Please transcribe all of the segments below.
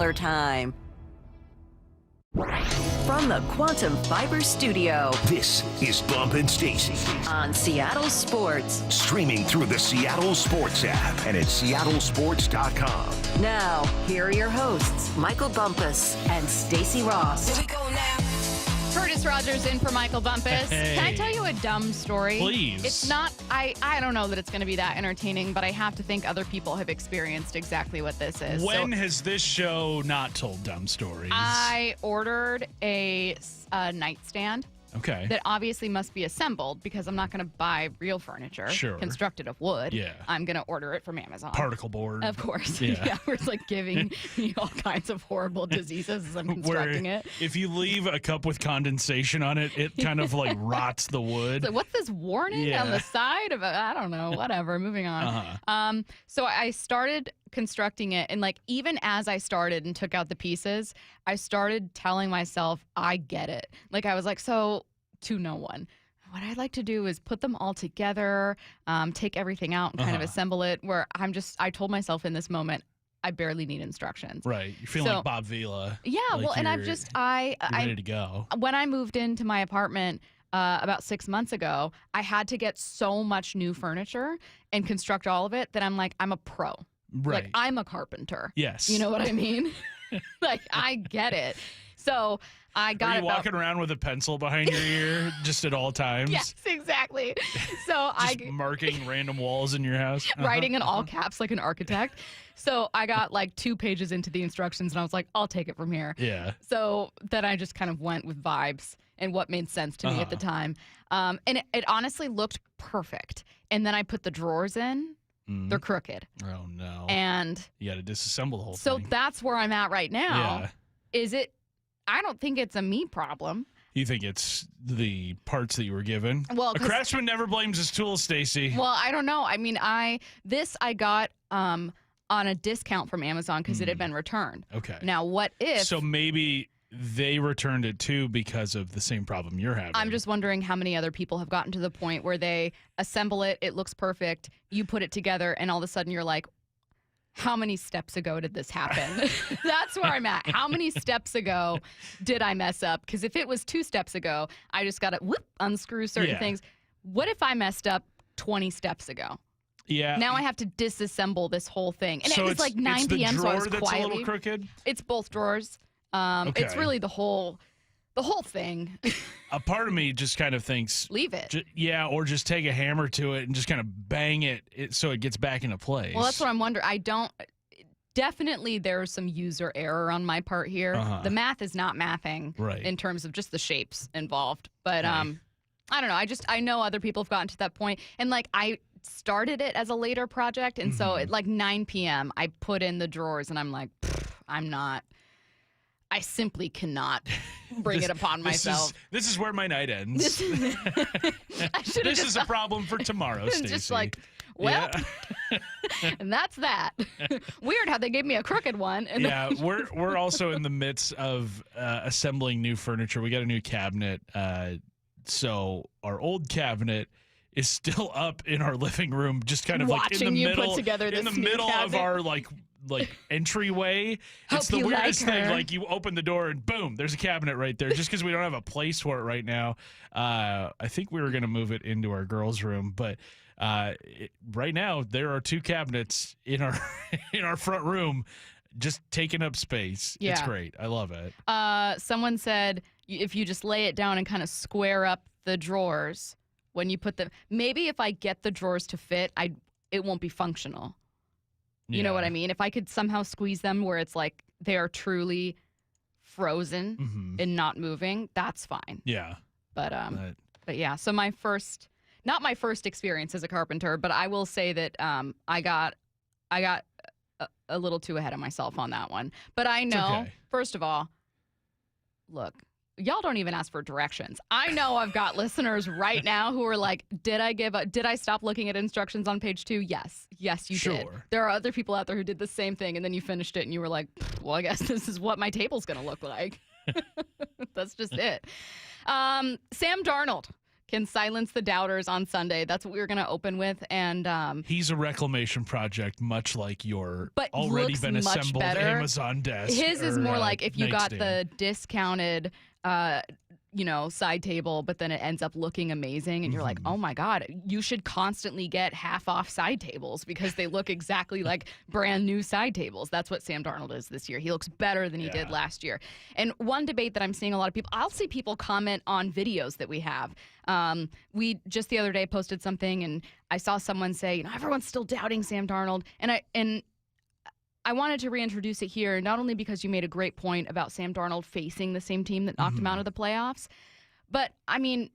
Time. From the Quantum Fiber Studio This is Bump and Stacy on Seattle Sports. Streaming through the Seattle Sports app and at seattlesports.com. Now, here are your hosts, Michael Bumpus and Stacy Ross. Here we go now. Curtis Rogers in for Michael Bumpus. Hey. Can I tell you a dumb story? Please. It's not, I don't know that it's going to be that entertaining, but I have to think other people have experienced exactly what this is. When has this show not told dumb stories? I ordered a nightstand Okay. that obviously must be assembled because I'm not going to buy real furniture Sure. constructed of wood. Yeah. I'm going to order it from Amazon. Particle board. Of course. Yeah. Where it's like giving me all kinds of horrible diseases as I'm constructing Where it. if you leave a cup with condensation on it, it kind of like rots the wood. So what's this warning Yeah. on the side of it? I don't know. Whatever. Moving on. Uh-huh. So I started constructing it, and like even as I started and took out the pieces, I started telling myself, I get it. Like I was like, so to no one. What I'd like to do is put them all together, take everything out and kind of assemble it. Where I told myself in this moment, I barely need instructions. Right. You're feeling So- like Bob Vila. Yeah. Like Well, and I've you're just you're ready to go. when I moved into my apartment about 6 months ago, I had to get so much new furniture and construct all of it that I'm like, I'm a pro. Right. Like, I'm a carpenter. Yes. You know what I mean? Like, I get it. So I got Are it you walking around with a pencil behind your ear just at all times? Yes, exactly. So Just marking random walls in your house? writing in all caps like an architect. So I got like 2 pages into the instructions and I was like, I'll take it from here. Yeah. So then I just kind of went with vibes and what made sense to me at the time. And it honestly looked perfect. And then I put the drawers in. They're crooked. Oh, no. And You got to disassemble the whole so thing. that's where I'm at right now. Yeah. I don't think it's a me problem. You think it's the parts that you were given? Well, A craftsman never blames his tools, Stacy. Well, I don't know. I mean, I got on a discount from Amazon because it had been returned. Okay. Now, what if? So maybe they returned it too because of the same problem you're having. I'm just wondering how many other people have gotten to the point where they assemble it, it looks perfect, you put it together, and all of a sudden you're like, how many steps ago did this happen? That's where I'm at. How many steps ago did I mess up? Because if it was 2 steps ago, I just got to unscrew certain things. What if I messed up 20 steps ago? Yeah. Now I have to disassemble this whole thing. And so it was like 9 it's the p.m., so I was drawer that's a quietly. little crooked? It's both drawers. It's Okay. really the whole thing. A part of me just kind of thinks, Leave it. or just take a hammer to it and just kind of bang it so it gets back into place. Well, that's what I'm wondering. Definitely there's some user error on my part here. The math is not mathing Right. in terms of just the shapes involved. But I don't know. I know other people have gotten to that point. And like I started it as a later project. And so at like 9 p.m. I put in the drawers and I'm like, I simply cannot bring it upon myself. This is where my night ends. I should have This is a problem for tomorrow, Stacy. just like, well, and that's that. Weird how they gave me a crooked one. And Yeah, we're also in the midst of assembling new furniture. We got a new cabinet, so our old cabinet is still up in our living room, just kind of like in Watching the you middle, put together in this the new middle of cabinet. our like entryway. Hope It's the you like weirdest thing. her. Like you open the door and boom, there's a cabinet right there. Just because we don't have a place for it right now. I think we were gonna move it into our girls' room, but. Right now, there are 2 cabinets in our in our front room, just taking up space. Yeah. It's great. I love it. Someone said if you just lay it down and kind of square up the drawers when you put them. Maybe if I get the drawers to fit, it won't be functional. You know what I mean? If I could somehow squeeze them where it's like they are truly frozen and not moving, that's fine. Yeah. But yeah. So not my first experience as a carpenter, but I will say that I got a little too ahead of myself on that one. But I know, okay. First of all, look, y'all don't even ask for directions. I know I've got listeners right now who are like, did I stop looking at instructions on page 2? Yes, you did. Sure. There are other people out there who did the same thing, and then you finished it, and you were like, well, I guess this is what my table's going to look like. That's just it. Sam Darnold can silence the doubters on Sunday. That's what we were going to open with. And he's a reclamation project, much like your but already looks been much assembled better. Amazon desk. His is more like if you got nightstand. the discounted side table, but then it ends up looking amazing and you're like, oh my God, you should constantly get half off side tables because they look exactly like brand new side tables. That's what Sam Darnold is this year. He looks better than he did last year. And one debate that I'm seeing a lot of people, I'll see people comment on videos that we have. We just the other day posted something and I saw someone say, everyone's still doubting Sam Darnold. And I wanted to reintroduce it here, not only because you made a great point about Sam Darnold facing the same team that knocked him out of the playoffs, but, I mean,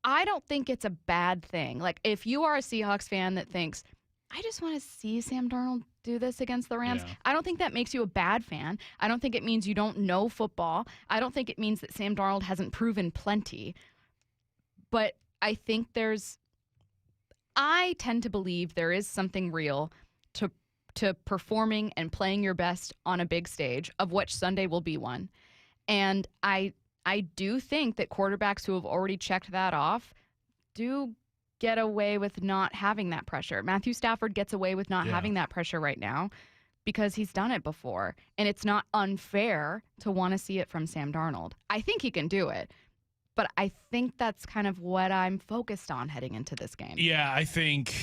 I don't think it's a bad thing. Like, if you are a Seahawks fan that thinks, I just want to see Sam Darnold do this against the Rams, I don't think that makes you a bad fan. I don't think it means you don't know football. I don't think it means that Sam Darnold hasn't proven plenty. But I think I tend to believe there is something real to performing and playing your best on a big stage, of which Sunday will be one. And I do think that quarterbacks who have already checked that off do get away with not having that pressure. Matthew Stafford gets away with not having that pressure right now because he's done it before. And it's not unfair to want to see it from Sam Darnold. I think he can do it. But I think that's kind of what I'm focused on heading into this game. Yeah, I think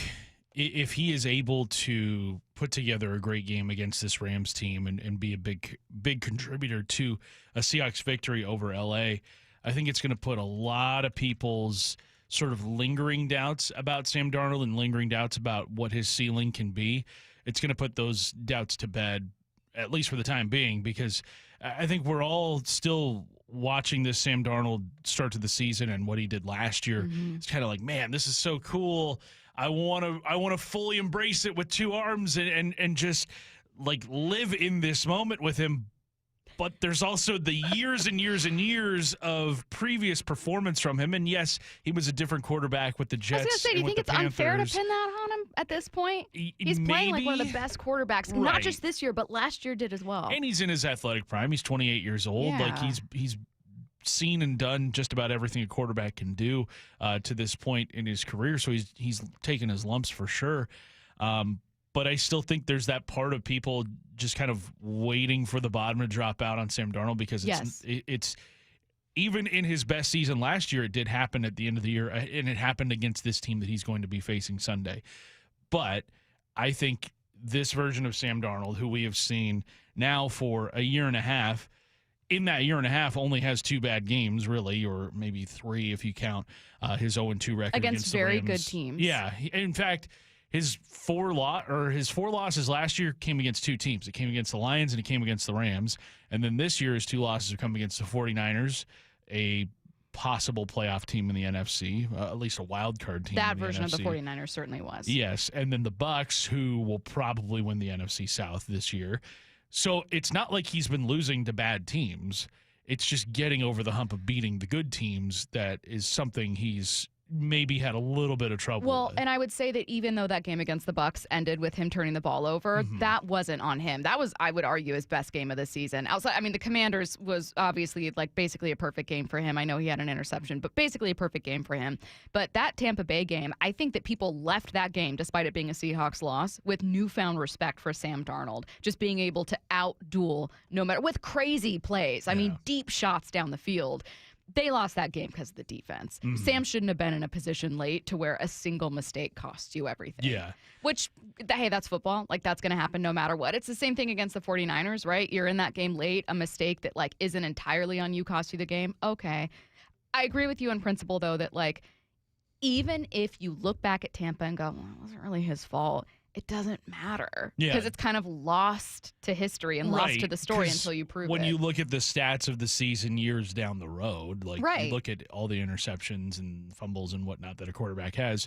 if he is able to put together a great game against this Rams team and be a big contributor to a Seahawks victory over LA, I think it's going to put a lot of people's sort of lingering doubts about Sam Darnold and lingering doubts about what his ceiling can be. It's going to put those doubts to bed, at least for the time being, because I think we're all still watching this Sam Darnold start to the season and what he did last year. It's kind of like, man, this is so cool. I want to fully embrace it with two arms and just like live in this moment with him. But there's also the years and years and years of previous performance from him. And yes, he was a different quarterback with the Jets. I was going to say, do you think it's unfair to pin that on him at this point? He's playing like one of the best quarterbacks, not just this year, but last year did as well. And he's in his athletic prime. He's 28 years old. Yeah. Like he's seen and done just about everything a quarterback can do to this point in his career. So he's taken his lumps for sure. But I still think there's that part of people just kind of waiting for the bottom to drop out on Sam Darnold because it's even in his best season last year, it did happen at the end of the year, and it happened against this team that he's going to be facing Sunday. But I think this version of Sam Darnold, who we have seen now for a year and a half, in that year and a half only has two bad games, really, or maybe three if you count his 0-2 record against very the Rams. good teams. Yeah, in fact, his four losses last year came against two teams. It came against the Lions and it came against the Rams. And then this year, his two losses have come against the 49ers, a possible playoff team in the NFC, at least a wild card team. That in the version NFC. of the 49ers certainly was. Yes, and then the Bucs, who will probably win the NFC South this year. So it's not like he's been losing to bad teams. It's just getting over the hump of beating the good teams that is something he's maybe had a little bit of trouble with. And I would say that even though that game against the Bucs ended with him turning the ball over, that wasn't on him. That was, I would argue, his best game of the season. Outside, I mean, the Commanders was obviously like basically a perfect game for him. I know he had an interception, but basically a perfect game for him. But that Tampa Bay game, I think that people left that game, despite it being a Seahawks loss, with newfound respect for Sam Darnold, just being able to out-duel no matter, with crazy plays. I mean, deep shots down the field. They lost that game because of the defense. Sam shouldn't have been in a position late to where a single mistake costs you everything. Yeah. Which, hey, that's football. Like, that's going to happen no matter what. It's the same thing against the 49ers, right? You're in that game late. A mistake that, like, isn't entirely on you costs you the game. Okay. I agree with you in principle, though, that, like, even if you look back at Tampa and go, well, it wasn't really his fault, it doesn't matter because it's kind of lost to history and lost to the story until you prove it. When you look at the stats of the season years down the road, like you look at all the interceptions and fumbles and whatnot that a quarterback has,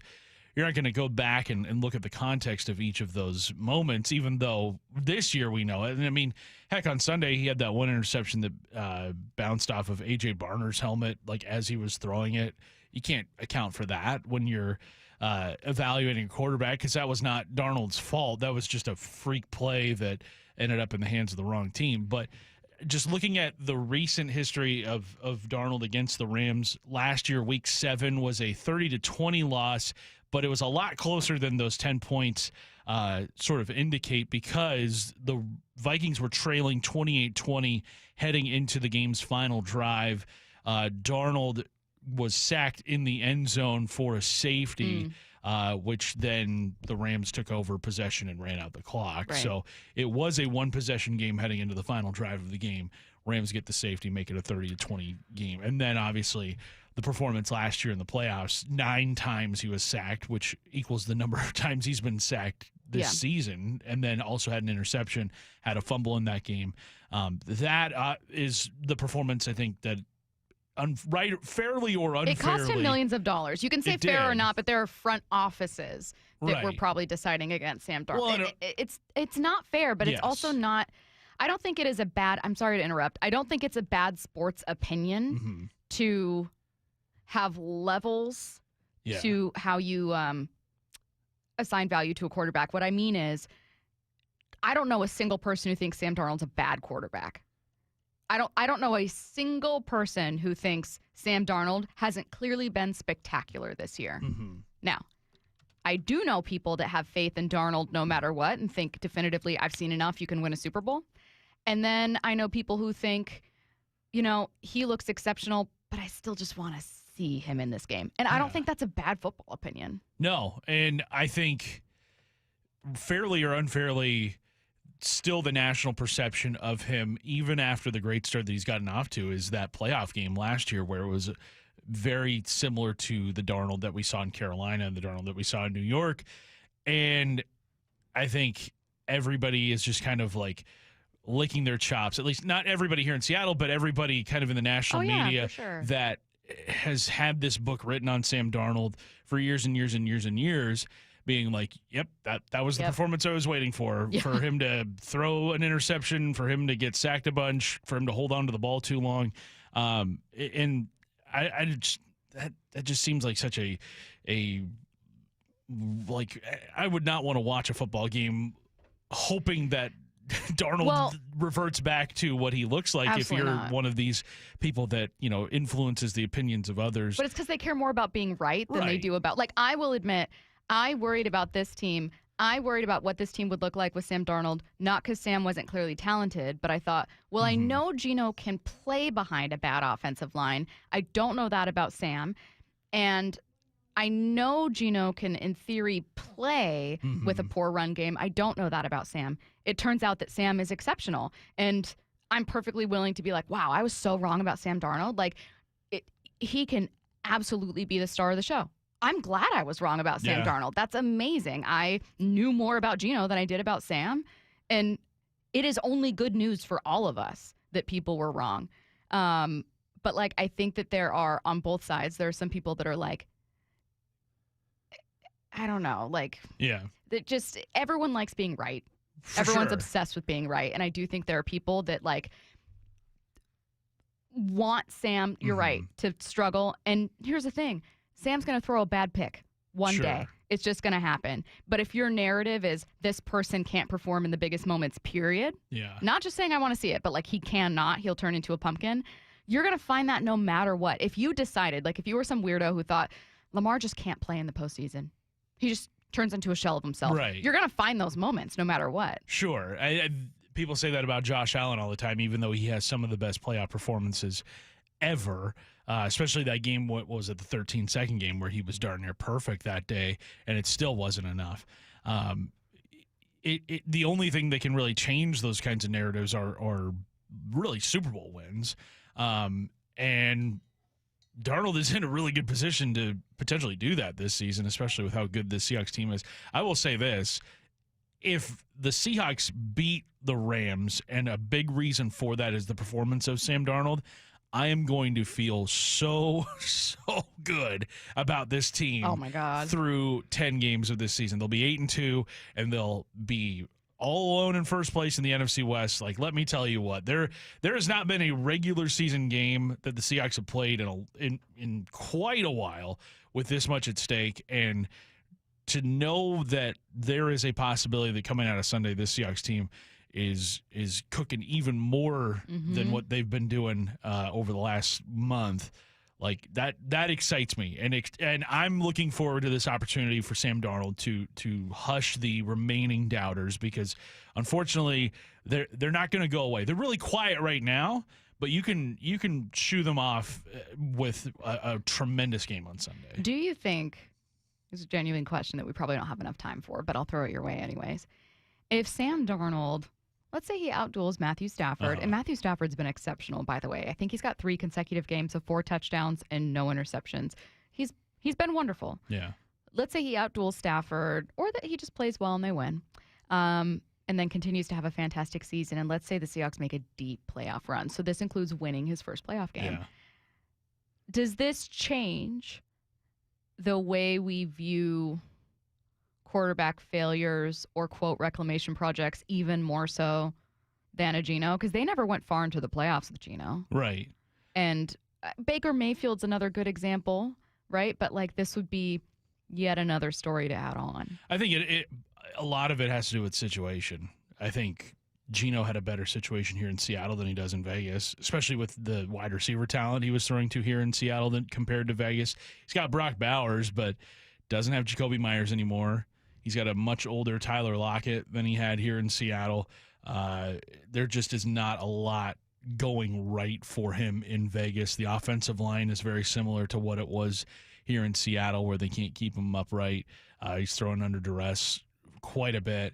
you're not going to go back and look at the context of each of those moments, even though this year we know it. And I mean, heck, on Sunday he had that one interception that bounced off of A.J. Barner's helmet, like as he was throwing it. You can't account for that when you're evaluating a quarterback because that was not Darnold's fault. That was just a freak play that ended up in the hands of the wrong team. But just looking at the recent history of Darnold against the Rams, last year, Week 7 was a 30-20 loss, but it was a lot closer than those 10 points sort of indicate, because the Vikings were trailing 28-20 heading into the game's final drive. Darnold was sacked in the end zone for a safety, which then the Rams took over possession and ran out the clock. Right. So it was a one-possession game heading into the final drive of the game. Rams get the safety, make it a 30-20 game. And then, obviously, the performance last year in the playoffs, 9 times he was sacked, which equals the number of times he's been sacked this season, and then also had an interception, had a fumble in that game. That is the performance, I think, that fairly or unfairly. It cost him millions of dollars. You can say fair or not, but there are front offices that were probably deciding against Sam Darnold. Well, it's not fair, but it's also not. I don't think it is a bad. I'm sorry to interrupt. I don't think it's a bad sports opinion to have levels to how you assign value to a quarterback. What I mean is, I don't know a single person who thinks Sam Darnold's a bad quarterback. I don't know a single person who thinks Sam Darnold hasn't clearly been spectacular this year. Now, I do know people that have faith in Darnold no matter what and think definitively, I've seen enough, you can win a Super Bowl. And then I know people who think, he looks exceptional, but I still just want to see him in this game. And I don't think that's a bad football opinion. No, and I think fairly or unfairly, still the national perception of him, even after the great start that he's gotten off to, is that playoff game last year where it was very similar to the Darnold that we saw in Carolina and the Darnold that we saw in New York. And I think everybody is just kind of like licking their chops, at least not everybody here in Seattle, but everybody kind of in the national media that has had this book written on Sam Darnold for years and years and years and years, being like, yep, that was the performance I was waiting for him to throw an interception, for him to get sacked a bunch, for him to hold on to the ball too long. And that just seems like such a like, I would not want to watch a football game hoping that Darnold reverts back to what he looks like if you're one of these people that, influences the opinions of others. But it's because they care more about being right than they do about, like, I will admit, I worried about this team. I worried about what this team would look like with Sam Darnold, not because Sam wasn't clearly talented, but I thought, well, I know Geno can play behind a bad offensive line. I don't know that about Sam. And I know Geno can, in theory, play with a poor run game. I don't know that about Sam. It turns out that Sam is exceptional. And I'm perfectly willing to be like, wow, I was so wrong about Sam Darnold. Like, he can absolutely be the star of the show. I'm glad I was wrong about Sam Darnold. That's amazing. I knew more about Geno than I did about Sam. And it is only good news for all of us that people were wrong. But, like, I think that there are, on both sides, there are some people that are like, I don't know, like, that just, everyone likes being right. Everyone's obsessed with being right. And I do think there are people that, like, want Sam, you're right, to struggle. And here's the thing. Sam's going to throw a bad pick one day. It's just going to happen. But if your narrative is this person can't perform in the biggest moments, period, not just saying I want to see it, but like he cannot, he'll turn into a pumpkin, you're going to find that no matter what. If you decided, like if you were some weirdo who thought Lamar just can't play in the postseason, he just turns into a shell of himself, you're going to find those moments no matter what. Sure. People say that about Josh Allen all the time, even though he has some of the best playoff performances ever. Especially that game, what was it, the 13-second game where he was darn near perfect that day, and it still wasn't enough. The only thing that can really change those kinds of narratives are really Super Bowl wins. And Darnold is in a really good position to potentially do that this season, especially with how good the Seahawks team is. I will say this. If the Seahawks beat the Rams, and a big reason for that is the performance of Sam Darnold, I am going to feel so good about this team. Oh my God. Through 10 games of this season. They'll be 8-2, and they'll be all alone in first place in the NFC West. Like, let me tell you what, there has not been a regular season game that the Seahawks have played in quite a while with this much at stake. And to know that there is a possibility that coming out of Sunday, this Seahawks team is cooking even more than what they've been doing over the last month. Like that excites me, and I'm looking forward to this opportunity for Sam Darnold to hush the remaining doubters, because unfortunately they're not going to go away. They're really quiet right now, but you can shoo them off with a tremendous game on Sunday. Do you think, it's a genuine question that we probably don't have enough time for, but I'll throw it your way anyways. If Sam Darnold, let's say he outduels Matthew Stafford, and Matthew Stafford's been exceptional, by the way. I think he's got 3 consecutive games of 4 touchdowns and no interceptions. He's been wonderful. Yeah. Let's say he outduels Stafford, or that he just plays well and they win, and then continues to have a fantastic season. And let's say the Seahawks make a deep playoff run. So this includes winning his first playoff game. Yeah. Does this change the way we view quarterback failures or, quote, reclamation projects even more so than a Geno? Because they never went far into the playoffs with Geno. Right. And Baker Mayfield's another good example, right? But, like, this would be yet another story to add on. I think a lot of it has to do with situation. I think Geno had a better situation here in Seattle than he does in Vegas, especially with the wide receiver talent he was throwing to here in Seattle than compared to Vegas. He's got Brock Bowers, but doesn't have Jacoby Myers anymore. He's got a much older Tyler Lockett than he had here in Seattle. There just is not a lot going right for him in Vegas. The offensive line is very similar to what it was here in Seattle, where they can't keep him upright. He's throwing under duress quite a bit.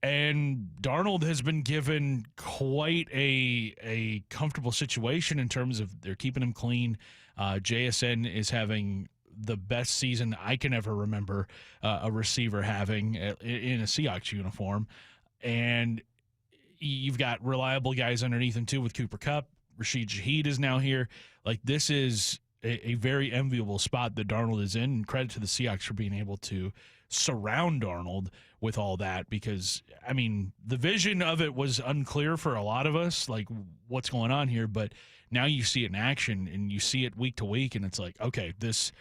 And Darnold has been given quite a comfortable situation in terms of they're keeping him clean. JSN is having the best season I can ever remember a receiver having in a Seahawks uniform. And you've got reliable guys underneath him too with Cooper Kupp. Rashid Shaheed is now here. Like, this is a very enviable spot that Darnold is in. And credit to the Seahawks for being able to surround Darnold with all that, because, I mean, the vision of it was unclear for a lot of us, like, what's going on here. But now you see it in action, and you see it week to week, and it's like, okay, this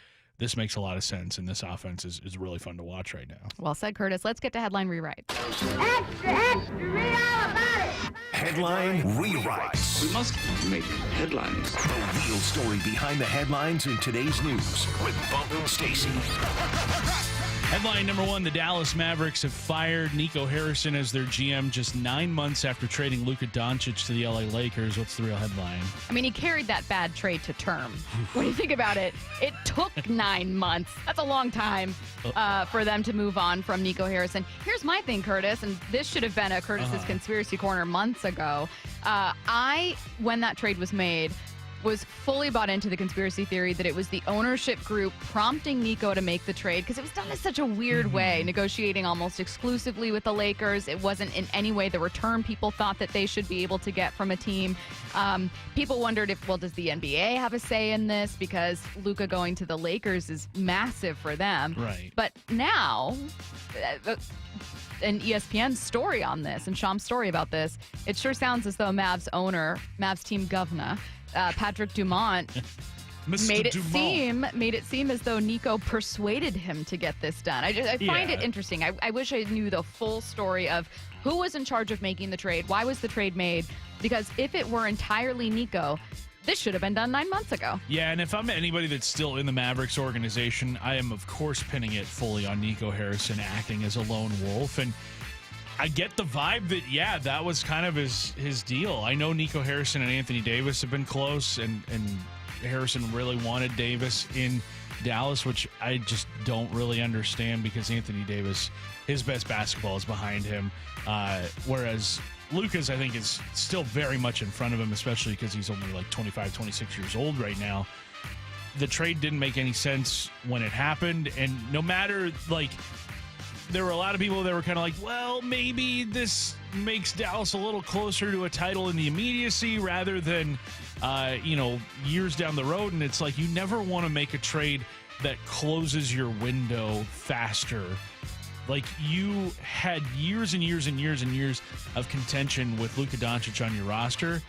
makes a lot of sense, and this offense is really fun to watch right now. Well said, Curtis. Let's get to headline rewrite. Extra, extra, read all about it. Headline rewrites. We must make headlines. The real story behind the headlines in today's news with Bump and Stacy. Headline number 1, the Dallas Mavericks have fired Nico Harrison as their GM just 9 months after trading Luka Doncic to the LA Lakers. What's the real headline? I mean, he carried that bad trade to term. When you think about it, it took 9 months. That's a long time for them to move on from Nico Harrison. Here's my thing, Curtis, and this should have been a Curtis's Conspiracy Corner months ago. When that trade was made, was fully bought into the conspiracy theory that it was the ownership group prompting Nico to make the trade, because it was done in such a weird way, negotiating almost exclusively with the Lakers. It wasn't in any way the return people thought that they should be able to get from a team. People wondered does the NBA have a say in this, because Luka going to the Lakers is massive for them. Right. But now, an ESPN story on this, and Sham's story about this, it sure sounds as though Mavs team governor, Patrick Dumont, made it seem as though Nico persuaded him to get this done. I find it interesting. I wish I knew the full story of who was in charge of making the trade, why was the trade made, because if it were entirely Nico, this should have been done 9 months ago. Yeah, and if I'm anybody that's still in the Mavericks organization, I am, of course, pinning it fully on Nico Harrison acting as a lone wolf. And I get the vibe that, that was kind of his deal. I know Nico Harrison and Anthony Davis have been close, and Harrison really wanted Davis in Dallas, which I just don't really understand, because Anthony Davis, his best basketball is behind him, whereas Luka's, I think, is still very much in front of him, especially because he's only like 25, 26 years old right now. The trade didn't make any sense when it happened, and no matter, like, there were a lot of people that were kind of like, well, maybe this makes Dallas a little closer to a title in the immediacy rather than, years down the road. And it's like, you never want to make a trade that closes your window faster. Like, you had years and years and years and years of contention with Luka Doncic on your roster.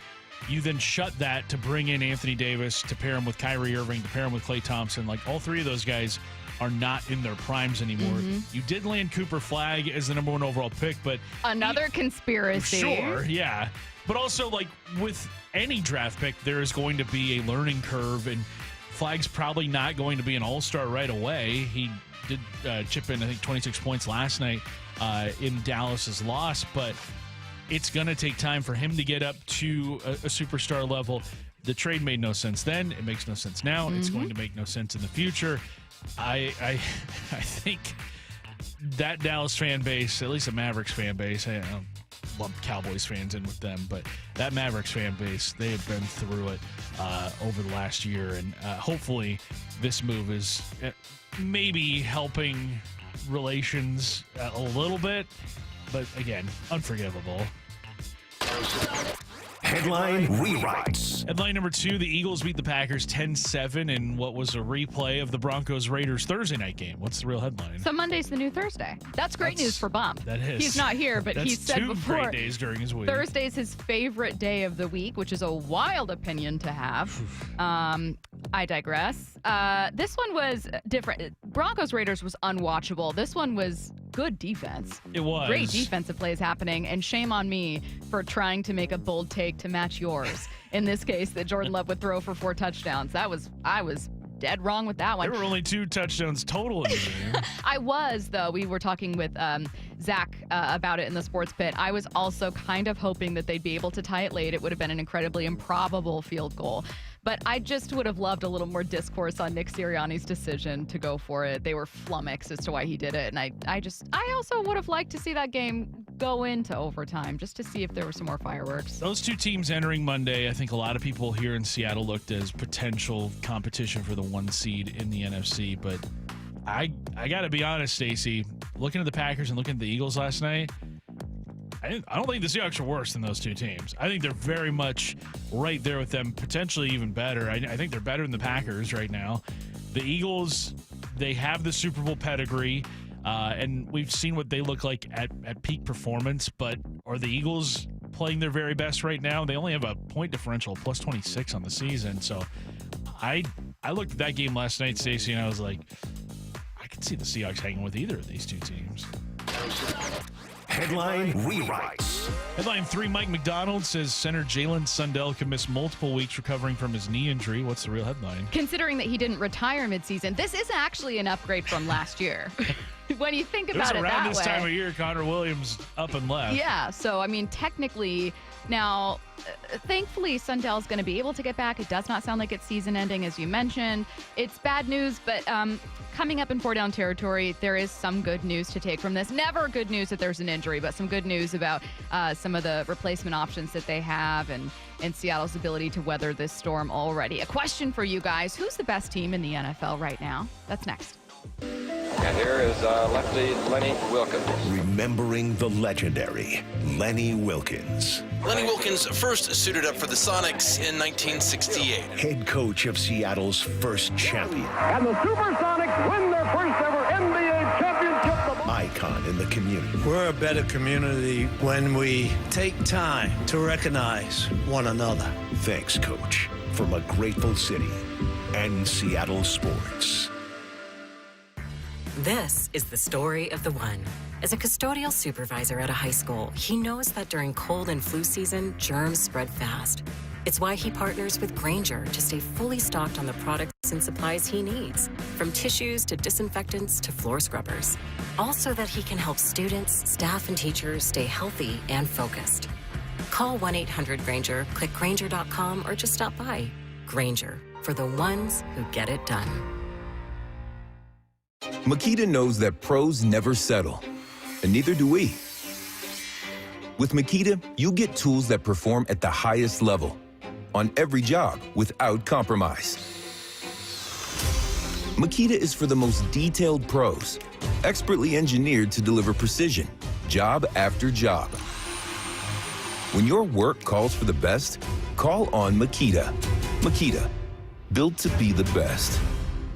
You then shut that to bring in Anthony Davis, to pair him with Kyrie Irving, to pair him with Klay Thompson. Like, all three of those guys are not in their primes anymore. You did land Cooper Flagg as the number 1 overall pick, but Another conspiracy. Sure, yeah. But also, like, with any draft pick, there is going to be a learning curve, and Flagg's probably not going to be an all-star right away. He did chip in, I think, 26 points last night in Dallas's loss, but it's going to take time for him to get up to a superstar level. The trade made no sense then. It makes no sense now. It's going to make no sense in the future. I think that Dallas fan base, at least the Mavericks fan base, I don't lump Cowboys fans in with them, but that Mavericks fan base, they have been through it over the last year, and hopefully this move is maybe helping relations a little bit, but again, unforgivable. Headline rewrites. Headline number 2, the Eagles beat the Packers 10-7 in what was a replay of the Broncos-Raiders Thursday night game. What's the real headline? So Monday's the new Thursday. That's great news for Bump. That is. He's not here, but he said before. 2 great days during his week. Thursday's his favorite day of the week, which is a wild opinion to have. I digress. This one was different. Broncos-Raiders was unwatchable. This one was good defense. It was. Great defensive plays happening, and shame on me for trying to make a bold take to match yours. In this case, that Jordan Love would throw for 4 touchdowns. I was dead wrong with that one. There were only 2 touchdowns total in the game. I was, though. We were talking with Zach about it in the sports pit. I was also kind of hoping that they'd be able to tie it late. It would have been an incredibly improbable field goal. But I just would have loved a little more discourse on Nick Sirianni's decision to go for it. They were flummoxed as to why he did it. And I also would have liked to see that game go into overtime just to see if there were some more fireworks. Those 2 teams entering Monday, I think a lot of people here in Seattle looked as potential competition for the 1 seed in the NFC. But I got to be honest, Stacy, looking at the Packers and looking at the Eagles last night, I don't think the Seahawks are worse than those 2 teams. I think they're very much right there with them, potentially even better. I think they're better than the Packers right now. The Eagles, they have the Super Bowl pedigree, and we've seen what they look like at peak performance, but are the Eagles playing their very best right now? They only have a point differential, plus 26 on the season. So I looked at that game last night, Stacy, and I was like, I could see the Seahawks hanging with either of these 2 teams. Headline rewrites. Headline 3, Mike McDonald says center Jalen Sundell could miss multiple weeks recovering from his knee injury. What's the real headline? Considering that he didn't retire midseason, this is actually an upgrade from last year. When you think about it that way. It was around this time of year, Connor Williams up and left. Yeah, so, I mean, technically, now, thankfully, Sundell's going to be able to get back. It does not sound like it's season ending, as you mentioned. It's bad news, but coming up in 4-down territory, there is some good news to take from this. Never good news that there's an injury, but some good news about some of the replacement options that they have and Seattle's ability to weather this storm already. A question for you guys. Who's the best team in the NFL right now? That's next. And here is lefty Lenny Wilkins. Remembering the legendary Lenny Wilkins. Lenny Wilkins first suited up for the Sonics in 1968. Head coach of Seattle's first champion. And the Supersonics win their first ever NBA championship. Icon in the community. We're a better community when we take time to recognize one another. Thanks, Coach, from a grateful city and Seattle sports. This is the story of the one. As a custodial supervisor at a high school, he knows that during cold and flu season, germs spread fast. It's why he partners with Grainger to stay fully stocked on the products and supplies he needs, from tissues to disinfectants to floor scrubbers. All so that he can help students, staff, and teachers stay healthy and focused. Call 1-800-GRAINGER, click Grainger.com, or just stop by. Grainger, for the ones who get it done. Makita knows that pros never settle, and neither do we. With Makita, you get tools that perform at the highest level on every job without compromise. Makita is for the most detailed pros, expertly engineered to deliver precision, job after job. When your work calls for the best, call on Makita. Makita, built to be the best.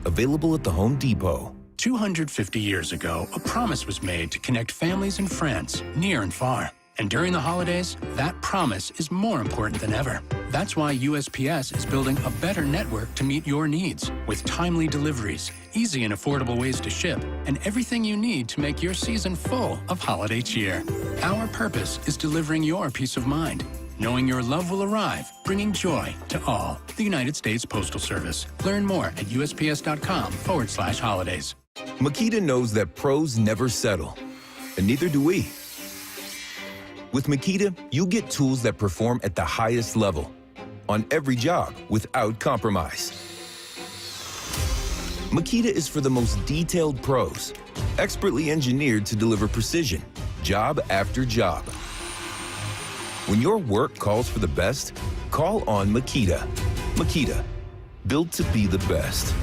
Available at the Home Depot. 250 years ago, a promise was made to connect families and friends near and far. And during the holidays, that promise is more important than ever. That's why USPS is building a better network to meet your needs with timely deliveries, easy and affordable ways to ship, and everything you need to make your season full of holiday cheer. Our purpose is delivering your peace of mind, knowing your love will arrive, bringing joy to all. The United States Postal Service. Learn more at USPS.com/holidays. Makita knows that pros never settle, and neither do we. With Makita, you get tools that perform at the highest level on every job without compromise. Makita is for the most detailed pros, expertly engineered to deliver precision, job after job. When your work calls for the best, call on Makita. Makita, built to be the best.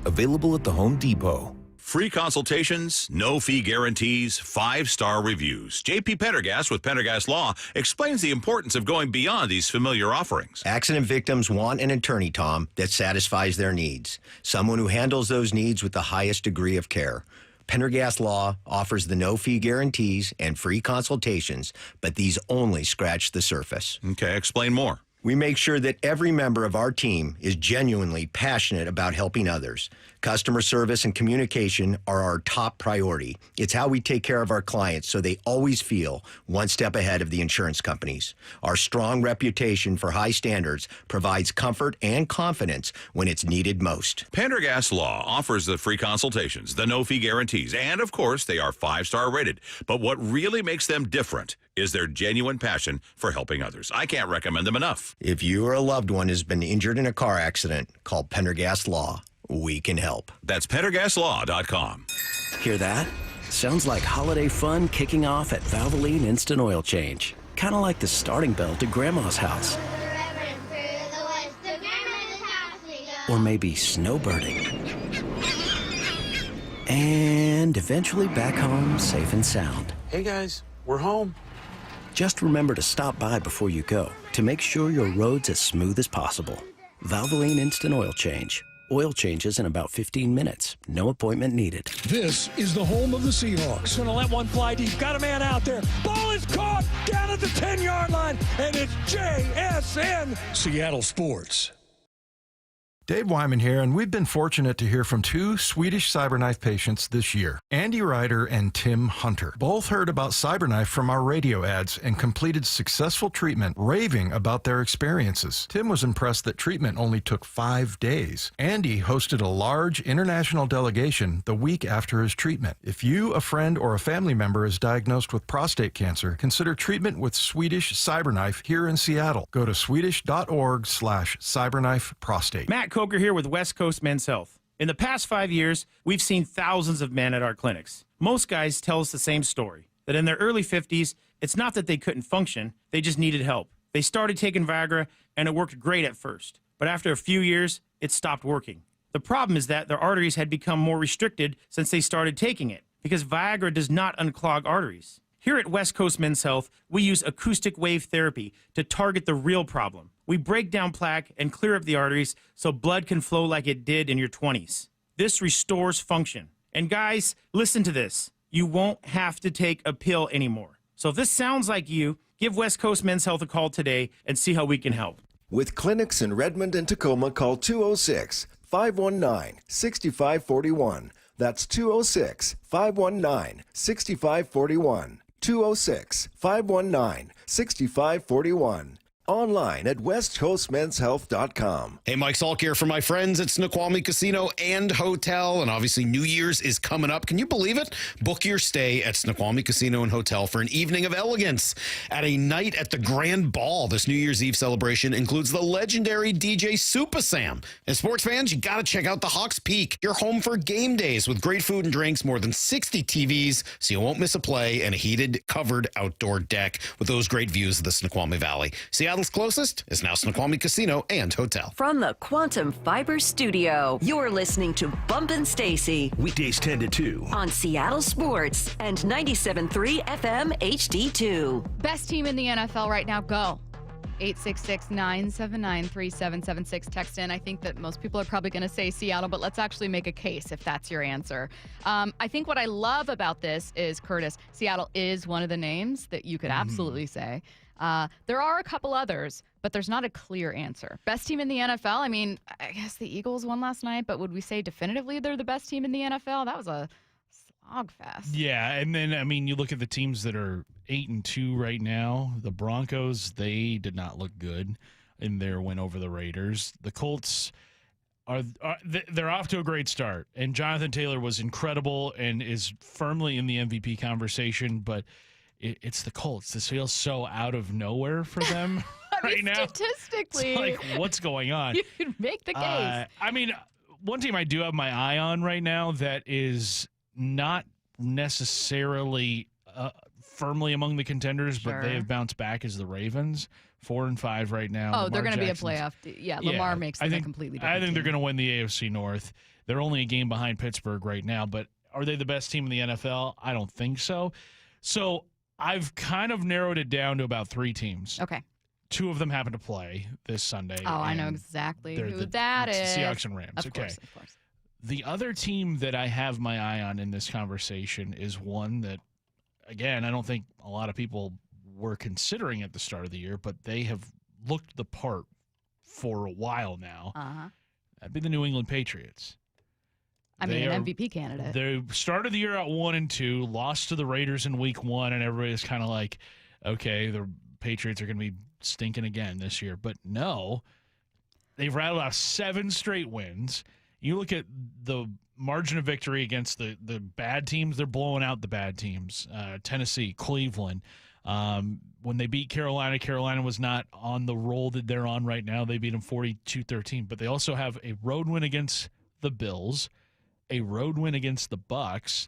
Available at the Home Depot. Free consultations, no-fee guarantees, 5-star reviews. J.P. Pendergast with Pendergast Law explains the importance of going beyond these familiar offerings. Accident victims want an attorney, Tom, that satisfies their needs. Someone who handles those needs with the highest degree of care. Pendergast Law offers the no-fee guarantees and free consultations, but these only scratch the surface. Okay, explain more. We make sure that every member of our team is genuinely passionate about helping others. Customer service and communication are our top priority. It's how we take care of our clients so they always feel one step ahead of the insurance companies. Our strong reputation for high standards provides comfort and confidence when it's needed most. Pendergast Law offers the free consultations, the no-fee guarantees, and of course, they are 5-star rated. But what really makes them different is their genuine passion for helping others. I can't recommend them enough. If you or a loved one has been injured in a car accident, call Pendergast Law. We can help. That's PendergastLaw.com. Hear that? Sounds like holiday fun kicking off at Valvoline Instant Oil Change. Kind of like the starting bell to Grandma's house. Or maybe snowbirding. And eventually back home safe and sound. Hey guys, we're home. Just remember to stop by before you go to make sure your road's as smooth as possible. Valvoline Instant Oil Change. Oil changes in about 15 minutes. No appointment needed. This is the home of the Seahawks. Going to let one fly deep. Got a man out there. Ball is caught down at the 10-yard line, and it's JSN. Seattle Sports. Dave Wyman here, and we've been fortunate to hear from 2 Swedish CyberKnife patients this year, Andy Ryder and Tim Hunter. Both heard about CyberKnife from our radio ads and completed successful treatment, raving about their experiences. Tim was impressed that treatment only took 5 days. Andy hosted a large international delegation the week after his treatment. If you, a friend, or a family member is diagnosed with prostate cancer, consider treatment with Swedish CyberKnife here in Seattle. Go to swedish.org/CyberKnifeProstate. Matt Coker here with West Coast Men's Health. In the past 5 years, we've seen thousands of men at our clinics. Most guys tell us the same story, that in their early 50s, it's not that they couldn't function, they just needed help. They started taking Viagra, and it worked great at first. But after a few years, it stopped working. The problem is that their arteries had become more restricted since they started taking it, because Viagra does not unclog arteries. Here at West Coast Men's Health, we use acoustic wave therapy to target the real problem. We break down plaque and clear up the arteries so blood can flow like it did in your 20s. This restores function. And guys, listen to this. You won't have to take a pill anymore. So if this sounds like you, give West Coast Men's Health a call today and see how we can help. With clinics in Redmond and Tacoma, call 206-519-6541. That's 206-519-6541. 206-519-6541. Online at westcoastmenshealth.com. Hey, Mike Salk here for my friends at Snoqualmie Casino and Hotel, and obviously New Year's is coming up. Can you believe it? Book your stay at Snoqualmie Casino and Hotel for an evening of elegance at a night at the Grand Ball. This New Year's Eve celebration includes the legendary DJ Super Sam. And sports fans, you got to check out the Hawks Peak. You're home for game days with great food and drinks, more than 60 TVs, so you won't miss a play, and a heated, covered outdoor deck with those great views of the Snoqualmie Valley. Seattle's closest is now Snoqualmie Casino and Hotel. From the Quantum Fiber Studio, you're listening to Bumpin' Stacy. Weekdays 10 to 2. On Seattle Sports and 97.3 FM HD2. Best team in the NFL right now, go. 866-979-3776. Text in. I think that most people are probably going to say Seattle, but let's actually make a case if that's your answer. I think what I love about this is, Curtis, Seattle is one of the names that you could absolutely say. There are a couple others, but there's not a clear answer. Best team in the NFL? I mean, I guess the Eagles won last night, but would we say definitively they're the best team in the NFL? That was a slog fest. Yeah, and then, I mean, you look at the teams that are 8-2 right now. The Broncos, they did not look good in their win over the Raiders. The Colts they're off to a great start, and Jonathan Taylor was incredible and is firmly in the MVP conversation, but it's the Colts. This feels so out of nowhere for them right now. Statistically. It's like, what's going on? You could make the case. I mean, one team I do have my eye on right now that is not necessarily firmly among the contenders, but they have bounced back is the Ravens. 4-5 right now. Oh, they're going to be a playoff. Yeah, Lamar makes them a completely different I think team. they're going to win the AFC North. They're only a game behind Pittsburgh right now, but are they the best team in the NFL? I don't think so. So I've kind of narrowed it down to about 3 teams. Okay. 2 of them happen to play this Sunday. Oh, I know exactly who that is. Seahawks and Rams. Of course. The other team that I have my eye on in this conversation is one that, again, I don't think a lot of people were considering at the start of the year, but they have looked the part for a while now. That'd be the New England Patriots. I mean, an MVP candidate. They started the year out 1-2, lost to the Raiders in week 1, and everybody's kind of like, okay, the Patriots are going to be stinking again this year. But no, they've rattled off 7 straight wins. You look at the margin of victory against the bad teams, they're blowing out the bad teams. Tennessee, Cleveland. When they beat Carolina, Carolina was not on the roll that they're on right now. They beat them 42-13. But they also have a road win against the Bills, a road win against the Bucks.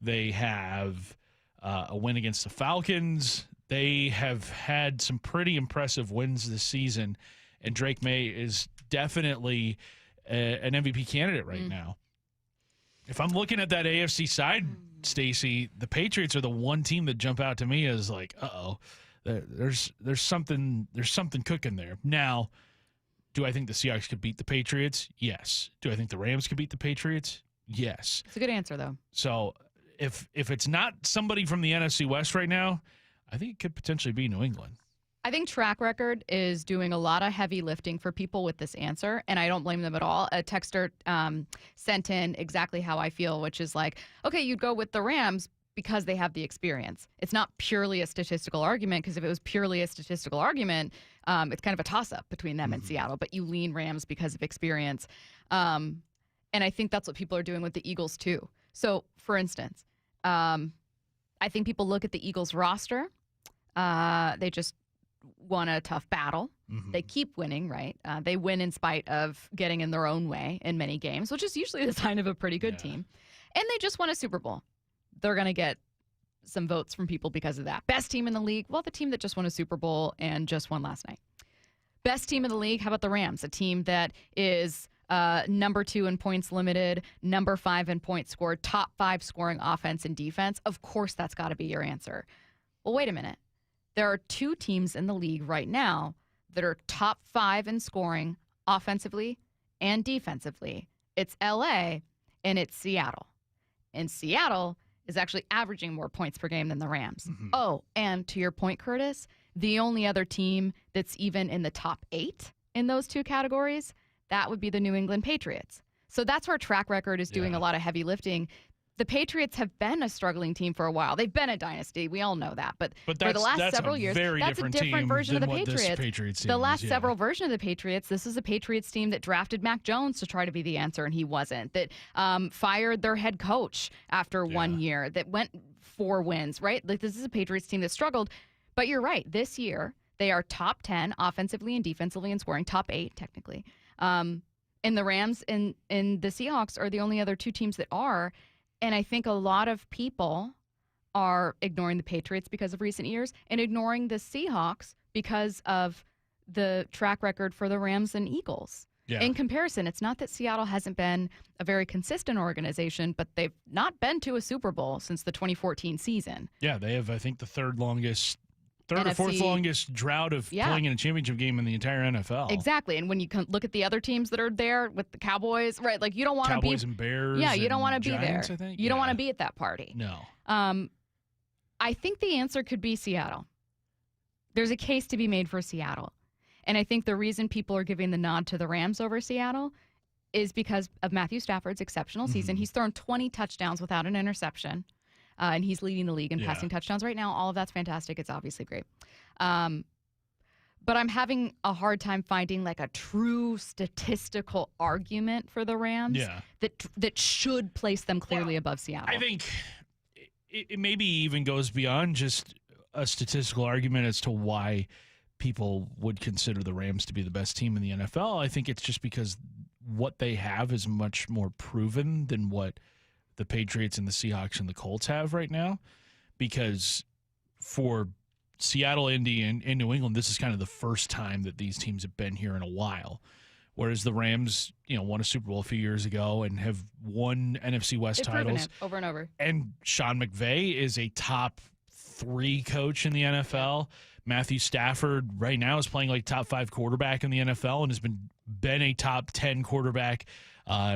They have a win against the Falcons. They have had some pretty impressive wins this season, and Drake May is definitely an MVP candidate right now. If I'm looking at that AFC side, Stacy, the Patriots are the one team that jump out to me as like, there's something cooking there. Now, do I think the Seahawks could beat the Patriots? Yes. Do I think the Rams could beat the Patriots? Yes. It's a good answer, though. So if it's not somebody from the NFC West right now, I think it could potentially be New England. I think track record is doing a lot of heavy lifting for people with this answer, and I don't blame them at all. A texter sent in exactly how I feel, which is like, okay, you'd go with the Rams because they have the experience. It's not purely a statistical argument, because if it was purely a statistical argument, it's kind of a toss-up between them and Seattle, but you lean Rams because of experience. And I think that's what people are doing with the Eagles too. So, for instance, I think people look at the Eagles roster. They just won a tough battle. They keep winning, right? They win in spite of getting in their own way in many games, which is usually the sign of a pretty good team. And they just won a Super Bowl. They're going to get some votes from people because of that. Best team in the league? Well, the team that just won a Super Bowl and just won last night. Best team in the league? How about the Rams? A team that is number 2 in points limited, number 5 in points scored, top 5 scoring offense and defense. Of course, that's got to be your answer. Well, wait a minute. There are 2 teams in the league right now that are top 5 in scoring offensively and defensively. It's LA and it's Seattle. And Seattle is actually averaging more points per game than the Rams. Oh, and to your point, Curtis, the only other team that's even in the top 8 in those 2 categories, that would be the New England Patriots. So that's where track record is doing a lot of heavy lifting. The Patriots have been a struggling team for a while. They've been a dynasty. We all know that. But for the last several years, that's a different version of the Patriots. The last several versions of the Patriots, this is a Patriots team that drafted Mac Jones to try to be the answer, and he wasn't. That fired their head coach after 1 year, that went 4 wins, right? Like, this is a Patriots team that struggled. But you're right. This year, they are top 10 offensively and defensively in scoring, top 8 technically. And the Rams and the Seahawks are the only other 2 teams that are. And I think a lot of people are ignoring the Patriots because of recent years and ignoring the Seahawks because of the track record for the Rams and Eagles. In comparison, it's not that Seattle hasn't been a very consistent organization, but they've not been to a Super Bowl since the 2014 season. Yeah, they have, I think, the third or NFC, fourth longest drought of playing in a championship game in the entire NFL. Exactly. And when you look at the other teams that are there with the Cowboys, right, like you don't want to be. Cowboys and Bears. Yeah, you don't want to be Giants, there. I think. You don't want to be at that party. No. I think the answer could be Seattle. There's a case to be made for Seattle. And I think the reason people are giving the nod to the Rams over Seattle is because of Matthew Stafford's exceptional season. He's thrown 20 touchdowns without an interception, and he's leading the league in passing touchdowns right now. All of that's fantastic. It's obviously great. But I'm having a hard time finding like a true statistical argument for the Rams that should place them clearly above Seattle. I think it maybe even goes beyond just a statistical argument as to why people would consider the Rams to be the best team in the NFL. I think it's just because what they have is much more proven than what the Patriots and the Seahawks and the Colts have right now. Because for Seattle, Indy, and New England, this is kind of the first time that these teams have been here in a while. Whereas the Rams, won a Super Bowl a few years ago and have won NFC West titles over and over. And Sean McVay is a top 3 coach in the NFL. Matthew Stafford right now is playing like top 5 quarterback in the NFL and has been a top 10 quarterback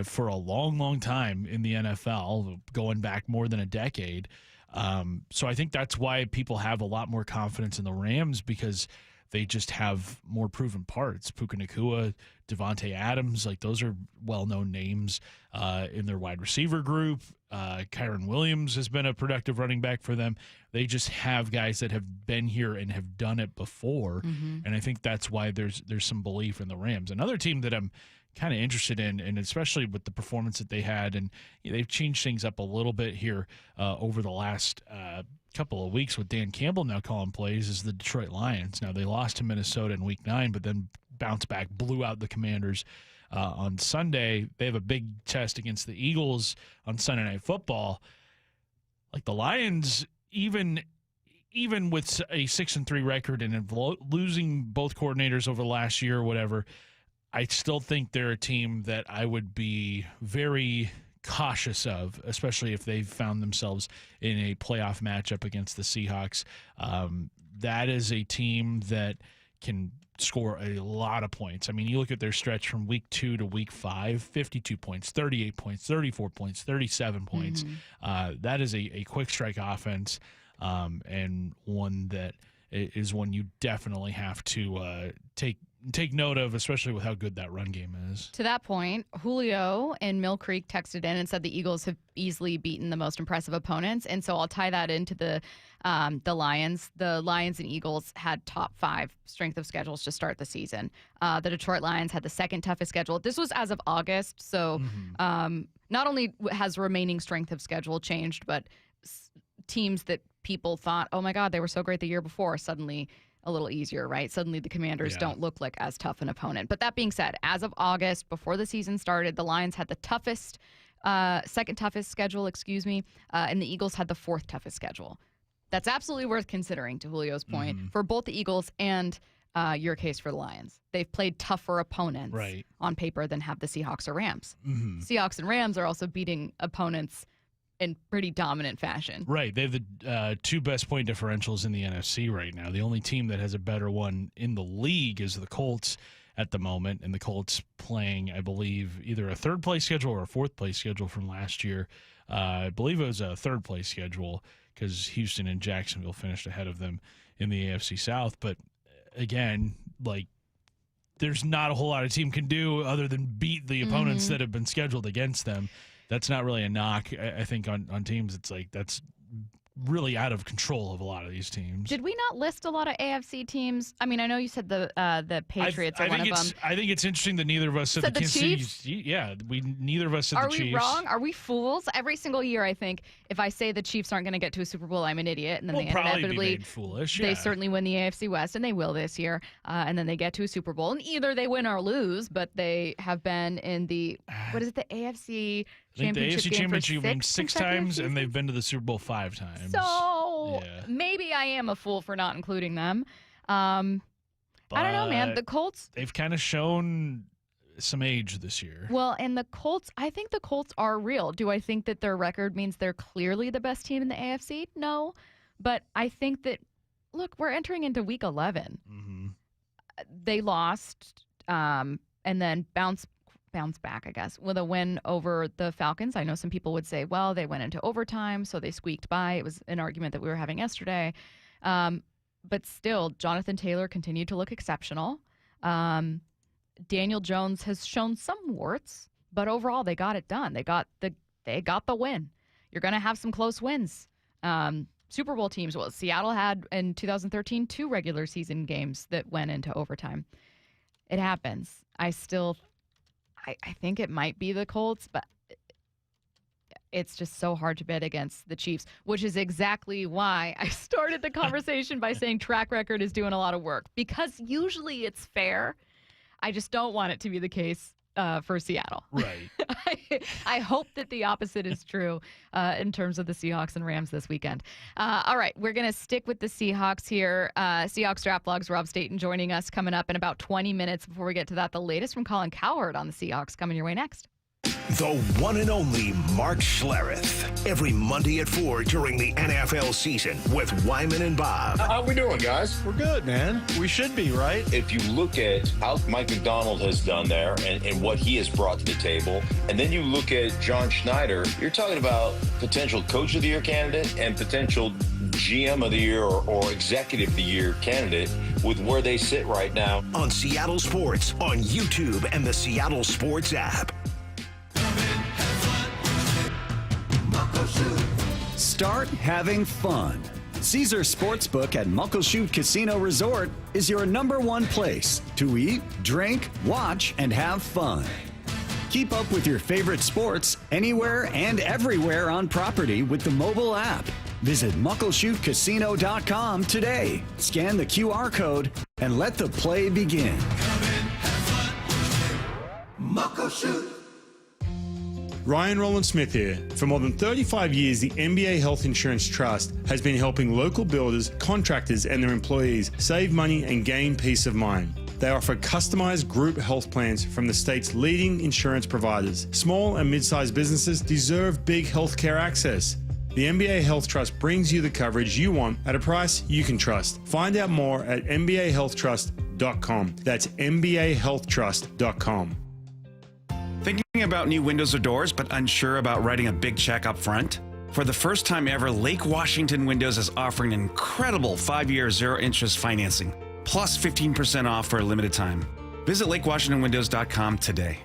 for a long, long time in the NFL, going back more than a decade. So I think that's why people have a lot more confidence in the Rams, because they just have more proven parts. Puka Nacua, Devontae Adams, like those are well-known names in their wide receiver group. Kyron Williams has been a productive running back for them. They just have guys that have been here and have done it before, and I think that's why there's some belief in the Rams. Another team that I'm kind of interested in, and especially with the performance that they had, and they've changed things up a little bit here over the last couple of weeks with Dan Campbell now calling plays, is the Detroit Lions. Now, they lost to Minnesota in Week 9, but then bounced back, blew out the Commanders on Sunday. They have a big test against the Eagles on Sunday Night Football. Like the Lions, even with a 6-3 record and losing both coordinators over the last year or whatever, I still think they're a team that I would be very cautious of, especially if they've found themselves in a playoff matchup against the Seahawks. That is a team that can score a lot of points. I mean, you look at their stretch from week 2 to week 5, 52 points, 38 points, 34 points, 37 points. That is a quick strike offense, and one that is one you definitely have to take note of, especially with how good that run game is. To that point, Julio in Mill Creek texted in and said the Eagles have easily beaten the most impressive opponents, and so I'll tie that into the Lions. The Lions and Eagles had top 5 strength of schedules to start the season. The Detroit Lions had the second toughest schedule. This was as of August, so not only has remaining strength of schedule changed, but teams that people thought, oh my God, they were so great the year before, suddenly a little easier, right? Suddenly the Commanders don't look like as tough an opponent. But that being said, as of August, before the season started, the Lions had the second toughest schedule, and the Eagles had the 4th toughest schedule. That's absolutely worth considering, to Julio's point, for both the Eagles and your case for the Lions. They've played tougher opponents on paper than have the Seahawks or Rams. Seahawks and Rams are also beating opponents in pretty dominant fashion. Right. They have the 2 best point differentials in the NFC right now. The only team that has a better one in the league is the Colts at the moment, and the Colts playing, I believe, either a 3rd place schedule or a 4th place schedule from last year. I believe it was a 3rd place schedule because Houston and Jacksonville finished ahead of them in the AFC South. But again, like, there's not a whole lot a team can do other than beat the opponents that have been scheduled against them. That's not really a knock, I think, on teams. It's like that's really out of control of a lot of these teams. Did we not list a lot of AFC teams? I mean, I know you said the Patriots are one of them. I think it's interesting that neither of us said the Chiefs. Yeah, neither of us said the Chiefs. Are we wrong? Are we fools? Every single year, I think, if I say the Chiefs aren't going to get to a Super Bowl, I'm an idiot. And then they inevitably, foolish. They certainly win the AFC West, and they will this year. And then they get to a Super Bowl, and either they win or lose, but they have been in the, what is it, the AFC Championship game? The AFC Championship game 6 times, and they've been to the Super Bowl 5 times. So maybe I am a fool for not including them. I don't know, man. The Colts, they've kind of shown some age this year. Well, and the Colts, I think the Colts are real. Do I think that their record means they're clearly the best team in the AFC? No. But I think that, look, we're entering into week 11. They lost and then bounced back, I guess, with a win over the Falcons. I know some people would say, well, they went into overtime, so they squeaked by. It was an argument that we were having yesterday. But still, Jonathan Taylor continued to look exceptional. Daniel Jones has shown some warts, but overall they got it done. They got the win. You're going to have some close wins. Super Bowl teams. Well, Seattle had in 2013 2 regular season games that went into overtime. It happens. I think it might be the Colts, but it's just so hard to bet against the Chiefs, which is exactly why I started the conversation by saying track record is doing a lot of work, because usually it's fair. I just don't want it to be the case for Seattle. Right. I hope that the opposite is true in terms of the Seahawks and Rams this weekend. All right, we're going to stick with the Seahawks here. Seahawks Draft Blog's Rob Staton joining us coming up in about 20 minutes. Before we get to that, the latest from Colin Cowherd on the Seahawks coming your way next. The one and only Mark Schlereth. Every Monday at 4 during the NFL season with Wyman and Bob. How we doing, guys? We're good, man. We should be, right? If you look at how Mike McDonald has done there and what he has brought to the table, and then you look at John Schneider, you're talking about potential Coach of the Year candidate and potential GM of the Year or Executive of the Year candidate with where they sit right now. On Seattle Sports, on YouTube, and the Seattle Sports app. Start having fun. Caesar Sportsbook at Muckleshoot Casino Resort is your #1 place to eat, drink, watch, and have fun. Keep up with your favorite sports anywhere and everywhere on property with the mobile app. Visit muckleshootcasino.com today. Scan the QR code and let the play begin. Muckleshoot. Ryan Rowland-Smith here. For more than 35 years, the NBA Health Insurance Trust has been helping local builders, contractors, and their employees save money and gain peace of mind. They offer customized group health plans from the state's leading insurance providers. Small and mid-sized businesses deserve big healthcare access. The NBA Health Trust brings you the coverage you want at a price you can trust. Find out more at mbahealthtrust.com. That's mbahealthtrust.com. Thinking about new windows or doors, but unsure about writing a big check up front? For the first time ever, Lake Washington Windows is offering an incredible 5-year 0-interest financing, plus 15% off for a limited time. Visit lakewashingtonwindows.com today.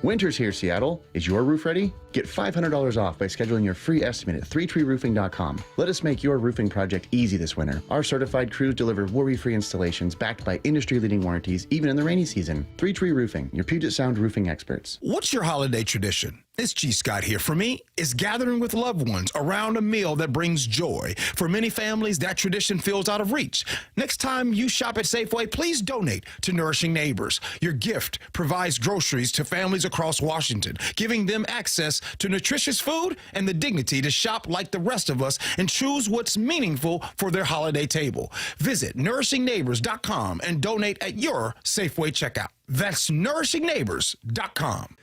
Winter's here, Seattle. Is your roof ready? Get $500 off by scheduling your free estimate at 3treeroofing.com. Let us make your roofing project easy this winter. Our certified crews deliver worry-free installations backed by industry-leading warranties, even in the rainy season. 3 Tree Roofing, your Puget Sound roofing experts. What's your holiday tradition? It's G. Scott here. For me, it's gathering with loved ones around a meal that brings joy. For many families, that tradition feels out of reach. Next time you shop at Safeway, please donate to Nourishing Neighbors. Your gift provides groceries to families across Washington, giving them access to nutritious food and the dignity to shop like the rest of us and choose what's meaningful for their holiday table. Visit nourishingneighbors.com and donate at your Safeway checkout. That's nourishingneighbors.com.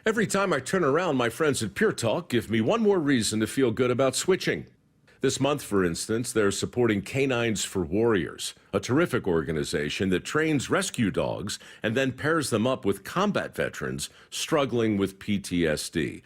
Every time I turn around, my friends at Pure Talk give me one more reason to feel good about switching. This month, for instance, they're supporting Canines for Warriors, a terrific organization that trains rescue dogs and then pairs them up with combat veterans struggling with PTSD.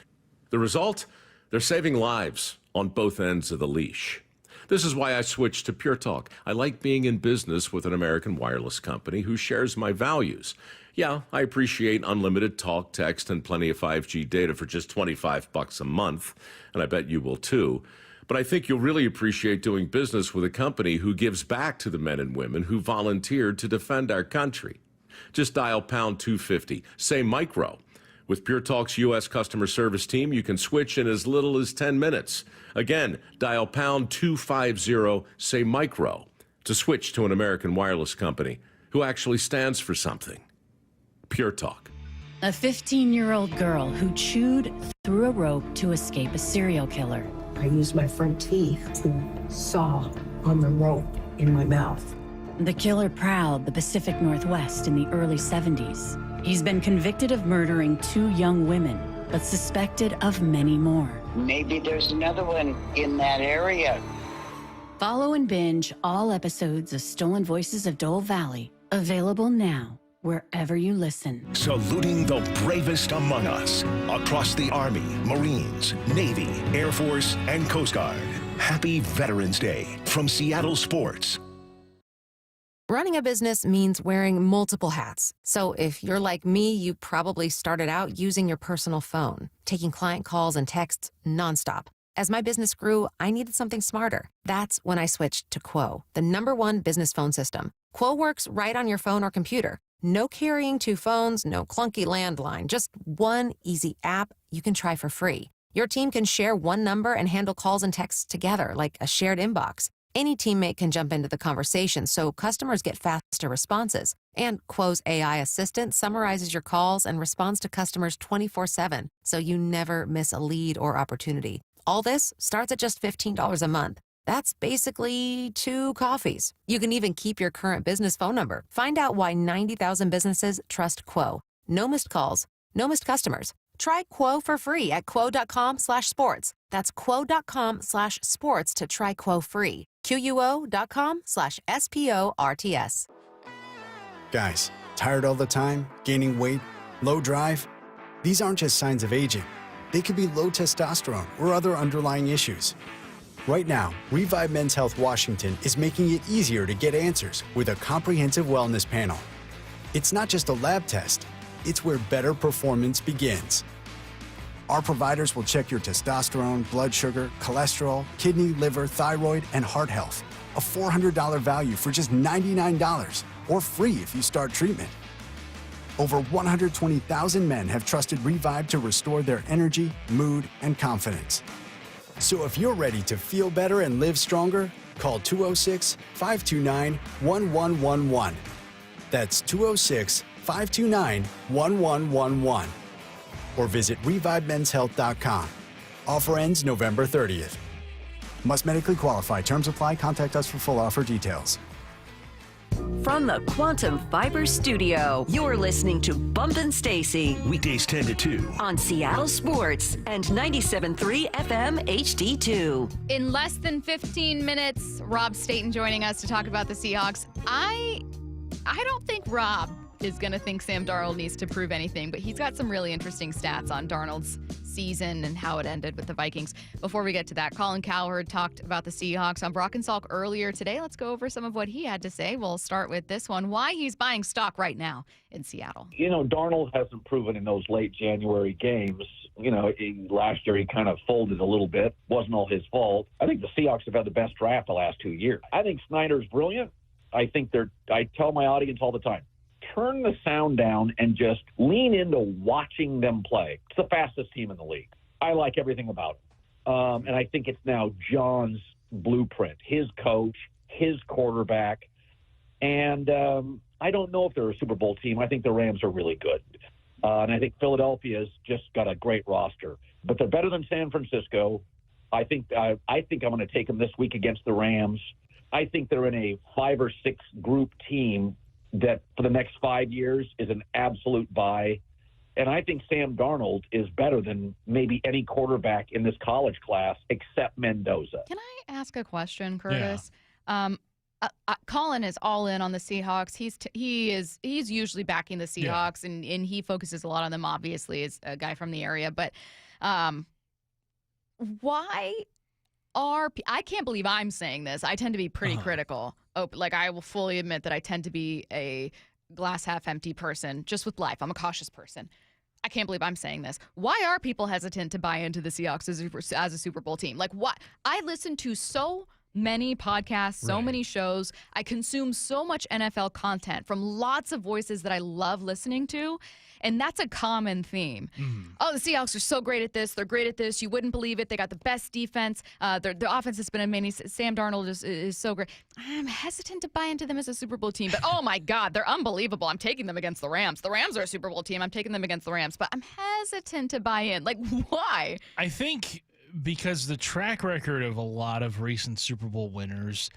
The result? They're saving lives on both ends of the leash. This is why I switched to Pure Talk. I like being in business with an American wireless company who shares my values. Yeah, I appreciate unlimited talk, text, and plenty of 5G data for just $25 a month, and I bet you will too. But I think you'll really appreciate doing business with a company who gives back to the men and women who volunteered to defend our country. Just dial pound 250, say micro. With Pure Talk's U.S. customer service team, you can switch in as little as 10 minutes. Again, dial pound 250, say micro, to switch to an American wireless company who actually stands for something. Pure Talk. A 15-year-old girl who chewed through a rope to escape a serial killer. I used my front teeth to saw on the rope in my mouth. The killer prowled the Pacific Northwest in the early 70s. He's been convicted of murdering 2 young women, but suspected of many more. Maybe there's another one in that area. Follow and binge all episodes of Stolen Voices of Dole Valley, available now wherever you listen. Saluting the bravest among us across the Army, Marines, Navy, Air Force, and Coast Guard. Happy Veterans Day from Seattle Sports. Running a business means wearing multiple hats. So if you're like me, you probably started out using your personal phone, taking client calls and texts nonstop. As my business grew, I needed something smarter. That's when I switched to Quo, the #1 business phone system. Quo works right on your phone or computer. No carrying 2 phones, no clunky landline, just one easy app you can try for free. Your team can share one number and handle calls and texts together like a shared inbox. Any teammate can jump into the conversation, so customers get faster responses. And Quo's AI assistant summarizes your calls and responds to customers 24/7, so you never miss a lead or opportunity. All this starts at just $15 a month. That's basically 2 coffees. You can even keep your current business phone number. Find out why 90,000 businesses trust Quo. No missed calls, no missed customers. Try Quo for free at quo.com/sports. That's quo.com/sports to try Quo free. QUO.com/SPORTS. Guys, tired all the time, gaining weight, low drive? These aren't just signs of aging. They could be low testosterone or other underlying issues. Right now, Revive Men's Health Washington is making it easier to get answers with a comprehensive wellness panel. It's not just a lab test, it's where better performance begins. Our providers will check your testosterone, blood sugar, cholesterol, kidney, liver, thyroid, and heart health. A $400 value for just $99, or free if you start treatment. Over 120,000 men have trusted Revive to restore their energy, mood, and confidence. So if you're ready to feel better and live stronger, call 206-529-1111. That's 206-529-1111. Or visit ReviveMen'sHealth.com. Offer ends November 30th. Must medically qualify. Terms apply. Contact us for full offer details. From the Quantum Fiber Studio, you're listening to Bumpin' Stacy. Weekdays 10 to 2. On Seattle Sports and 97.3 FM HD2. In less than 15 minutes, Rob Staton joining us to talk about the Seahawks. I don't think Rob is going to think Sam Darnold needs to prove anything, but he's got some really interesting stats on Darnold's season and how it ended with the Vikings. Before we get to that, Colin Cowherd talked about the Seahawks on Brock and Salk earlier today. Let's go over some of what he had to say. We'll start with this one, why he's buying stock right now in Seattle. You know, Darnold hasn't proven in those late January games. You know, last year he kind of folded a little bit. Wasn't all his fault. I think the Seahawks have had the best draft the last 2 years. I think Snyder's brilliant. I tell my audience all the time, turn the sound down and just lean into watching them play. It's the fastest team in the league. I like everything about it. And I think it's now John's blueprint, his coach, his quarterback. And I don't know if they're a Super Bowl team. I think the Rams are really good. And I think Philadelphia's just got a great roster. But they're better than San Francisco. I think I'm going to take them this week against the Rams. I think they're in a 5 or 6 group team that for the next 5 years is an absolute buy. And I think Sam Darnold is better than maybe any quarterback in this college class except Mendoza. Can I ask a question, Curtis? Yeah. Colin is all in on the Seahawks. He's usually backing the Seahawks, and he focuses a lot on them, obviously, as a guy from the area. But why I can't believe I'm saying this. I tend to be pretty critical. Like, I will fully admit that I tend to be a glass half empty person just with life. I'm a cautious person. I can't believe I'm saying this. Why are people hesitant to buy into the Seahawks as a Super Bowl team? Like, what? I listen to so many podcasts, so many shows. I consume so much NFL content from lots of voices that I love listening to. And that's a common theme. Oh, the Seahawks are so great at this. They're great at this. You wouldn't believe it. They got the best defense. Their offense has been amazing. Sam Darnold is so great. I'm hesitant to buy into them as a Super Bowl team. But, oh, my God, they're unbelievable. I'm taking them against the Rams. The Rams are a Super Bowl team. I'm taking them against the Rams. But I'm hesitant to buy in. Like, why? I think because the track record of a lot of recent Super Bowl winners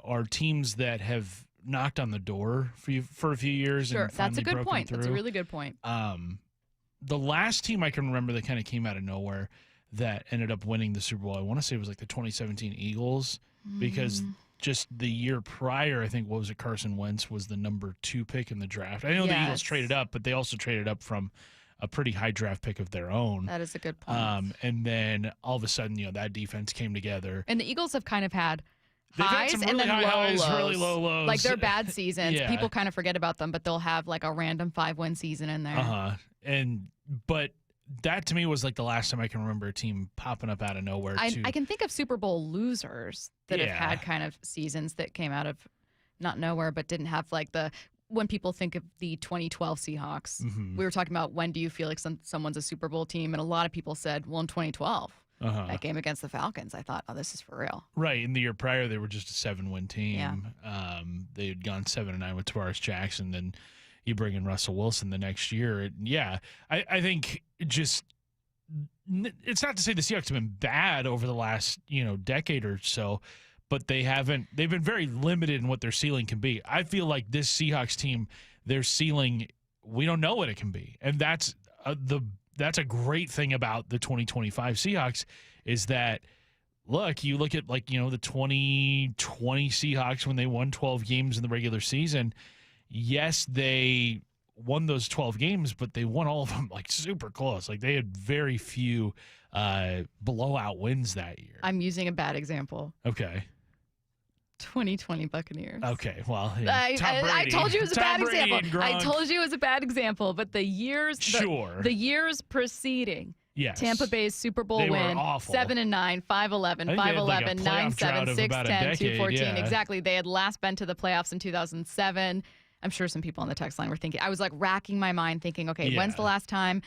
are teams that have knocked on the door for a few years. Sure, and that's a good point. Through. That's a really good point. The last team I can remember that kind of came out of nowhere that ended up winning the Super Bowl, I want to say it was like the 2017 Eagles, because just the year prior, I think, Carson Wentz was the number 2 pick in the draft. I know the Eagles traded up, but they also traded up from a pretty high draft pick of their own. That is a good point. And then all of a sudden, that defense came together. And the Eagles have kind of had They've had highs some and really then high low highs, lows. really low lows. Like their bad seasons. Yeah. People kind of forget about them, but they'll have like a random 5-win season in there. But that to me was like the last time I can remember a team popping up out of nowhere. I can think of Super Bowl losers that have Yeah. had kind of seasons that came out of not nowhere, but didn't have like when people think of the 2012 Seahawks, Mhm. we were talking about when do you feel like someone's a Super Bowl team, and a lot of people said, well, in 2012, that game against the Falcons, I thought, oh, this is for real. Right. In the year prior, they were just a 7-win team. They had gone 7-9 with Tavares Jackson. Then you bring in Russell Wilson the next year. And I think it's not to say the Seahawks have been bad over the last, decade or so, but they've been very limited in what their ceiling can be. I feel like this Seahawks team, their ceiling, we don't know what it can be. And that's a great thing about the 2025 Seahawks is that, look at the 2020 Seahawks when they won 12 games in the regular season. Yes, they won those 12 games, but they won all of them like super close. Like they had very few blowout wins that year. I'm using a bad example. Okay. 2020 Buccaneers. Okay, well, I told you it was a bad Brady example. and I Gronk. told you it was a bad example, but the years preceding Yes. Tampa Bay's Super Bowl They were win, awful. 7-9, 5-11, I think they had, like, a 5-11, playoff drought 9-7, of about a 6-10, decade, 2-14. yeah. Exactly. They had last been to the playoffs in 2007. I'm sure some people on the text line were thinking, I was like racking my mind thinking, okay, when's the last time?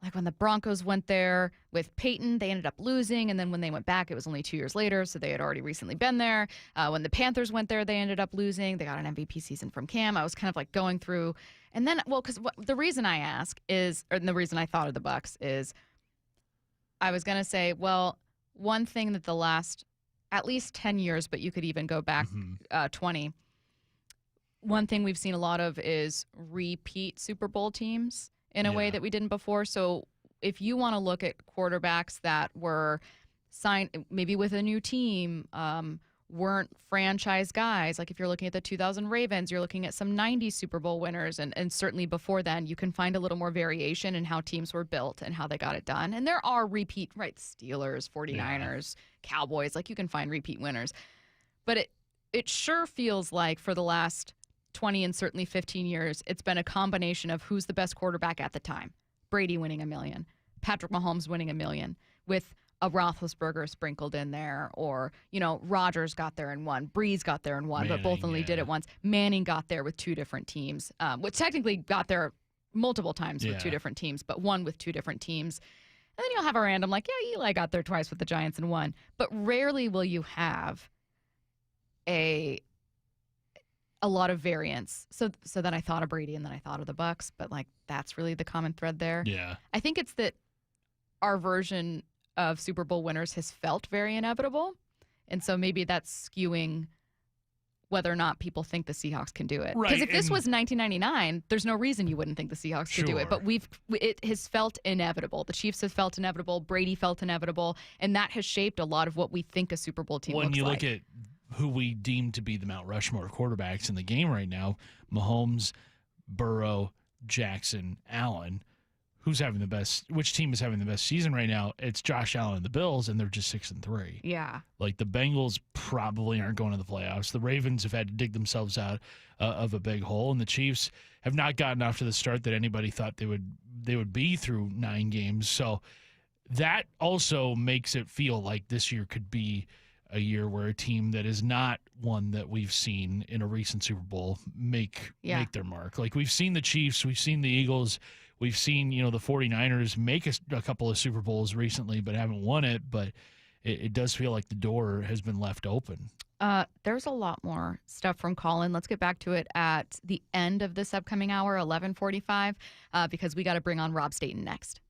Like when the Broncos went there with Peyton, they ended up losing. And then when they went back, it was only 2 years later. So they had already recently been there. When the Panthers went there, they ended up losing. They got an MVP season from Cam. I was kind of like going through. And then, because the reason I ask is, or the reason I thought of the Bucs is I was going to say, well, one thing that the last at least 10 years, but you could even go back 20. One thing we've seen a lot of is repeat Super Bowl teams in a way that we didn't before. So if you want to look at quarterbacks that were signed maybe with a new team, weren't franchise guys, like if you're looking at the 2000 Ravens, you're looking at some 90s Super Bowl winners. And certainly before then, you can find a little more variation in how teams were built and how they got it done. And there are repeat, right, Steelers, 49ers, Cowboys, like you can find repeat winners. But it sure feels like for the last 20 and certainly 15 years, it's been a combination of who's the best quarterback at the time. Brady winning $1 million, Patrick Mahomes winning $1 million, with a Roethlisberger sprinkled in there, or, Rodgers got there and won, Breeze got there and won, but both only did it once. Manning got there with 2 different teams, which technically got there multiple times with 2 different teams, but one with 2 different teams. And then you'll have a random like, Eli got there twice with the Giants and won. But rarely will you have a lot of variance. So then I thought of Brady and then I thought of the Bucs, but like that's really the common thread there. Yeah. I think it's that our version of Super Bowl winners has felt very inevitable. And so maybe that's skewing whether or not people think the Seahawks can do it. Right, Because if this was 1999, there's no reason you wouldn't think the Seahawks could do it. But it has felt inevitable. The Chiefs have felt inevitable. Brady felt inevitable. And that has shaped a lot of what we think a Super Bowl team looks like. When you look at who we deem to be the Mount Rushmore quarterbacks in the game right now, Mahomes, Burrow, Jackson, Allen, which team is having the best season right now? It's Josh Allen and the Bills, and they're just 6-3. Yeah. Like the Bengals probably aren't going to the playoffs. The Ravens have had to dig themselves out of a big hole, and the Chiefs have not gotten off to the start that anybody thought they would be through 9 games. So that also makes it feel like this year could be a year where a team that is not one that we've seen in a recent Super Bowl make their mark. Like we've seen the Chiefs, we've seen the Eagles, we've seen, the 49ers make a couple of Super Bowls recently, but haven't won it. But it does feel like the door has been left open. There's a lot more stuff from Colin. Let's get back to it at the end of this upcoming hour, 11:45, because we got to bring on Rob Staton next.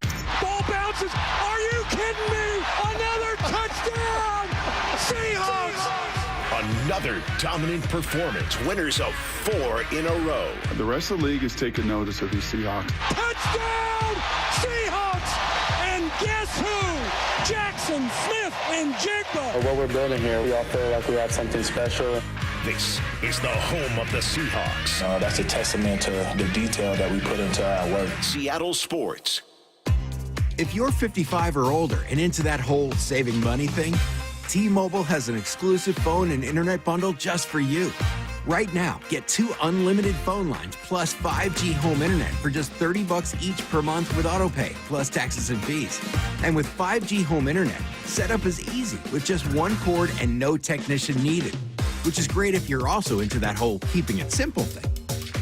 Ball bounces. Are you kidding me? Another touchdown! Seahawks! Another dominant performance. Winners of 4 in a row. The rest of the league is taking notice of these Seahawks. Touchdown! Seahawks! And guess who? Jackson, Smith, and Jigba. What we're building here, we all feel like we have something special. This is the home of the Seahawks. That's a testament to the detail that we put into our work. Seattle Sports. If you're 55 or older and into that whole saving money thing, T-Mobile has an exclusive phone and internet bundle just for you. Right now, get 2 unlimited phone lines plus 5G home internet for just $30 each per month with AutoPay, plus taxes and fees. And with 5G home internet, setup is easy with just one cord and no technician needed, which is great if you're also into that whole keeping it simple thing.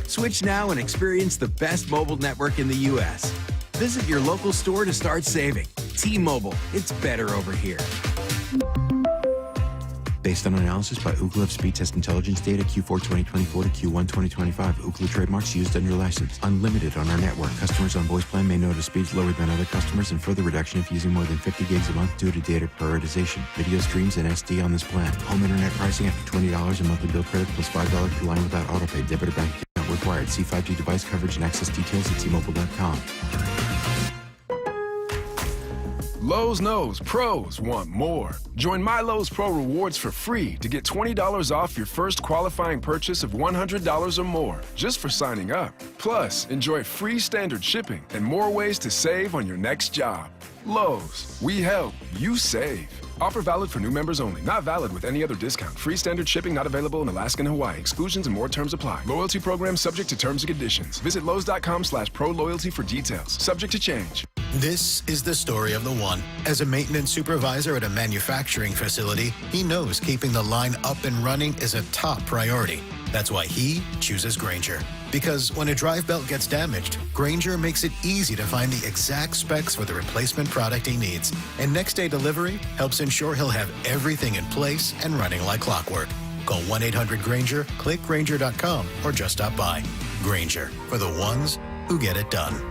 Switch now and experience the best mobile network in the U.S. Visit your local store to start saving. T-Mobile, it's better over here. Based on analysis by Ookla of speed test intelligence data Q4 2024 to Q1 2025. Ookla trademarks used under license. Unlimited on our network. Customers on voice plan may notice speeds lower than other customers and further reduction if using more than 50 gigs a month due to data prioritization. Video streams and SD on this plan. Home internet pricing after $20 a monthly bill credit plus $5 per line without autopay. Debit or bank account required. See 5G device coverage and access details at T-Mobile.com. Lowe's knows pros want more. Join My Lowe's Pro Rewards for free to get $20 off your first qualifying purchase of $100 or more just for signing up. Plus, enjoy free standard shipping and more ways to save on your next job. Lowe's, we help, you save. Offer valid for new members only. Not valid with any other discount. Free standard shipping not available in Alaska and Hawaii. Exclusions and more terms apply. Loyalty program subject to terms and conditions. Visit Lowe's.com/pro-loyalty for details. Subject to change. This is the story of the one. As a maintenance supervisor at a manufacturing facility, he knows keeping the line up and running is a top priority. That's why he chooses Grainger. Because when a drive belt gets damaged, Grainger makes it easy to find the exact specs for the replacement product he needs. And next day delivery helps ensure he'll have everything in place and running like clockwork. Call 1-800-GRAINGER, click Grainger.com, or just stop by. Grainger, for the ones who get it done.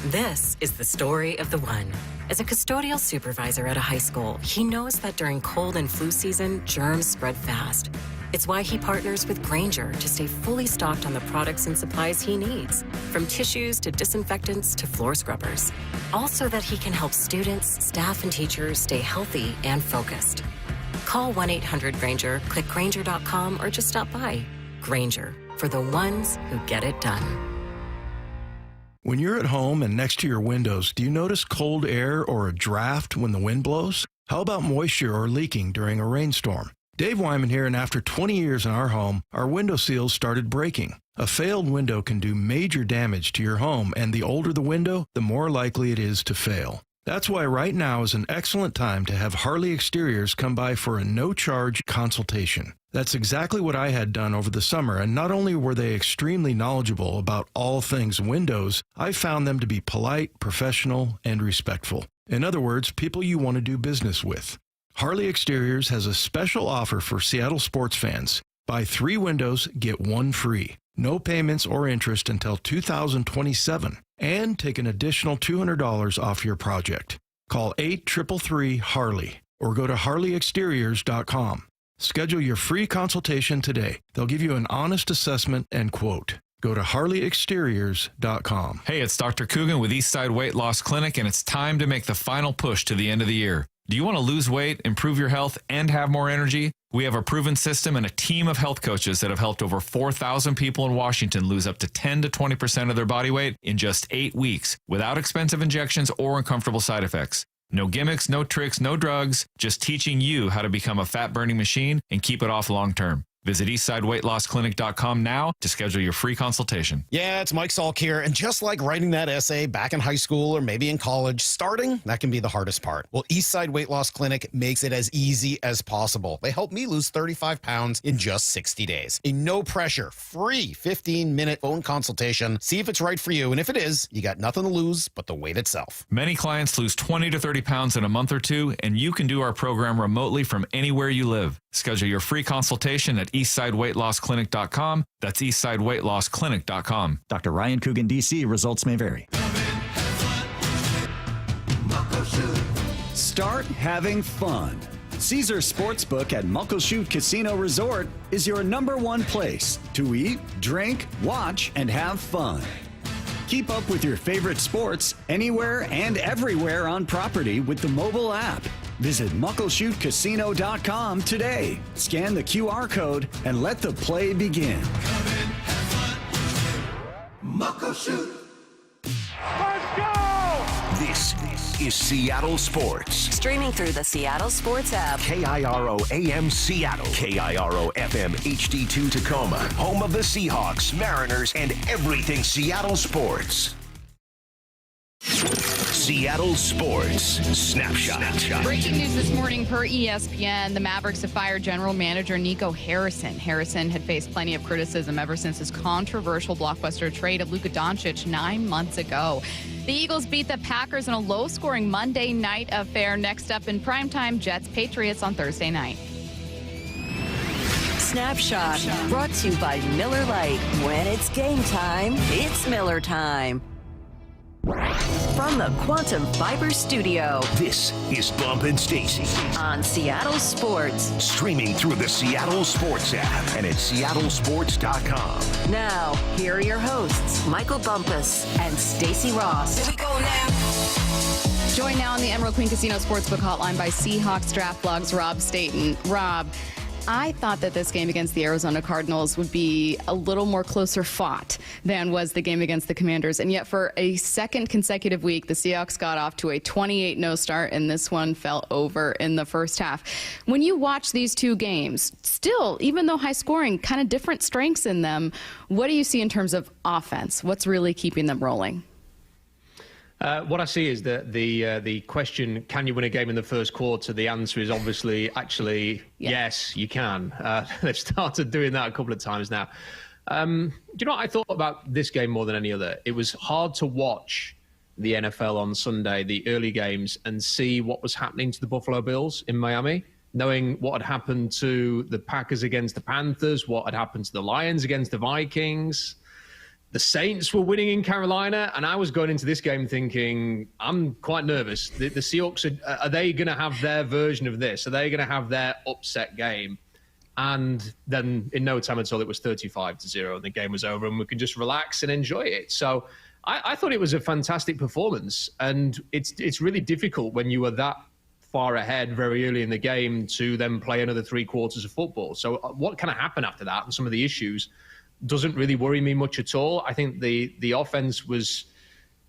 This is the story of the one. As a custodial supervisor at a high school, he knows that during cold and flu season, germs spread fast. It's why he partners with Grainger to stay fully stocked on the products and supplies he needs, from tissues to disinfectants to floor scrubbers. All so that he can help students, staff, and teachers stay healthy and focused. Call 1-800-GRAINGER, click Grainger.com, or just stop by. Grainger, for the ones who get it done. When you're at home and next to your windows, do you notice cold air or a draft when the wind blows? How about moisture or leaking during a rainstorm? Dave Wyman here, and after 20 years in our home, our window seals started breaking. A failed window can do major damage to your home, and the older the window, the more likely it is to fail. That's why right now is an excellent time to have Harley Exteriors come by for a no-charge consultation. That's exactly what I had done over the summer, and not only were they extremely knowledgeable about all things windows, I found them to be polite, professional, and respectful. In other words, people you want to do business with. Harley Exteriors has a special offer for Seattle sports fans. Buy 3 windows, get 1 free. No payments or interest until 2027. And take an additional $200 off your project. Call 833-HARLEY or go to harleyexteriors.com. Schedule your free consultation today. They'll give you an honest assessment and quote. Go to harleyexteriors.com. Hey, it's Dr. Coogan with Eastside Weight Loss Clinic, and it's time to make the final push to the end of the year. Do you want to lose weight, improve your health, and have more energy? We have a proven system and a team of health coaches that have helped over 4,000 people in Washington lose up to 10 to 20% of their body weight in just 8 weeks without expensive injections or uncomfortable side effects. No gimmicks, no tricks, no drugs, just teaching you how to become a fat-burning machine and keep it off long-term. Visit EastsideWeightLossClinic.com now to schedule your free consultation. Yeah, it's Mike Salk here. And just like writing that essay back in high school or maybe in college, starting, that can be the hardest part. Well, Eastside Weight Loss Clinic makes it as easy as possible. They helped me lose 35 pounds in just 60 days. A no-pressure, free 15-minute phone consultation. See if it's right for you. And if it is, you got nothing to lose but the weight itself. Many clients lose 20 to 30 pounds in a month or two, and you can do our program remotely from anywhere you live. Schedule your free consultation at EastsideWeightLossClinic.com. That's EastsideWeightLossClinic.com. Dr. Ryan Coogan, D.C. Results may vary. Start having fun. Caesar Sportsbook at Muckleshoot Casino Resort is your #1 place to eat, drink, watch, and have fun. Keep up with your favorite sports anywhere and everywhere on property with the mobile app. Visit MuckleshootCasino.com today. Scan the QR code and let the play begin. Muckleshoot. Let's go! This is Seattle Sports. Streaming through the Seattle Sports app. KIRO AM Seattle. KIRO FM HD2 Tacoma. Home of the Seahawks, Mariners, and everything Seattle sports. Seattle Sports Snapshot. Breaking news this morning per ESPN, the Mavericks have fired general manager Nico Harrison. Harrison had faced plenty of criticism ever since his controversial blockbuster trade of Luka Doncic 9 months ago. The Eagles beat the Packers in a low-scoring Monday night affair. Next up in primetime, Jets-Patriots on Thursday night. Snapshot, brought to you by Miller Lite. When it's game time, it's Miller time. From the Quantum Fiber Studio, this is Bump and Stacy on Seattle Sports. Streaming through the Seattle Sports app and at seattlesports.com. Now, here are your hosts, Michael Bumpus and Stacy Ross. Here we go now. Joined now on the Emerald Queen Casino Sportsbook Hotline by Seahawks Draft Blog's Rob Staton. Rob, I thought that this game against the Arizona Cardinals would be a little more closer fought than was the game against the Commanders. And yet for a second consecutive week, the Seahawks got off to a 28-0 start, and this one fell over in the first half. When you watch these two games, still, even though high scoring, kind of different strengths in them, what do you see in terms of offense? What's really keeping them rolling? What I see is that the question, can you win a game in the first quarter? The answer is obviously, yes, you can. They've started doing that a couple of times now. Do you know what I thought about this game more than any other? It was hard to watch the NFL on Sunday, the early games, and see what was happening to the Buffalo Bills in Miami, knowing what had happened to the Packers against the Panthers, what had happened to the Lions against the Vikings. The Saints were winning in Carolina, and I was going into this game thinking, I'm quite nervous. The Seahawks, are they going to have their version of this? Are they going to have their upset game? And then in no time at all, it was 35-0, and the game was over, and we could just relax and enjoy it. So I thought it was a fantastic performance, and it's really difficult when you are that far ahead very early in the game to then play another 3 quarters of football. So what kind of happened after that and some of the issues doesn't really worry me much at all. I think the offense was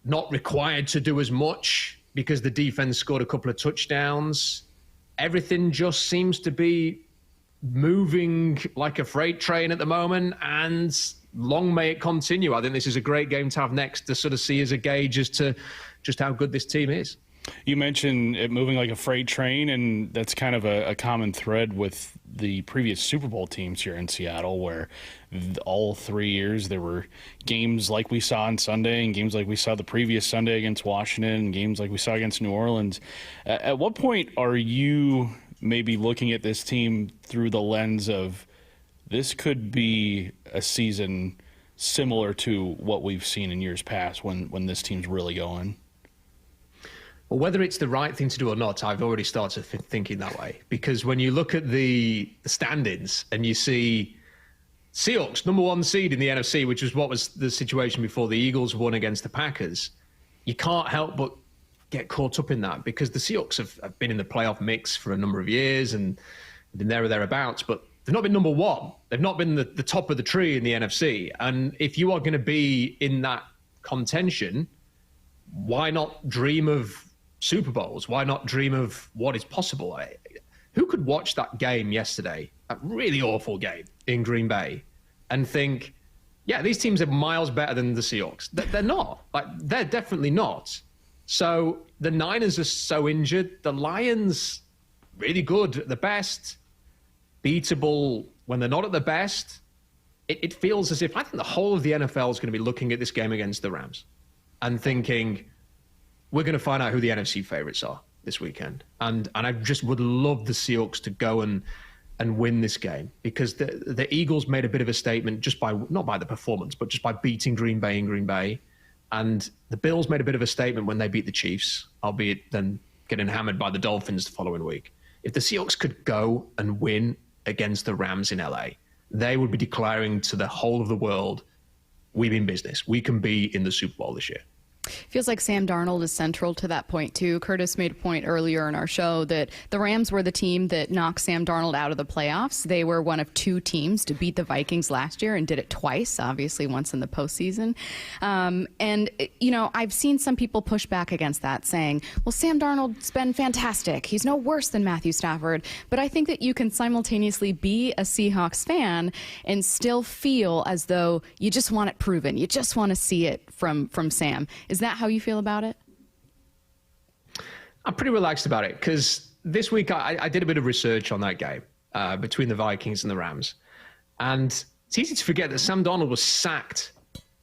not required to do as much because the defense scored a couple of touchdowns. Everything just seems to be moving like a freight train at the moment, and long may it continue. I think this is a great game to have next to sort of see as a gauge as to just how good this team is. You mentioned it moving like a freight train, and that's kind of a common thread with the previous Super Bowl teams here in Seattle, where all 3 years there were games like we saw on Sunday and games like we saw the previous Sunday against Washington and games like we saw against New Orleans. At what point are you maybe looking at this team through the lens of this could be a season similar to what we've seen in years past when this team's really going? Well, whether it's the right thing to do or not, I've already started thinking that way. Because when you look at the standings and you see Seahawks, number 1 seed in the NFC, which is what was the situation before the Eagles won against the Packers, you can't help but get caught up in that because the Seahawks have been in the playoff mix for a number of years and been there or thereabouts, but they've not been number 1. They've not been the top of the tree in the NFC. And if you are going to be in that contention, why not dream of Super Bowls? Why not dream of what is possible? Who could watch that game yesterday, that really awful game in Green Bay, and think, yeah, these teams are miles better than the Seahawks? They're not. They're definitely not. So the Niners are so injured. The Lions, really good at the best, beatable when they're not at the best. It feels as if I think the whole of the NFL is going to be looking at this game against the Rams and thinking, we're going to find out who the NFC favorites are this weekend. And I just would love the Seahawks to go and win this game because the Eagles made a bit of a statement just by, not by the performance, but just by beating Green Bay in Green Bay. And the Bills made a bit of a statement when they beat the Chiefs, albeit then getting hammered by the Dolphins the following week. If the Seahawks could go and win against the Rams in LA, they would be declaring to the whole of the world, we mean business. We can be in the Super Bowl this year. Feels like Sam Darnold is central to that point, too. Curtis made a point earlier in our show that the Rams were the team that knocked Sam Darnold out of the playoffs. They were one of 2 teams to beat the Vikings last year and did it twice, obviously once in the postseason. And, you know, I've seen some people push back against that, saying, well, Sam Darnold's been fantastic. He's no worse than Matthew Stafford. But I think that you can simultaneously be a Seahawks fan and still feel as though you just want it proven. You just want to see it from Sam. Is that how you feel about it? I'm pretty relaxed about it because this week I did a bit of research on that game between the Vikings and the Rams. And it's easy to forget that Sam Darnold was sacked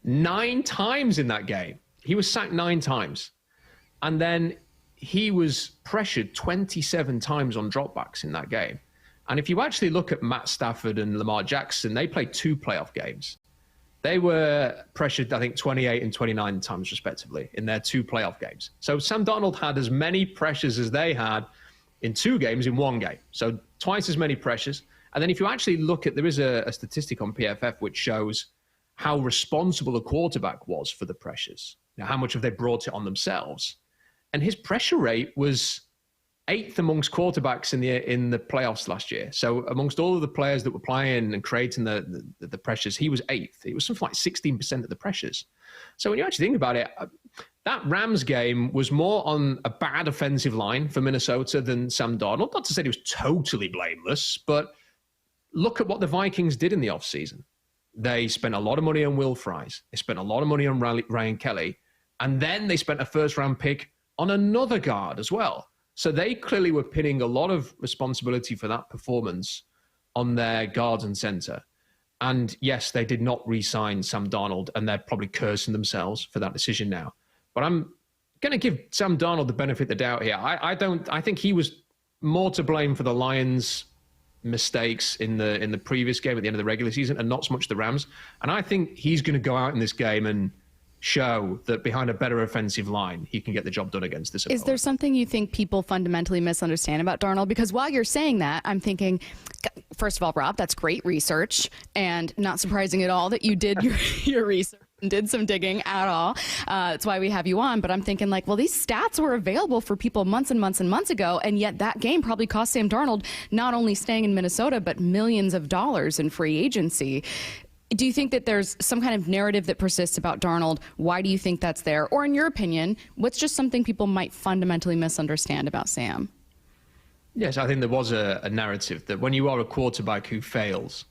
9 times in that game. He was sacked 9 times. And then he was pressured 27 times on dropbacks in that game. And if you actually look at Matt Stafford and Lamar Jackson, they played 2 playoff games. They were pressured, I think, 28 and 29 times, respectively, in their 2 playoff games. So Sam Darnold had as many pressures as they had in 2 games in 1 game. So twice as many pressures. And then if you actually look at, there is a statistic on PFF which shows how responsible a quarterback was for the pressures. Now, how much have they brought it on themselves? And his pressure rate was 8th amongst quarterbacks in the playoffs last year. So amongst all of the players that were playing and creating the pressures, he was 8th. It was something like 16% of the pressures. So when you actually think about it, that Rams game was more on a bad offensive line for Minnesota than Sam Darnold. Not to say he was totally blameless, but look at what the Vikings did in the offseason. They spent a lot of money on Will Fries. They spent a lot of money on Ryan Kelly. And then they spent a first-round pick on another guard as well. So they clearly were pinning a lot of responsibility for that performance on their guards and center. And yes, they did not re-sign Sam Darnold, and they're probably cursing themselves for that decision now. But I'm going to give Sam Darnold the benefit of the doubt here. I think he was more to blame for the Lions' mistakes in the previous game at the end of the regular season, and not so much the Rams. And I think he's going to go out in this game and show that behind a better offensive line, he can get the job done against this opponent. Is there something you think people fundamentally misunderstand about Darnold? Because while you're saying that, I'm thinking, first of all, Rob, that's great research, and not surprising at all that you did your research and did some digging at all. That's why we have you on. But I'm thinking, like, well, these stats were available for people months and months and months ago, and yet that game probably cost Sam Darnold not only staying in Minnesota, but millions of dollars in free agency. Do you think that there's some kind of narrative that persists about Darnold? Why do you think that's there? Or in your opinion, what's just something people might fundamentally misunderstand about Sam? Yes, I think there was a narrative that when you are a quarterback who fails,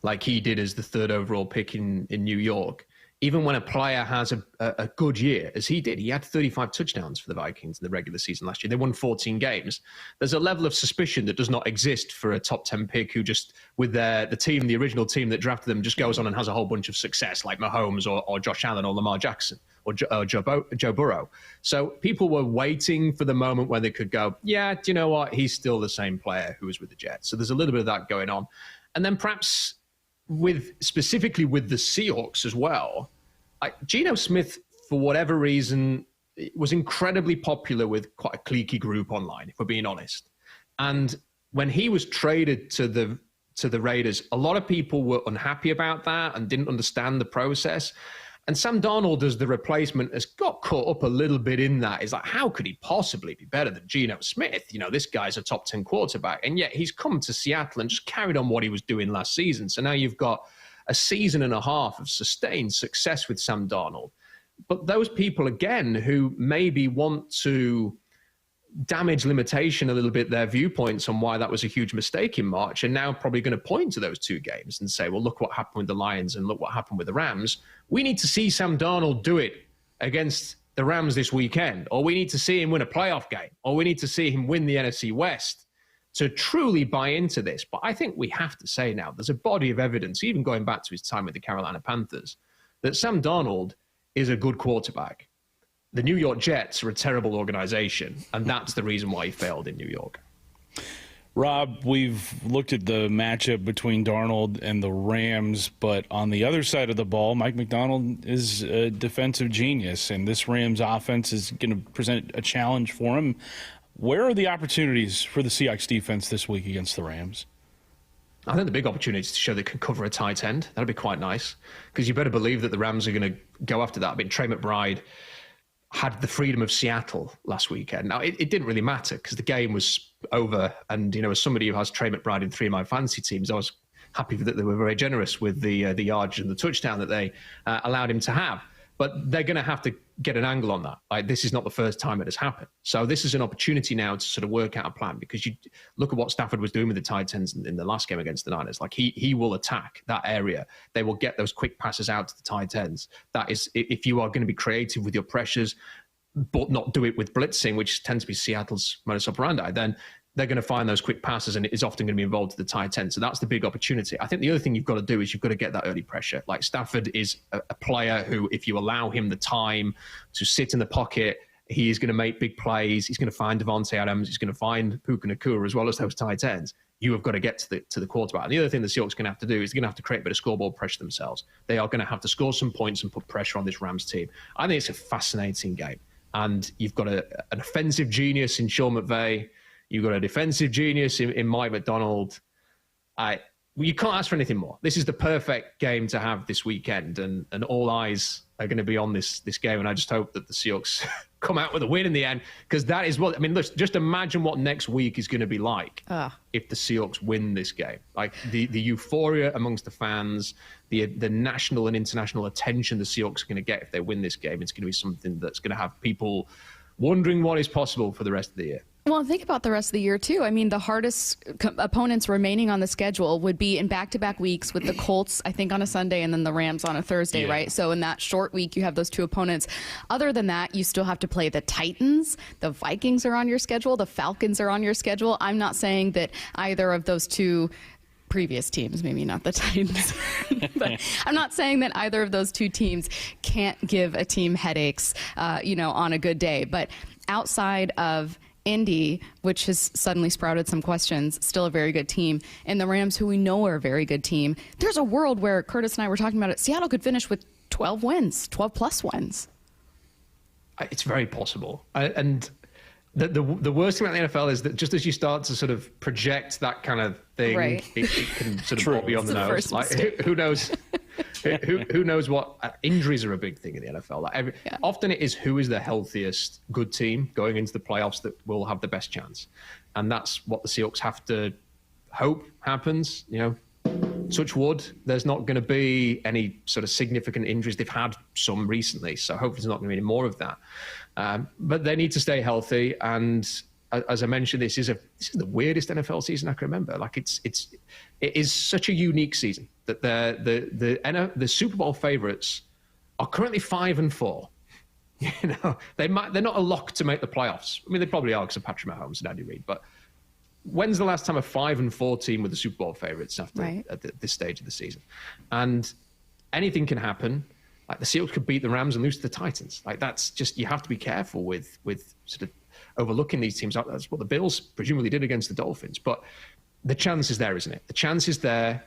like he did as the 3rd overall pick in New York, even when a player has a good year, as he did, he had 35 touchdowns for the Vikings in the regular season last year. They won 14 games. There's a level of suspicion that does not exist for a top 10 pick who just, with the original team that drafted them, just goes on and has a whole bunch of success, like Mahomes or Josh Allen or Lamar Jackson or Joe Burrow. So people were waiting for the moment where they could go, yeah, do you know what? He's still the same player who was with the Jets. So there's a little bit of that going on. And then perhaps specifically with the Seahawks as well, Geno Smith, for whatever reason, was incredibly popular with quite a cliquey group online, if we're being honest. And when he was traded to the Raiders, a lot of people were unhappy about that and didn't understand the process. And Sam Darnold, as the replacement, has got caught up a little bit in that. It's like, how could he possibly be better than Geno Smith? You know, this guy's a top 10 quarterback. And yet he's come to Seattle and just carried on what he was doing last season. So now you've got a season and a half of sustained success with Sam Darnold. But those people, again, who maybe want to damage limitation a little bit their viewpoints on why that was a huge mistake in March, are now probably going to point to those 2 games and say, well, look what happened with the Lions and look what happened with the Rams. We need to see Sam Darnold do it against the Rams this weekend, or we need to see him win a playoff game, or we need to see him win the NFC West to truly buy into this. But I think we have to say now, there's a body of evidence, even going back to his time with the Carolina Panthers, that Sam Darnold is a good quarterback. The New York Jets are a terrible organization, and that's the reason why he failed in New York. Rob, we've looked at the matchup between Darnold and the Rams, but on the other side of the ball, Mike McDonald is a defensive genius, and this Rams offense is going to present a challenge for him. Where are the opportunities for the Seahawks defense this week against the Rams? I think the big opportunity is to show they can cover a tight end. That'd be quite nice, because you better believe that the Rams are going to go after that. I mean, Trey McBride, had the freedom of Seattle last weekend. Now, it didn't really matter because the game was over. And, as somebody who has Trey McBride in 3 of my fantasy teams, I was happy that they were very generous with the yardage and the touchdown that they allowed him to have. But they're going to have to get an angle on that. Like, this is not the first time it has happened. So this is an opportunity now to sort of work out a plan, because you look at what Stafford was doing with the tight ends in the last game against the Niners. Like, he will attack that area. They will get those quick passes out to the tight ends. That is, if you are going to be creative with your pressures, but not do it with blitzing, which tends to be Seattle's modus operandi, then they're going to find those quick passes, and it is often going to be involved to the tight end. So that's the big opportunity. I think the other thing you've got to do is you've got to get that early pressure. Like, Stafford is a player who, if you allow him the time to sit in the pocket, he is going to make big plays. He's going to find Devontae Adams. He's going to find Puka Nacua, as well as those tight ends. You have got to get to the quarterback. And the other thing the Seahawks are going to have to do is they're going to have to create a bit of scoreboard pressure themselves. They are going to have to score some points and put pressure on this Rams team. I think it's a fascinating game. And you've got an offensive genius in Sean McVay. You've got a defensive genius in Mike McDonald. You can't ask for anything more. This is the perfect game to have this weekend, and all eyes are going to be on this game. And I just hope that the Seahawks come out with a win in the end, because that is what, I mean, look, just imagine what next week is going to be like if the Seahawks win this game. Like, the euphoria amongst the fans, the national and international attention the Seahawks are going to get if they win this game. It's going to be something that's going to have people wondering what is possible for the rest of the year. Well, think about the rest of the year, too. I mean, the hardest opponents remaining on the schedule would be in back-to-back weeks with the Colts, I think, on a Sunday, and then the Rams on a Thursday, right? So in that short week, you have those two opponents. Other than that, you still have to play the Titans. The Vikings are on your schedule. The Falcons are on your schedule. I'm not saying that either of those two previous teams, maybe not the Titans, but I'm not saying that either of those two teams can't give a team headaches, on a good day. But outside of Indy, which has suddenly sprouted some questions, still a very good team, and the Rams, who we know are a very good team, there's a world where Curtis and I were talking about it. Seattle could finish with 12 wins, 12 plus wins. It's very possible. And the worst thing about the NFL is that just as you start to sort of project that kind of thing, it can sort of go beyond the nose. Like, who knows? Who knows what injuries are a big thing in the NFL. Like, often it is who is the healthiest good team going into the playoffs that will have the best chance, and that's what the Seahawks have to hope happens. Touch wood, there's not going to be any sort of significant injuries. They've had some recently, so hopefully there's not going to be any more of that. But they need to stay healthy, and as I mentioned, this is the weirdest NFL season I can remember. Like, it is such a unique season that the Super Bowl favorites are currently 5-4. They're not a lock to make the playoffs. I mean, they probably are because of Patrick Mahomes and Andy Reid. But when's the last time a 5-4 team with the Super Bowl favorites at this stage of the season? And anything can happen. Like, the Seahawks could beat the Rams and lose to the Titans. Like, that's just, you have to be careful with sort of overlooking these teams. That's what the Bills presumably did against the Dolphins. But the chance is there, isn't it? The chance is there.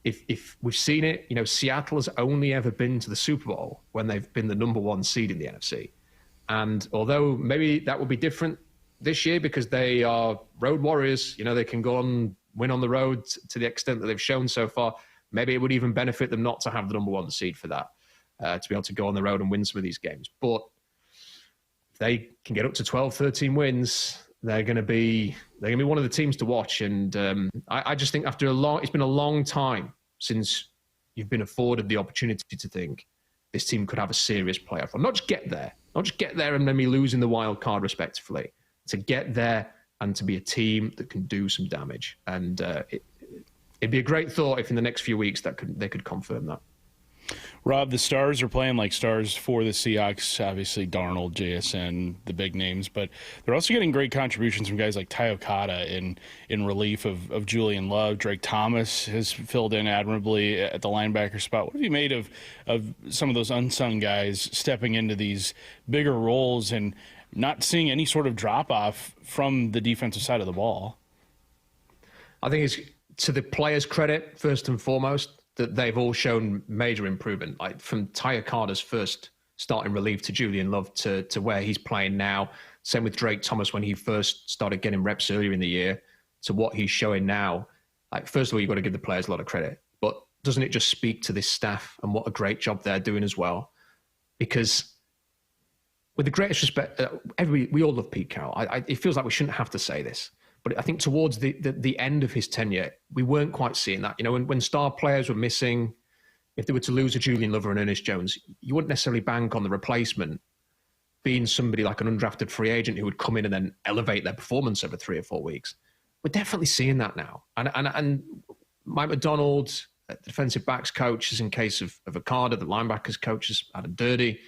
If we've seen it, Seattle has only ever been to the Super Bowl when they've been the number one seed in the NFC. And although maybe that will be different this year because they are road warriors, they can go on, win on the road to the extent that they've shown so far, maybe it would even benefit them not to have the number one seed for that, to be able to go on the road and win some of these games. But if they can get up to 12, 13 wins, they're going to be one of the teams to watch. And I just think it's been a long time since you've been afforded the opportunity to think this team could have a serious playoff run. Not just get there and then be losing the wild card respectively. To get there and to be a team that can do some damage. And it'd be a great thought if in the next few weeks they could confirm that. Rob, the stars are playing like stars for the Seahawks. Obviously, Darnold, JSN, the big names, but they're also getting great contributions from guys like Ty Okada in relief of Julian Love. Drake Thomas has filled in admirably at the linebacker spot. What have you made of some of those unsung guys stepping into these bigger roles and not seeing any sort of drop-off from the defensive side of the ball? I think it's to the players' credit, first and foremost, that they've all shown major improvement. Like, from Ty Okada's first starting relief to Julian Love to where he's playing now. Same with Drake Thomas when he first started getting reps earlier in the year to what he's showing now. Like, first of all, you've got to give the players a lot of credit. But doesn't it just speak to this staff and what a great job they're doing as well? Because with the greatest respect, we all love Pete Carroll. It feels like we shouldn't have to say this, but I think towards the end of his tenure, we weren't quite seeing that. When star players were missing, if they were to lose a Julian Lover and Ernest Jones, you wouldn't necessarily bank on the replacement being somebody like an undrafted free agent who would come in and then elevate their performance over 3 or 4 weeks. We're definitely seeing that now. And Mike McDonald, the defensive backs coach, is in case of Akada, the linebackers coach has had a dirty.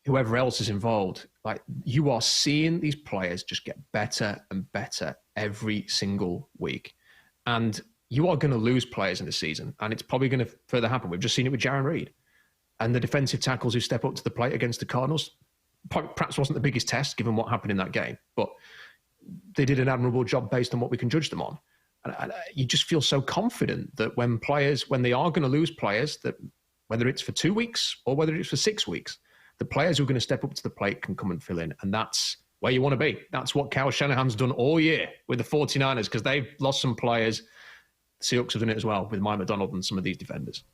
Whoever else is involved, like, you are seeing these players just get better and better every single week. And you are going to lose players in the season, and it's probably going to further happen. We've just seen it with Jaron Reed. And the defensive tackles who step up to the plate against the Cardinals, perhaps wasn't the biggest test given what happened in that game, but they did an admirable job based on what we can judge them on. And you just feel so confident that when they are going to lose players, that whether it's for 2 weeks or whether it's for 6 weeks, the players who are going to step up to the plate can come and fill in. And that's where you want to be. That's what Kyle Shanahan's done all year with the 49ers, because they've lost some players. The Seahawks have done it as well with Mike McDonald and some of these defenders.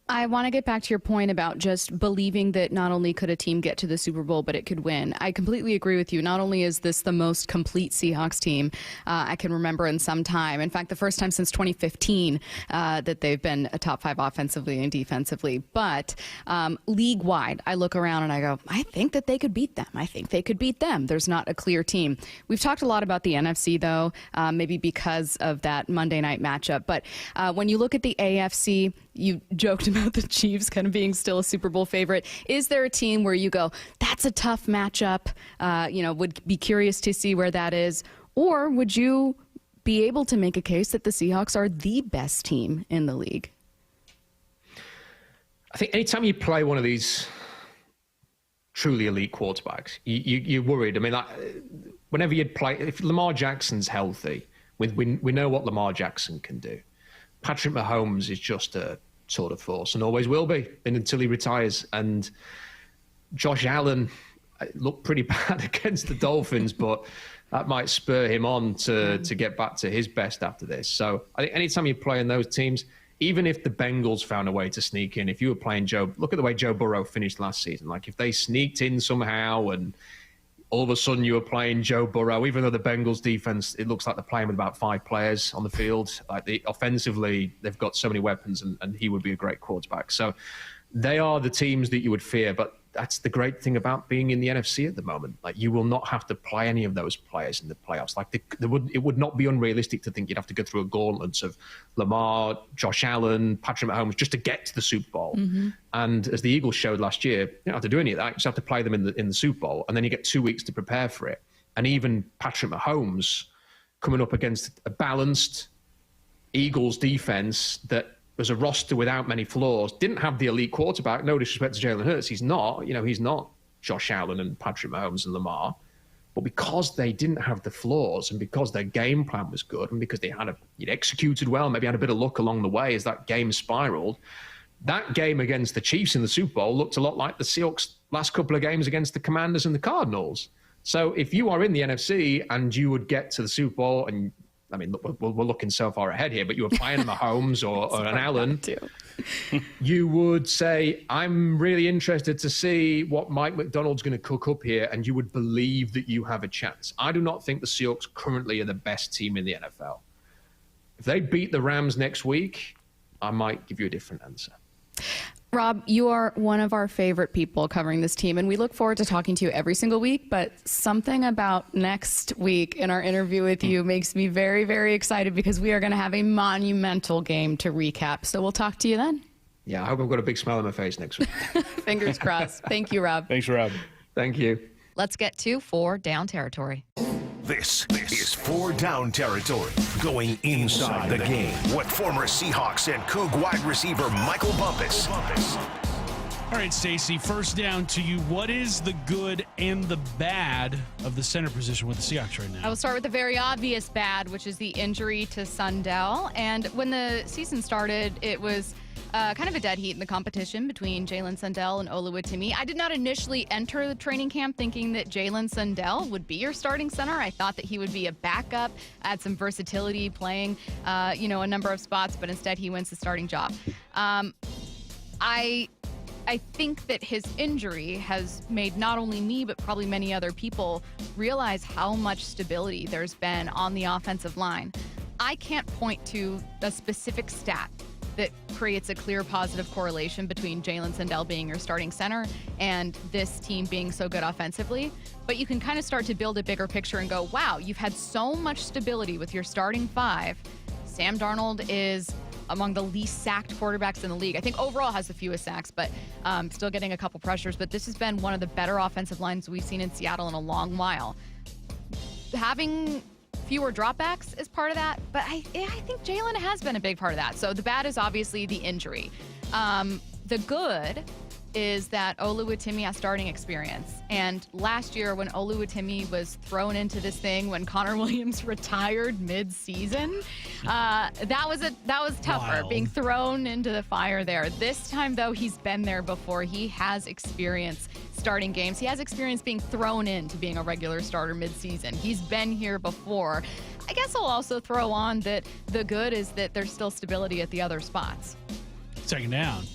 I want to get back to your point about just believing that not only could a team get to the Super Bowl, but it could win. I completely agree with you. Not only is this the most complete Seahawks team I can remember in some time. In fact, the first time since 2015 that they've been a top 5 offensively and defensively. But league-wide, I look around and I go, I think that they could beat them. I think they could beat them. There's not a clear team. We've talked a lot about the NFC, though, maybe because of that Monday night matchup. But when you look at the AFC, you joked about the Chiefs kind of being still a Super Bowl favorite. Is there a team where you go, that's a tough matchup, would be curious to see where that is? Or would you be able to make a case that the Seahawks are the best team in the league? I think anytime you play one of these truly elite quarterbacks, you're worried. I mean, whenever you'd play, if Lamar Jackson's healthy, we know what Lamar Jackson can do. Patrick Mahomes is just a sort of force and always will be until he retires. And Josh Allen looked pretty bad against the Dolphins, but that might spur him on to get back to his best after this. So I think anytime you're playing those teams, even if the Bengals found a way to sneak in, if you were playing look at the way Joe Burrow finished last season. Like, if they sneaked in somehow and all of a sudden you were playing Joe Burrow, even though the Bengals defense, it looks like they're playing with about 5 players on the field. Like, offensively, they've got so many weapons, and he would be a great quarterback. So they are the teams that you would fear, but that's the great thing about being in the NFC at the moment. Like, you will not have to play any of those players in the playoffs. Like, it would not be unrealistic to think you'd have to go through a gauntlet of Lamar, Josh Allen, Patrick Mahomes just to get to the Super Bowl. Mm-hmm. And as the Eagles showed last year, you don't have to do any of that. You just have to play them in the Super Bowl, and then you get 2 weeks to prepare for it. And even Patrick Mahomes coming up against a balanced Eagles defense that was a roster without many flaws, didn't have the elite quarterback. No disrespect to Jalen Hurts. He's not Josh Allen and Patrick Mahomes and Lamar. But because they didn't have the flaws, and because their game plan was good, and because they executed well, maybe had a bit of luck along the way as that game spiraled, that game against the Chiefs in the Super Bowl looked a lot like the Seahawks' last couple of games against the Commanders and the Cardinals. So if you are in the NFC and you would get to the Super Bowl, and I mean, look, we're looking so far ahead here, but you were playing a Mahomes or an Allen, you would say, I'm really interested to see what Mike McDonald's going to cook up here, and you would believe that you have a chance. I do not think the Seahawks currently are the best team in the NFL. If they beat the Rams next week, I might give you a different answer. Rob, you are one of our favorite people covering this team, and we look forward to talking to you every single week, but something about next week in our interview with you makes me very, very excited, because we are going to have a monumental game to recap. So we'll talk to you then. Yeah, I hope I've got a big smile on my face next week. Fingers crossed. Thank you, Rob. Thanks, Rob. Thank you. Let's get to 4 Down territory. This is 4 Down territory, going inside the game with former Seahawks and Coug wide receiver Michael Bumpus. All right, Stacy, first down to you. What is the good and the bad of the center position with the Seahawks right now? I will start with the very obvious bad, which is the injury to Sundell. And when the season started, it was kind of a dead heat in the competition between Jalen Sundell and Oluwatimi. I did not initially enter the training camp thinking that Jalen Sundell would be your starting center. I thought that he would be a backup, add some versatility, playing, a number of spots, but instead he wins the starting job. I I think that his injury has made not only me, but probably many other people realize how much stability there's been on the offensive line. I can't point to a specific stat that creates a clear positive correlation between Jalen Sandell being your starting center and this team being so good offensively. But you can kind of start to build a bigger picture and go, wow, you've had so much stability with your starting five. Sam Darnold is among the least sacked quarterbacks in the league. I think overall has the fewest sacks, but still getting a couple pressures. But this has been one of the better offensive lines we've seen in Seattle in a long while. Having fewer dropbacks is part of that, but I think Jalen has been a big part of that. So the bad is obviously the injury. The good is that Oluwatimi has starting experience. And last year when Oluwatimi was thrown into this thing when Connor Williams retired mid-season, that was tougher, Wild. being thrown into the fire there. This time, though, he's been there before. He has experience starting games. He has experience being thrown into being a regular starter mid-season. He's been here before. I guess I'll also throw on that the good is that there's still stability at the other spots. Second down.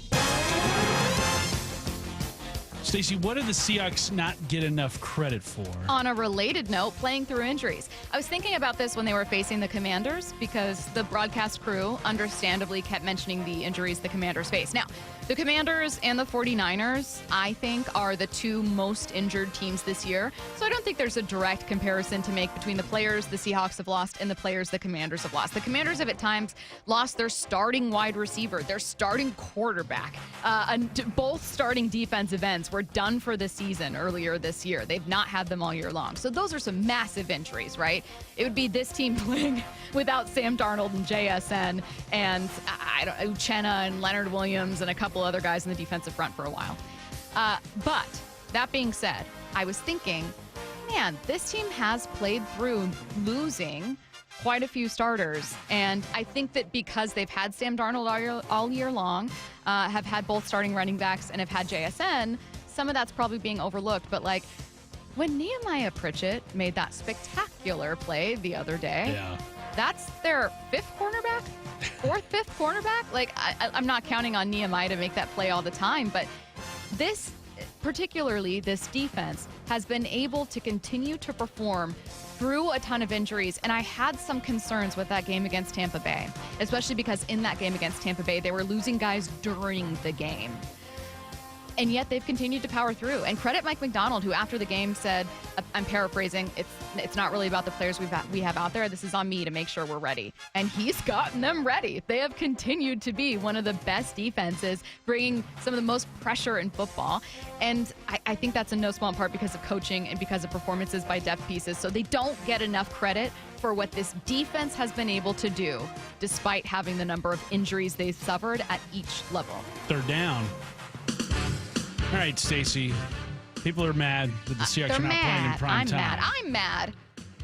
Stacy, what did the Seahawks not get enough credit for? On a related note, playing through injuries. I was thinking about this when they were facing the Commanders because the broadcast crew understandably kept mentioning the injuries the Commanders face. Now, the Commanders and the 49ers, I think, are the two most injured teams this year. So I don't think there's a direct comparison to make between the players the Seahawks have lost and the players the Commanders have lost. The Commanders have at times lost their starting wide receiver, their starting quarterback, and both starting defensive ends were done for the season earlier this year. They've not had them all year long. So those are some massive injuries, right? It would be this team playing without Sam Darnold and JSN and Uchenna and Leonard Williams and a couple other guys in the defensive front for a while. But that being said, I was thinking, man, this team has played through losing quite a few starters. And I think that because they've had Sam Darnold all year long, have had both starting running backs and have had JSN, some of that's probably being overlooked. But like when Nehemiah Pritchett made that spectacular play the other day, that's their fifth cornerback? Fifth cornerback? Like, I'm not counting on Nehemiah to make that play all the time, but this, particularly this defense, has been able to continue to perform through a ton of injuries, and I had some concerns with that game against Tampa Bay, especially because in that game against Tampa Bay, they were losing guys during the game. And yet they've continued to power through. And credit Mike McDonald, who after the game said, I'm paraphrasing, it's not really about the players we have out there. This is on me to make sure we're ready. And he's gotten them ready. They have continued to be one of the best defenses, bringing some of the most pressure in football. And I think that's in no small part because of coaching and because of performances by depth pieces. So they don't get enough credit for what this defense has been able to do, despite having the number of injuries they've suffered at each level. Third down. All right, Stacy. People are mad that the Seahawks are not playing in prime time. I'm mad.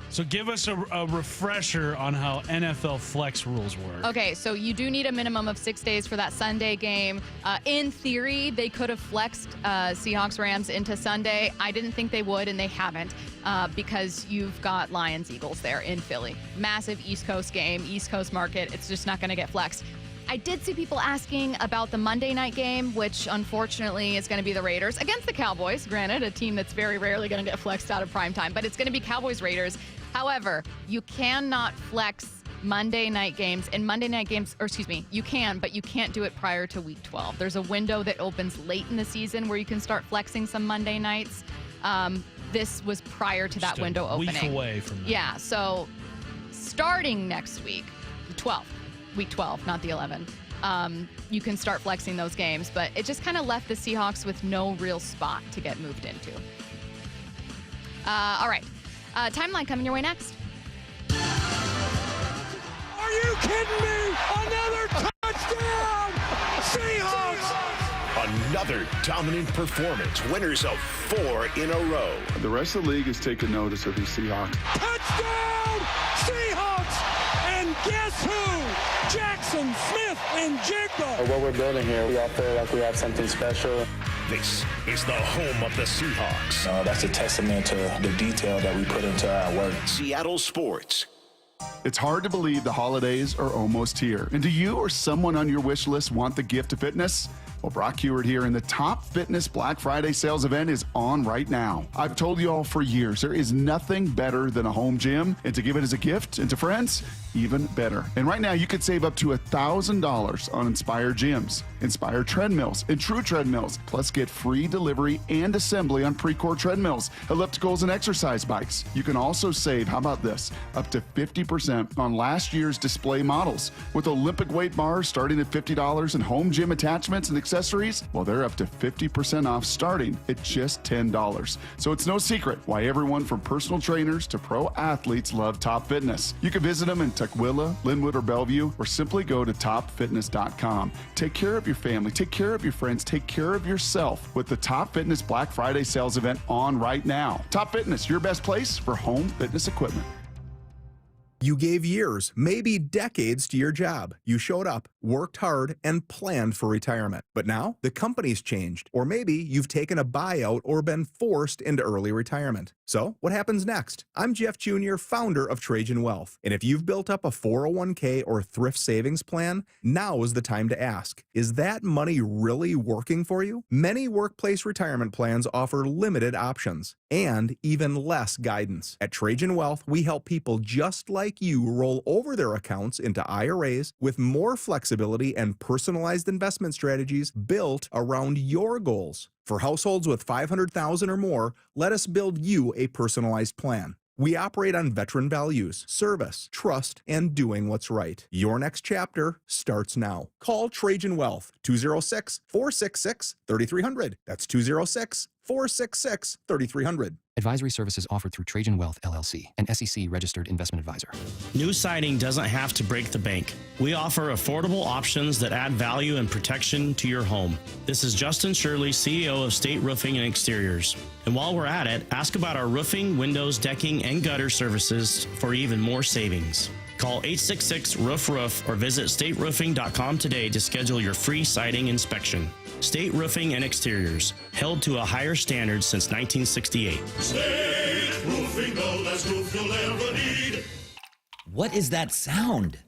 So give us a refresher on how NFL flex rules work. Okay, so you do need a minimum of 6 days for that Sunday game. In theory, they could have flexed Seahawks-Rams into Sunday. I didn't think they would, and they haven't, because you've got Lions-Eagles there in Philly. Massive East Coast game, East Coast market. It's just not going to get flexed. I did see people asking about the Monday night game, which unfortunately is going to be the Raiders against the Cowboys. Granted, a team that's very rarely going to get flexed out of primetime, but it's going to be Cowboys-Raiders. However, you cannot flex Monday night games. And Monday night games, or excuse me, you can, but you can't do it prior to week 12. There's a window that opens late in the season where you can start flexing some Monday nights. This was prior to that window opening. Week away from that. Yeah, so starting next week, the 12th. Week 12, not the 11. You can start flexing those games, but it just kind of left the Seahawks with no real spot to get moved into. All right. Timeline coming your way next. Are you kidding me? Another touchdown! Seahawks! Another dominant performance. Winners of 4 in a row. The rest of the league is taking notice of these Seahawks. Touchdown! Seahawks! And guess who? Jackson, Smith, and Jigba. What we're building here, we all feel like we have something special. This is the home of the Seahawks. That's a testament to the detail that we put into our work. Seattle Sports. It's hard to believe the holidays are almost here. And do you or someone on your wish list want the gift of fitness? Well, Brock Heward here, and the Top Fitness Black Friday sales event is on right now. I've told you all for years, there is nothing better than a home gym, and to give it as a gift and to friends, even better. And right now, you could save up to $1,000 on Inspire gyms, Inspire treadmills, and True treadmills, plus get free delivery and assembly on Precor treadmills, ellipticals, and exercise bikes. You can also save, how about this, up to 50% on last year's display models. With Olympic weight bars starting at $50 and home gym attachments and accessories, well, they're up to 50% off starting at just $10. So it's no secret why everyone from personal trainers to pro athletes love Top Fitness. You can visit them in Tukwila, Linwood, or Bellevue, or simply go to topfitness.com. Take care of your family, take care of your friends, take care of yourself with the Top Fitness Black Friday sales event on right now. Top Fitness, your best place for home fitness equipment. You gave years, maybe decades to your job. You showed up, worked hard, and planned for retirement. But now the company's changed, or maybe you've taken a buyout or been forced into early retirement. So what happens next? I'm Jeff Jr., founder of Trajan Wealth. And if you've built up a 401k or thrift savings plan, now is the time to ask, is that money really working for you? Many workplace retirement plans offer limited options and even less guidance. At Trajan Wealth, we help people just like you roll over their accounts into IRAs with more flexibility and personalized investment strategies built around your goals. For households with $500,000 or more, let us build you a personalized plan. We operate on veteran values, service, trust, and doing what's right. Your next chapter starts now. Call Trajan Wealth, 206-466-3300. That's 206-466-3300. Advisory services offered through Trajan Wealth, LLC, an SEC-registered investment advisor. New siding doesn't have to break the bank. We offer affordable options that add value and protection to your home. This is Justin Shirley, CEO of State Roofing and Exteriors. And while we're at it, ask about our roofing, windows, decking, and gutter services for even more savings. Call 866-ROOF-ROOF or visit stateroofing.com today to schedule your free siding inspection. State Roofing and Exteriors, held to a higher standard since 1968. State Roofing, the best roof you'll ever need. What is that sound?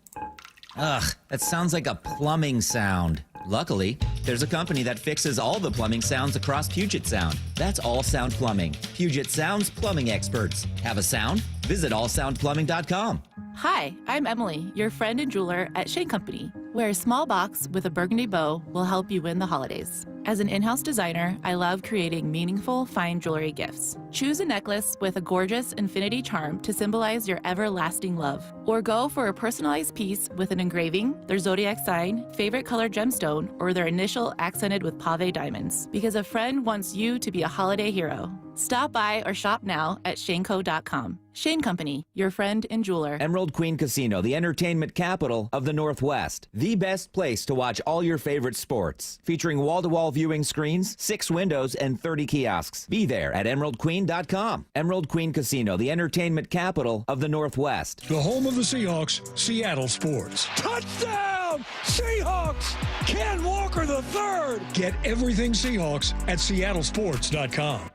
Ugh, that sounds like a plumbing sound. Luckily, there's a company that fixes all the plumbing sounds across Puget Sound. That's All Sound Plumbing. Puget Sound's plumbing experts. Have a sound? Visit allsoundplumbing.com. Hi, I'm Emily, your friend and jeweler at Shane Company, where a small box with a burgundy bow will help you win the holidays. As an in-house designer, I love creating meaningful, fine jewelry gifts. Choose a necklace with a gorgeous infinity charm to symbolize your everlasting love. Or go for a personalized piece with an engraving, their zodiac sign, favorite color gemstone, or their initial accented with pave diamonds. Because a friend wants you to be a holiday hero. Stop by or shop now at shaneco.com. Shane Company, your friend and jeweler. Emerald Queen Casino, the entertainment capital of the Northwest. The best place to watch all your favorite sports. Featuring wall-to-wall viewing screens, 6 windows, and 30 kiosks. Be there at emeraldqueen.com. Emerald Queen Casino, the entertainment capital of the Northwest. The home of the Seahawks, Seattle Sports. Touchdown! Seahawks! Ken Walker III! Get everything Seahawks at seattlesports.com.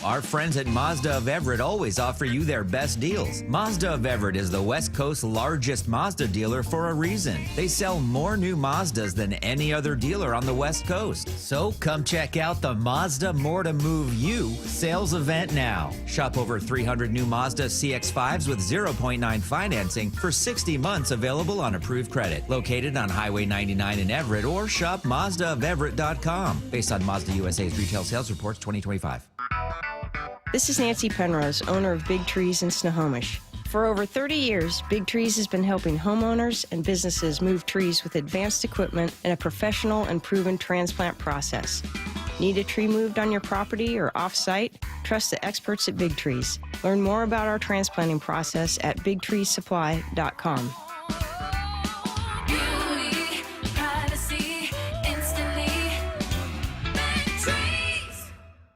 Our friends at Mazda of Everett always offer you their best deals. Mazda of Everett is the West Coast's largest Mazda dealer for a reason. They sell more new Mazdas than any other dealer on the West Coast. So come check out the Mazda More to Move You sales event now. Shop over 300 new Mazda CX-5s with 0.9 financing for 60 months, available on approved credit. Located on Highway 99 in Everett, or shop MazdaofEverett.com. Based on Mazda USA's retail sales reports 2025. This is Nancy Penrose, owner of Big Trees in Snohomish. For over 30 years, Big Trees has been helping homeowners and businesses move trees with advanced equipment and a professional and proven transplant process. Need a tree moved on your property or off-site? Trust the experts at Big Trees. Learn more about our transplanting process at bigtreesupply.com.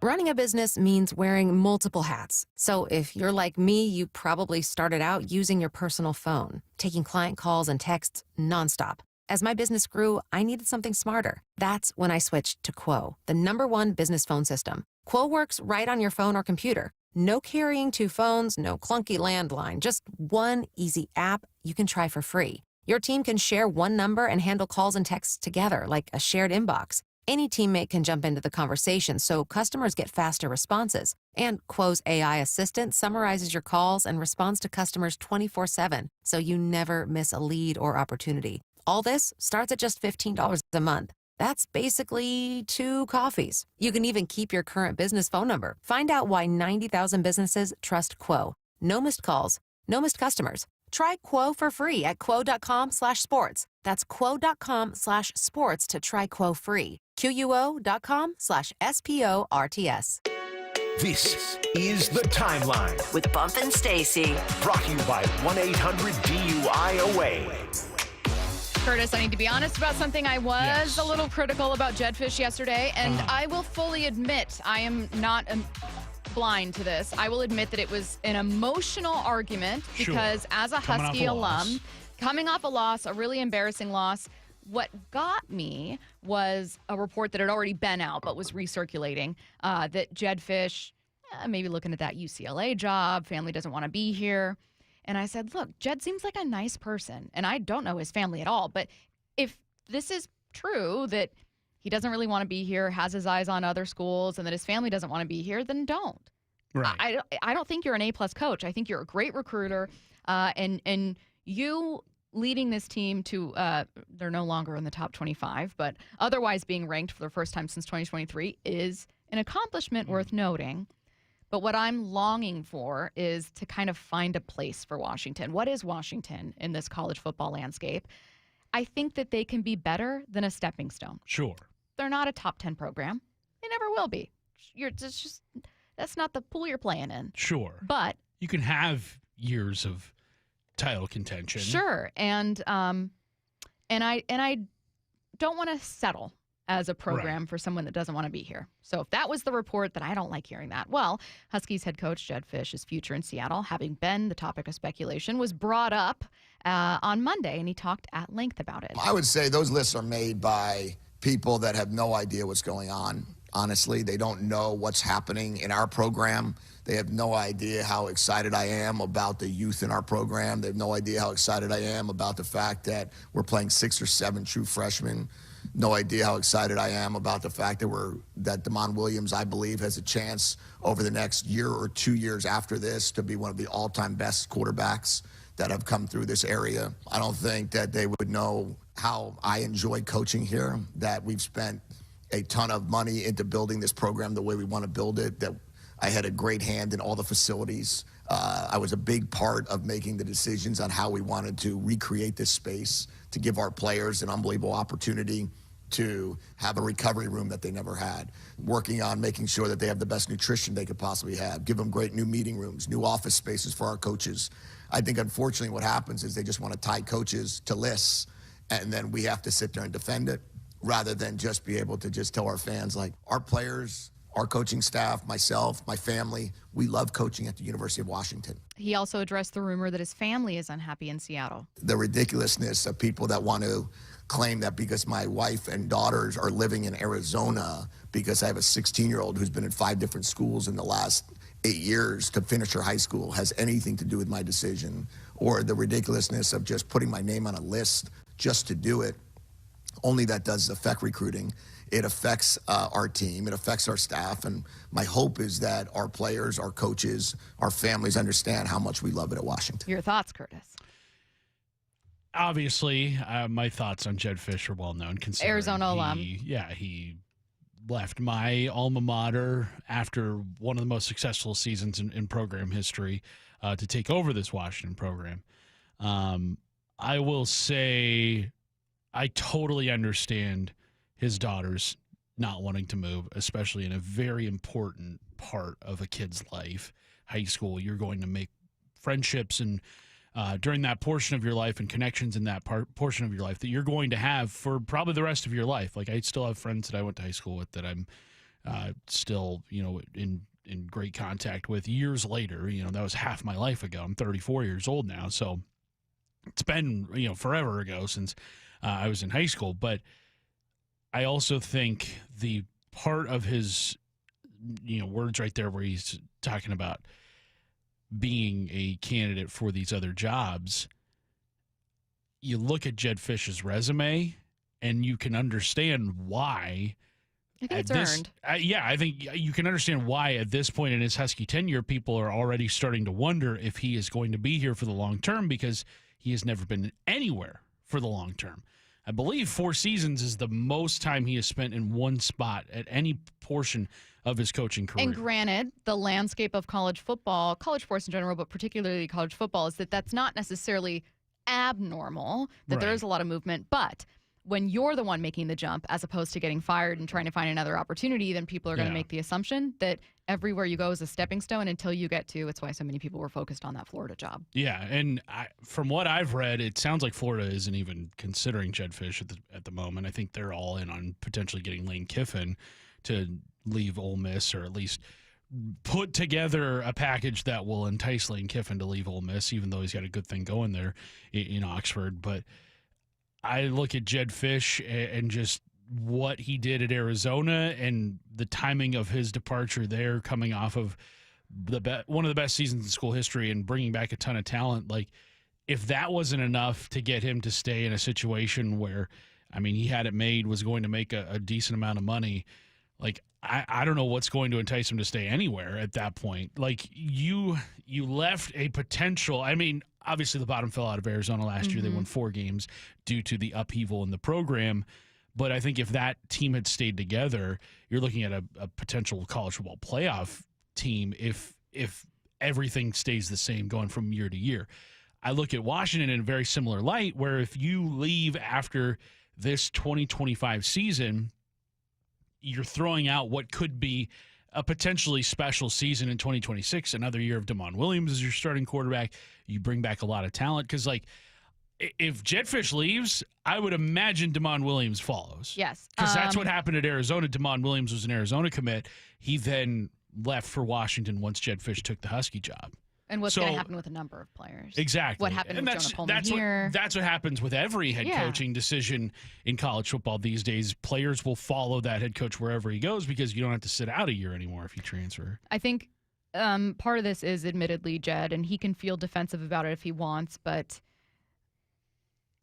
Running a business means wearing multiple hats. So if you're like me, you probably started out using your personal phone, taking client calls and texts nonstop. As my business grew, I needed something smarter. That's when I switched to Quo, the #1 business phone system. Quo works right on your phone or computer. No carrying 2 phones, no clunky landline, just one easy app you can try for free. Your team can share one number and handle calls and texts together, like a shared inbox. Any teammate can jump into the conversation, so customers get faster responses. And Quo's AI assistant summarizes your calls and responds to customers 24/7, so you never miss a lead or opportunity. All this starts at just $15 a month. That's basically 2 coffees. You can even keep your current business phone number. Find out why 90,000 businesses trust Quo. No missed calls, no missed customers. Try Quo for free at quo.com/sports. That's quo.com/sports to try Quo free. QUO.com/SPORTS. This is The Timeline with Bump and Stacy. Brought to you by 1-800-DUI-AWAY. Curtis, I need to be honest about something. I was a little critical about Jedfish yesterday, and I will fully admit I am not blind to this. I will admit that it was an emotional argument because as a Husky alum, coming off a loss, a really embarrassing loss, what got me was a report that had already been out but was recirculating that Jedfish, maybe looking at that UCLA job, family doesn't want to be here. And I said, look, Jed seems like a nice person, and I don't know his family at all. But if this is true, that he doesn't really want to be here, has his eyes on other schools, and that his family doesn't want to be here, then don't. Right. I don't think you're an A-plus coach. I think you're a great recruiter, and you leading this team to they're no longer in the top 25, but otherwise being ranked for the first time since 2023 is an accomplishment worth noting. But what I'm longing for is to kind of find a place for Washington. What is Washington in this college football landscape? I think that they can be better than a stepping stone. Sure. They're not a top 10 program. They never will be. That's not the pool you're playing in. Sure. But you can have years of title contention. Sure. And I don't want to settle as a program for someone that doesn't want to be here. So if that was the report, then I don't like hearing that. Well, Huskies head coach Jed Fish's future in Seattle, having been the topic of speculation, was brought up on Monday, and he talked at length about it. I would say those lists are made by people that have no idea what's going on. Honestly, they don't know what's happening in our program. They have no idea how excited I am about the youth in our program. They have no idea how excited I am about the fact that we're playing 6 or 7 true freshmen. No idea how excited I am about the fact that Damon Williams, I believe, has a chance over the next year or 2 years after this to be one of the all-time best quarterbacks that have come through this area. I don't think that they would know how I enjoy coaching here, that we've spent a ton of money into building this program the way we want to build it, that I had a great hand in all the facilities. I was a big part of making the decisions on how we wanted to recreate this space to give our players an unbelievable opportunity to have a recovery room that they never had, working on making sure that they have the best nutrition they could possibly have, give them great new meeting rooms, new office spaces for our coaches. I think, unfortunately, what happens is they just want to tie coaches to lists, and then we have to sit there and defend it rather than just be able to just tell our fans, like, our players, our coaching staff, myself, my family, we love coaching at the University of Washington. He also addressed the rumor that his family is unhappy in Seattle. The ridiculousness of people that want to claim that because my wife and daughters are living in Arizona, because I have a 16-year-old who's been in 5 different schools in the last 8 years to finish her high school, has anything to do with my decision, or the ridiculousness of just putting my name on a list just to do it. Only that does affect recruiting. It affects our team. It affects our staff. And my hope is that our players, our coaches, our families understand how much we love it at Washington. Your thoughts, Curtis? Obviously, my thoughts on Jed Fish are well known. Arizona alum. He left my alma mater after one of the most successful seasons in program history to take over this Washington program. I will say I totally understand his daughters not wanting to move, especially in a very important part of a kid's life. High school, you're going to make friendships and during that portion of your life and connections in that portion of your life that you're going to have for probably the rest of your life. Like, I still have friends that I went to high school with that I'm still, in great contact with years later. That was half my life ago. I'm 34 years old now, so it's been, forever ago since I was in high school. But I also think the part of his, words right there where he's talking about being a candidate for these other jobs, you look at Jedd Fisch's resume and you can understand why. I think it's earned. I think you can understand why at this point in his Husky tenure, people are already starting to wonder if he is going to be here for the long term because he has never been anywhere for the long term. I believe 4 seasons is the most time he has spent in one spot at any portion of his coaching career. And granted, the landscape of college football, college sports in general, but particularly college football, is that's not necessarily abnormal, that there is a lot of movement. But when you're the one making the jump as opposed to getting fired and trying to find another opportunity, then people are going to make the assumption that everywhere you go is a stepping stone until you get to. It's why so many people were focused on that Florida job. Yeah, and from what I've read, it sounds like Florida isn't even considering Jedd Fisch at the moment. I think they're all in on potentially getting Lane Kiffin to leave Ole Miss, or at least put together a package that will entice Lane Kiffin to leave Ole Miss, even though he's got a good thing going there in Oxford. But I look at Jedd Fisch and just what he did at Arizona and the timing of his departure there, coming off of one of the best seasons in school history and bringing back a ton of talent. Like, if that wasn't enough to get him to stay in a situation where, I mean, he had it made, was going to make a decent amount of money, like, I don't know what's going to entice him to stay anywhere at that point. Like, you left a potential, I mean, obviously the bottom fell out of Arizona last year. They won 4 games due to the upheaval in the program. But I think if that team had stayed together, you're looking at a potential college football playoff team if everything stays the same going from year to year. I look at Washington in a very similar light, where if you leave after this 2025 season, you're throwing out what could be a potentially special season in 2026, another year of Damon Williams as your starting quarterback. You bring back a lot of talent because, like, if Jedd Fisch leaves, I would imagine Damon Williams follows. Yes. Because that's what happened at Arizona. Damon Williams was an Arizona commit. He then left for Washington once Jedd Fisch took the Husky job. And what's going to happen with a number of players. Exactly. What happened with Jonah Pullman here. That's what happens with every head coaching decision in college football these days. Players will follow that head coach wherever he goes because you don't have to sit out a year anymore if you transfer. I think part of this is admittedly Jedd, and he can feel defensive about it if he wants, but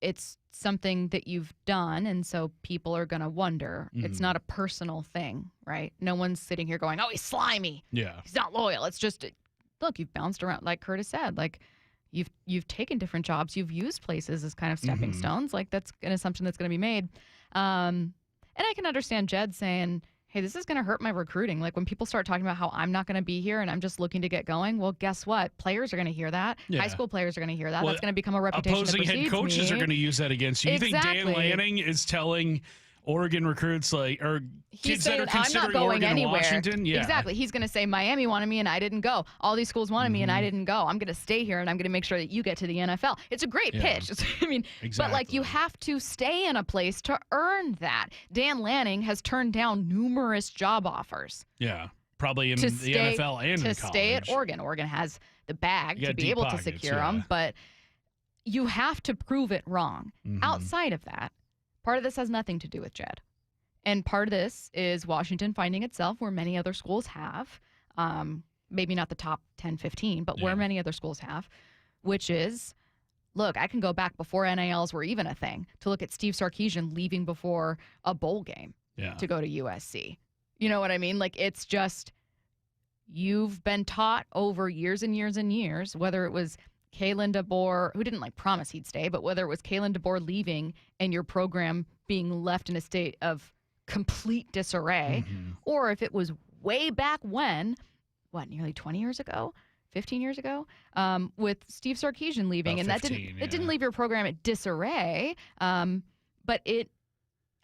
it's something that you've done, and so people are going to wonder. It's not a personal thing, right? No one's sitting here going, oh, he's slimy. Yeah. He's not loyal. It's just, look, you've bounced around, like Curtis said. Like, you've taken different jobs. You've used places as kind of stepping stones. Like, that's an assumption that's going to be made. And I can understand Jedd saying, hey, this is going to hurt my recruiting. Like, when people start talking about how I'm not going to be here and I'm just looking to get going, well, guess what? Players are going to hear that. Yeah. High school players are going to hear that. Well, that's going to become a reputation that opposing head coaches me. are going to use that against you. You think Dan Lanning is telling Oregon recruits, like, or kids that are considering Oregon and Washington? Yeah. Exactly. He's going to say, Miami wanted me and I didn't go. All these schools wanted me and I didn't go. I'm going to stay here and I'm going to make sure that you get to the NFL. It's a great pitch. I mean, but like, you have to stay in a place to earn that. Dan Lanning has turned down numerous job offers. Yeah. Probably in the NFL and in college. To stay at Oregon. Oregon has the bag to be able to secure them, but you have to prove it wrong. Outside of that, part of this has nothing to do with Jedd. And part of this is Washington finding itself where many other schools have, maybe not the top 10, 15, but where many other schools have, which is, look, I can go back before NILs were even a thing to look at Steve Sarkisian leaving before a bowl game to go to USC. You know what I mean? Like, it's just, you've been taught over years and years and years, whether it was Kalen DeBoer, who didn't promise he'd stay, but whether it was Kalen DeBoer leaving and your program being left in a state of complete disarray, or if it was way back when, nearly 20 years ago, 15 years ago, with Steve Sarkisian leaving, and 15, it didn't leave your program at disarray, but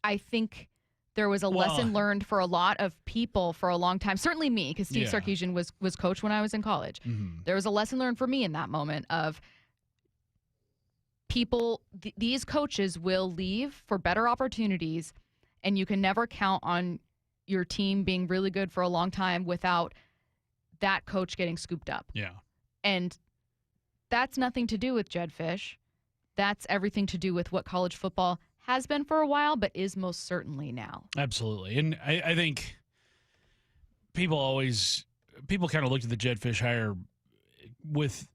I think there was a lesson learned for a lot of people for a long time. Certainly me, because Steve Sarkisian was coach when I was in college. There was a lesson learned for me in that moment of people, these coaches will leave for better opportunities, and you can never count on your team being really good for a long time without that coach getting scooped up. Yeah. And that's nothing to do with Jedd Fisch. That's everything to do with what college football has been for a while, but is most certainly now. Absolutely. And I think people kind of looked at the Jedd Fisch hire with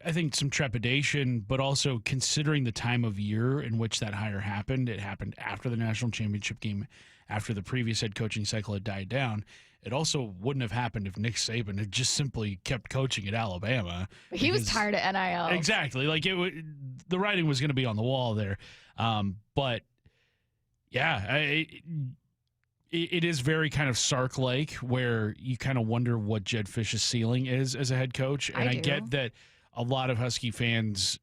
I think, some trepidation, but also considering the time of year in which that hire happened. It happened after the national championship game, after the previous head coaching cycle had died down. It also wouldn't have happened if Nick Saban had just simply kept coaching at Alabama. He was tired of NIL. Exactly. Like the writing was going to be on the wall there. But yeah, it is very kind of Sark-like, where you kind of wonder what Jedd Fisch's ceiling is as a head coach. And I get that a lot of Husky fans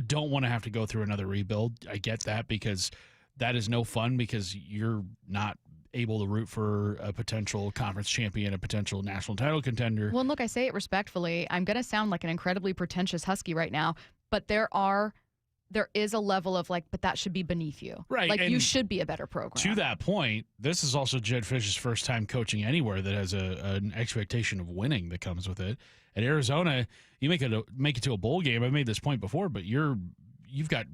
don't want to have to go through another rebuild. I get that, because that is no fun, because you're not able to root for a potential conference champion, a potential national title contender. Well, look, I say it respectfully. I'm going to sound like an incredibly pretentious Husky right now, but there is a level of like, but that should be beneath you. Right. Like, and you should be a better program. To that point, this is also Jedd Fisch's first time coaching anywhere that has an expectation of winning that comes with it. At Arizona, you make it to a bowl game. I've made this point before, but you've got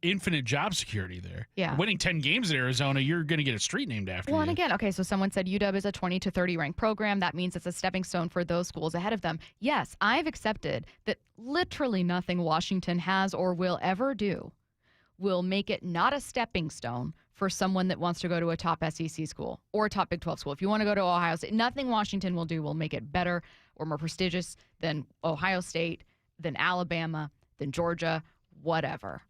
infinite job security there. Yeah. Winning 10 games at Arizona, you're going to get a street named after you. Well, and again, okay, so someone said UW is a 20 to 30 ranked program. That means it's a stepping stone for those schools ahead of them. Yes, I've accepted that literally nothing Washington has or will ever do will make it not a stepping stone for someone that wants to go to a top SEC school or a top Big 12 school. If you want to go to Ohio State, nothing Washington will do will make it better or more prestigious than Ohio State, than Alabama, than Georgia, whatever.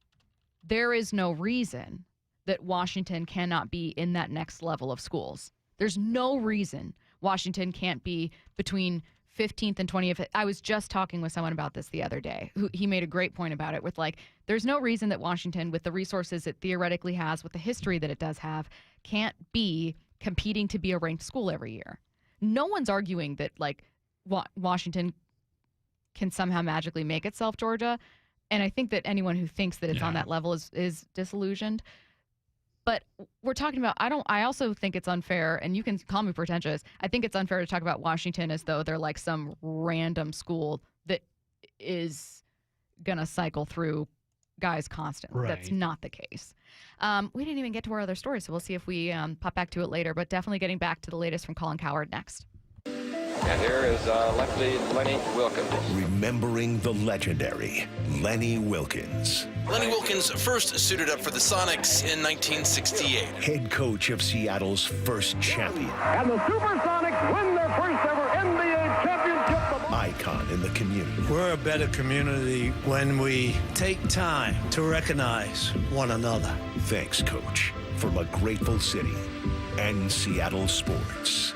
There is no reason that Washington cannot be in that next level of schools. There's no reason Washington can't be between 15th and 20th. I was just talking with someone about this the other day. He made a great point about it with like, there's no reason that Washington, with the resources it theoretically has, with the history that it does have, can't be competing to be a ranked school every year. No one's arguing that like Washington can somehow magically make itself Georgia. And I think that anyone who thinks that it's on that level is disillusioned. But we're talking about, I also think it's unfair, and you can call me pretentious, I think it's unfair to talk about Washington as though they're like some random school that is going to cycle through guys constantly. Right. That's not the case. We didn't even get to our other story, so we'll see if we pop back to it later. But definitely getting back to the latest from Colin Cowherd next. And here is lefty Lenny Wilkins. Remembering the legendary Lenny Wilkens. Lenny Wilkens first suited up for the Sonics in 1968. Head coach of Seattle's first champion. And the Supersonics win their first ever NBA championship. Icon in the community. We're a better community when we take time to recognize one another. Thanks, Coach, from a grateful city and Seattle sports.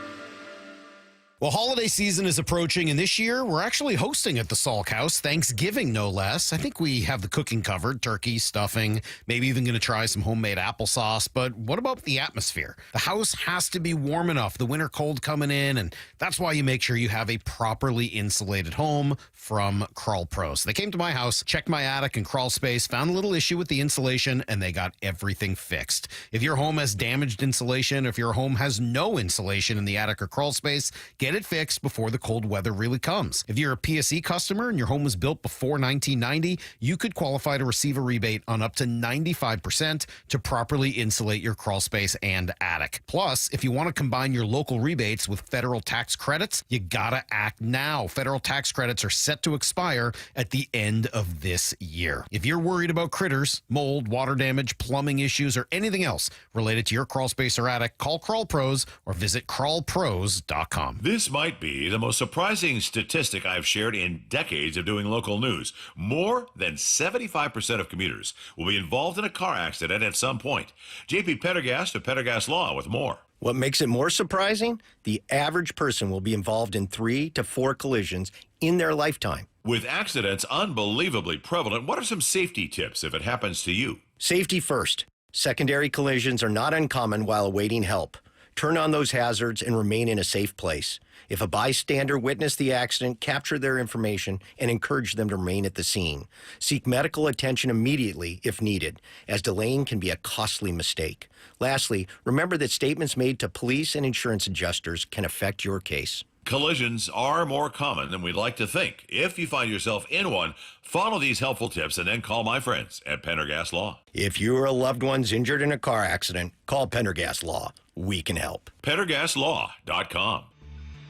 Well, holiday season is approaching, and this year we're actually hosting at the Salk House, Thanksgiving no less. I think we have the cooking covered, turkey, stuffing, maybe even going to try some homemade applesauce. But what about the atmosphere? The house has to be warm enough, the winter cold coming in, and that's why you make sure you have a properly insulated home from Crawl Pros. They came to my house, checked my attic and crawl space, found a little issue with the insulation, and they got everything fixed. If your home has damaged insulation, or if your home has no insulation in the attic or crawl space, get it fixed before the cold weather really comes. If you're a PSE customer and your home was built before 1990, you could qualify to receive a rebate on up to 95% to properly insulate your crawl space and attic. Plus, if you want to combine your local rebates with federal tax credits, you gotta act now. Federal tax credits are set to expire at the end of this year. If you're worried about critters, mold, water damage, plumbing issues, or anything else related to your crawl space or attic, call Crawl Pros or visit crawlpros.com. This might be the most surprising statistic I've shared in decades of doing local news. More than 75% of commuters will be involved in a car accident at some point. JP Pendergast of Pendergast Law with more. What makes it more surprising? The average person will be involved in 3 to 4 collisions in their lifetime. With accidents unbelievably prevalent, what are some safety tips if it happens to you? Safety first. Secondary collisions are not uncommon while awaiting help. Turn on those hazards and remain in a safe place. If a bystander witnessed the accident, capture their information and encourage them to remain at the scene. Seek medical attention immediately if needed, as delaying can be a costly mistake. Lastly, remember that statements made to police and insurance adjusters can affect your case. Collisions are more common than we'd like to think. If you find yourself in one, follow these helpful tips and then call my friends at Pendergast Law. If you or a loved one's injured in a car accident, call Pendergast Law. We can help. PendergastLaw.com.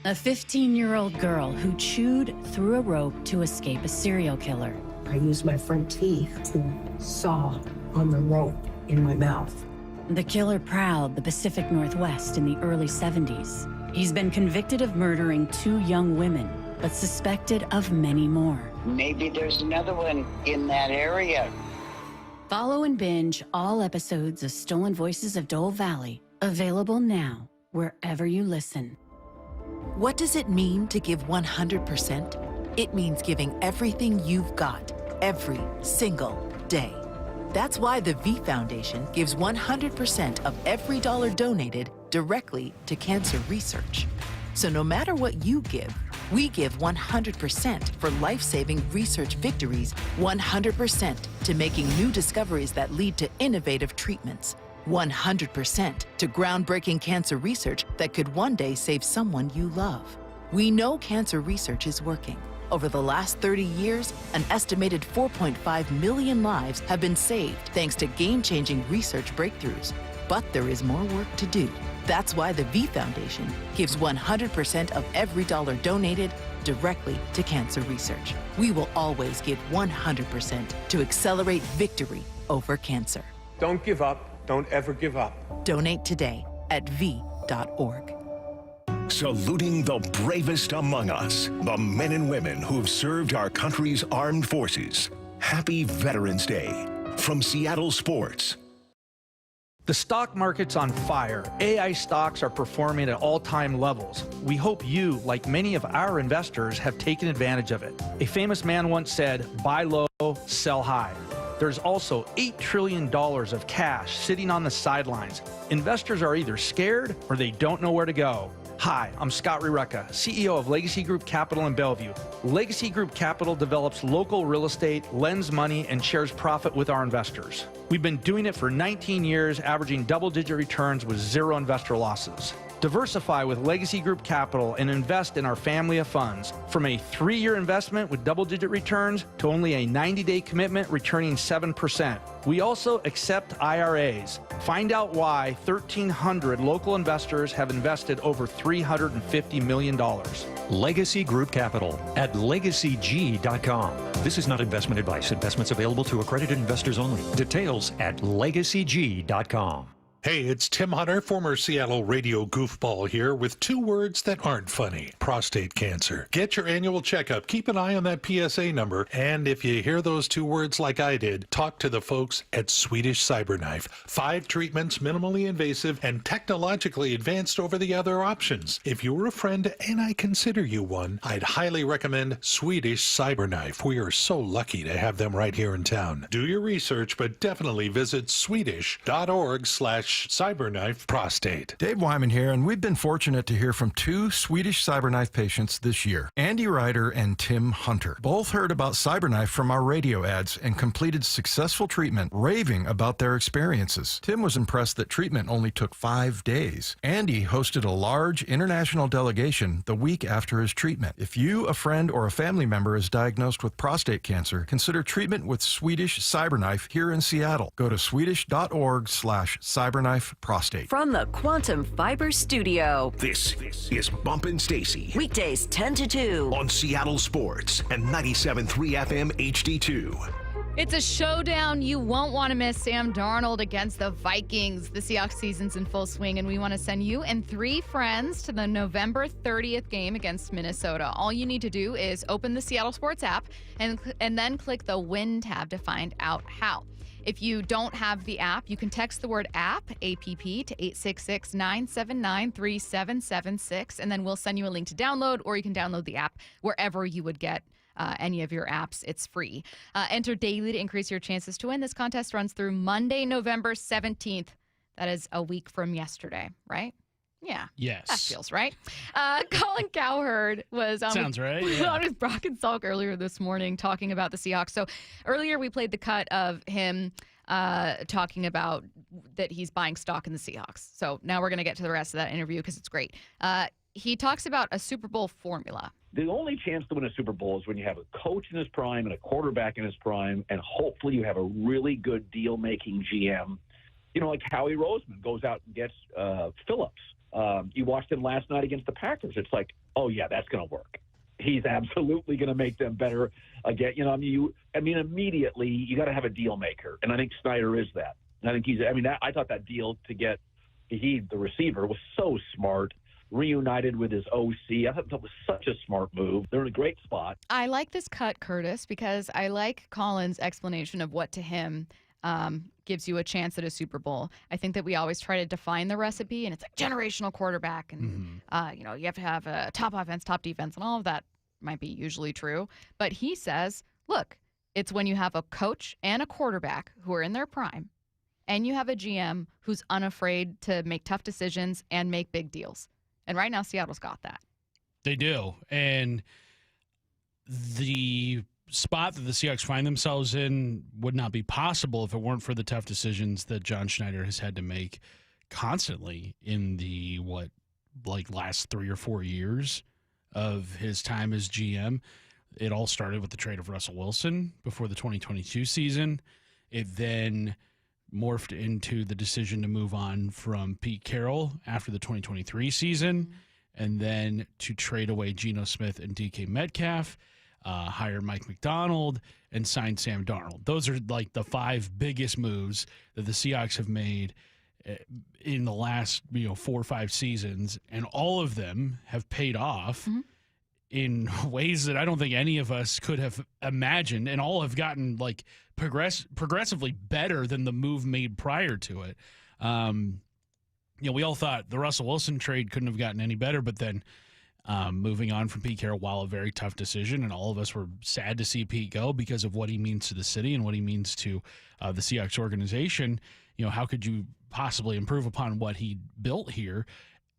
A 15-year-old girl who chewed through a rope to escape a serial killer. I used my front teeth to saw on the rope in my mouth. The killer prowled the Pacific Northwest in the early 70s. He's been convicted of murdering 2 young women, but suspected of many more. Maybe there's another one in that area. Follow and binge all episodes of Stolen Voices of Dole Valley, available now wherever you listen. What does it mean to give 100%? It means giving everything you've got, every single day. That's why the V Foundation gives 100% of every dollar donated directly to cancer research. So no matter what you give, we give 100% for life-saving research victories, 100% to making new discoveries that lead to innovative treatments, 100% to groundbreaking cancer research that could one day save someone you love. We know cancer research is working. Over the last 30 years, an estimated 4.5 million lives have been saved thanks to game-changing research breakthroughs. But there is more work to do. That's why the V Foundation gives 100% of every dollar donated directly to cancer research. We will always give 100% to accelerate victory over cancer. Don't give up. Don't ever give up. Donate today at v.org. Saluting the bravest among us, the men and women who have served our country's armed forces. Happy Veterans Day from Seattle Sports. The stock market's on fire. AI stocks are performing at all-time levels. We hope you, like many of our investors, have taken advantage of it. A famous man once said, buy low, sell high. There's also $8 trillion of cash sitting on the sidelines. Investors are either scared or they don't know where to go. Hi, I'm Scott Rireka, CEO of Legacy Group Capital in Bellevue. Legacy Group Capital develops local real estate, lends money, and shares profit with our investors. We've been doing it for 19 years, averaging double-digit returns with 0 investor losses. Diversify with Legacy Group Capital and invest in our family of funds. From a 3-year investment with double-digit returns to only a 90-day commitment returning 7%. We also accept IRAs. Find out why 1,300 local investors have invested over $350 million. Legacy Group Capital at LegacyG.com. This is not investment advice. Investments available to accredited investors only. Details at LegacyG.com. Hey, it's Tim Hunter, former Seattle radio goofball here with 2 words that aren't funny. Prostate cancer. Get your annual checkup. Keep an eye on that PSA number. And if you hear those 2 words like I did, talk to the folks at Swedish Cyberknife. 5 treatments, minimally invasive and technologically advanced over the other options. If you were a friend, and I consider you one, I'd highly recommend Swedish Cyberknife. We are so lucky to have them right here in town. Do your research, but definitely visit swedish.org/cyberknife prostate. Dave Wyman here, and we've been fortunate to hear from 2 Swedish Cyberknife patients this year, Andy Ryder and Tim Hunter. Both heard about Cyberknife from our radio ads and completed successful treatment, raving about their experiences. Tim was impressed that treatment only took 5 days. Andy hosted a large international delegation the week after his treatment. If you, a friend, or a family member is diagnosed with prostate cancer, consider treatment with Swedish Cyberknife here in Seattle. Go to swedish.org/cyberknife prostate. From the Quantum Fiber Studio, This is Bumpin' Stacy. weekdays 10 to 2. On Seattle Sports and 97.3 FM HD2. It's a showdown you won't want to miss. Sam Darnold against the Vikings. The Seahawks season's in full swing, and we want to send you and 3 friends to the November 30th game against Minnesota. All you need to do is open the Seattle Sports app and then click the Win tab to find out how. If you don't have the app, you can text the word app, APP, to 866-979-3776, and then we'll send you a link to download, or you can download the app wherever you would get any of your apps. It's free. Enter daily to increase your chances to win. This contest runs through Monday, November 17th. That is a week from yesterday, right? Yeah. Yes. That feels right. Colin Cowherd was on, Sounds right, yeah. on his Brock and Salk earlier this morning talking about the Seahawks. So earlier we played the cut of him talking about that he's buying stock in the Seahawks. So now we're going to get to the rest of that interview because it's great. He talks about a Super Bowl formula. The only chance to win a Super Bowl is when you have a coach in his prime and a quarterback in his prime, and hopefully you have a really good deal-making GM. You know, like Howie Roseman goes out and gets Phillips. You watched him last night against the Packers. It's like, oh, yeah, that's going to work. He's absolutely going to make them better again. Immediately you got to have a deal maker, and I think Snyder is that. And I think I thought that deal to get the receiver was so smart. Reunited with his OC. I thought that was such a smart move. They're in a great spot. I like this cut, Curtis, because I like Colin's explanation of what to him gives you a chance at a Super Bowl. I think that we always try to define the recipe, and it's like generational quarterback, and you have to have a top offense, top defense, and all of that might be usually true. But he says, look, it's when you have a coach and a quarterback who are in their prime, and you have a GM who's unafraid to make tough decisions and make big deals. And right now, Seattle's got that. They do. And the spot that the Seahawks find themselves in would not be possible if it weren't for the tough decisions that John Schneider has had to make constantly in the, last 3 or 4 years of his time as GM. It all started with the trade of Russell Wilson before the 2022 season. It then morphed into the decision to move on from Pete Carroll after the 2023 season, and then to trade away Geno Smith and DK Metcalf, hire Mike McDonald, and sign Sam Darnold. Those are like the 5 biggest moves that the Seahawks have made in the last 4 or 5 seasons, and all of them have paid off in ways that I don't think any of us could have imagined, and all have gotten progressively better than the move made prior to it. We all thought the Russell Wilson trade couldn't have gotten any better, but then moving on from Pete Carroll, while a very tough decision, and all of us were sad to see Pete go because of what he means to the city and what he means to the Seahawks organization. How could you possibly improve upon what he built here?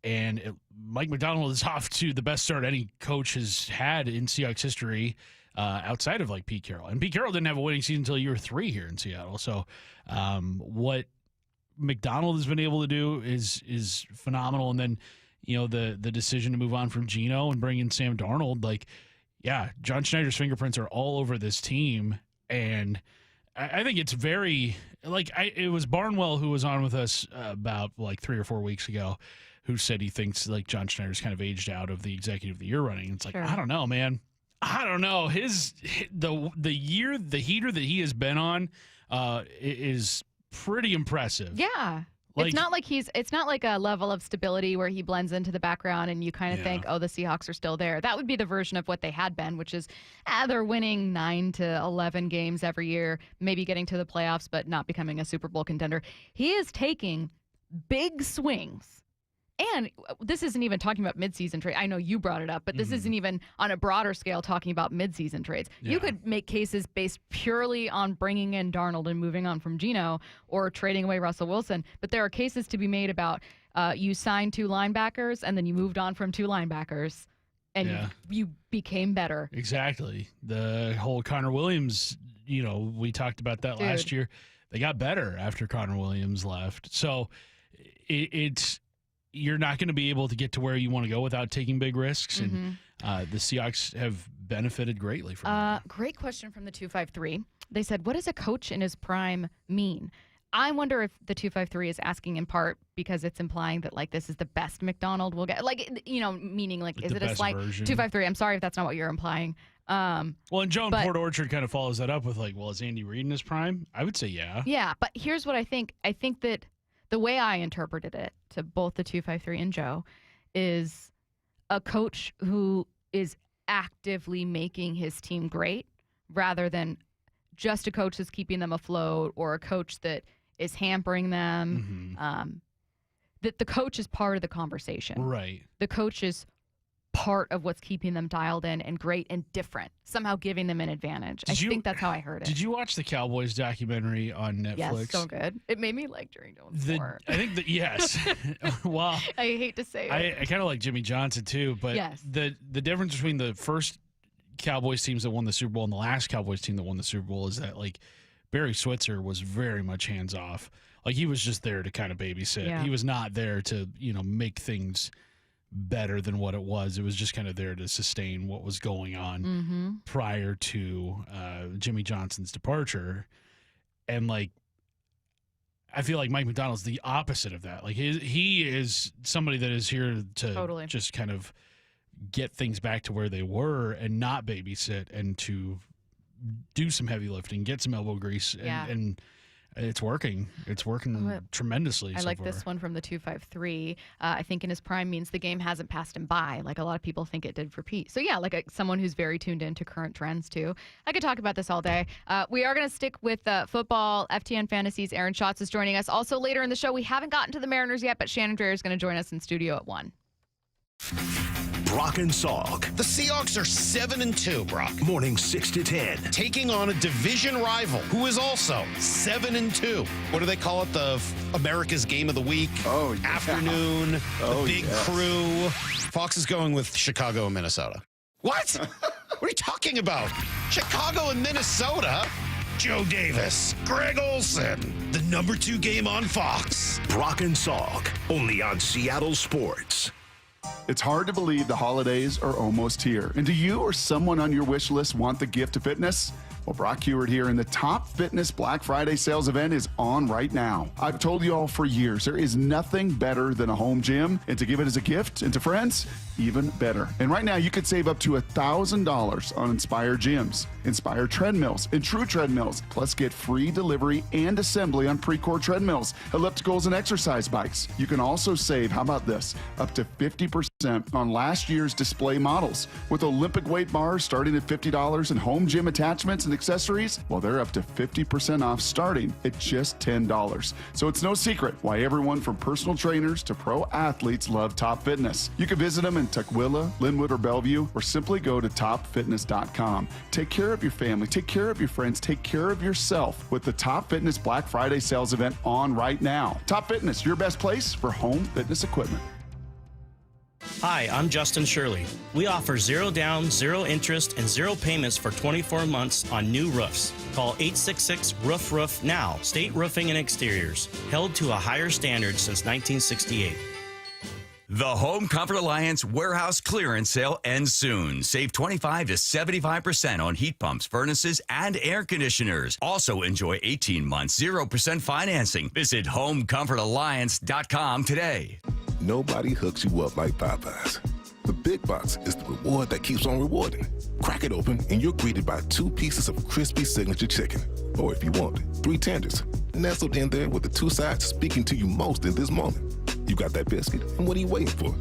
And Mike McDonald is off to the best start any coach has had in Seahawks history outside of Pete Carroll. And Pete Carroll didn't have a winning season until year 3 here in Seattle. So what McDonald has been able to do is phenomenal. And then, the decision to move on from Geno and bring in Sam Darnold, John Schneider's fingerprints are all over this team. And I think it's very, it was Barnwell who was on with us about 3 or 4 weeks ago, who said he thinks John Schneider's kind of aged out of the executive of the year running. It's Sure. I don't know, man. I don't know. The heater that he has been on is pretty impressive. Yeah. It's not like a level of stability where he blends into the background and you kind of think, oh, the Seahawks are still there. That would be the version of what they had been, which is they're winning 9 to 11 games every year, maybe getting to the playoffs, but not becoming a Super Bowl contender. He is taking big swings. And this isn't even talking about midseason trade. I know you brought it up, but this isn't even on a broader scale talking about midseason trades. Yeah. You could make cases based purely on bringing in Darnold and moving on from Geno or trading away Russell Wilson. But there are cases to be made about you signed 2 linebackers and then you moved on from 2 linebackers and you became better. Exactly. The whole Connor Williams, we talked about that last year. They got better after Connor Williams left. So it's you're not going to be able to get to where you want to go without taking big risks. And the Seahawks have benefited greatly from that. Great question from the 253. They said, what does a coach in his prime mean? I wonder if the 253 is asking in part because it's implying that this is the best McDonald will get. Meaning is it a slight version. 253? I'm sorry if that's not what you're implying. And Port Orchard kind of follows that up with is Andy Reid in his prime? I would say yeah. Yeah, but here's what I think. I think that the way I interpreted it to both the 253 and Joe is a coach who is actively making his team great rather than just a coach that's keeping them afloat or a coach that is hampering them. That the coach is part of the conversation. Right. The coach is part of what's keeping them dialed in and great and different, somehow giving them an advantage. I think that's how I heard it. Did you watch the Cowboys documentary on Netflix? Yes, so good. It made me like Jerry Jones more. I think that, yes. Well, I hate to say it. I kind of like Jimmy Johnson too, but the difference between the first Cowboys teams that won the Super Bowl and the last Cowboys team that won the Super Bowl is that Barry Switzer was very much hands off. He was just there to kind of babysit. Yeah. He was not there to, make things better than what it was. It was just kind of there to sustain what was going on prior to Jimmy Johnson's departure. And I feel like Mike McDonald's the opposite of that. Like he is somebody that is here to just kind of get things back to where they were and not babysit and to do some heavy lifting, get some elbow grease, and it's working. It's working tremendously. I so like far. this one from the 253. I think in his prime means the game hasn't passed him by, like a lot of people think it did for Pete. So yeah, like someone who's very tuned into current trends too. I could talk about this all day. We are going to stick with football. FTN Fantasies. Aaron Schatz is joining us. Also later in the show, we haven't gotten to the Mariners yet, but Shannon Drayer is going to join us in studio at 1. Brock and Salk. The Seahawks are 7-2, Brock. Morning 6 to 10. Taking on a division rival who is also 7-2. What do they call it? The America's Game of the Week? Oh, yeah. Afternoon. The Big Crew. Fox is going with Chicago and Minnesota. What? What are you talking about? Chicago and Minnesota? Joe Davis, Greg Olson, the number 2 game on Fox. Brock and Salk, only on Seattle Sports. It's hard to believe the holidays are almost here. And do you or someone on your wish list want the gift of fitness? Well, Brock Cowherd here, and the Top Fitness Black Friday sales event is on right now. I've told you all for years, there is nothing better than a home gym, and to give it as a gift and to friends, even better. And right now, you could save up to $1,000 on Inspire gyms, Inspire treadmills, and True treadmills, plus get free delivery and assembly on Precor treadmills, ellipticals, and exercise bikes. You can also save, how about this, up to 50% on last year's display models, with Olympic weight bars starting at $50 and home gym attachments and accessories, well, they're up to 50% off starting at just $10. So it's no secret why everyone from personal trainers to pro athletes love Top Fitness. You can visit them in Tukwila, Linwood, or Bellevue, or simply go to topfitness.com. Take care of your family, take care of your friends, take care of yourself with the Top Fitness Black Friday sales event on right now. Top Fitness, your best place for home fitness equipment. Hi, I'm Justin Shirley. We offer 0 down, 0 interest, and 0 payments for 24 months on new roofs. Call 866-ROOF-ROOF now. State Roofing and Exteriors, held to a higher standard since 1968. The Home Comfort Alliance Warehouse Clearance Sale ends soon. Save 25 to 75% on heat pumps, furnaces, and air conditioners. Also enjoy 18 months, 0% financing. Visit HomeComfortAlliance.com today. Nobody hooks you up like Popeyes. The Big Box is the reward that keeps on rewarding. Crack it open and you're greeted by 2 pieces of crispy signature chicken. Or if you want, 3 tenders, nestled in there with the 2 sides speaking to you most in this moment. You got that biscuit, and what are you waiting for?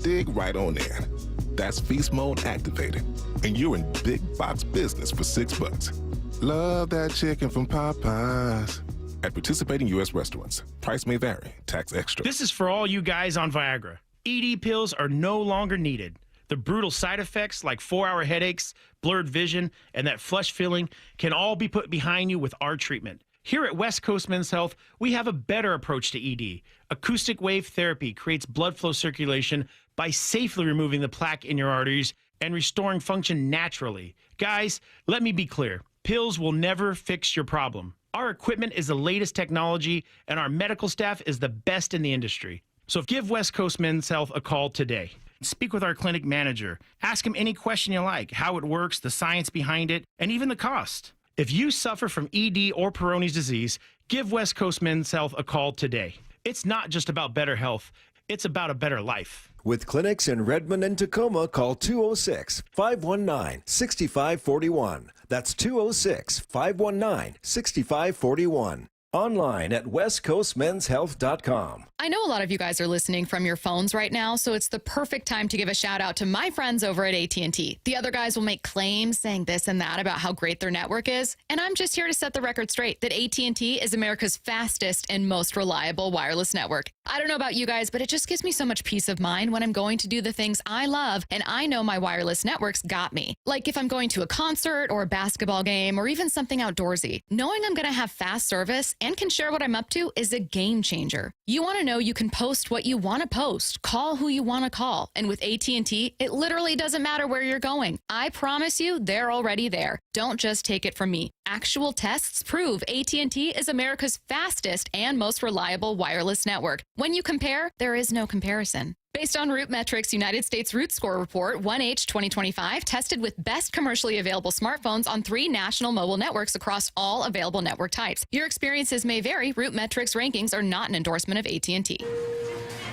Dig right on in. That's feast mode activated, and you're in big box business for $6. Love that chicken from Popeyes. At participating U.S. restaurants, price may vary, tax extra. This is for all you guys on Viagra. ED pills are no longer needed. The brutal side effects like 4-hour headaches, blurred vision, and that flush feeling can all be put behind you with our treatment. Here at West Coast Men's Health, we have a better approach to ED. Acoustic wave therapy creates blood flow circulation by safely removing the plaque in your arteries and restoring function naturally. Guys, let me be clear. Pills will never fix your problem. Our equipment is the latest technology, and our medical staff is the best in the industry. So give West Coast Men's Health a call today. Speak with our clinic manager. Ask him any question you like, how it works, the science behind it, and even the cost. If you suffer from ED or Peyronie's disease, give West Coast Men's Health a call today. It's not just about better health, it's about a better life. With clinics in Redmond and Tacoma, call 206-519-6541. That's 206-519-6541. Online at westcoastmenshealth.com. I know a lot of you guys are listening from your phones right now, so it's the perfect time to give a shout out to my friends over at AT&T. The other guys will make claims saying this and that about how great their network is, and I'm just here to set the record straight that AT&T is America's fastest and most reliable wireless network. I don't know about you guys, but it just gives me so much peace of mind when I'm going to do the things I love, and I know my wireless networks got me. Like if I'm going to a concert or a basketball game or even something outdoorsy, knowing I'm going to have fast service and can share what I'm up to is a game changer. You want to know you can post what you want to post, call who you want to call, and with AT&T, it literally doesn't matter where you're going. I promise you, they're already there. Don't just take it from me. Actual tests prove AT&T is America's fastest and most reliable wireless network. When you compare, there is no comparison. Based on Root Metrics' United States Root Score Report, 1H 2025 tested with best commercially available smartphones on 3 national mobile networks across all available network types. Your experiences may vary. Root Metrics rankings are not an endorsement of AT&T.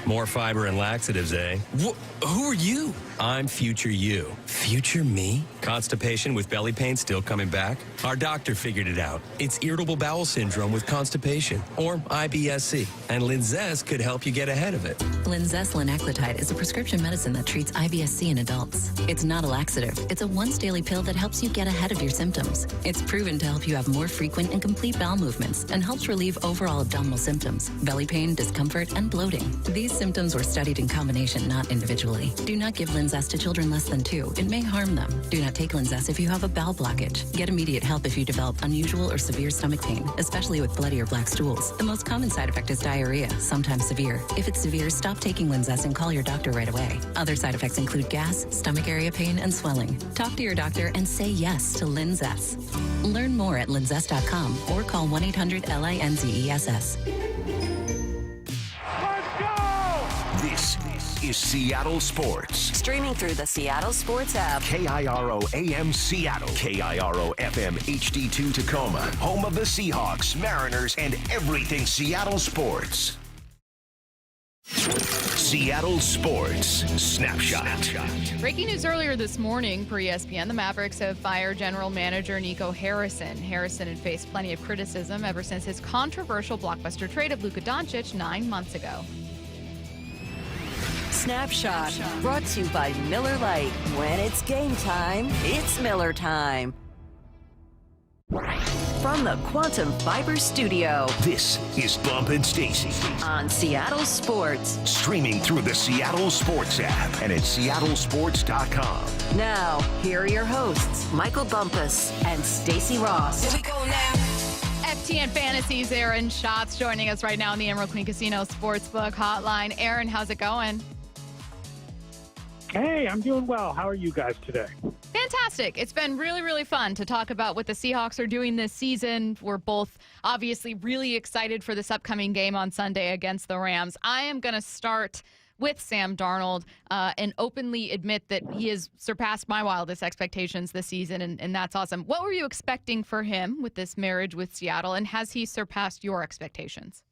More fiber and laxatives, eh? Who are you? I'm future you. Future me? Constipation with belly pain still coming back? Our doctor figured it out. It's irritable bowel syndrome with constipation, or IBS-C, and Linzess could help you get ahead of it. Linzess linaclotide is a prescription medicine that treats IBS-C in adults. It's not a laxative. It's a once-daily pill that helps you get ahead of your symptoms. It's proven to help you have more frequent and complete bowel movements and helps relieve overall abdominal symptoms, belly pain, discomfort, and bloating. These symptoms were studied in combination, not individually. Do not give Linzess to children less than 2. It may harm them. Do not take Linzess if you have a bowel blockage. Get immediate help if you develop unusual or severe stomach pain, especially with bloody or black stools. The most common side effect is diarrhea, sometimes severe. If it's severe, stop taking Linzess and call your doctor right away. Other side effects include gas, stomach area pain, and swelling. Talk to your doctor and say yes to Linzess. Learn more at linzess.com or call 1-800-LINZESS. This is Seattle Sports. Streaming through the Seattle Sports app. KIRO AM Seattle. KIRO FM HD2 Tacoma. Home of the Seahawks, Mariners, and everything Seattle sports. Seattle Sports Snapshot. Breaking news earlier this morning per ESPN, the Mavericks have fired general manager Nico Harrison. Harrison had faced plenty of criticism ever since his controversial blockbuster trade of Luka Doncic 9 months ago. Snapshot, brought to you by Miller Lite. When it's game time, it's Miller time. From the Quantum Fiber Studio, this is Bump and Stacy on Seattle Sports. Streaming through the Seattle Sports app and at seattlesports.com. Now, here are your hosts, Michael Bumpus and Stacy Ross. Here we go now. FTN Fantasies, Aaron Schatz joining us right now on the Emerald Queen Casino Sportsbook Hotline. Aaron, how's it going? Hey, I'm doing well. How are you guys today? Fantastic. It's been really, really fun to talk about what the Seahawks are doing this season. We're both obviously really excited for this upcoming game on Sunday against the Rams. I am going to start with Sam Darnold and openly admit that he has surpassed my wildest expectations this season, and that's awesome. What were you expecting for him with this marriage with Seattle, and has he surpassed your expectations?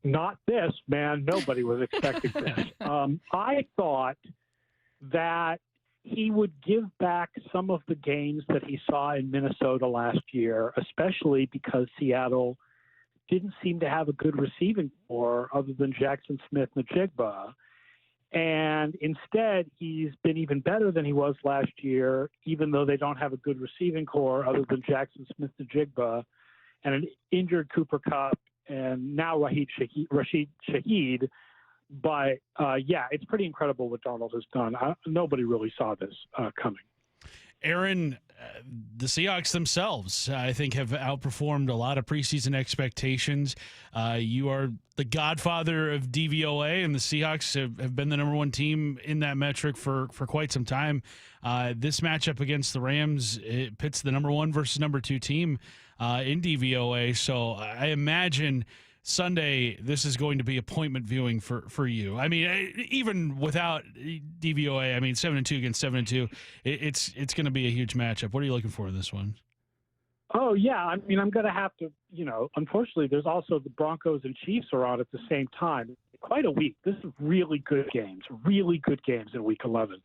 Not this, man. Nobody was expecting this. I thought that he would give back some of the gains that he saw in Minnesota last year, especially because Seattle didn't seem to have a good receiving core other than Jackson Smith-Njigba. And instead, he's been even better than he was last year, even though they don't have a good receiving core other than Jackson Smith-Njigba and an injured Cooper Kupp and now Rashid Shaheed. But, yeah, it's pretty incredible what Darnold has done. Nobody really saw this coming. Aaron, the Seahawks themselves, I think, have outperformed a lot of preseason expectations. You are the godfather of DVOA, and the Seahawks have been the number one team in that metric for quite some time. This matchup against the Rams, it pits the number one versus number two team in DVOA. So I imagine Sunday, this is going to be appointment viewing for you. I mean, even without DVOA, I mean, 7-2 against 7-2, it's going to be a huge matchup. What are you looking for in this one? Oh, yeah. I mean, I'm going to have to, unfortunately, there's also the Broncos and Chiefs are on at the same time. Quite a week. This is really good games in Week 11.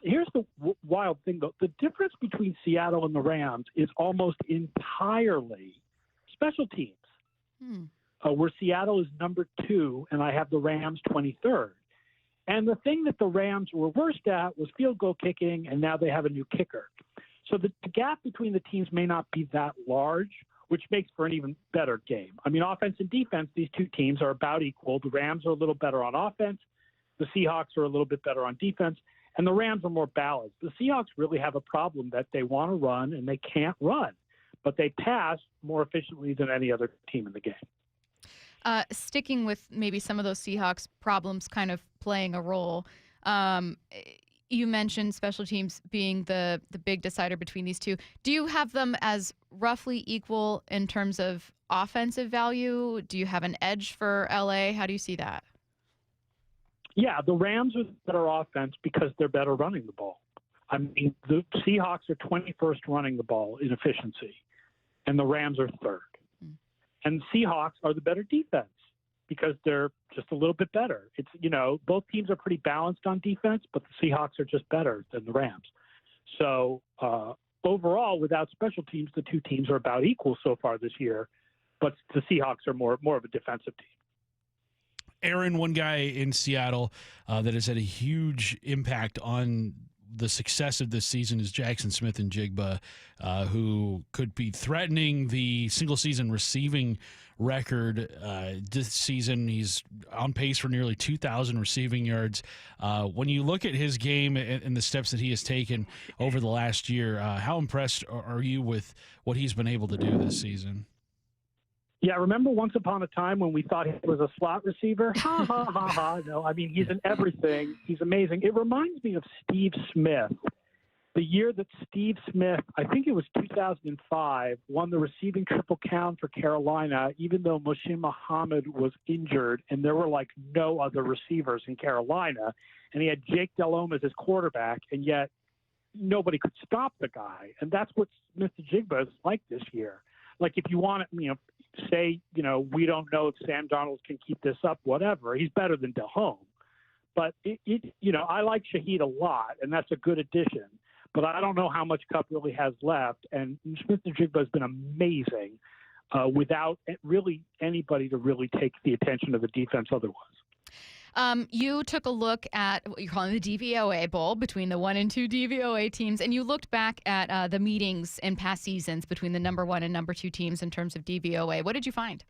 Here's the wild thing, though. The difference between Seattle and the Rams is almost entirely special teams. Where Seattle is number 2, and I have the Rams 23rd. And the thing that the Rams were worst at was field goal kicking, and now they have a new kicker. So the gap between the teams may not be that large, which makes for an even better game. I mean, offense and defense, these two teams are about equal. The Rams are a little better on offense. The Seahawks are a little bit better on defense. And the Rams are more balanced. The Seahawks really have a problem that they want to run, and they can't run. But they pass more efficiently than any other team in the game. Sticking with maybe some of those Seahawks problems kind of playing a role, you mentioned special teams being the big decider between these two. Do you have them as roughly equal in terms of offensive value? Do you have an edge for LA? How do you see that? Yeah, the Rams are better offense because they're better running the ball. I mean, the Seahawks are 21st running the ball in efficiency, and the Rams are third. And the Seahawks are the better defense because they're just a little bit better. It's, both teams are pretty balanced on defense, but the Seahawks are just better than the Rams. So overall, without special teams, the two teams are about equal so far this year, but the Seahawks are more of a defensive team. Aaron, one guy in Seattle that has had a huge impact on the success of this season is Jackson Smith-Njigba, who could be threatening the single-season receiving record this season. He's on pace for nearly 2,000 receiving yards. When you look at his game and the steps that he has taken over the last year, how impressed are you with what he's been able to do this season? Yeah, remember once upon a time when we thought he was a slot receiver? Ha, ha, ha, ha. No, I mean, he's in everything. He's amazing. It reminds me of Steve Smith. The year that Steve Smith, I think it was 2005, won the receiving triple crown for Carolina, even though Moshe Muhammad was injured and there were like no other receivers in Carolina. And he had Jake Delhomme as his quarterback, and yet nobody could stop the guy. And that's what Smith-Njigba is like this year. Like if you want to, say, we don't know if Sam Darnold can keep this up, whatever. He's better than Delhomme. But, I like Shaheed a lot, and that's a good addition. But I don't know how much Kupp really has left. And Smith-Njigba has been amazing without really anybody to really take the attention of the defense otherwise. You took a look at what you're calling the DVOA Bowl between the 1 and 2 DVOA teams, and you looked back at the meetings in past seasons between the number 1 and number 2 teams in terms of DVOA. What did you find?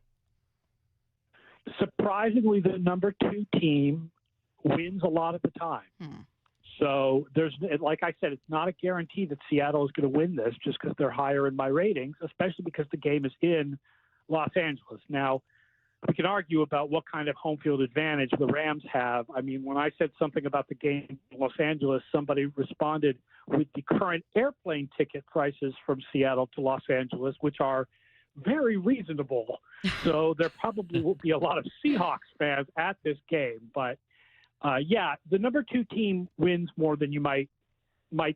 Surprisingly, the number 2 team wins a lot of the time. So like I said, it's not a guarantee that Seattle is going to win this just because they're higher in my ratings, especially because the game is in Los Angeles. Now, we can argue about what kind of home field advantage the Rams have. I mean, when I said something about the game in Los Angeles, somebody responded with the current airplane ticket prices from Seattle to Los Angeles, which are very reasonable. So there probably will be a lot of Seahawks fans at this game. But, the number 2 team wins more than you might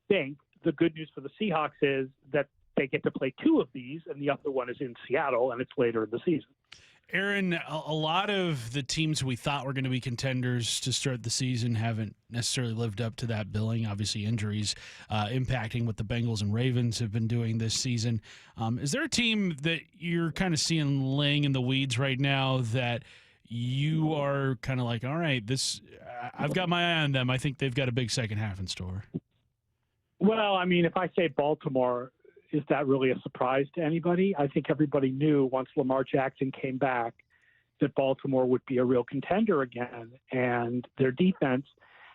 think. The good news for the Seahawks is that they get to play 2 of these, and the other one is in Seattle, and it's later in the season. Aaron, a lot of the teams we thought were going to be contenders to start the season haven't necessarily lived up to that billing. Obviously, injuries impacting what the Bengals and Ravens have been doing this season. Is there a team that you're kind of seeing laying in the weeds right now that you are kind of like, all right, I've got my eye on them. I think they've got a big second half in store. Well, I mean, if I say Baltimore, is that really a surprise to anybody? I think everybody knew once Lamar Jackson came back that Baltimore would be a real contender again. And their defense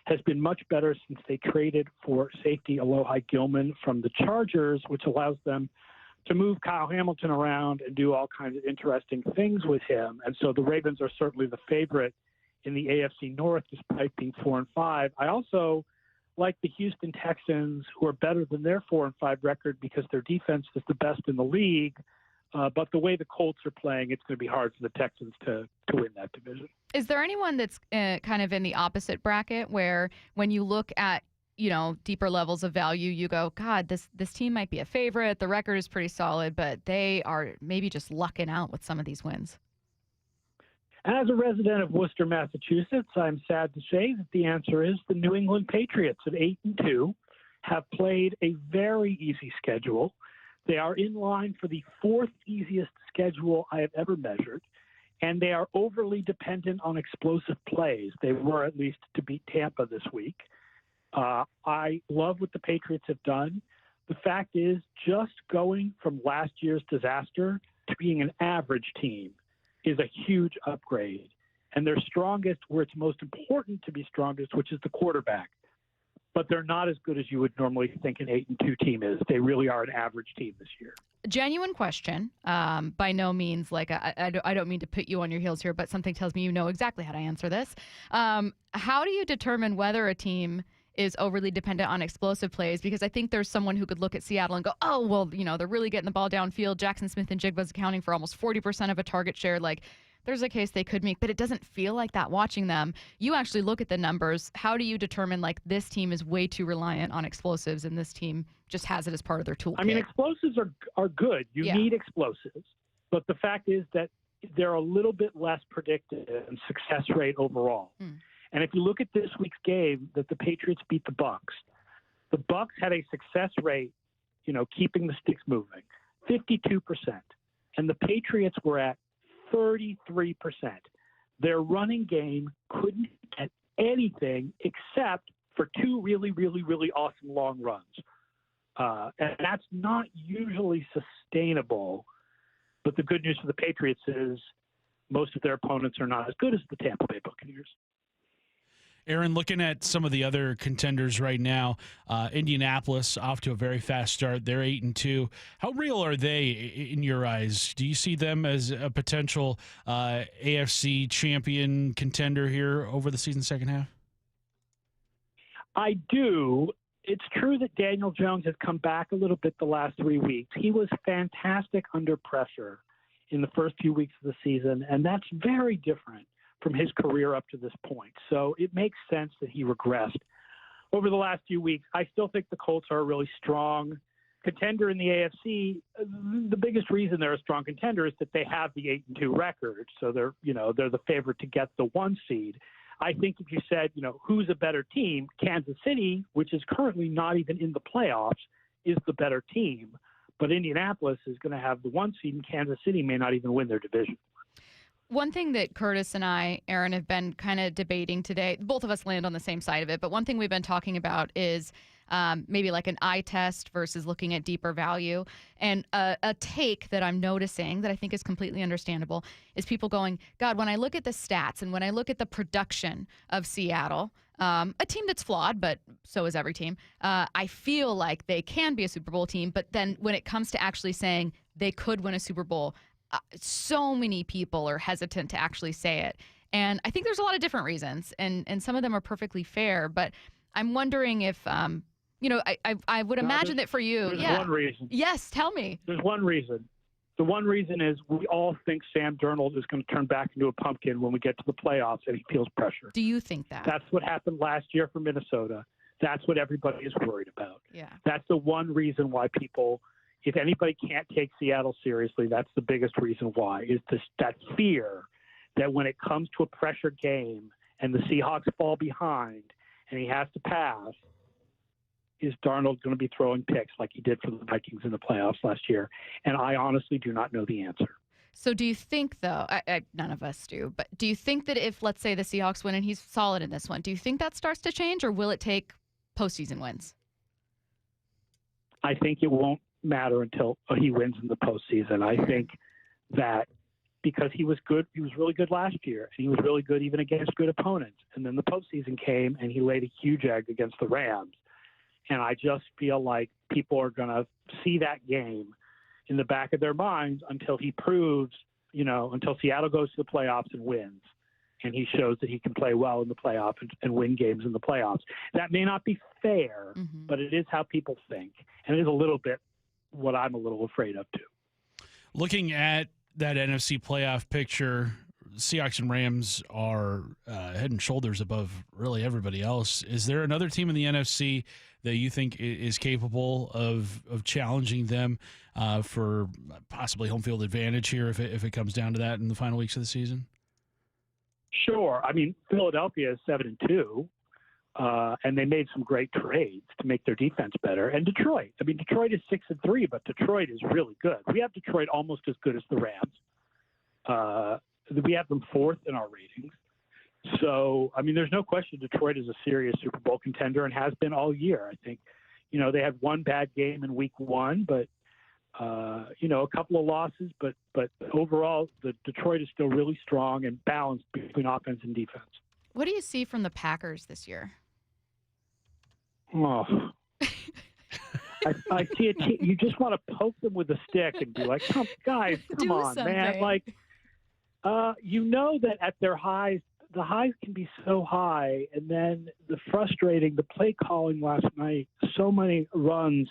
has been much better since they traded for safety Alohi Gilman from the Chargers, which allows them to move Kyle Hamilton around and do all kinds of interesting things with him. And so the Ravens are certainly the favorite in the AFC North, despite being 4-5. I also like the Houston Texans, who are better than their 4-5 record because their defense is the best in the league. But the way the Colts are playing, it's going to be hard for the Texans to win that division. Is there anyone that's kind of in the opposite bracket where when you look at, deeper levels of value, you go, God, this team might be a favorite. The record is pretty solid, but they are maybe just lucking out with some of these wins? As a resident of Worcester, Massachusetts, I'm sad to say that the answer is the New England Patriots at 8-2 have played a very easy schedule. They are in line for the 4th easiest schedule I have ever measured, and they are overly dependent on explosive plays. They were, at least, to beat Tampa this week. I love what the Patriots have done. The fact is, just going from last year's disaster to being an average team is a huge upgrade. And they're strongest where it's most important to be strongest, which is the quarterback. But they're not as good as you would normally think an 8-2 team is. They really are an average team this year. Genuine question. By no means, I don't mean to put you on your heels here, but something tells me you know exactly how to answer this. How do you determine whether a team is overly dependent on explosive plays? Because I think there's someone who could look at Seattle and go, oh, well, they're really getting the ball downfield. Jackson Smith-Njigba is accounting for almost 40% of a target share. there's a case they could make, but it doesn't feel like that watching them. You actually look at the numbers. How do you determine, like, this team is way too reliant on explosives and this team just has it as part of their toolkit? I mean, explosives are good. You need explosives. But the fact is that they're a little bit less predictive in success rate overall. And if you look at this week's game that the Patriots beat the Bucks had a success rate, keeping the sticks moving, 52%. And the Patriots were at 33%. Their running game couldn't get anything except for 2 really, really, really awesome long runs. And that's not usually sustainable. But the good news for the Patriots is most of their opponents are not as good as the Tampa Bay Buccaneers. Aaron, looking at some of the other contenders right now, Indianapolis off to a very fast start. They're 8-2. How real are they in your eyes? Do you see them as a potential AFC champion contender here over the season second half? I do. It's true that Daniel Jones has come back a little bit the last 3 weeks. He was fantastic under pressure in the first few weeks of the season, and that's very different from his career up to this point. So it makes sense that he regressed over the last few weeks. I still think the Colts are a really strong contender in the AFC. The biggest reason they're a strong contender is that they have the 8-2 record. So they're the favorite to get the 1 seed. I think if you said, who's a better team, Kansas City, which is currently not even in the playoffs, is the better team. But Indianapolis is going to have the 1 seed, and Kansas City may not even win their division. One thing that Curtis and I, Aaron, have been kind of debating today, both of us land on the same side of it, but one thing we've been talking about is maybe like an eye test versus looking at deeper value. And a take that I'm noticing that I think is completely understandable is people going, God, when I look at the stats and when I look at the production of Seattle, a team that's flawed, but so is every team, I feel like they can be a Super Bowl team. But then when it comes to actually saying they could win a Super Bowl, so many people are hesitant to actually say it. And I think there's a lot of different reasons, and some of them are perfectly fair. But I'm wondering if, I would imagine that for you. There's one reason. Yes, tell me. There's one reason. The one reason is we all think Sam Darnold is going to turn back into a pumpkin when we get to the playoffs and he feels pressure. Do you think that? That's what happened last year for Minnesota. That's what everybody is worried about. Yeah. That's the one reason why people, if anybody can't take Seattle seriously, that's the biggest reason why, is that fear that when it comes to a pressure game and the Seahawks fall behind and he has to pass, is Darnold going to be throwing picks like he did for the Vikings in the playoffs last year? And I honestly do not know the answer. So do you think, though, none of us do, but do you think that if, let's say, the Seahawks win and he's solid in this one, do you think that starts to change, or will it take postseason wins? I think it won't matter until he wins in the postseason. I think that because he was good, he was really good last year, and he was really good even against good opponents. And then the postseason came, and he laid a huge egg against the Rams. And I just feel like people are going to see that game in the back of their minds until he proves, until Seattle goes to the playoffs and wins. And he shows that he can play well in the playoffs and win games in the playoffs. That may not be fair, but it is how people think. And it is a little bit what I'm a little afraid of, too. Looking at that NFC playoff picture, Seahawks and Rams are head and shoulders above really everybody else. Is there another team in the NFC that you think is capable of challenging them for possibly home field advantage here if it comes down to that in the final weeks of the season? Sure. I mean, Philadelphia is 7-2, and they made some great trades to make their defense better. And Detroit. I mean, Detroit is 6-3, but Detroit is really good. We have Detroit almost as good as the Rams. We have them fourth in our ratings. So, I mean, there's no question Detroit is a serious Super Bowl contender and has been all year. I think, they had one bad game in week 1, but, a couple of losses. But overall, the Detroit is still really strong and balanced between offense and defense. What do you see from the Packers this year? Oh. I see it. You just want to poke them with a stick and be like, come on, something. man. Like, that at their highs, the highs can be so high, and then the play calling last night, so many runs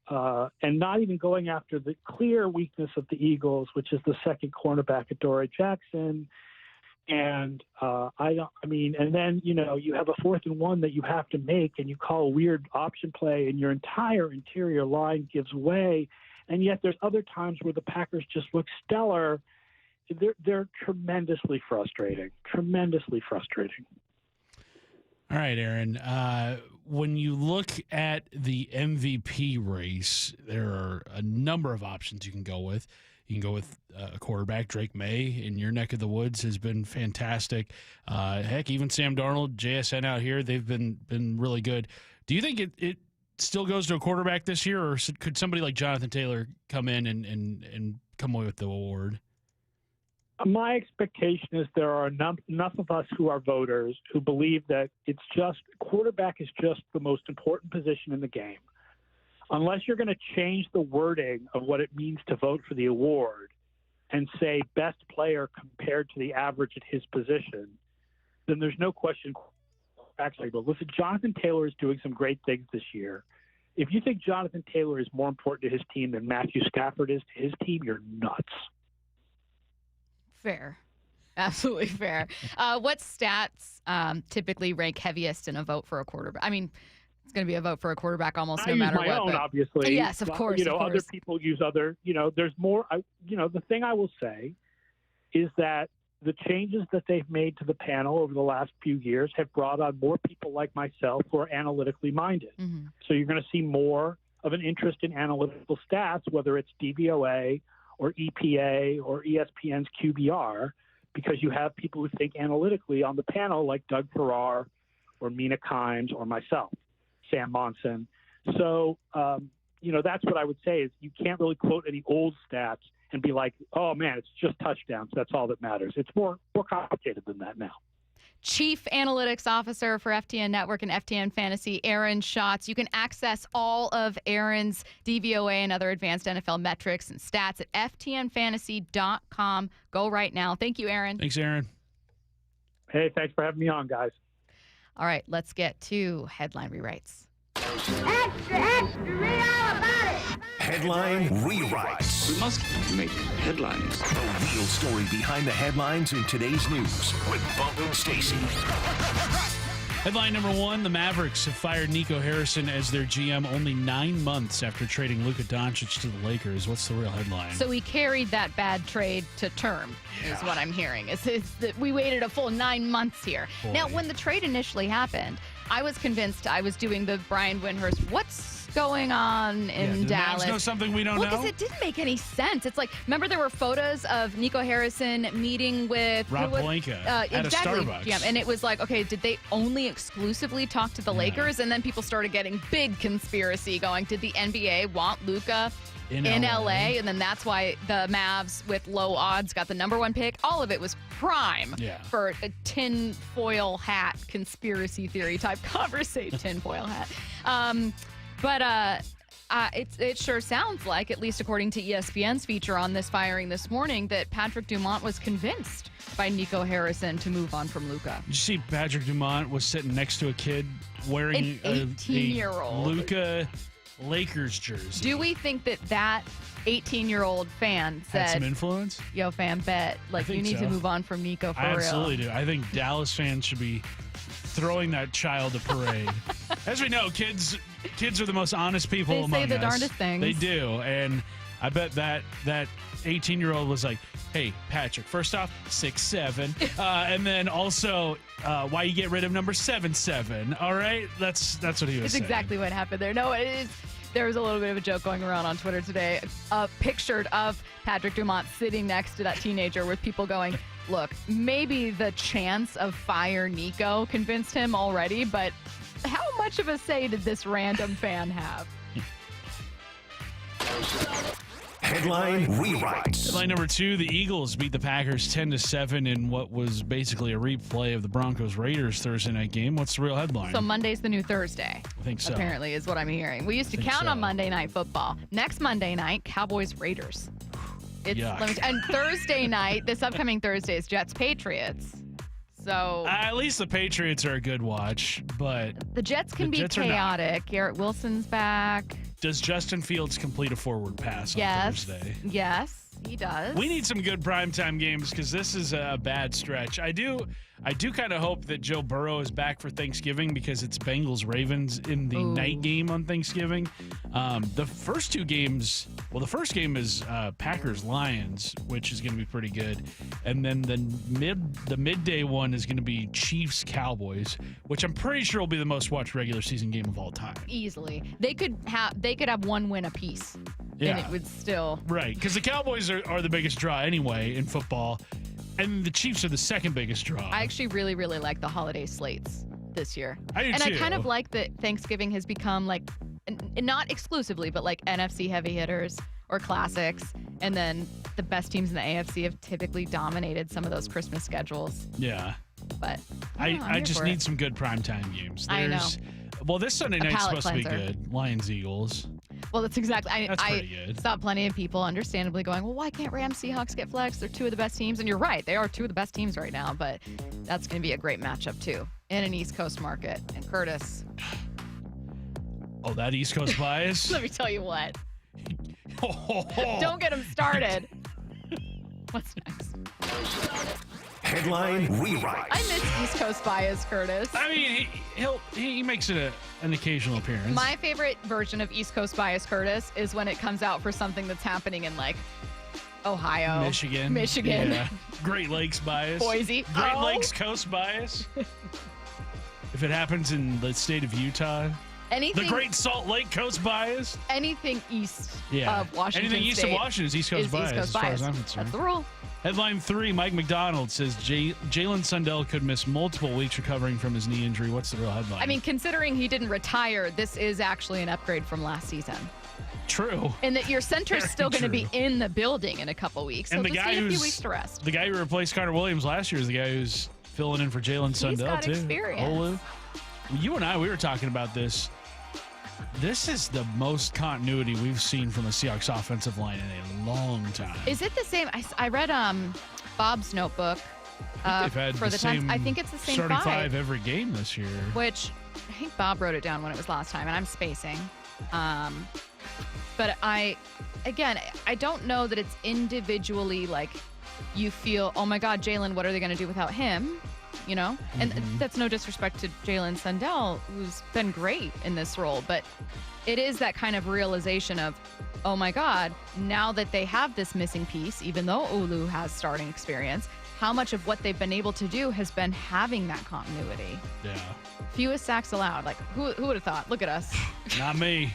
and not even going after the clear weakness of the Eagles, which is the second cornerback, Adoree Jackson. And and then, you have a 4th and 1 that you have to make, and you call a weird option play, and your entire interior line gives way. And yet there's other times where the Packers just look stellar. They're tremendously frustrating. All right, Aaron. When you look at the MVP race, there are a number of options you can go with. You can go with a quarterback. Drake May in your neck of the woods has been fantastic. Heck, even Sam Darnold, JSN out here, they've been really good. Do you think it still goes to a quarterback this year, or could somebody like Jonathan Taylor come in and come away with the award? My expectation is there are enough of us who are voters who believe that quarterback is just the most important position in the game. Unless you're going to change the wording of what it means to vote for the award and say best player compared to the average at his position, then there's no question. Actually, but listen, Jonathan Taylor is doing some great things this year. If you think Jonathan Taylor is more important to his team than Matthew Stafford is to his team, you're nuts. Fair. Absolutely fair. What stats typically rank heaviest in a vote for a quarterback? I mean, it's going to be a vote for a quarterback almost no matter what. I use my own, obviously. Yes, of course. Other people use other. There's more. The thing I will say is that the changes that they've made to the panel over the last few years have brought on more people like myself who are analytically minded. Mm-hmm. So you're going to see more of an interest in analytical stats, whether it's DVOA or EPA or ESPN's QBR, because you have people who think analytically on the panel, like Doug Farrar or Mina Kimes or myself, Sam Monson. So, that's what I would say is you can't really quote any old stats and be like, oh, man, it's just touchdowns. That's all that matters. It's more complicated than that now. Chief Analytics Officer for FTN Network and FTN Fantasy, Aaron Schatz. You can access all of Aaron's DVOA and other advanced NFL metrics and stats at ftnfantasy.com. Go right now. Thank you, Aaron. Thanks, Aaron. Hey, thanks for having me on, guys. All right, let's get to headline rewrites. Extra, read all about it. Headline rewrites. We must make headlines. The real story behind the headlines in today's news with Bump and Stacy. Headline number 1, the Mavericks have fired Nico Harrison as their GM only 9 months after trading Luka Doncic to the Lakers. What's the real headline? So he carried that bad trade to term, is what I'm hearing. It's that we waited a full 9 months here. Boy. Now, when the trade initially happened, I was convinced I was doing the Brian Windhorst, what's going on in Dallas? Mavs know something we don't know? Because it didn't make any sense. It's like, remember there were photos of Nico Harrison meeting with Rob Pelinka at exactly, a Starbucks. Yeah, and it was like, okay, did they only exclusively talk to the Lakers? And then people started getting big conspiracy going. Did the NBA want Luka in LA? And then that's why the Mavs with low odds got the number 1 pick. All of it was prime for a tinfoil hat conspiracy theory type conversation. Tinfoil hat. But it sure sounds like, at least according to ESPN's feature on this firing this morning, that Patrick Dumont was convinced by Nico Harrison to move on from Luka. Did you see Patrick Dumont was sitting next to a kid wearing an 18-year-old Luka Lakers jersey? Do we think that 18-year-old fan said, had some influence? Yo, fan, bet. Like, you need to move on from Nico for real. I absolutely do. I think Dallas fans should be throwing that child a parade. As we know, kids are the most honest people among us. They say the darndest things. They do. And I bet that 18-year-old was like, hey, Patrick, first off, 6'7", and then also, why you get rid of number 77? All right, that's what he was saying. It's exactly what happened there. No, it is. There was a little bit of a joke going around on Twitter today, pictured of Patrick Dumont sitting next to that teenager with people going, look, maybe the chance of fire Nico convinced him already, but how much of a say did this random fan have? Headline rewrites. Headline number 2, the Eagles beat the Packers 10-7 in what was basically a replay of the Broncos-Raiders Thursday night game. What's the real headline? So Monday's the new Thursday. I think so. Apparently is what I'm hearing. We used to count on Monday Night Football. Next Monday night, Cowboys-Raiders. And Thursday night, this upcoming Thursday, is Jets-Patriots. So at least the Patriots are a good watch, but the Jets can be chaotic. Garrett Wilson's back. Does Justin Fields complete a forward pass on Thursday? Yes, he does. We need some good primetime games because this is a bad stretch. I do kind of hope that Joe Burrow is back for Thanksgiving because it's Bengals-Ravens in the night game on Thanksgiving. The first two games, the first game is Packers-Lions, which is going to be pretty good. And then the midday one is going to be Chiefs-Cowboys, which I'm pretty sure will be the most watched regular season game of all time. Easily. They could have one win apiece. Yeah. And it would still. Right, because the Cowboys are the biggest draw anyway in football. And the Chiefs are the second biggest draw. I actually really, really like the holiday slates this year. I do and too. I kind of like that Thanksgiving has become like, not exclusively, but like NFC heavy hitters or classics. And then the best teams in the AFC have typically dominated some of those Christmas schedules. Yeah. But I just need some good primetime games. I know. Well, this Sunday night's supposed to be cleanser. good. Lions-Eagles. Well, that's exactly. That's I pretty good. saw plenty of people, understandably, going, "Well, why can't Rams Seahawks get flexed? They're two of the best teams." And you're right, they are two of the best teams right now. But that's going to be a great matchup too, in an East Coast market. And Curtis. Oh, that East Coast bias. Let me tell you what. Don't get him started. What's next? Headline Rewrite. I miss East Coast bias, Curtis. I mean, he makes it an occasional appearance. My favorite version of East Coast bias, Curtis, is when it comes out for something that's happening in like Ohio, Michigan. Yeah. Great Lakes bias. Boise. Great Lakes Coast bias. If it happens in the state of Utah. Anything, the Great Salt Lake Coast bias. Anything east of Washington Anything east State of Washington is East Coast bias, East Coast as far bias. as I'm concerned. That's the rule. Headline 3, Mike McDonald says Jalen Sundell could miss multiple weeks recovering from his knee injury. What's the real headline? I mean, considering he didn't retire, this is actually an upgrade from last season. True. And that your center's still going to be in the building in a couple weeks. So and the just guy need a few weeks to rest. The guy who replaced Connor Williams last year is the guy who's filling in for Jalen Sundell, He's got too. experience. Olu. You and I, we were talking about this. This is the most continuity we've seen from a Seahawks offensive line in a long time. Is it the same? I read Bob's notebook they've had for the time. I think it's the same starting five every game this year. Which I think Bob wrote it down when it was last time, and I'm spacing. But I don't know that it's individually like you feel, oh my God, Jalen, what are they going to do without him? You know, and that's no disrespect to Jalen Sundell, who's been great in this role, but it is that kind of realization of, oh my God, now that they have this missing piece, even though Olu has starting experience, how much of what they've been able to do has been having that continuity. Yeah. Fewest sacks allowed. Like, who would have thought? Look at us. Not me.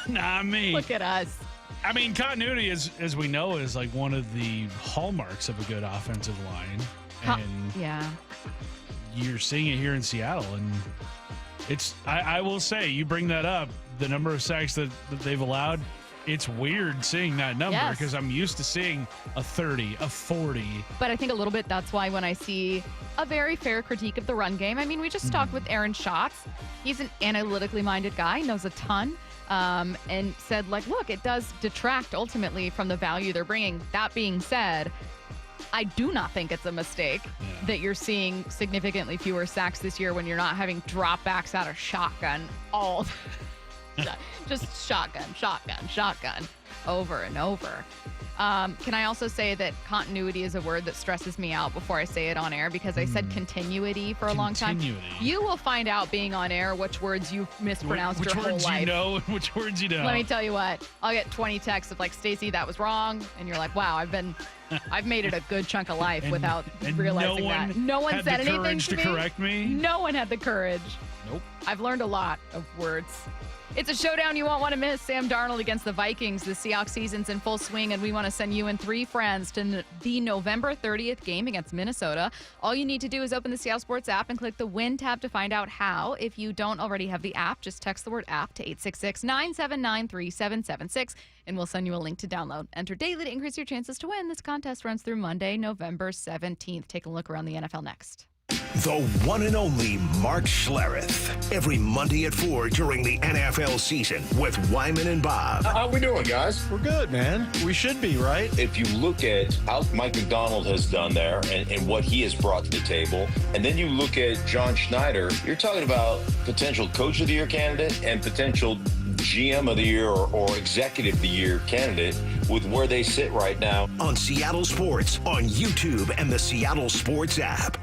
Not me. Look at us. I mean, continuity, as we know, is like one of the hallmarks of a good offensive line. And yeah, you're seeing it here in Seattle, and it's. I will say, you bring that up, the number of sacks that they've allowed. It's weird seeing that number because I'm used to seeing a 30, a 40. But I think a little bit that's why when I see a very fair critique of the run game, I mean, we just talked with Aaron Schatz. He's an analytically minded guy, knows a ton, and said, like, look, it does detract ultimately from the value they're bringing. That being said, I do not think it's a mistake that you're seeing significantly fewer sacks this year when you're not having dropbacks out of shotgun all just shotgun over and over. Can I also say that continuity is a word that stresses me out before I say it on air because I said continuity for a long time. You will find out being on air which words you've mispronounced your whole life. Which words you know and which words you don't. Let me tell you what. I'll get 20 texts of like, Stacy, that was wrong. And you're like, wow, I've made it a good chunk of life without realizing that. No one said anything to me. Correct me. No one had the courage. Nope. I've learned a lot of words. It's a showdown you won't want to miss. Sam Darnold against the Vikings. The Seahawks season's in full swing, and we want to send you and 3 friends to the November 30th game against Minnesota. All you need to do is open the Seattle Sports app and click the Win tab to find out how. If you don't already have the app, just text the word app to 866-979-3776, and we'll send you a link to download. Enter daily to increase your chances to win. This contest runs through Monday, November 17th. Take a look around the NFL next. The one and only Mark Schlereth. Every Monday at 4 during the NFL season with Wyman and Bob. How we doing, guys? We're good, man. We should be, right? If you look at how Mike McDonald has done there and what he has brought to the table, and then you look at John Schneider, you're talking about potential Coach of the Year candidate and potential GM of the Year or Executive of the Year candidate with where they sit right now. On Seattle Sports, on YouTube and the Seattle Sports app.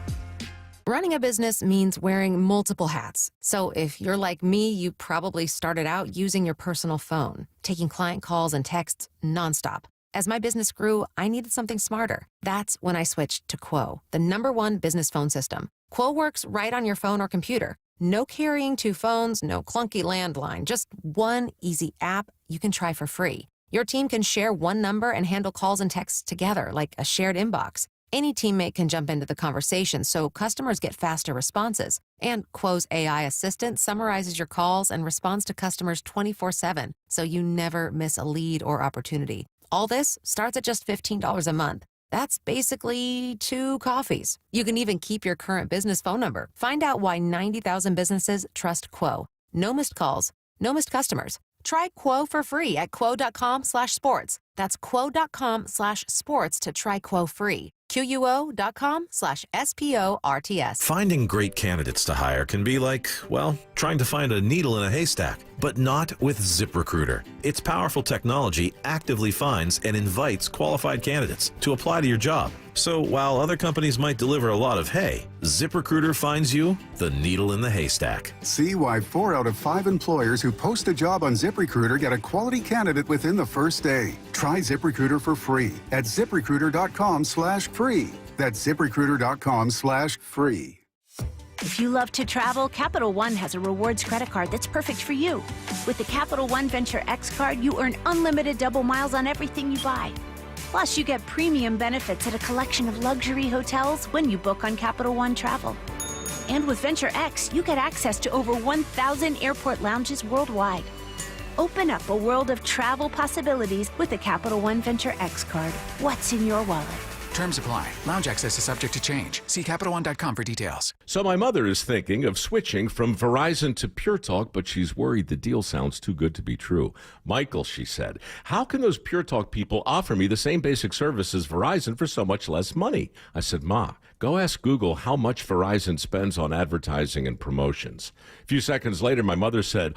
Running a business means wearing multiple hats. So if you're like me, you probably started out using your personal phone, taking client calls and texts nonstop. As my business grew, I needed something smarter. That's when I switched to Quo, the #1 business phone system. Quo works right on your phone or computer. No carrying 2 phones, no clunky landline, just one easy app you can try for free. Your team can share one number and handle calls and texts together like a shared inbox. Any teammate can jump into the conversation so customers get faster responses. And Quo's AI assistant summarizes your calls and responds to customers 24/7, so you never miss a lead or opportunity. All this starts at just $15 a month. That's basically 2 coffees. You can even keep your current business phone number. Find out why 90,000 businesses trust Quo. No missed calls, no missed customers. Try Quo for free at quo.com/sports. That's quo.com/sports to try Quo free. QUO.com/SPORTS. Finding great candidates to hire can be like, well, trying to find a needle in a haystack, but not with ZipRecruiter. Its powerful technology actively finds and invites qualified candidates to apply to your job. So while other companies might deliver a lot of hay, ZipRecruiter finds you the needle in the haystack. See why 4 out of 5 employers who post a job on ZipRecruiter get a quality candidate within the first day. Try ZipRecruiter for free at ZipRecruiter.com/free. That's ZipRecruiter.com/free. If you love to travel, Capital One has a rewards credit card that's perfect for you. With the Capital One Venture X card, you earn unlimited double miles on everything you buy. Plus, you get premium benefits at a collection of luxury hotels when you book on Capital One Travel. And with Venture X, you get access to over 1,000 airport lounges worldwide. Open up a world of travel possibilities with the Capital One Venture X card. What's in your wallet? Terms apply. Lounge access is subject to change. See CapitalOne.com for details. So my mother is thinking of switching from Verizon to Pure Talk, but she's worried the deal sounds too good to be true. Michael, she said, how can those Pure Talk people offer me the same basic service as Verizon for so much less money? I said, Ma, go ask Google how much Verizon spends on advertising and promotions. A few seconds later, my mother said,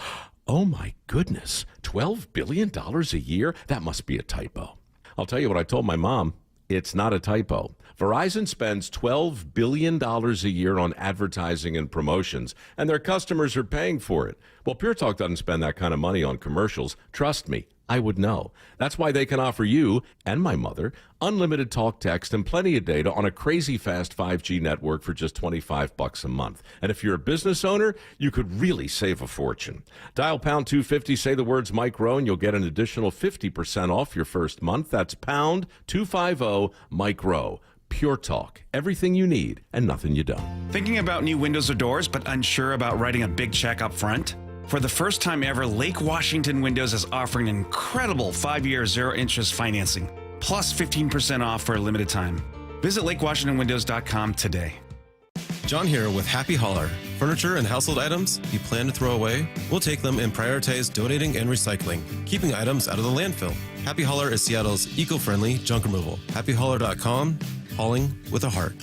oh my goodness, $12 billion a year? That must be a typo. I'll tell you what I told my mom. It's not a typo. Verizon spends $12 billion a year on advertising and promotions, and their customers are paying for it. Well, Pure Talk doesn't spend that kind of money on commercials. Trust me, I would know. That's why they can offer you and my mother unlimited talk, text, and plenty of data on a crazy fast 5G network for just $25 a month. And if you're a business owner, you could really save a fortune. Dial pound 250, say the words Mike Rowe, and you'll get an additional 50% off your first month. That's pound 250 Mike Rowe. Pure Talk. Everything you need and nothing you don't. Thinking about new windows or doors, but unsure about writing a big check up front? For the first time ever, Lake Washington Windows is offering incredible 5-year zero-interest financing, plus 15% off for a limited time. Visit LakeWashingtonWindows.com today. John here with Happy Hauler. Furniture and household items you plan to throw away? We'll take them and prioritize donating and recycling, keeping items out of the landfill. Happy Hauler is Seattle's eco-friendly junk removal. HappyHauler.com, hauling with a heart.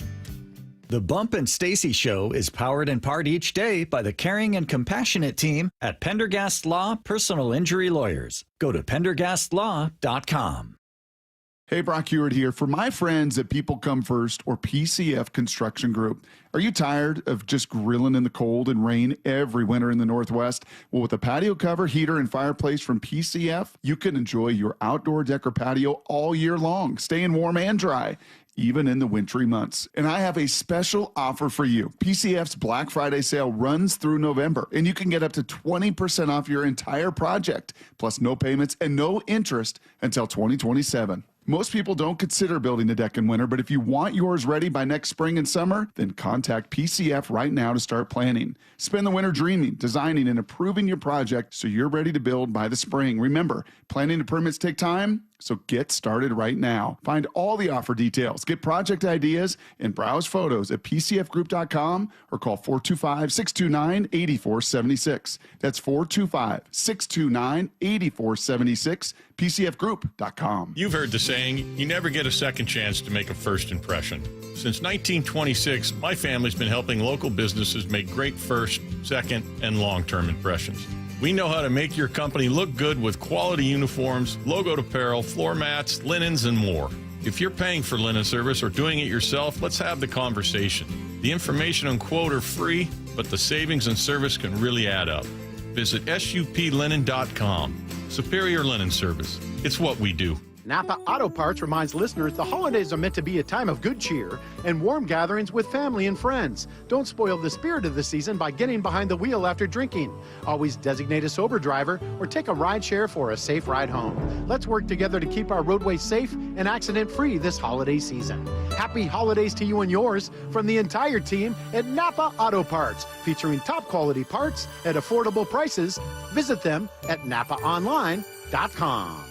The Bump and Stacy Show is powered in part each day by the caring and compassionate team at Pendergast Law Personal Injury Lawyers. Go to pendergastlaw.com. Hey, Brock Heward here. For my friends at People Come First or PCF Construction Group, are you tired of just grilling in the cold and rain every winter in the Northwest? Well, with a patio cover, heater, and fireplace from PCF, you can enjoy your outdoor deck or patio all year long, staying warm and dry, even in the wintry months. And I have a special offer for you. PCF's Black Friday sale runs through November, and you can get up to 20% off your entire project, plus no payments and no interest until 2027. Most people don't consider building a deck in winter, but if you want yours ready by next spring and summer, then contact PCF right now to start planning. Spend the winter dreaming, designing, and approving your project so you're ready to build by the spring. Remember, planning and permits take time, so get started right now. Find all the offer details, get project ideas, and browse photos at PCFgroup.com or call 425-629-8476. That's 425-629-8476, PCFgroup.com. You've heard the saying, you never get a second chance to make a first impression. Since 1926, my family's been helping local businesses make great first, second, and long-term impressions. We know how to make your company look good with quality uniforms, logoed apparel, floor mats, linens, and more. If you're paying for linen service or doing it yourself, let's have the conversation. The information and quote are free, but the savings and service can really add up. Visit suplinen.com. Superior Linen Service. It's what we do. Napa Auto Parts reminds listeners the holidays are meant to be a time of good cheer and warm gatherings with family and friends. Don't spoil the spirit of the season by getting behind the wheel after drinking. Always designate a sober driver or take a ride share for a safe ride home. Let's work together to keep our roadways safe and accident-free this holiday season. Happy holidays to you and yours from the entire team at Napa Auto Parts, featuring top-quality parts at affordable prices. Visit them at napaonline.com.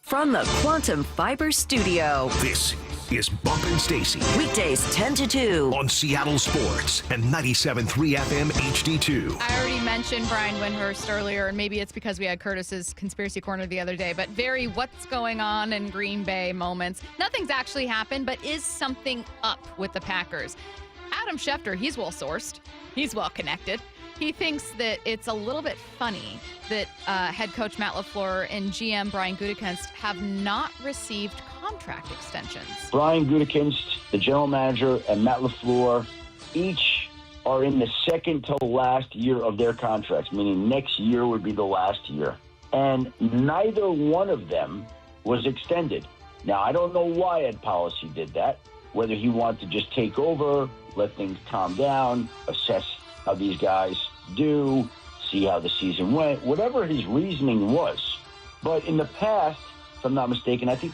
From the Quantum Fiber Studio, This is Bumpin' Stacy. Weekdays 10 to 2 on Seattle Sports and 97.3 FM HD2. I already mentioned Brian Windhurst earlier, and maybe it's because we had Curtis's Conspiracy Corner the other day, but very what's going on in Green Bay moments. Nothing's actually happened, but is something up with the Packers? Adam Schefter, he's well-sourced. He's well-connected. He thinks that it's a little bit funny that head coach Matt LaFleur and GM Brian Gutekunst have not received contract extensions. Brian Gutekunst, the general manager, and Matt LaFleur each are in the second to last year of their contracts, meaning next year would be the last year. And neither one of them was extended. Now, I don't know why Ed Policy did that, whether he wanted to just take over, let things calm down, assess how these guys do, see how the season went, whatever his reasoning was. But in the past, if I'm not mistaken, I think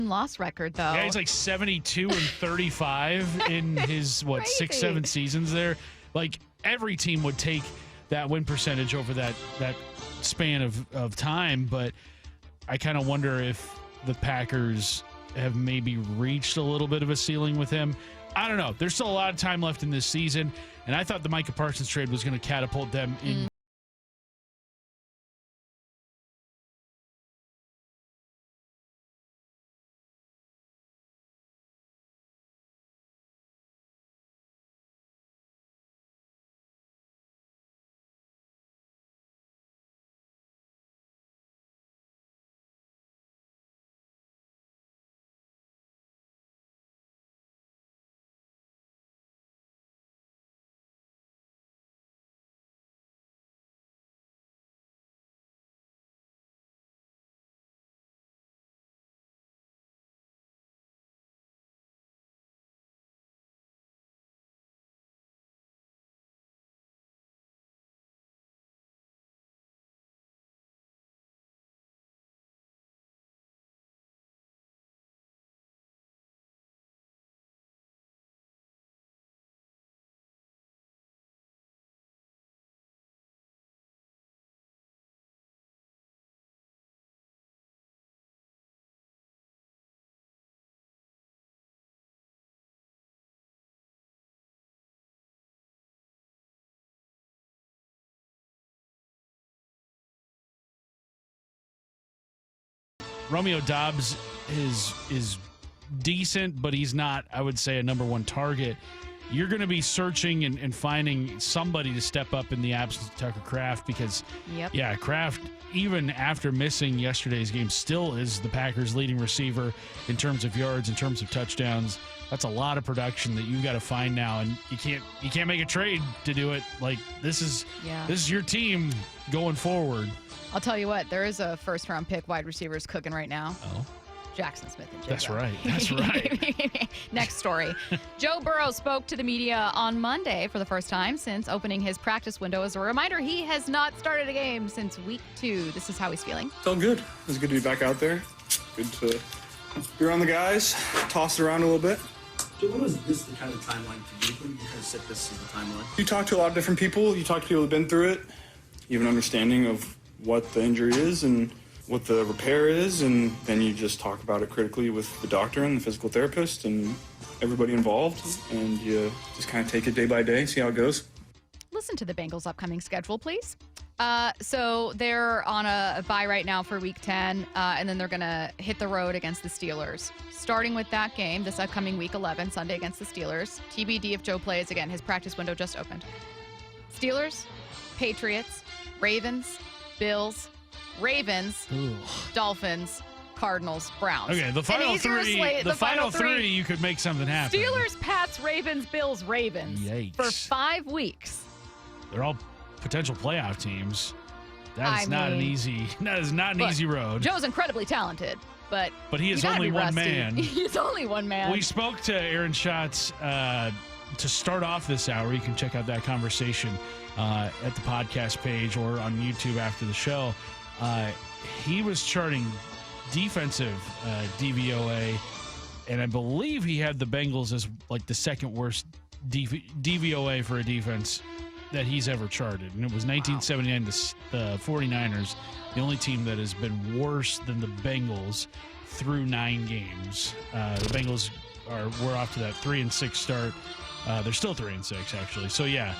Loss record, though. Yeah, he's like 72 and 35 in his, what, 6-7 seasons there. Like, every team would take that win percentage over that span of time, but I kind of wonder if the Packers have maybe reached a little bit of a ceiling with him. I don't know. There's still a lot of time left in this season, and I thought the Micah Parsons trade was going to catapult them in Romeo Doubs is decent, but he's not, I would say, a number one target. You're going to be searching and finding somebody to step up in the absence of Tucker Kraft because, Kraft, even after missing yesterday's game, still is the Packers' leading receiver in terms of yards, in terms of touchdowns. That's a lot of production that you've got to find now, and you can't make a trade to do it. Like this is your team going forward. I'll tell you what, there is a first-round pick wide receivers cooking right now. Oh. Jackson Smith and Jigga. That's right. Next story. Joe Burrow spoke to the media on Monday for the first time since opening his practice window. As a reminder, he has not started a game since week 2. This is how he's feeling. Felt good. It was good to be back out there. Good to be around the guys, toss it around a little bit. Joe, when was this the kind of timeline for you? When you kind of set this as the timeline? You talk to a lot of different people. You talk to people who've been through it. You have an understanding of what the injury is and what the repair is, and then you just talk about it critically with the doctor and the physical therapist and everybody involved, and you just kind of take it day by day, see how it goes. Listen to the Bengals' upcoming schedule, please. So they're on a bye right now for Week 10, and then they're going to hit the road against the Steelers. Starting with that game, this upcoming Week 11, Sunday against the Steelers. TBD if Joe plays. Again, his practice window just opened. Steelers, Patriots, Ravens, Bills, Ravens, Dolphins, Cardinals, Browns. Okay, the final three. The final three, you could make something happen. Steelers, Pats, Ravens, Bills, Ravens. Yikes. For 5 weeks. They're all potential playoff teams. That is not an easy road. Joe's incredibly talented, but he is only one man. He's only one man. We spoke to Aaron Schatz to start off this hour. You can check out that conversation at the podcast page or on YouTube after the show. He was charting defensive DVOA, and I believe he had the Bengals as like the second worst DVOA for a defense that he's ever charted. And it was 1979, the 49ers, the only team that has been worse than the Bengals through 9 games. The Bengals were off to that 3-6 start. They're still 3-6, actually. So, yeah,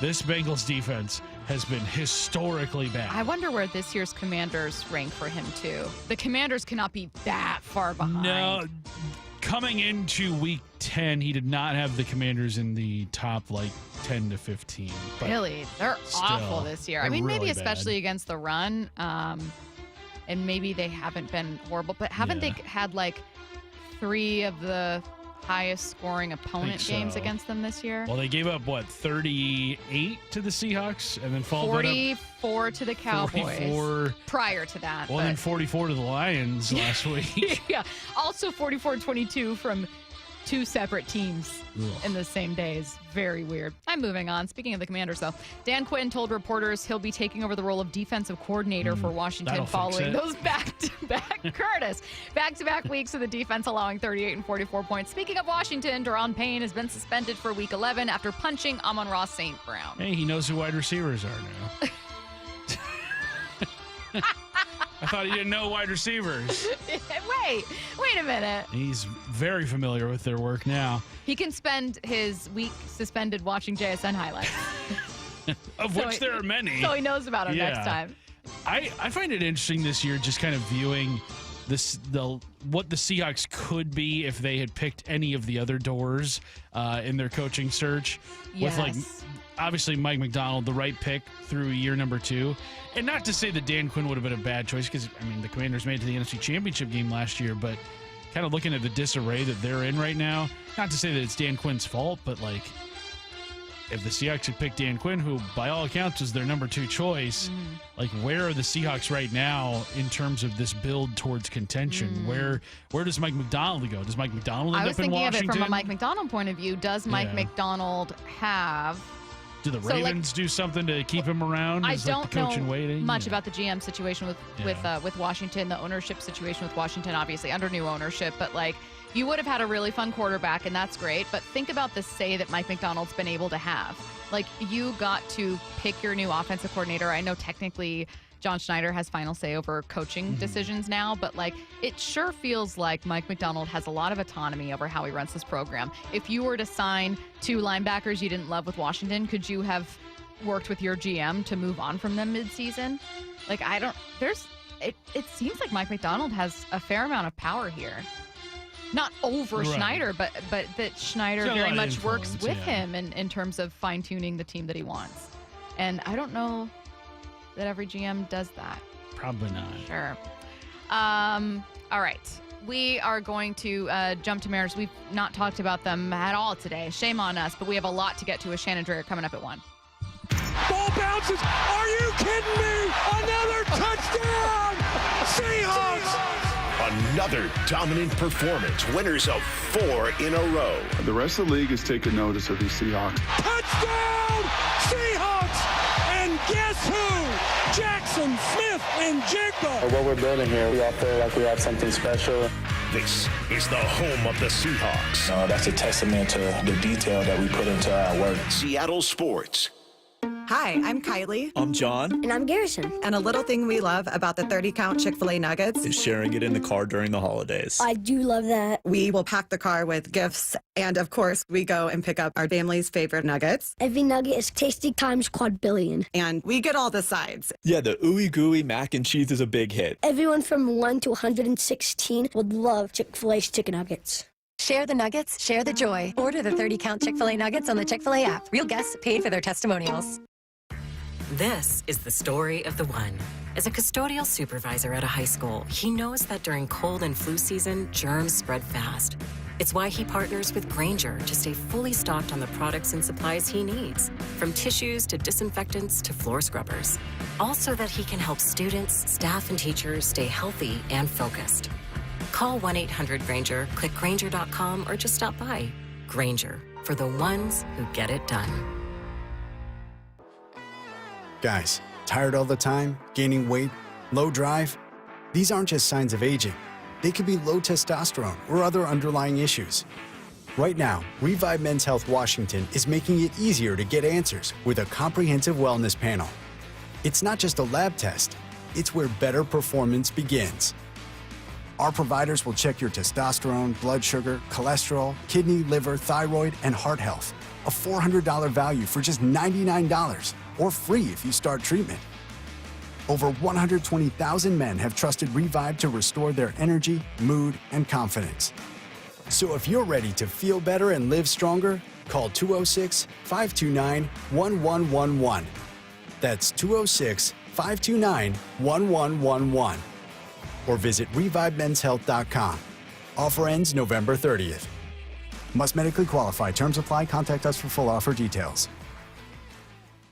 this Bengals defense has been historically bad. I wonder where this year's Commanders rank for him, too. The Commanders cannot be that far behind. No. Coming into Week 10, he did not have the Commanders in the top, 10 to 15. Really? They're awful this year. I mean, maybe especially against the run. And maybe they haven't been horrible. But haven't they had, 3 of the highest scoring opponent games against them this year? Well, they gave up 38 to the Seahawks, and then followed 44 to the Cowboys 44 prior to that. Well, then 44 to the Lions last week. Yeah, also 44-22 from 2 separate teams in the same days. Very weird. I'm moving on. Speaking of the Commanders, though, Dan Quinn told reporters he'll be taking over the role of defensive coordinator for Washington following those back-to-back weeks of the defense allowing 38 and 44 points. Speaking of Washington, Daron Payne has been suspended for Week 11 after punching Amon-Ra St. Brown. Hey, he knows who wide receivers are now. I thought he didn't know wide receivers. Wait a minute. He's very familiar with their work now. He can spend his week suspended watching JSN highlights. Of which there are many. So he knows about them next time. I find it interesting this year just kind of viewing what the Seahawks could be if they had picked any of the other doors in their coaching search. Yes. With obviously Mike Macdonald, the right pick through year number 2. And not to say that Dan Quinn would have been a bad choice because, the Commanders made it to the NFC Championship game last year, but kind of looking at the disarray that they're in right now, not to say that it's Dan Quinn's fault, but if the Seahawks had picked Dan Quinn, who by all accounts was their number 2 choice, where are the Seahawks right now in terms of this build towards contention? Where does Mike Macdonald go? Does Mike Macdonald end up in Washington? I was thinking of it from a Mike Macdonald point of view. Does Mike Macdonald have... Do the Ravens do something to keep him around? I don't the coach know in waiting? much about the GM situation with Washington, the ownership situation with Washington, obviously under new ownership. But you would have had a really fun quarterback, and that's great. But think about the say that Mike Macdonald's been able to have. You got to pick your new offensive coordinator. I know technically John Schneider has final say over coaching decisions now, but it sure feels like Mike Macdonald has a lot of autonomy over how he runs this program. If you were to sign 2 linebackers you didn't love with Washington, could you have worked with your GM to move on from them midseason? it seems like Mike Macdonald has a fair amount of power here. Not over Right. Schneider, but that Schneider He's got a very lot of much works influence, with yeah. him in terms of fine-tuning the team that he wants. And I don't know that every GM does that. Probably not. Sure. All right. We are going to jump to Mariners. We've not talked about them at all today. Shame on us, but we have a lot to get to with Shannon Drayer coming up at 1. Ball bounces. Are you kidding me? Another touchdown! Seahawks! Another dominant performance. Winners of 4 in a row. The rest of the league is taking notice of these Seahawks. Touchdown! Seahawks! And guess who? Jackson, Smith, and Jigba. What we're building here, we all feel like we have something special. This is the home of the Seahawks. That's a testament to the detail that we put into our work. Seattle Sports. Hi, I'm Kylie. I'm John. And I'm Garrison. And a little thing we love about the 30-count Chick-fil-A nuggets Is sharing it in the car during the holidays. I do love that. We will pack the car with gifts. And of course, we go and pick up our family's favorite nuggets. Every nugget is tasty times quadrillion. And we get all the sides. Yeah, the ooey gooey mac and cheese is a big hit. Everyone from 1 to 116 would love Chick-fil-A's chicken nuggets. Share the nuggets, share the joy. Order the 30-count Chick-fil-A nuggets on the Chick-fil-A app. Real guests paid for their testimonials. This is the story of the one. As a custodial supervisor at a high school, he knows that during cold and flu season, germs spread fast. It's why he partners with Grainger to stay fully stocked on the products and supplies he needs, from tissues to disinfectants to floor scrubbers. Also that he can help students, staff, and teachers stay healthy and focused. Call 1-800-GRAINGER, click Grainger.com, or just stop by. Grainger, for the ones who get it done. Guys, tired all the time, gaining weight, low drive? These aren't just signs of aging. They could be low testosterone or other underlying issues. Right now, Revive Men's Health Washington is making it easier to get answers with a comprehensive wellness panel. It's not just a lab test, it's where better performance begins. Our providers will check your testosterone, blood sugar, cholesterol, kidney, liver, thyroid, and heart health. A $400 value for just $99, or free if you start treatment. Over 120,000 men have trusted Revive to restore their energy, mood, and confidence. So if you're ready to feel better and live stronger, call 206-529-1111. That's 206-529-1111. Or visit ReviveMen'sHealth.com. Offer ends November 30th. Must medically qualify. Terms apply. Contact us for full offer details.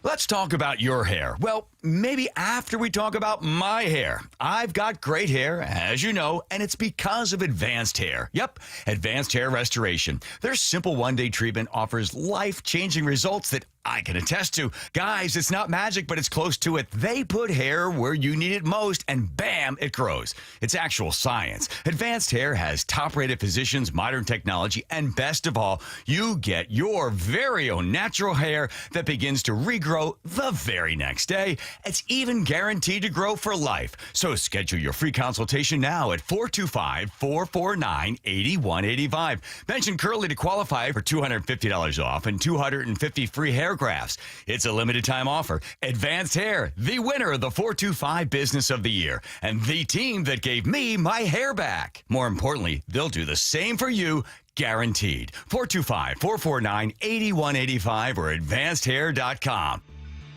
Let's talk about your hair. Well, maybe after we talk about my hair. I've got great hair, as you know, and it's because of Advanced Hair. Yep, Advanced Hair Restoration. Their simple one-day treatment offers life-changing results that I can attest to. Guys, it's not magic, but it's close to it. They put hair where you need it most, and bam, it grows. It's actual science. Advanced Hair has top-rated physicians, modern technology, and best of all, you get your very own natural hair that begins to regrow the very next day. It's even guaranteed to grow for life. So schedule your free consultation now at 425-449-8185. Mention Curly to qualify for $250 off and 250 free hair grafts. It's a limited time offer. Advanced Hair, the winner of the 425 Business of the Year, and the team that gave me my hair back. More importantly, they'll do the same for you, guaranteed. 425-449-8185 or advancedhair.com.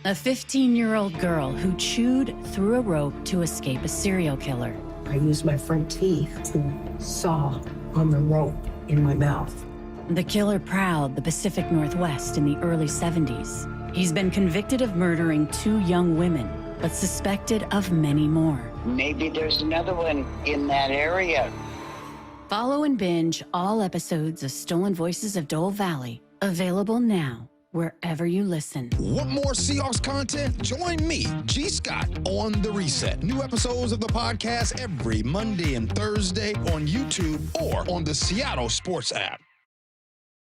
A 15-year-old girl who chewed through a rope to escape a serial killer. I used my front teeth to saw on the rope in my mouth. The killer prowled the Pacific Northwest in the early 70s. He's been convicted of murdering 2 young women, but suspected of many more. Maybe there's another one in that area. Follow and binge all episodes of Stolen Voices of Dole Valley, available now wherever you listen. Want more Seahawks content? Join me, G. Scott, on The Reset. New episodes of the podcast every Monday and Thursday on YouTube or on the Seattle Sports app.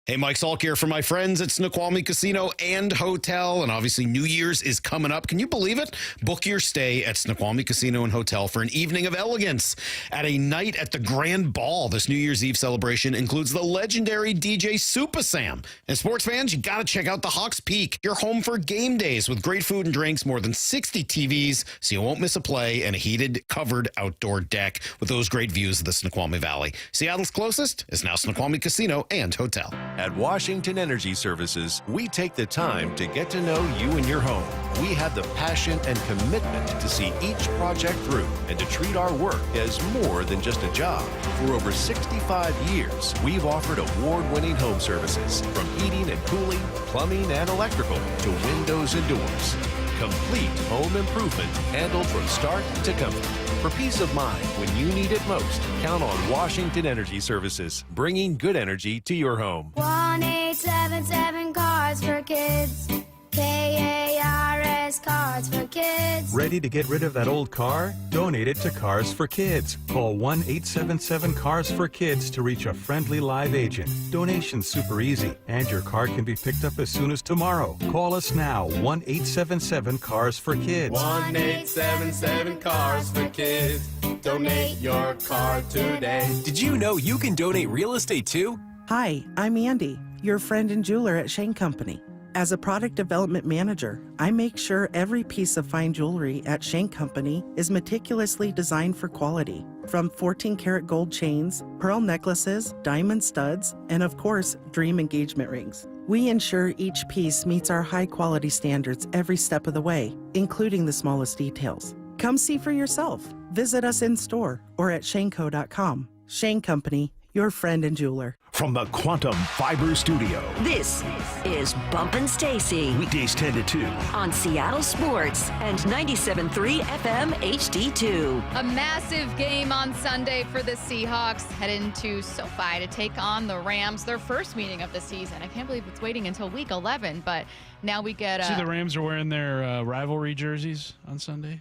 Hey, Mike Salk here for my friends at Snoqualmie Casino and Hotel, and obviously New Year's is coming up. Can you believe it? Book your stay at Snoqualmie Casino and Hotel for an evening of elegance at a night at the Grand Ball. This New Year's Eve celebration includes the legendary DJ Super Sam. And sports fans, you got to check out the Hawks Peak. You're home for game days with great food and drinks, more than 60 TVs, so you won't miss a play, and a heated, covered outdoor deck with those great views of the Snoqualmie Valley. Seattle's closest is now Snoqualmie Casino and Hotel. At Washington Energy Services, we take the time to get to know you and your home. We have the passion and commitment to see each project through and to treat our work as more than just a job. For over 65 years, we've offered award-winning home services, from heating and cooling, plumbing and electrical, to windows and doors. Complete home improvement handled from start to comfort. For peace of mind when you need it most, count on Washington Energy Services, bringing good energy to your home. 1-877 Cars for Kids. KARS Cars for Kids. Ready to get rid of that old car? Donate it to Cars for Kids. Call 1-877-CARS-FOR-KIDS to reach a friendly live agent. Donation's super easy, and your car can be picked up as soon as tomorrow. Call us now, 1-877-CARS-FOR-KIDS. 1-877-CARS-FOR-KIDS. Donate your car today. Did you know you can donate real estate too? Hi, I'm Andy, your friend and jeweler at Shane Company. As a product development manager, I make sure every piece of fine jewelry at Shane Company is meticulously designed for quality. From 14-karat gold chains, pearl necklaces, diamond studs, and of course, dream engagement rings. We ensure each piece meets our high-quality standards every step of the way, including the smallest details. Come see for yourself. Visit us in store or at shaneco.com. Shane Company, your friend and jeweler. From the Quantum Fiber Studio. This is Bumpin' Stacy. Weekdays 10 to 2. On Seattle Sports and 97.3 FM HD2. A massive game on Sunday for the Seahawks. Heading to SoFi to take on the Rams, their first meeting of the season. I can't believe it's waiting until week 11, but now we get... See, the Rams are wearing their rivalry jerseys on Sunday?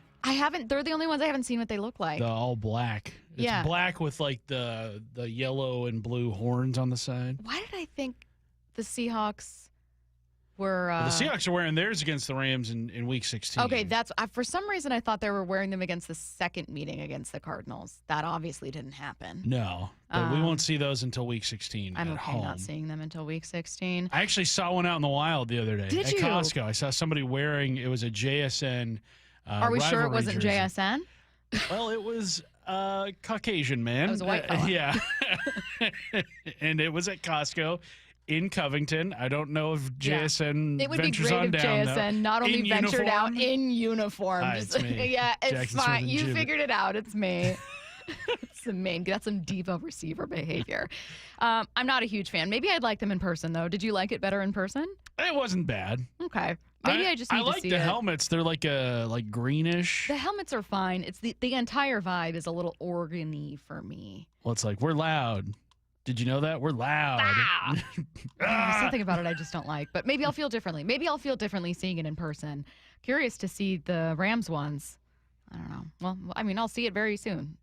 They're the only ones I haven't seen what they look like. The all black. It's black with like the yellow and blue horns on the side. Why did I think the Seahawks were... the Seahawks are wearing theirs against the Rams in week 16. Okay, that's for some reason I thought they were wearing them against the second meeting against the Cardinals. That obviously didn't happen. No, but we won't see those until week 16 I'm at okay home. not seeing them until week 16. I actually saw one out in the wild the other day Did at you? Costco. I saw somebody wearing, it was a JSN Are we sure it rivalry wasn't jersey. JSN? Well, it was Caucasian man. It was a white fella. Yeah. And it was at Costco in Covington. I don't know if JSN It would be ventures great on if down, JSN though. not only In ventured out uniform? in uniform. It's me. Yeah, it's Jackson fine. Smith and You Jim. figured it out. It's me. That's some diva receiver behavior. I'm not a huge fan. Maybe I'd like them in person, though. Did you like it better in person? It wasn't bad. Okay. Maybe I just need to like see the it. helmets. They're like greenish. The helmets are fine. It's the entire vibe is a little organ-y for me. Well, it's like, we're loud. Did you know that? We're loud. There's something about it I just don't like. But maybe I'll feel differently. Maybe I'll feel differently seeing it in person. Curious to see the Rams ones. I don't know. Well, I mean, I'll see it very soon.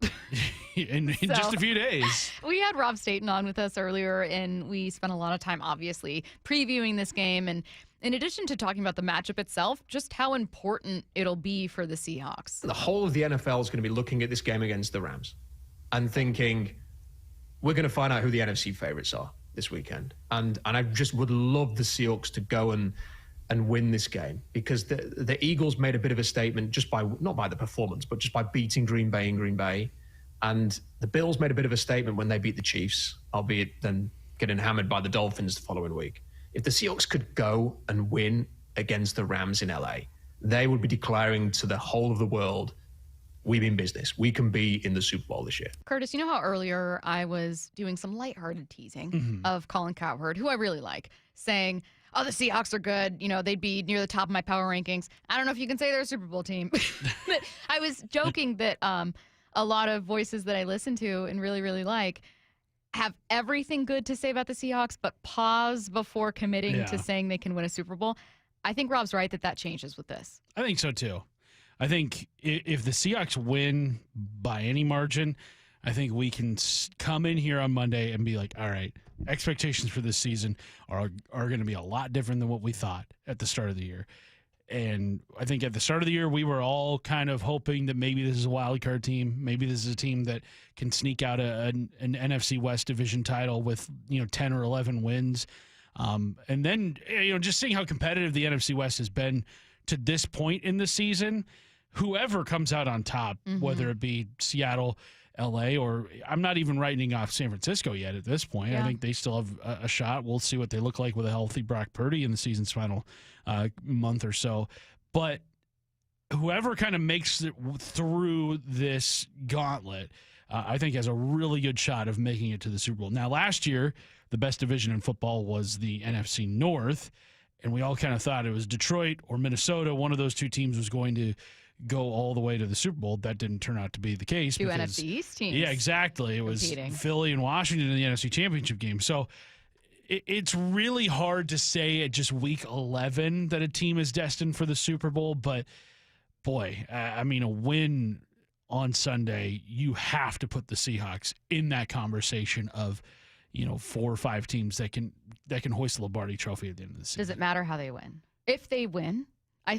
in just a few days. We had Rob Staton on with us earlier, and we spent a lot of time, obviously, previewing this game. And in addition to talking about the matchup itself, just how important it'll be for the Seahawks. The whole of the NFL is going to be looking at this game against the Rams and thinking, we're going to find out who the NFC favorites are this weekend. And I just would love the Seahawks to go and win this game, because the Eagles made a bit of a statement just by, not by the performance, but just by beating Green Bay in Green Bay. And the Bills made a bit of a statement when they beat the Chiefs, albeit then getting hammered by the Dolphins the following week. If the Seahawks could go and win against the Rams in LA, they would be declaring to the whole of the world, we mean business. We can be in the Super Bowl this year. Curtis, you know how earlier I was doing some lighthearted teasing of Colin Cowherd, who I really like, saying, oh, the Seahawks are good. You know, they'd be near the top of my power rankings. I don't know if you can say they're a Super Bowl team. But I was joking that a lot of voices that I listen to and really, really like have everything good to say about the Seahawks, but pause before committing to saying they can win a Super Bowl. I think Rob's right that changes with this. I think so, too. I think if the Seahawks win by any margin, I think we can come in here on Monday and be like, all right, expectations for this season are going to be a lot different than what we thought at the start of the year. And I think at the start of the year, we were all kind of hoping that maybe this is a wild card team. Maybe this is a team that can sneak out an NFC West division title with 10 or 11 wins. And then just seeing how competitive the NFC West has been to this point in the season, whoever comes out on top, whether it be Seattle, LA, or I'm not even writing off San Francisco yet at this point. I think they still have a shot. We'll see what they look like with a healthy Brock Purdy in the season's final month or so. But whoever kind of makes it through this gauntlet, I think has a really good shot of making it to the Super Bowl. Now, last year, the best division in football was the NFC North, and we all kind of thought it was Detroit or Minnesota. One of those two teams was going to go all the way to the Super Bowl. That didn't turn out to be the case. Two NFC East teams. Yeah, exactly. It was Philly and Washington in the NFC Championship game. So it's really hard to say at just week 11 that a team is destined for the Super Bowl. But, boy, a win on Sunday, you have to put the Seahawks in that conversation of 4 or 5 teams that can hoist the Lombardi Trophy at the end of the season. Does it matter how they win? If they win, I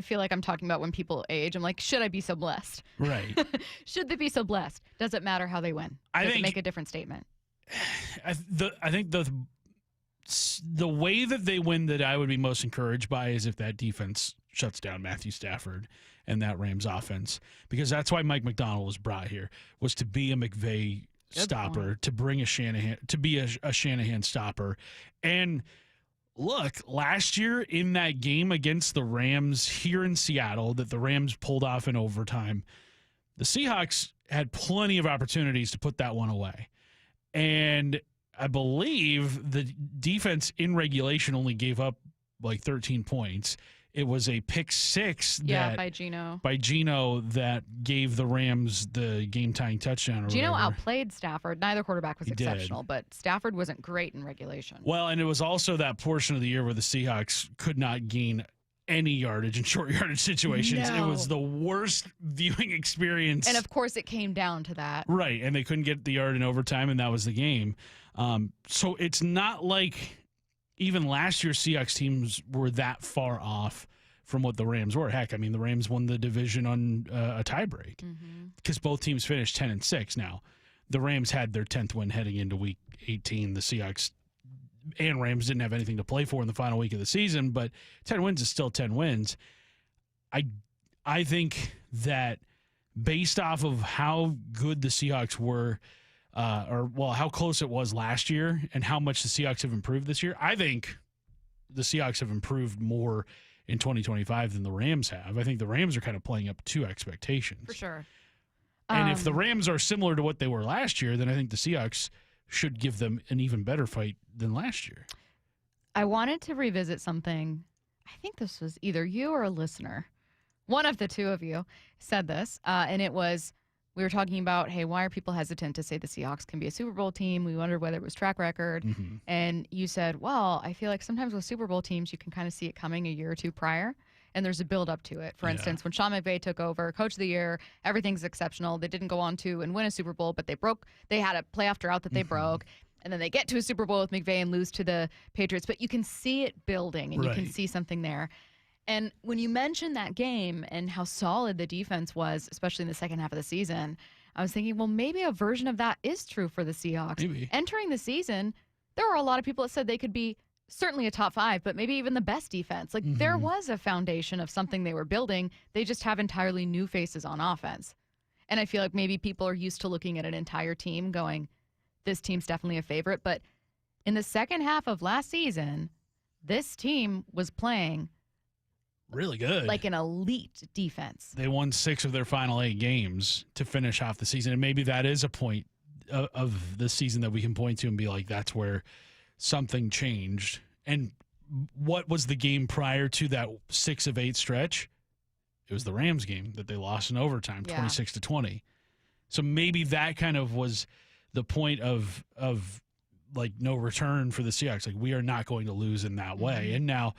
feel like I'm talking about when people age. I'm like, should I be so blessed? Right. Should they be so blessed? Does it matter how they win? Does it make a different statement? I think the way that they win that I would be most encouraged by is if that defense shuts down Matthew Stafford and that Rams offense, because that's why Mike McDonald was brought here, was to be a McVay stopper, to bring a Shanahan, to be a Shanahan stopper. And look, last year in that game against the Rams here in Seattle that the Rams pulled off in overtime, the Seahawks had plenty of opportunities to put that one away. And I believe the defense in regulation only gave up like 13 points. It was a pick six by Geno that gave the Rams the game-tying touchdown. Geno outplayed Stafford. Neither quarterback was exceptional, but Stafford wasn't great in regulation. Well, and it was also that portion of the year where the Seahawks could not gain any yardage in short yardage situations. No. It was the worst viewing experience. And, of course, it came down to that. Right, and they couldn't get the yard in overtime, and that was the game. So it's not like even last year's Seahawks teams were that far off from what the Rams were. Heck, the Rams won the division on a tiebreak because both teams finished 10-6. Now, the Rams had their 10th win heading into Week 18. The Seahawks and Rams didn't have anything to play for in the final week of the season, but 10 wins is still 10 wins. I think that based off of how good the Seahawks were, how close it was last year and how much the Seahawks have improved this year, I think the Seahawks have improved more in 2025 than the Rams have. I think the Rams are kind of playing up to expectations. For sure. And if the Rams are similar to what they were last year, then I think the Seahawks should give them an even better fight than last year. I wanted to revisit something. I think this was either you or a listener. One of the two of you said this, and it was, we were talking about, hey, why are people hesitant to say the Seahawks can be a Super Bowl team? We wondered whether it was track record. And you said, well, I feel like sometimes with Super Bowl teams, you can kind of see it coming a year or two prior, and there's a build up to it. For instance, when Sean McVay took over, Coach of the Year, everything's exceptional. They didn't go on to and win a Super Bowl, but they had a playoff drought that they broke. And then they get to a Super Bowl with McVay and lose to the Patriots. But you can see it building, and you can see something there. And when you mentioned that game and how solid the defense was, especially in the second half of the season, I was thinking, well, maybe a version of that is true for the Seahawks. Maybe. Entering the season, there were a lot of people that said they could be certainly a top 5, but maybe even the best defense. Like there was a foundation of something they were building. They just have entirely new faces on offense. And I feel like maybe people are used to looking at an entire team going, this team's definitely a favorite. But in the second half of last season, this team was playing really good, like an elite defense. They won 6 of their final 8 games to finish off the season. And maybe that is a point of the season that we can point to and be like, that's where something changed. And what was the game prior to that 6 of 8 stretch? It was the Rams game that they lost in overtime, 26-20. So maybe that kind of was the point of like no return for the Seahawks. Like, we are not going to lose in that way. And now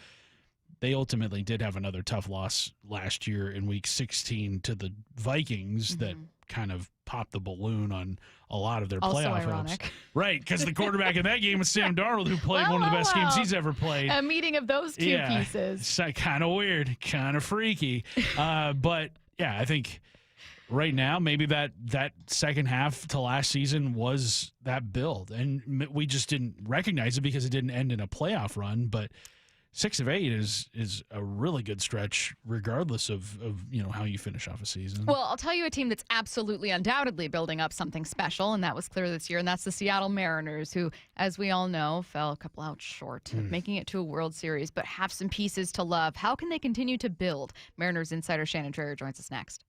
they ultimately did have another tough loss last year in Week 16 to the Vikings that kind of popped the balloon on a lot of their Also playoff ironic. hopes. Right, because the quarterback in that game was Sam Darnold, who played one of the best games he's ever played. A meeting of those two pieces. It's kind of weird, kind of freaky. But, yeah, I think right now maybe that second half to last season was that build. And we just didn't recognize it because it didn't end in a playoff run. But 6 of 8 is a really good stretch, regardless of how you finish off a season. Well, I'll tell you a team that's absolutely, undoubtedly building up something special, and that was clear this year, and that's the Seattle Mariners, who, as we all know, fell a couple out short of making it to a World Series, but have some pieces to love. How can they continue to build? Mariners insider Shannon Drayer joins us next.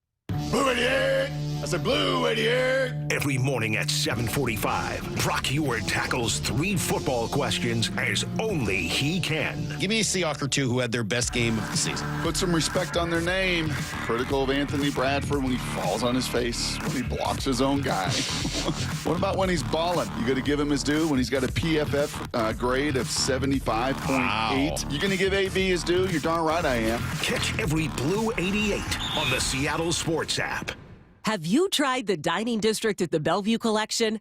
Blue 88! I said Blue 88! Every morning at 7:45, Brock Heward tackles 3 football questions as only he can. Give me a Seahawks or two who had their best game of the season. Put some respect on their name. Critical of Anthony Bradford when he falls on his face, when he blocks his own guy. What about when he's balling? You got to give him his due when he's got a PFF grade of 75.8. Wow. You going to give AB his due? You're darn right I am. Catch every Blue 88 on the Seattle Sports app. Have you tried the dining district at the Bellevue Collection?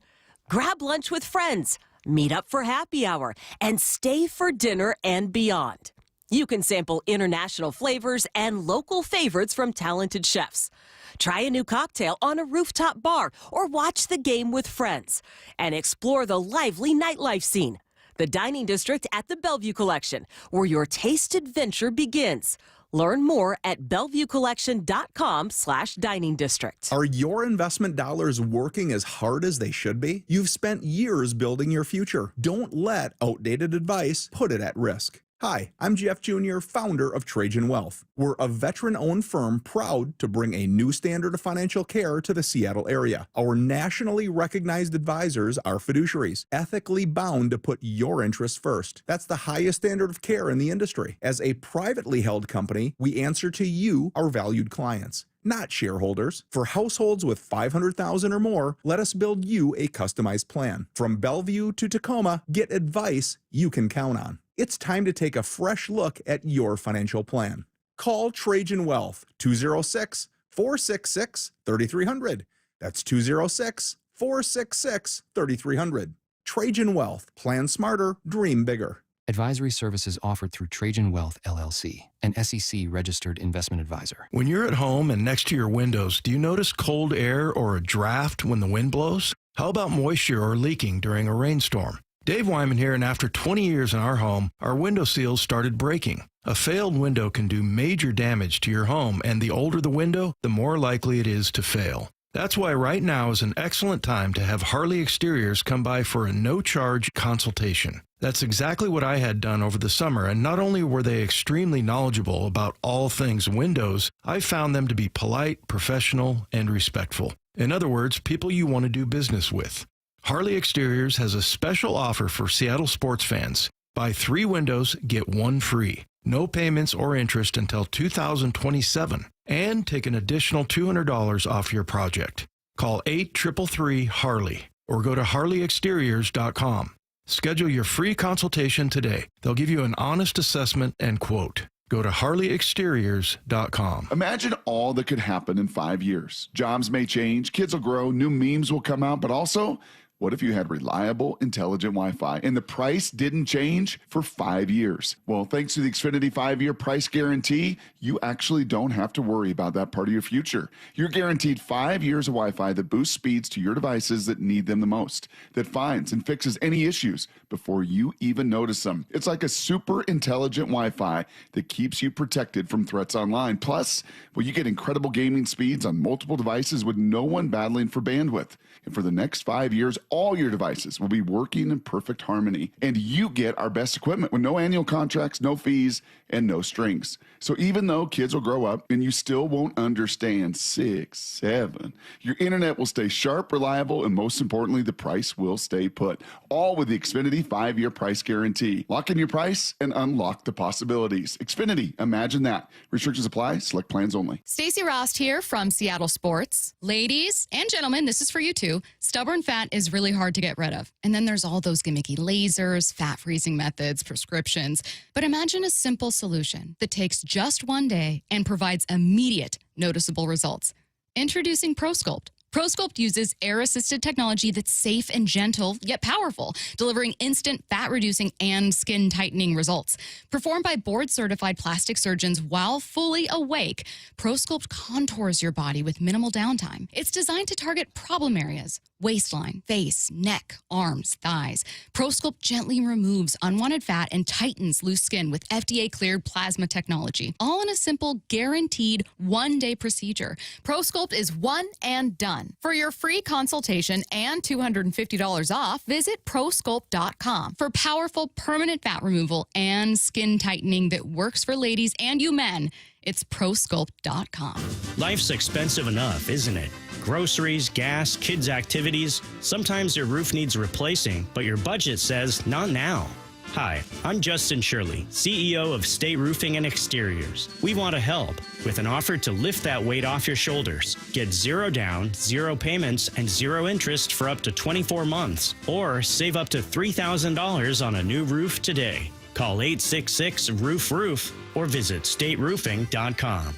Grab lunch with friends, meet up for happy hour, and stay for dinner and beyond. You can sample international flavors and local favorites from talented chefs. Try a new cocktail on a rooftop bar or watch the game with friends and explore the lively nightlife scene. The dining district at the Bellevue Collection, where your taste adventure begins. Learn more at BellevueCollection.com/dining district. Are your investment dollars working as hard as they should be? You've spent years building your future. Don't let outdated advice put it at risk. Hi, I'm Jeff Jr., founder of Trajan Wealth. We're a veteran-owned firm proud to bring a new standard of financial care to the Seattle area. Our nationally recognized advisors are fiduciaries, ethically bound to put your interests first. That's the highest standard of care in the industry. As a privately held company, we answer to you, our valued clients, not shareholders. For households with $500,000 or more, let us build you a customized plan. From Bellevue to Tacoma, get advice you can count on. It's time to take a fresh look at your financial plan. Call Trajan Wealth, 206-466-3300. That's 206-466-3300. Trajan Wealth. Plan smarter, dream bigger. Advisory services offered through Trajan Wealth, LLC, an SEC-registered investment advisor. When you're at home and next to your windows, do you notice cold air or a draft when the wind blows? How about moisture or leaking during a rainstorm? Dave Wyman here, and after 20 years in our home, our window seals started breaking. A failed window can do major damage to your home, and the older the window, the more likely it is to fail. That's why right now is an excellent time to have Harley Exteriors come by for a no-charge consultation. That's exactly what I had done over the summer, and not only were they extremely knowledgeable about all things windows, I found them to be polite, professional, and respectful. In other words, people you want to do business with. Harley Exteriors has a special offer for Seattle sports fans. Buy 3 windows, get 1 free. No payments or interest until 2027. And take an additional $200 off your project. Call 833-HARLEY or go to harleyexteriors.com. Schedule your free consultation today. They'll give you an honest assessment and quote. Go to harleyexteriors.com. Imagine all that could happen in 5 years. Jobs may change, kids will grow, new memes will come out, but also, what if you had reliable, intelligent Wi-Fi and the price didn't change for 5 years? Well, thanks to the Xfinity 5-year price guarantee, you actually don't have to worry about that part of your future. You're guaranteed 5 years of Wi-Fi that boosts speeds to your devices that need them the most, that finds and fixes any issues before you even notice them. It's like a super intelligent Wi-Fi that keeps you protected from threats online. Plus, well, you get incredible gaming speeds on multiple devices with no one battling for bandwidth. And for the next 5 years, all your devices will be working in perfect harmony. And you get our best equipment with no annual contracts, no fees, and no strings. So even though kids will grow up and you still won't understand 6, 7, your internet will stay sharp, reliable, and most importantly, the price will stay put. All with the Xfinity 5-year price guarantee. Lock in your price and unlock the possibilities. Xfinity, imagine that. Restrictions apply. Select plans only. Stacy Rost here from Seattle Sports. Ladies and gentlemen, this is for you too. Stubborn fat is really hard to get rid of. And then there's all those gimmicky lasers, fat freezing methods, prescriptions. But imagine a simple solution that takes just one day and provides immediate noticeable results. Introducing ProSculpt. ProSculpt uses air-assisted technology that's safe and gentle, yet powerful, delivering instant fat-reducing and skin-tightening results. Performed by board-certified plastic surgeons while fully awake, ProSculpt contours your body with minimal downtime. It's designed to target problem areas: waistline, face, neck, arms, thighs. ProSculpt gently removes unwanted fat and tightens loose skin with FDA-cleared plasma technology, all in a simple, guaranteed one-day procedure. ProSculpt is one and done. For your free consultation and $250 off, visit ProSculpt.com for powerful permanent fat removal and skin tightening that works for ladies and you men. It's ProSculpt.com. Life's expensive enough, isn't it? Groceries, gas, kids' activities. Sometimes your roof needs replacing, but your budget says not now. Hi, I'm Justin Shirley, CEO of State Roofing and Exteriors. We want to help with an offer to lift that weight off your shoulders. Get 0 down, 0 payments, and 0 interest for up to 24 months. Or save up to $3,000 on a new roof today. Call 866-ROOF-ROOF or visit stateroofing.com.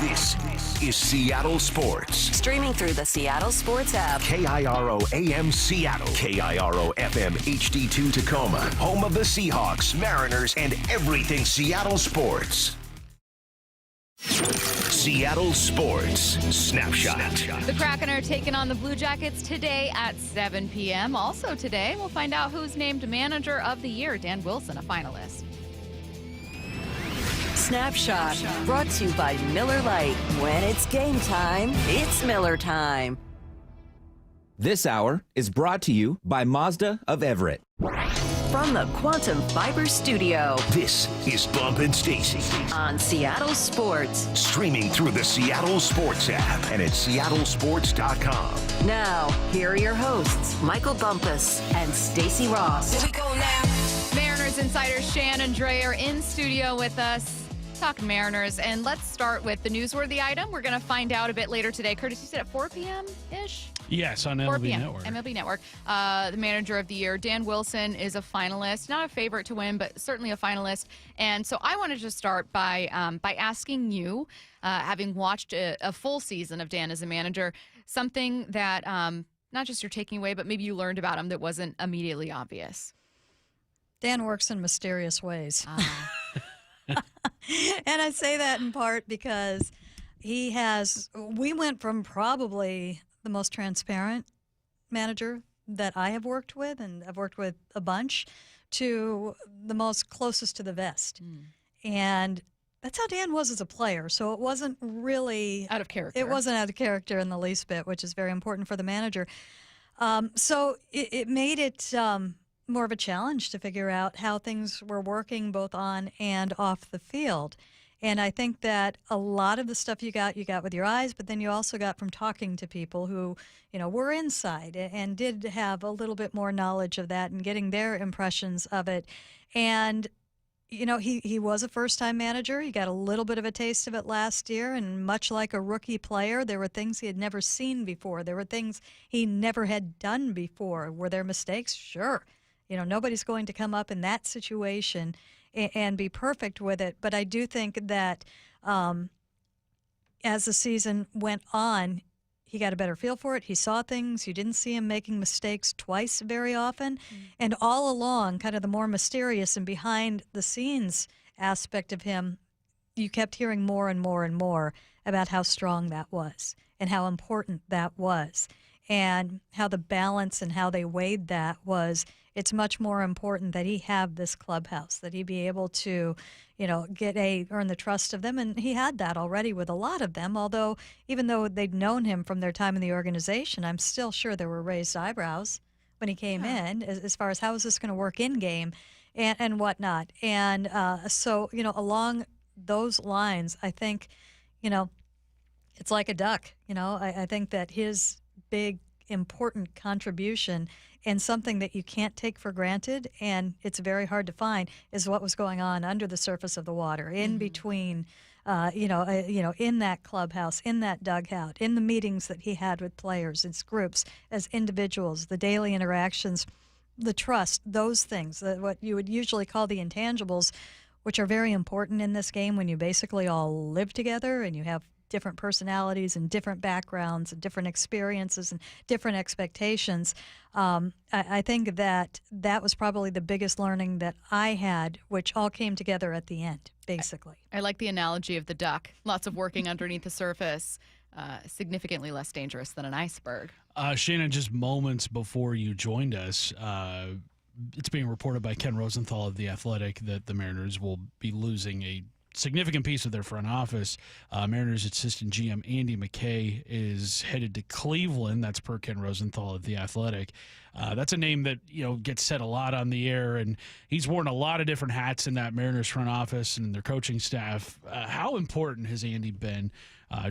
This is Seattle Sports. Streaming through the Seattle Sports app. KIRO AM Seattle. KIRO FM HD2 Tacoma. Home of the Seahawks, Mariners, and everything Seattle sports. Seattle Sports Snapshot. The Kraken are taking on the Blue Jackets today at 7 p.m. Also today, we'll find out who's named Manager of the Year. Dan Wilson, a finalist. Snapshot, brought to you by Miller Lite. When it's game time, it's Miller time. This hour is brought to you by Mazda of Everett. From the Quantum Fiber Studio. This is Bump and Stacy on Seattle Sports. Streaming through the Seattle Sports app and at seattlesports.com. Now, here are your hosts, Michael Bumpus and Stacy Ross. Here we go now. Mariners insider Shannon and Drayer in studio with us. Talking Mariners, and let's start with the newsworthy item. We're going to find out a bit later today. Curtis, you said at 4 p.m.-ish? Yes, on 4 MLB p.m. Network. MLB Network. The Manager of the Year, Dan Wilson, is a finalist. Not a favorite to win, but certainly a finalist. And so I wanted to start by asking you, having watched a full season of Dan as a manager, something that not just you're taking away, but maybe you learned about him that wasn't immediately obvious. Dan works in mysterious ways. And I say that in part because we went from probably the most transparent manager that I have worked with, and I've worked with a bunch, to the most closest to the vest. And that's how Dan was as a player. So it wasn't really out of character. It wasn't out of character in the least bit, which is very important for the manager. So it made it more of a challenge to figure out how things were working both on and off the field. And I think that a lot of the stuff you got with your eyes, but then you also got from talking to people who, were inside and did have a little bit more knowledge of that and getting their impressions of it. And, he was a first-time manager. He got a little bit of a taste of it last year, and much like a rookie player, there were things he had never seen before. There were things he never had done before. Were there mistakes? Sure. Nobody's going to come up in that situation and be perfect with it. But I do think that as the season went on, he got a better feel for it. He saw things. You didn't see him making mistakes twice very often. And all along, kind of the more mysterious and behind-the-scenes aspect of him, you kept hearing more and more and more about how strong that was and how important that was and how the balance and how they weighed that was. It's much more important that he have this clubhouse, that he be able to, earn the trust of them. And he had that already with a lot of them, although even though they'd known him from their time in the organization, I'm still sure there were raised eyebrows when he came in as far as how is this going to work in game and whatnot. And so, along those lines, I think, it's like a duck. I think that his big, important contribution and something that you can't take for granted, and it's very hard to find, is what was going on under the surface of the water, in between, in that clubhouse, in that dugout, in the meetings that he had with players, its groups, as individuals, the daily interactions, the trust, those things, what you would usually call the intangibles, which are very important in this game when you basically all live together and you have different personalities and different backgrounds and different experiences and different expectations. I think that was probably the biggest learning that I had, which all came together at the end, basically. I like the analogy of the duck. Lots of working underneath the surface, significantly less dangerous than an iceberg. Shannon, just moments before you joined us, it's being reported by Ken Rosenthal of The Athletic that the Mariners will be losing a significant piece of their front office. Mariners assistant GM Andy McKay is headed to Cleveland. That's per Ken Rosenthal of The Athletic. That's a name that gets said a lot on the air, and he's worn a lot of different hats in that Mariners front office and their coaching staff. How important has Andy been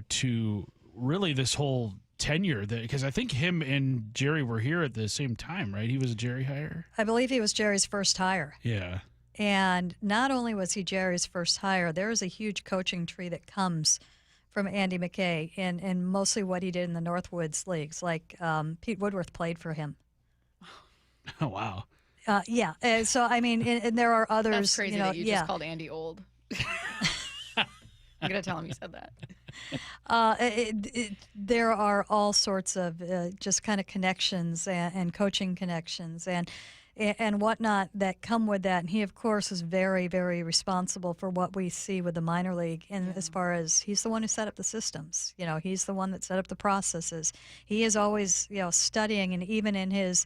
to really this whole tenure? Because I think him and Jerry were here at the same time, right? He was a Jerry hire? I believe he was Jerry's first hire. Yeah. And not only was he Jerry's first hire, there is a huge coaching tree that comes from Andy McKay and mostly what he did in the Northwoods leagues. Like Pete Woodworth played for him. Oh, wow. Yeah. So, I mean, and there are others. That's crazy that you just called Andy old. I'm going to tell him you said that. There are all sorts of just kind of connections and coaching connections and whatnot that come with that. And he, of course, is very, very responsible for what we see with the minor league. And as far as he's the one who set up the systems, he's the one that set up the processes. He is always, studying, and even in his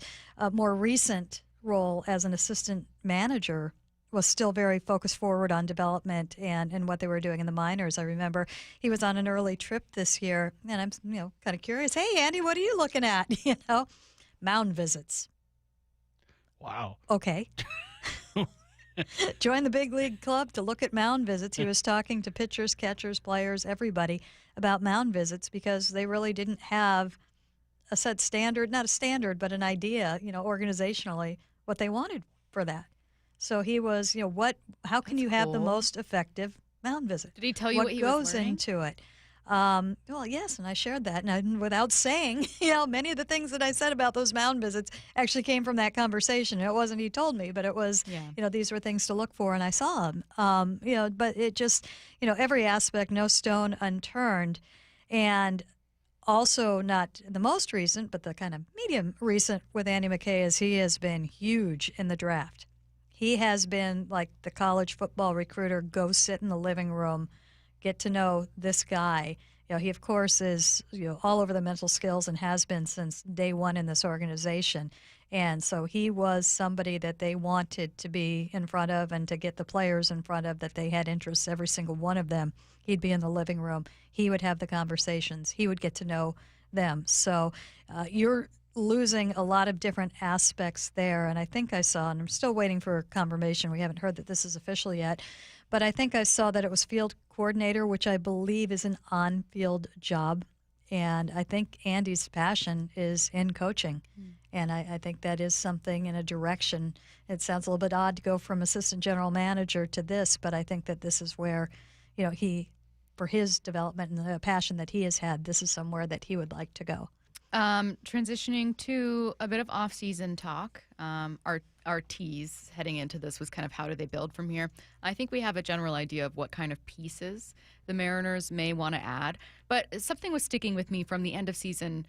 more recent role as an assistant manager, was still very focused forward on development and what they were doing in the minors. I remember he was on an early trip this year, and I'm kind of curious. Hey, Andy, what are you looking at? Mound visits. Wow. Okay. Join the big league club to look at mound visits. He was talking to pitchers, catchers, players, everybody about mound visits because they really didn't have a set standard, not a standard, but an idea, organizationally, what they wanted for that. So he was, how can you have the most effective mound visit? Did he tell you what he was goes learning? Into it? Well, yes, and I shared that. And without saying, many of the things that I said about those mound visits actually came from that conversation. It wasn't he told me, but it was, these were things to look for, and I saw them. But it just, every aspect, no stone unturned. And also not the most recent, but the kind of medium recent with Andy McKay is he has been huge in the draft. He has been like the college football recruiter, go sit in the living room, get to know this guy. He, of course, is all over the mental skills and has been since day one in this organization. And so he was somebody that they wanted to be in front of and to get the players in front of that they had interests, every single one of them. He'd be in the living room. He would have the conversations. He would get to know them. So you're losing a lot of different aspects there. And I think I saw, and I'm still waiting for confirmation, we haven't heard that this is official yet, but I think I saw that it was field coordinator, which I believe is an on-field job. And I think Andy's passion is in coaching. And I think that is something in a direction. It sounds a little bit odd to go from assistant general manager to this, but I think that this is where, he, for his development and the passion that he has had, this is somewhere that he would like to go. Transitioning to a bit of off-season talk, our tease heading into this was kind of how do they build from here. I think we have a general idea of what kind of pieces the Mariners may want to add, but something was sticking with me from the end of season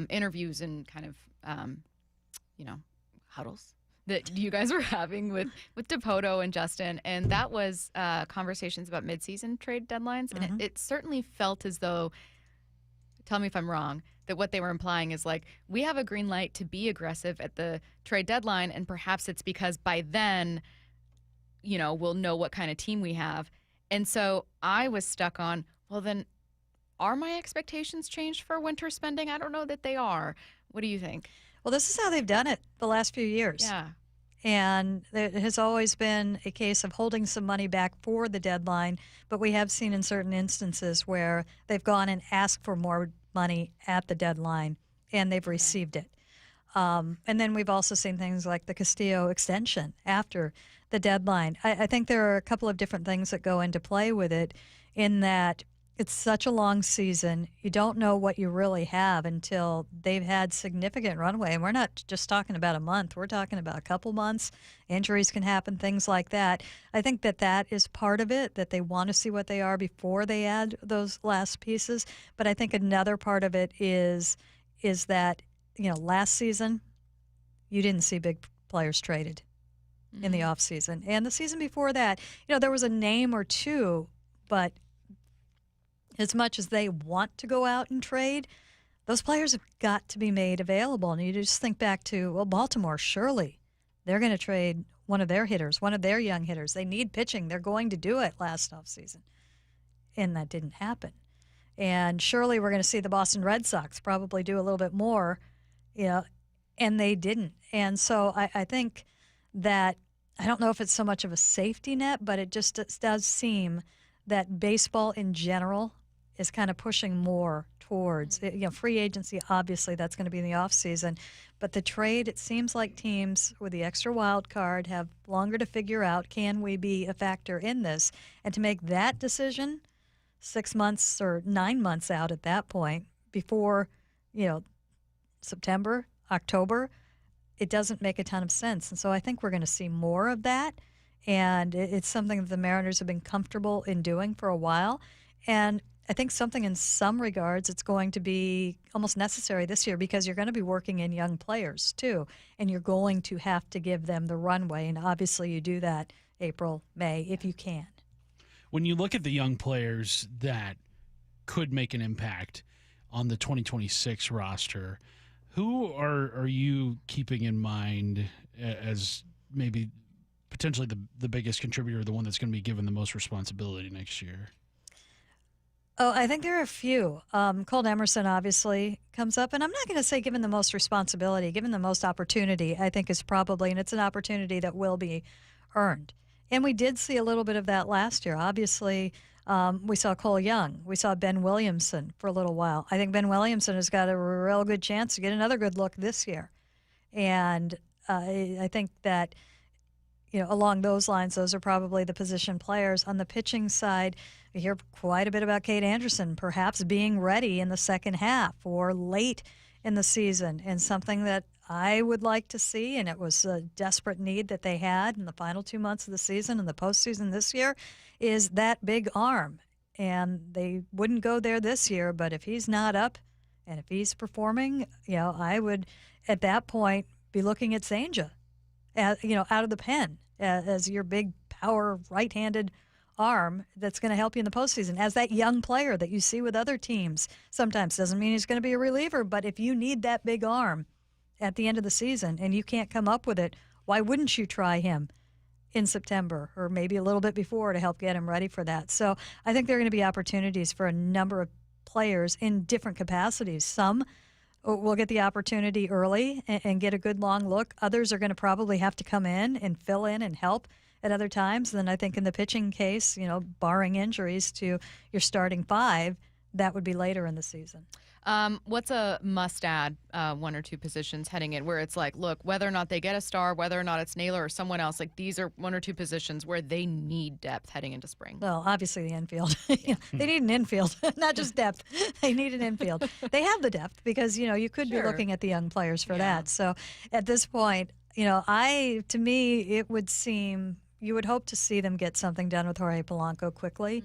interviews and kind of, huddles that you guys were having with Dipoto and Justin, and that was conversations about midseason trade deadlines, and it certainly felt as though, tell me if I'm wrong, that what they were implying is like, we have a green light to be aggressive at the trade deadline, and perhaps it's because by then, we'll know what kind of team we have. And so I was stuck on, well, then are my expectations changed for winter spending? I don't know that they are. What do you think? Well, this is how they've done it the last few years. Yeah. And it has always been a case of holding some money back for the deadline, but we have seen in certain instances where they've gone and asked for more money at the deadline, and they've received it. And then we've also seen things like the Castillo extension after the deadline. I think there are a couple of different things that go into play with it in that it's such a long season. You don't know what you really have until they've had significant runway. And we're not just talking about a month. We're talking about a couple months. Injuries can happen, things like that. I think that is part of it, that they want to see what they are before they add those last pieces. But I think another part of it is that, last season, you didn't see big players traded in the offseason. And the season before that, there was a name or two, but as much as they want to go out and trade, those players have got to be made available. And you just think back to, Baltimore, surely they're going to trade one of their hitters, one of their young hitters. They need pitching. They're going to do it last offseason. And that didn't happen. And surely we're going to see the Boston Red Sox probably do a little bit more, and they didn't. And so I think that, I don't know if it's so much of a safety net, but it just does seem that baseball in general is kind of pushing more towards, free agency, obviously that's going to be in the offseason. But the trade, it seems like teams with the extra wild card have longer to figure out, can we be a factor in this? And to make that decision 6 months or 9 months out at that point, before, September, October, it doesn't make a ton of sense. And so I think we're going to see more of that. And it's something that the Mariners have been comfortable in doing for a while. And I think something in some regards it's going to be almost necessary this year, because you're going to be working in young players too, and you're going to have to give them the runway. And obviously you do that April, May, if you can. When you look at the young players that could make an impact on the 2026 roster, who are you keeping in mind as maybe potentially the biggest contributor, the one that's going to be given the most responsibility next year? Oh, I think there are a few. Colt Emerson obviously comes up, and I'm not going to say given the most responsibility, given the most opportunity, I think is probably, and it's an opportunity that will be earned. And we did see a little bit of that last year. Obviously, we saw Cole Young. We saw Ben Williamson for a little while. I think Ben Williamson has got a real good chance to get another good look this year. And I think that, along those lines, those are probably the position players. On the pitching side, we hear quite a bit about Kate Anderson perhaps being ready in the second half or late in the season, and something that I would like to see, and it was a desperate need that they had in the final 2 months of the season and the postseason this year, is that big arm. And they wouldn't go there this year, but if he's not up and if he's performing, I would at that point be looking at Sanja, out of the pen as your big power right-handed arm that's going to help you in the postseason as that young player that you see with other teams. Sometimes doesn't mean he's going to be a reliever, but if you need that big arm at the end of the season and you can't come up with it, why wouldn't you try him in September or maybe a little bit before to help get him ready for that? So I think there are going to be opportunities for a number of players in different capacities. Some will get the opportunity early and get a good long look. Others are going to probably have to come in and fill in and help at other times. And then I think in the pitching case, barring injuries to your starting five, that would be later in the season. What's a must-add one or two positions heading in where it's like, look, whether or not they get a star, whether or not it's Naylor or someone else, like these are one or two positions where they need depth heading into spring? Well, obviously the infield. They need an infield, not just depth. They need an infield. They have the depth because, you could be looking at the young players for that. So at this point, to me, it would seem you would hope to see them get something done with Jorge Polanco quickly.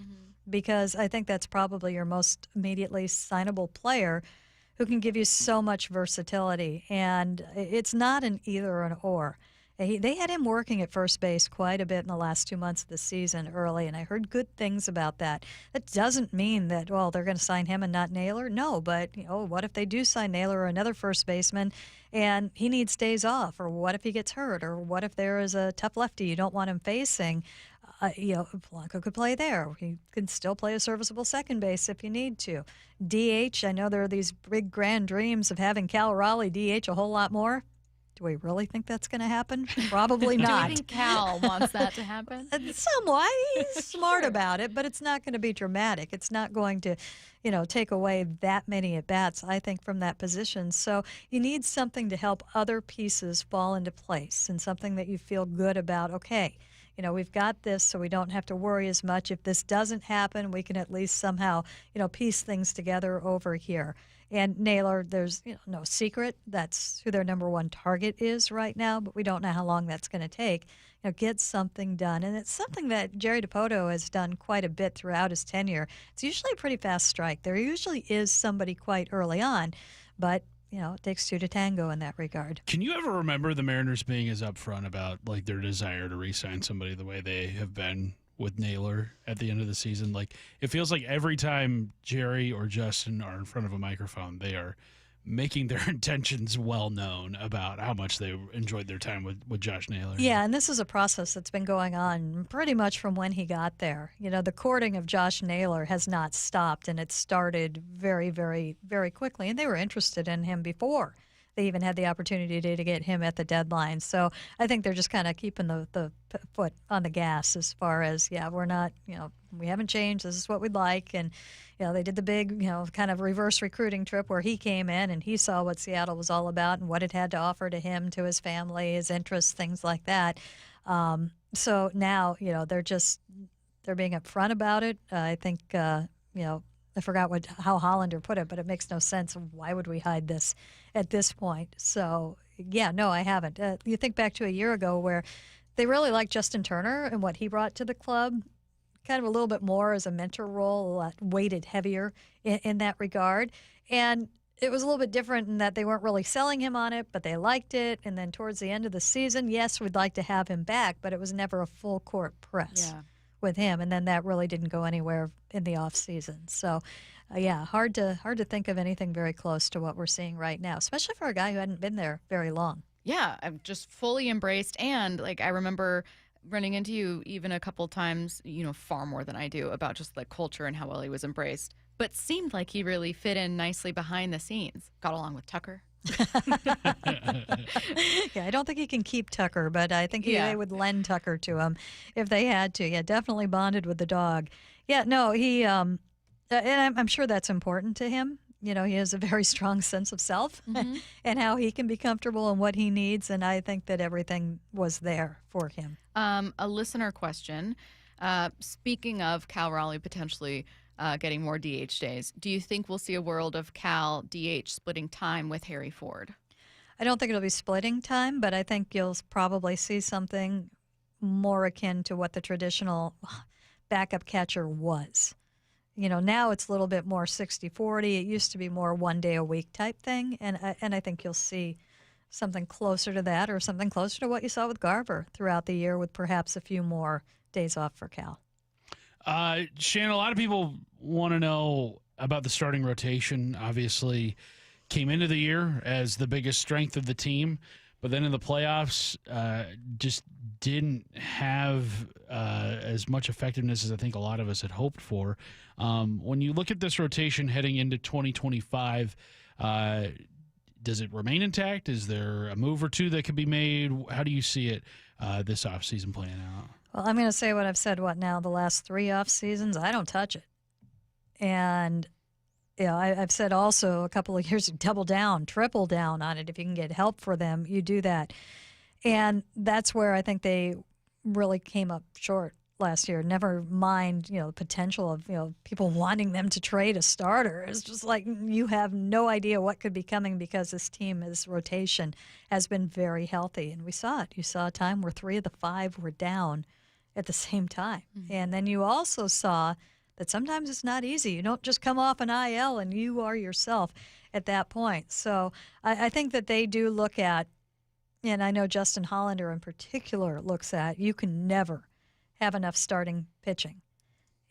Because I think that's probably your most immediately signable player who can give you so much versatility. And it's not an either or an or. They had him working at first base quite a bit in the last 2 months of the season early, and I heard good things about that. That doesn't mean that, they're going to sign him and not Naylor. No, but, what if they do sign Naylor or another first baseman and he needs days off? Or what if he gets hurt? Or what if there is a tough lefty you don't want him facing? Polanco could play there. He can still play a serviceable second base if you need to. DH, I know there are these big grand dreams of having Cal Raleigh DH a whole lot more. Do we really think that's going to happen? Probably not. Do you think Cal wants that to happen? Somewhat. He's smart about it, but it's not going to be dramatic. It's not going to, take away that many at-bats, I think, from that position. So you need something to help other pieces fall into place and something that you feel good about. Okay, we've got this, so we don't have to worry as much. If this doesn't happen, we can at least somehow, piece things together over here. And Naylor, there's no secret that's who their number one target is right now, but we don't know how long that's going to take. Get something done. And it's something that Jerry DiPoto has done quite a bit throughout his tenure. It's usually a pretty fast strike. There usually is somebody quite early on, but it takes two to tango in that regard. Can you ever remember the Mariners being as upfront about like their desire to re-sign somebody the way they have been with Naylor at the end of the season? Like, it feels like every time Jerry or Justin are in front of a microphone, they are making their intentions well known about how much they enjoyed their time with Josh Naylor. Yeah, and this is a process that's been going on pretty much from when he got there. The courting of Josh Naylor has not stopped, and it started very, very, very quickly. And they were interested in him before they even had the opportunity to get him at the deadline. So I think they're just kind of keeping the foot on the gas as far as, we're not, we haven't changed. This is what we'd like. And, they did the big, kind of reverse recruiting trip where he came in and he saw what Seattle was all about and what it had to offer to him, to his family, his interests, things like that. So now, they're being upfront about it. I think, I forgot how Hollander put it, but it makes no sense. Why would we hide this at this point? So, yeah, no, I haven't. You think back to a year ago where they really liked Justin Turner and what he brought to the club, kind of a little bit more as a mentor role, a lot weighted heavier in that regard. And it was a little bit different in that they weren't really selling him on it, but they liked it. And then towards the end of the season, yes, we'd like to have him back, but it was never a full court press. Yeah. With him, and then that really didn't go anywhere in the off season. So, hard to think of anything very close to what we're seeing right now, especially for a guy who hadn't been there very long. Yeah, I've just fully embraced, and like I remember running into you even a couple times, far more than I do, about just the culture and how well he was embraced. But seemed like he really fit in nicely behind the scenes. Got along with Tucker. Yeah, I don't think he can keep Tucker, but I think they would lend Tucker to him if they had to. Yeah, definitely bonded with the dog. Yeah, no, he, and I'm sure that's important to him. He has a very strong sense of self and how he can be comfortable and what he needs, and I think that everything was there for him. A listener question. Speaking of Cal Raleigh potentially getting more DH days, do you think we'll see a world of Cal DH splitting time with Harry Ford? I don't think it'll be splitting time, but I think you'll probably see something more akin to what the traditional backup catcher was. Now it's a little bit more 60-40. It used to be more 1 day a week type thing, and I think you'll see something closer to that, or something closer to what you saw with Garver throughout the year, with perhaps a few more days off for Cal. Shannon, a lot of people want to know about the starting rotation. Obviously, came into the year as the biggest strength of the team, but then in the playoffs, just didn't have as much effectiveness as I think a lot of us had hoped for. When you look at this rotation heading into 2025, does it remain intact? Is there a move or two that could be made? How do you see it this offseason playing out? Well, I'm going to say what I've said, the last 3 off seasons. I don't touch it. And, I've said also a couple of years, double down, triple down on it. If you can get help for them, you do that. And that's where I think they really came up short last year. Never mind, the potential of, people wanting them to trade a starter. It's just like you have no idea what could be coming, because this team, this rotation has been very healthy. And we saw it. You saw a time where 3 of the 5 were down at the same time. Mm-hmm. And then you also saw that sometimes it's not easy. You don't just come off an IL and you are yourself at that point. So I think that they do look at, and I know Justin Hollander in particular looks at, you can never have enough starting pitching.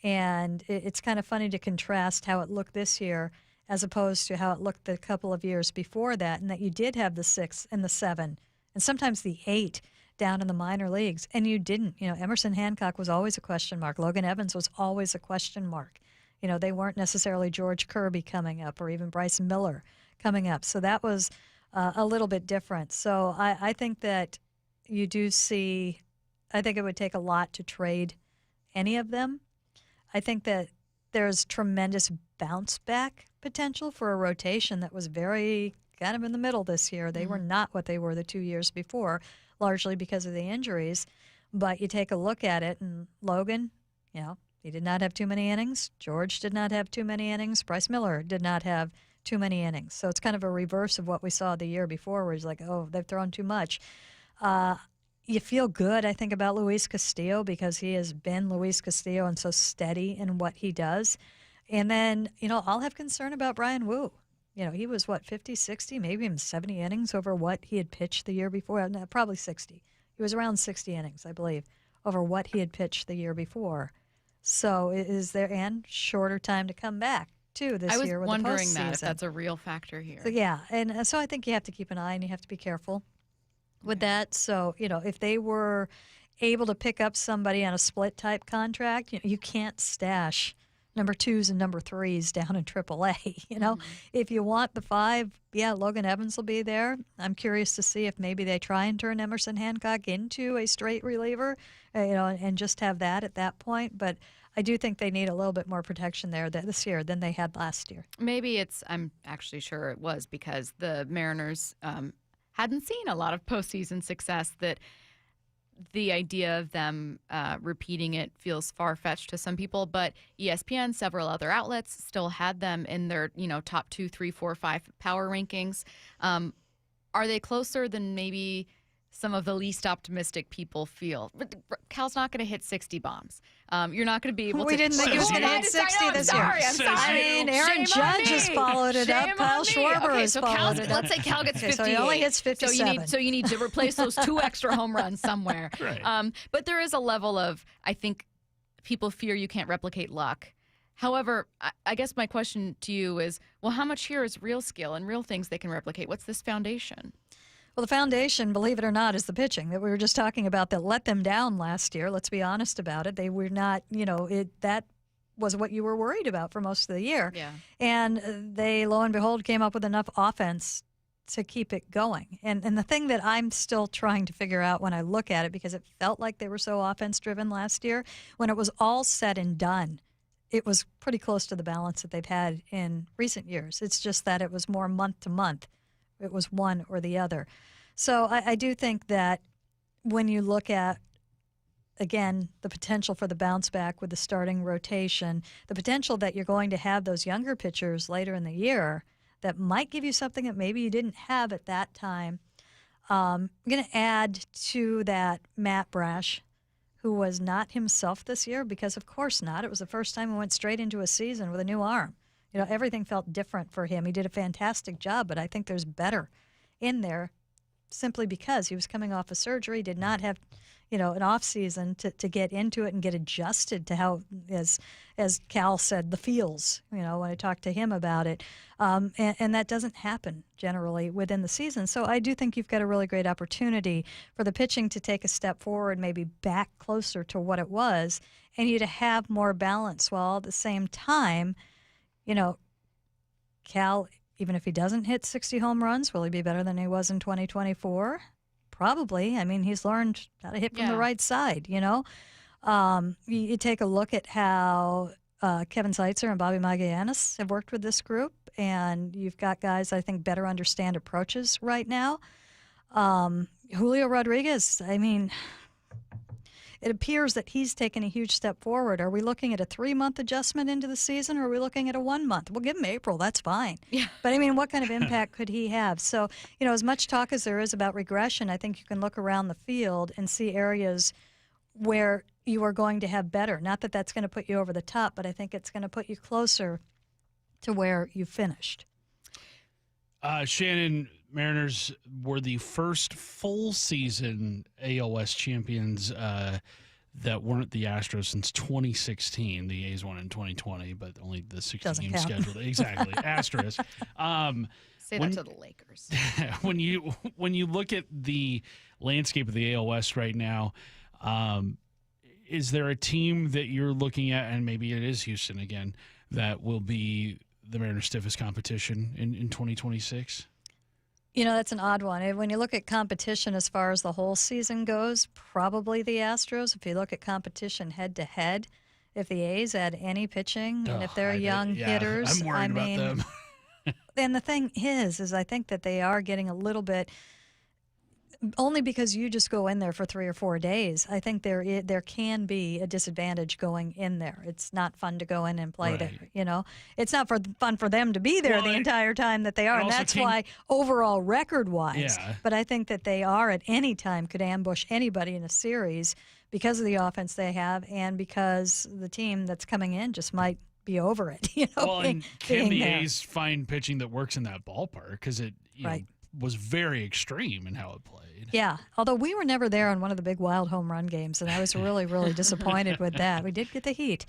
And it's kind of funny to contrast how it looked this year as opposed to how it looked a couple of years before that, and that you did have the 6 and the 7 and sometimes the 8 down in the minor leagues, and you didn't. Emerson Hancock was always a question mark. Logan Evans was always a question mark. They weren't necessarily George Kirby coming up, or even Bryce Miller coming up. So that was a little bit different. So I think that you do see, I think it would take a lot to trade any of them. I think that there's tremendous bounce back potential for a rotation that was very kind of in the middle this year. They were not what they were the 2 years before, largely because of the injuries. But you take a look at it, and Logan, he did not have too many innings. George did not have too many innings. Bryce Miller did not have too many innings. So it's kind of a reverse of what we saw the year before, where he's like, oh, they've thrown too much. You feel good, I think, about Luis Castillo because he has been Luis Castillo and so steady in what he does. And then, I'll have concern about Brian Wu. He was, 50, 60, maybe even 70 innings over what he had pitched the year before. No, probably 60. He was around 60 innings, I believe, over what he had pitched the year before. So is there, and shorter time to come back, too, this year with the postseason. I was wondering that, if that's a real factor here. So, yeah, and so I think you have to keep an eye and you have to be careful with that. So, if they were able to pick up somebody on a split-type contract, you can't stash number 2s and number 3s down in AAA. If you want the 5, Logan Evans will be there. I'm curious to see if maybe they try and turn Emerson Hancock into a straight reliever, and just have that at that point. But I do think they need a little bit more protection there this year than they had last year. Maybe I'm actually sure it was because the Mariners hadn't seen a lot of postseason success, that the idea of them repeating it feels far-fetched to some people. But ESPN, several other outlets still had them in their top 2, 3, 4, 5 power rankings. Are they closer than maybe some of the least optimistic people feel? But Cal's not going to hit 60 bombs. You're not going to be able to. We didn't think he was going to hit 60 this year. I'm sorry. Aaron Judge has followed it up. Kyle Schwarber has followed it up. Let's say Cal gets 58. So he only hits 57. So you need to replace those 2 extra home runs somewhere. Right. But there is a level of, I think, people fear you can't replicate luck. However, I guess my question to you is, well, how much here is real skill and real things they can replicate? What's this foundation? Well, the foundation, believe it or not, is the pitching that we were just talking about that let them down last year. Let's be honest about it. They were not, that was what you were worried about for most of the year. Yeah. And they, lo and behold, came up with enough offense to keep it going. And the thing that I'm still trying to figure out when I look at it, because it felt like they were so offense-driven last year, when it was all said and done, it was pretty close to the balance that they've had in recent years. It's just that it was more month to month. It was one or the other. So I do think that when you look at, again, the potential for the bounce back with the starting rotation, the potential that you're going to have those younger pitchers later in the year that might give you something that maybe you didn't have at that time. I'm going to add to that Matt Brash, who was not himself this year, because of course not. It was the first time he went straight into a season with a new arm. Everything felt different for him. He did a fantastic job, but I think there's better in there simply because he was coming off of surgery, did not have, an off season to get into it and get adjusted to how, as Cal said, the feels, when I talked to him about it. And that doesn't happen generally within the season. So I do think you've got a really great opportunity for the pitching to take a step forward, maybe back closer to what it was, and you to have more balance while at the same time, Cal, even if he doesn't hit 60 home runs, will he be better than he was in 2024? Probably. I mean, he's learned how to hit from the right side, You take a look at how Kevin Zeitzer and Bobby Magallanes have worked with this group, and you've got guys I think better understand approaches right now. Julio Rodriguez, it appears that he's taken a huge step forward. Are we looking at a 3-month adjustment into the season, or are we looking at a 1 month? We'll give him April. That's fine. Yeah. But, what kind of impact could he have? So, as much talk as there is about regression, I think you can look around the field and see areas where you are going to have better. Not that that's going to put you over the top, but I think it's going to put you closer to where you finished. Shannon, Mariners were the first full season ALS champions that weren't the Astros since 2016. The A's won in 2020, but only the 16-game schedule. Exactly. Asterisk. Say that to the Lakers. When you look at the landscape of the ALS right now, is there a team that you're looking at, and maybe it is Houston again, that will be the Mariners' stiffest competition in 2026? That's an odd one. When you look at competition as far as the whole season goes, probably the Astros. If you look at competition head-to-head, if the A's add any pitching, and if they're young hitters, I'm worried about them. And the thing is I think that they are getting a little bit only because you just go in there for 3 or 4 days. I think there can be a disadvantage going in there. It's not fun to go in and play there. You know, it's not fun for them to be there the entire time that they are, and that's why overall record-wise. Yeah. But I think that they are at any time could ambush anybody in a series because of the offense they have, and because the team that's coming in just might be over it. You know, Well, and can the there. A's find pitching that works in that ballpark? Because it know, was very extreme in how it played. Yeah, although we were never there on one of the big wild home run games, and I was really, really disappointed with that. We did get the heat.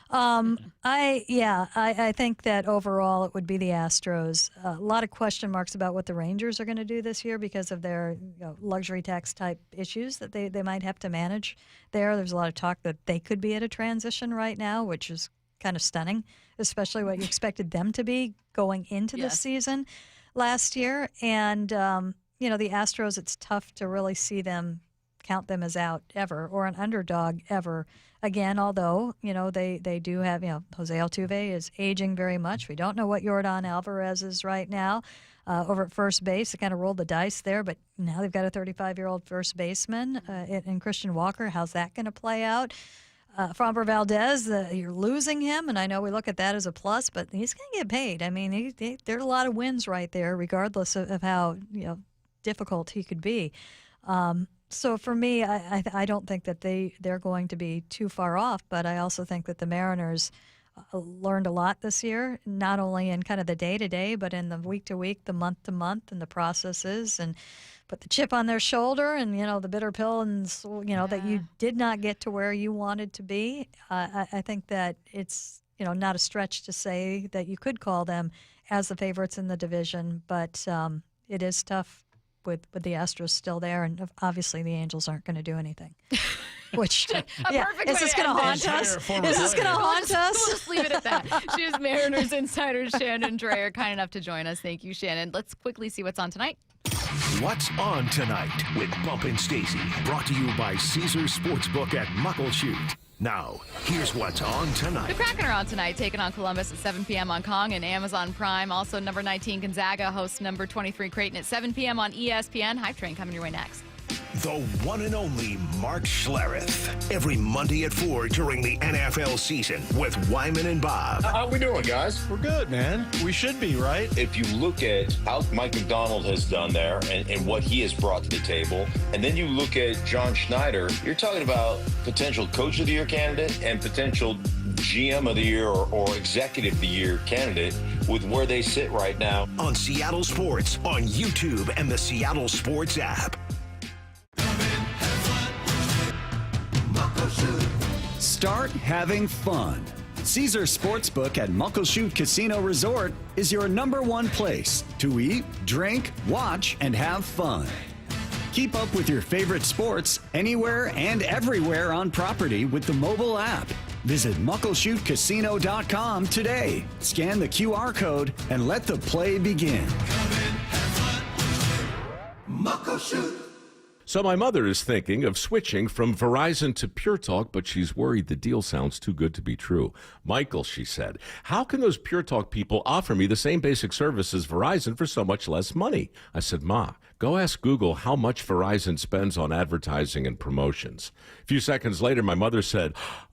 I think that overall it would be the Astros. A lot of question marks about what the Rangers are going to do this year because of their luxury tax type issues that they might have to manage there. There's a lot of talk that they could be at a transition right now, which is kind of stunning, especially what you expected them to be going into the season last year. And, the Astros, it's tough to really see them count them as out ever or an underdog ever again, although, they do have, Jose Altuve is aging very much. We don't know what Yordan Alvarez is right now over at first base. They kind of rolled the dice there, but now they've got a 35-year-old first baseman in Christian Walker. How's that going to play out? Framber Valdez, you're losing him, and I know we look at that as a plus, but he's going to get paid. I mean, there's a lot of wins right there, regardless of how difficult he could be. So for me, I don't think that they're going to be too far off, but I also think that the Mariners learned a lot this year, not only in kind of the day-to-day, but in the week-to-week, the month-to-month, and the processes, and put the chip on their shoulder and, the bitter pill and, that you did not get to where you wanted to be. I think that it's, not a stretch to say that you could call them as the favorites in the division, but it is tough with the Astros still there, and obviously the Angels aren't going to do anything. Which, is this going to haunt us? Is this going to haunt us? We'll just leave it at that. She is Mariners insider Shannon Drayer, kind enough to join us. Thank you, Shannon. Let's quickly see what's on tonight. What's on tonight with Bump and Stacy, brought to you by Caesars Sportsbook at Muckleshoot. Now, here's what's on tonight. The Kraken are on tonight, taking on Columbus at 7 p.m. on Kong and Amazon Prime. Also, number 19 Gonzaga hosts number 23 Creighton at 7 p.m. on ESPN. Hype Train coming your way next. The one and only Mark Schlereth. Every Monday at 4 during the NFL season with Wyman and Bob. How we doing, guys? We're good, man. We should be, right? If you look at how Mike McDonald has done there and what he has brought to the table, and then you look at John Schneider, you're talking about potential Coach of the Year candidate and potential GM of the Year or Executive of the Year candidate with where they sit right now. On Seattle Sports, on YouTube, and the Seattle Sports app. Start having fun. Caesars Sportsbook at Muckleshoot Casino Resort is your #1 place to eat, drink, watch, and have fun. Keep up with your favorite sports anywhere and everywhere on property with the mobile app. Visit MuckleshootCasino.com today. Scan the QR code and let the play begin. Muckleshoot. So my mother is thinking of switching from Verizon to Pure Talk, but she's worried the deal sounds too good to be true. Michael, she said, how can those Pure Talk people offer me the same basic service as Verizon for so much less money? I said, Ma, go ask Google how much Verizon spends on advertising and promotions. A few seconds later, my mother said,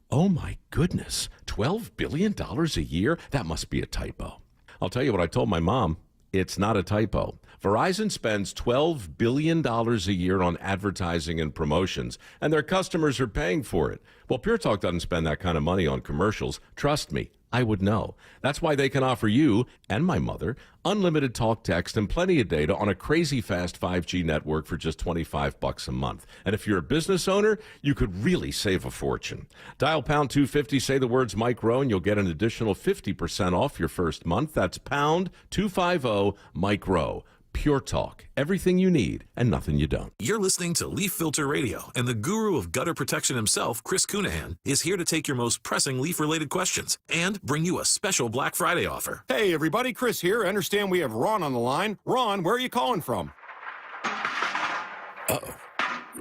oh my goodness, $12 billion a year? That must be a typo. I'll tell you what I told my mom. It's not a typo. Verizon spends $12 billion a year on advertising and promotions, and their customers are paying for it. Well, Pure Talk doesn't spend that kind of money on commercials. Trust me, I would know. That's why they can offer you and my mother unlimited talk, text, and plenty of data on a crazy fast 5G network for just $25 a month. And if you're a business owner, you could really save a fortune. Dial pound 250, say the words Mike Rowe, and you'll get an additional 50% off your first month. That's pound 250 Mike Rowe. Pure Talk. Everything you need and nothing you don't. You're listening to Leaf Filter Radio, and the guru of gutter protection himself, Chris Cunahan, is here to take your most pressing leaf-related questions and bring you a special Black Friday offer. Hey, everybody. Chris here. I understand we have Ron on the line. Ron, where are you calling from? Uh-oh.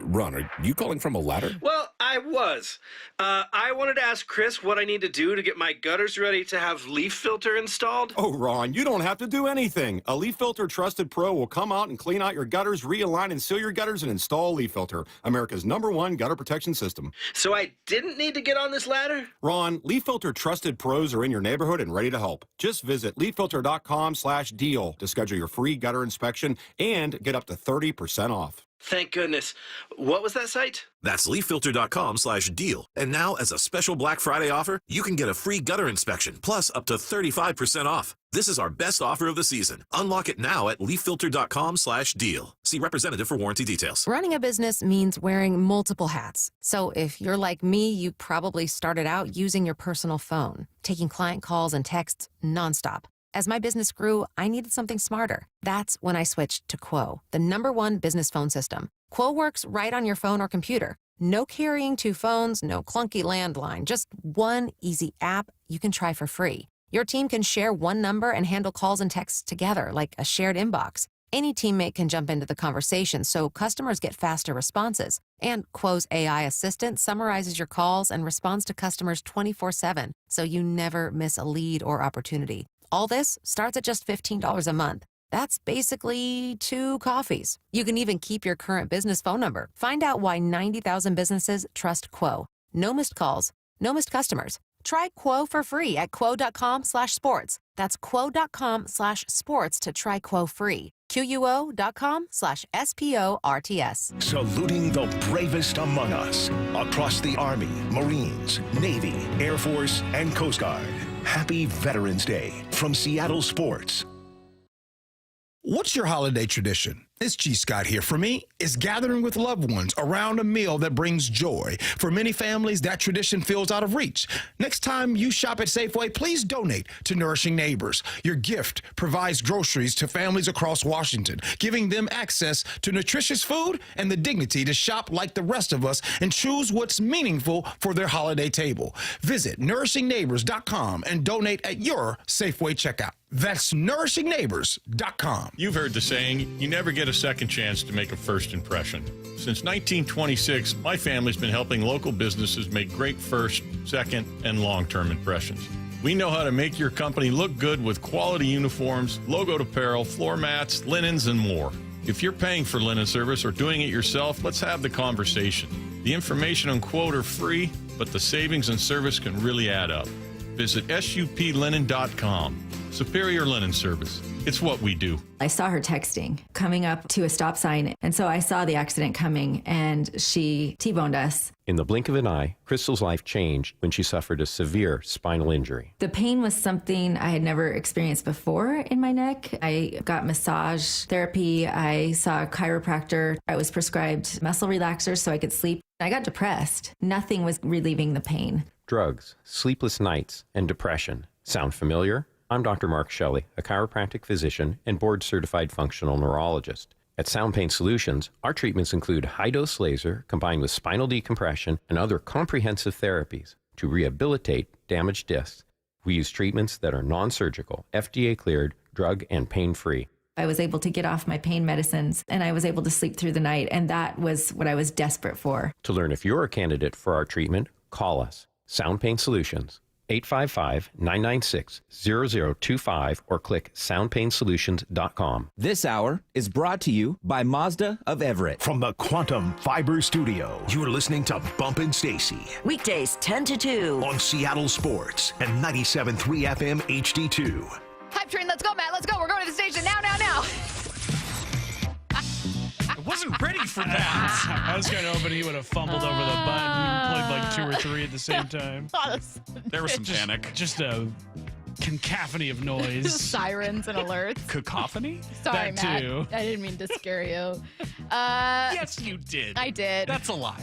Ron, are you calling from a ladder? Well, I was. I wanted to ask Chris what I need to do to get my gutters ready to have leaf filter installed. Oh, Ron, you don't have to do anything. A Leaf Filter Trusted Pro will come out and clean out your gutters, realign and seal your gutters, and install Leaf Filter, America's #1 gutter protection system. So I didn't need to get on this ladder? Ron, Leaf Filter Trusted Pros are in your neighborhood and ready to help. Just visit leaffilter.com/deal to schedule your free gutter inspection and get up to 30% off. Thank goodness. What was that site? That's leaffilter.com/deal. And now, as a special Black Friday offer, you can get a free gutter inspection, plus up to 35% off. This is our best offer of the season. Unlock it now at leaffilter.com/deal. See representative for warranty details. Running a business means wearing multiple hats. So if you're like me, you probably started out using your personal phone, taking client calls and texts nonstop. As my business grew, I needed something smarter. That's when I switched to Quo, the #1 business phone system. Quo works right on your phone or computer. No carrying 2 phones, no clunky landline, just one easy app you can try for free. Your team can share one number and handle calls and texts together like a shared inbox. Any teammate can jump into the conversation, so customers get faster responses. And Quo's AI assistant summarizes your calls and responds to customers 24/7, so you never miss a lead or opportunity. All this starts at just $15 a month. That's basically 2 coffees. You can even keep your current business phone number. Find out why 90,000 businesses trust Quo. No missed calls, no missed customers. Try Quo for free at quo.com/sports. That's quo.com/sports to try Quo free. QUO.com/SPORTS. Saluting the bravest among us across the Army, Marines, Navy, Air Force, and Coast Guard. Happy Veterans Day from Seattle Sports. What's your holiday tradition? It's G. Scott here. For me, it's gathering with loved ones around a meal that brings joy. For many families, that tradition feels out of reach. Next time you shop at Safeway, please donate to Nourishing Neighbors. Your gift provides groceries to families across Washington, giving them access to nutritious food and the dignity to shop like the rest of us and choose what's meaningful for their holiday table. Visit nourishingneighbors.com and donate at your Safeway checkout. That's nourishingneighbors.com. You've heard the saying, you never get a second chance to make a first impression. Since 1926, my family's been helping local businesses make great first, second, and long-term impressions. We know how to make your company look good with quality uniforms, logoed apparel, floor mats, linens, and more. If you're paying for linen service or doing it yourself, let's have the conversation. The information on quote are free, but the savings and service can really add up. Visit suplinen.com. Superior Linen Service. It's what we do. I saw her texting, coming up to a stop sign, and so I saw the accident coming, and she T-boned us. In the blink of an eye, Crystal's life changed when she suffered a severe spinal injury. The pain was something I had never experienced before in my neck. I got massage therapy. I saw a chiropractor. I was prescribed muscle relaxers so I could sleep. I got depressed. Nothing was relieving the pain. Drugs, sleepless nights, and depression. Sound familiar? I'm Dr. Mark Shelley, a chiropractic physician and board-certified functional neurologist. At Sound Pain Solutions, our treatments include high-dose laser combined with spinal decompression and other comprehensive therapies to rehabilitate damaged discs. We use treatments that are non-surgical, FDA-cleared, drug and pain-free. I was able to get off my pain medicines, and I was able to sleep through the night, and that was what I was desperate for. To learn if you're a candidate for our treatment, call us. Sound Pain Solutions. 855-996-0025 or click soundpainsolutions.com. This hour is brought to you by Mazda of Everett. From the Quantum Fiber Studio, you're listening to Bumpin' Stacy. Weekdays 10 to 2. On Seattle Sports and 97.3 FM HD2. Hype train, let's go, Matt. Let's go. We're going to the station now. I wasn't ready for that. I was going to open, he would have fumbled over the button, played like 2 or 3 at the same time. There was some panic. Just a cacophony of noise. Sirens and alerts. Cacophony? Sorry, That Matt. too. I didn't mean to scare you. Yes, you did. I did. That's a lie.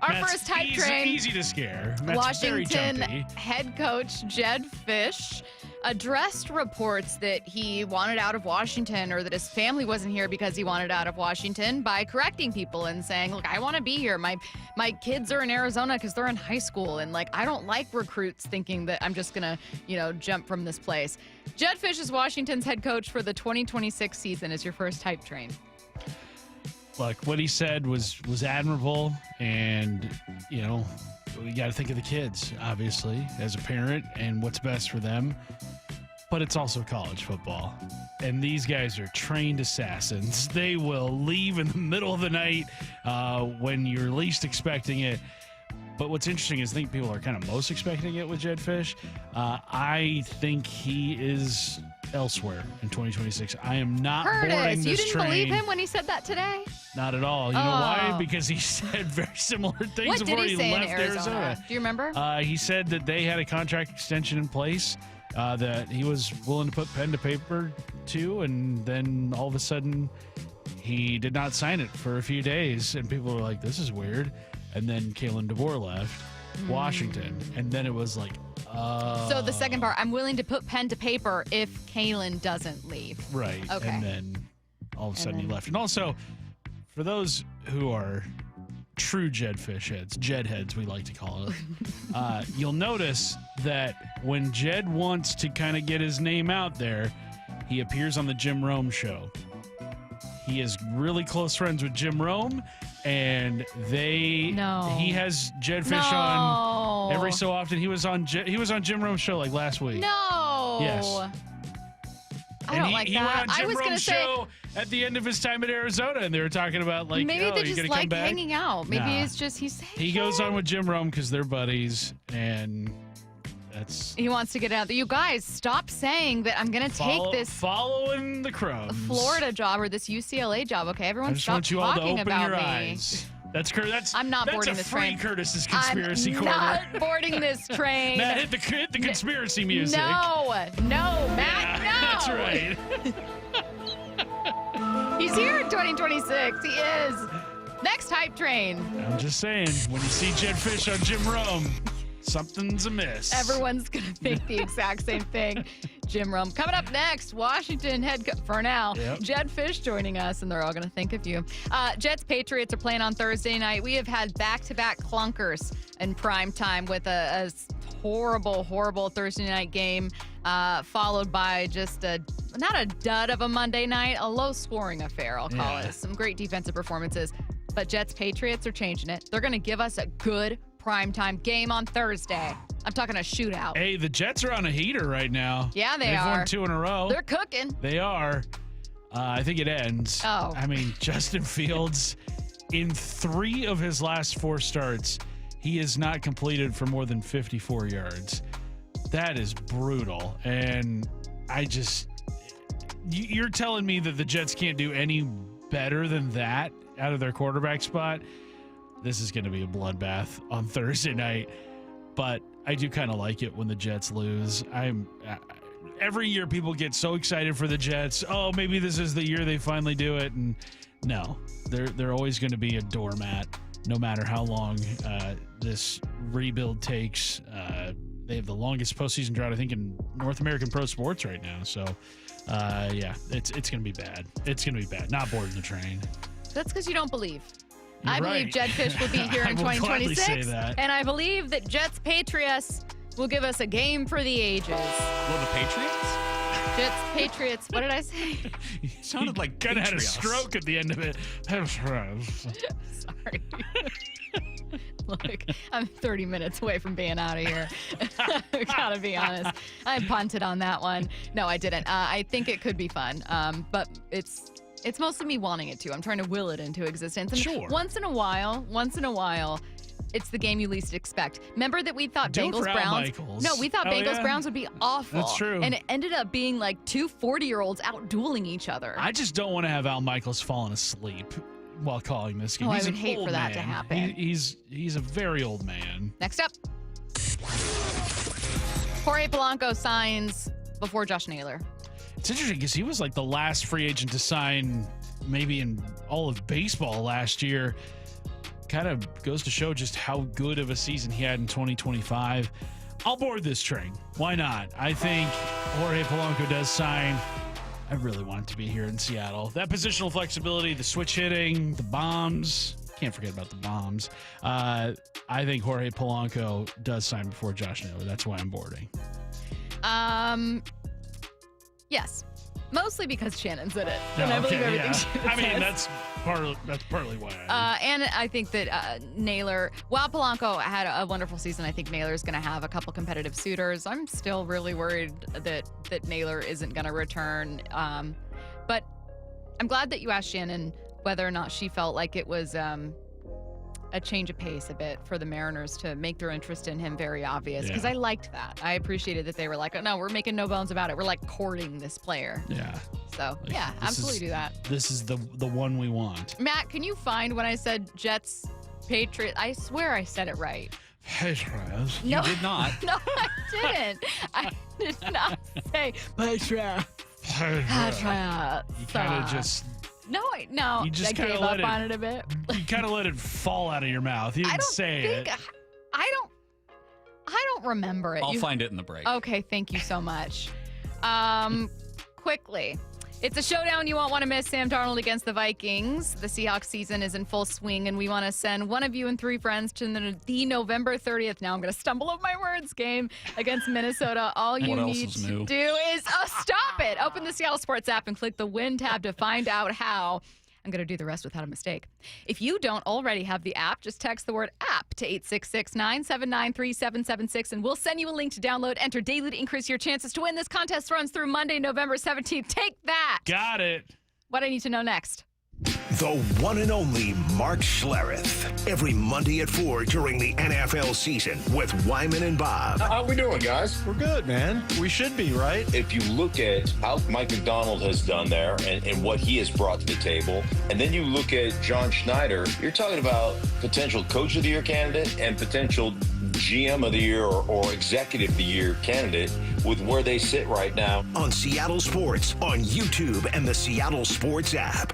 Our Matt's first hype train. Easy to scare. Matt's very Washington jumpy. head coach Jedd Fisch addressed reports that he wanted out of Washington, or that his family wasn't here because he wanted out of Washington, by correcting people and saying, look, I want to be here. My kids are in Arizona because they're in high school, and like I don't like recruits thinking that I'm just gonna, jump from this place. Jedd Fisch is Washington's head coach for the 2026 season. Is your first hype train. look, what he said was admirable, and we got to think of the kids, obviously, as a parent, and what's best for them. But it's also college football, and these guys are trained assassins. They will leave in the middle of the night when you're least expecting it. But what's interesting is I think people are kind of most expecting it with Jedd Fisch. I think he is elsewhere in 2026. I am not boarding this train. You didn't believe him when he said that today? Not at all. You know why? Because he said very similar things before he left Arizona. Do you remember? He said that they had a contract extension in place that he was willing to put pen to paper to, and then all of a sudden he did not sign it for a few days, and people were like, this is weird. And then Kalen DeBoer left Washington, and then it was like, So the second part, I'm willing to put pen to paper if Kalen doesn't leave. Right. Okay. And then all of a sudden he left. And also, for those who are true Jedd Fisch heads, Jed heads we like to call it, you'll notice that when Jed wants to kind of get his name out there, he appears on the Jim Rome show. He is really close friends with Jim Rome, and he has Jedd Fisch on every so often. He was on Jim Rome's show like last week. No. Yes. I don't like he that. Went on Jim I was going to Rome's say show at the end of his time at Arizona, and they were talking about like, maybe they just come like back? hanging out. Maybe Nah. it's just He goes on with Jim Rome because they're buddies, and he wants to get out. You guys, stop saying that I'm going to take this following the crumbs Florida job or this UCLA job. Okay, I everyone, just stop want you all to talking open about your me. eyes. I'm not boarding this train. That's a free Curtis's conspiracy I'm corner. not boarding this train. Matt, hit the conspiracy music. No, Matt, no. That's right. He's here in 2026. He is. Next hype train. I'm just saying, when you see Jedd Fisch on Jim Rome, something's amiss. Everyone's going to think the exact same thing. Jim Rome. Coming up next, Washington head coach, for now, Jedd Fisch joining us, and they're all going to think of you. Jets Patriots are playing on Thursday night. We have had back-to-back clunkers in prime time with a horrible Thursday night game, followed by just not a dud of a Monday night, a low-scoring affair, I'll call it. Some great defensive performances. But Jets Patriots are changing it. They're going to give us a good primetime game on Thursday. I'm talking a shootout. Hey, the Jets are on a heater right now. Yeah, They've are. won 2 in a row. They're cooking. They are. I think it ends. Oh. I mean, Justin Fields, in 3 of his last 4 starts, he has not completed for more than 54 yards. That is brutal. And you're telling me that the Jets can't do any better than that out of their quarterback spot? This is going to be a bloodbath on Thursday night. But I do kind of like it when the Jets lose. Every year people get so excited for the Jets. Oh, maybe this is the year they finally do it. And no, they're always going to be a doormat, no matter how long this rebuild takes. They have the longest postseason drought, I think, in North American pro sports right now. So, it's going to be bad. It's going to be bad. Not boarding the train. That's because you don't believe. You're I believe right. Jedd Fisch will be here in I will gladly 2026. say that. And I believe that Jets Patriots will give us a game for the ages. Well, the Patriots? Jets Patriots. What did I say? Sounded like kind of had a Patriots. stroke at the end of it. Sorry. Look, I'm 30 minutes away from being out of here. Gotta be honest. I punted on that one. No, I didn't. I think it could be fun. But it's mostly me wanting it to. I'm trying to will it into existence. And sure. Once in a while, it's the game you least expect. Remember that we thought Do it for Al Bengals-Browns. Michaels. No, we thought Oh, yeah? Bengals-Browns would be awful. That's true. And it ended up being like 2 40-year-olds out dueling each other. I just don't want to have Al Michaels falling asleep while calling this game. Oh, I He's would an hate old for that to man. happen. He's a very old man. Next up, Jorge Polanco signs before Josh Naylor. It's interesting because he was like the last free agent to sign maybe in all of baseball last year. Kind of goes to show just how good of a season he had in 2025. I'll board this train. Why not? I think Jorge Polanco does sign. I really want it to be here in Seattle. That positional flexibility, the switch hitting, the bombs. Can't forget about the bombs. I think Jorge Polanco does sign before Josh Naylor. That's why I'm boarding. Yes. Mostly because Shannon's in it. And I believe everything she I mean, says. that's partly why. And I think that Naylor, while Polanco had a wonderful season, I think Naylor's going to have a couple competitive suitors. I'm still really worried that Naylor isn't going to return. But I'm glad that you asked Shannon whether or not she felt like it was a change of pace a bit for the Mariners to make their interest in him very obvious, because I liked that. I appreciated that they were like, oh, no, we're making no bones about it. We're like courting this player. Yeah. So, yeah, absolutely do that. This is the one we want. Matt, can you find when I said Jets, Patriots? I swear I said it right. Patriots. No, You did not. No, I didn't. I did not say Patriots. Patriots. You kind of just... No, You just I gave up on it a bit. You kind of let it fall out of your mouth. You didn't say it. I don't remember it. I'll find it in the break. Okay, thank you so much. Quickly. It's a showdown you won't want to miss. Sam Darnold against the Vikings. The Seahawks season is in full swing, and we want to send one of you and 3 friends to the November 30th. Now I'm going to stumble over my words game against Minnesota. All you need to do is stop it. Open the Seattle Sports app and click the Win tab to find out how. I'm going to do the rest without a mistake. If you don't already have the app, just text the word app to 866-979-3776, and we'll send you a link to download. Enter daily to increase your chances to win. This contest runs through Monday, November 17th. Take that. Got it. What I need to know next. The one and only Mark Schlereth. Every Monday at 4 during the NFL season with Wyman and Bob. How we doing, guys? We're good, man. We should be, right? If you look at how Mike McDonald has done there and what he has brought to the table, and then you look at John Schneider, you're talking about potential Coach of the Year candidate and potential GM of the Year or Executive of the Year candidate with where they sit right now. On Seattle Sports, on YouTube, and the Seattle Sports app.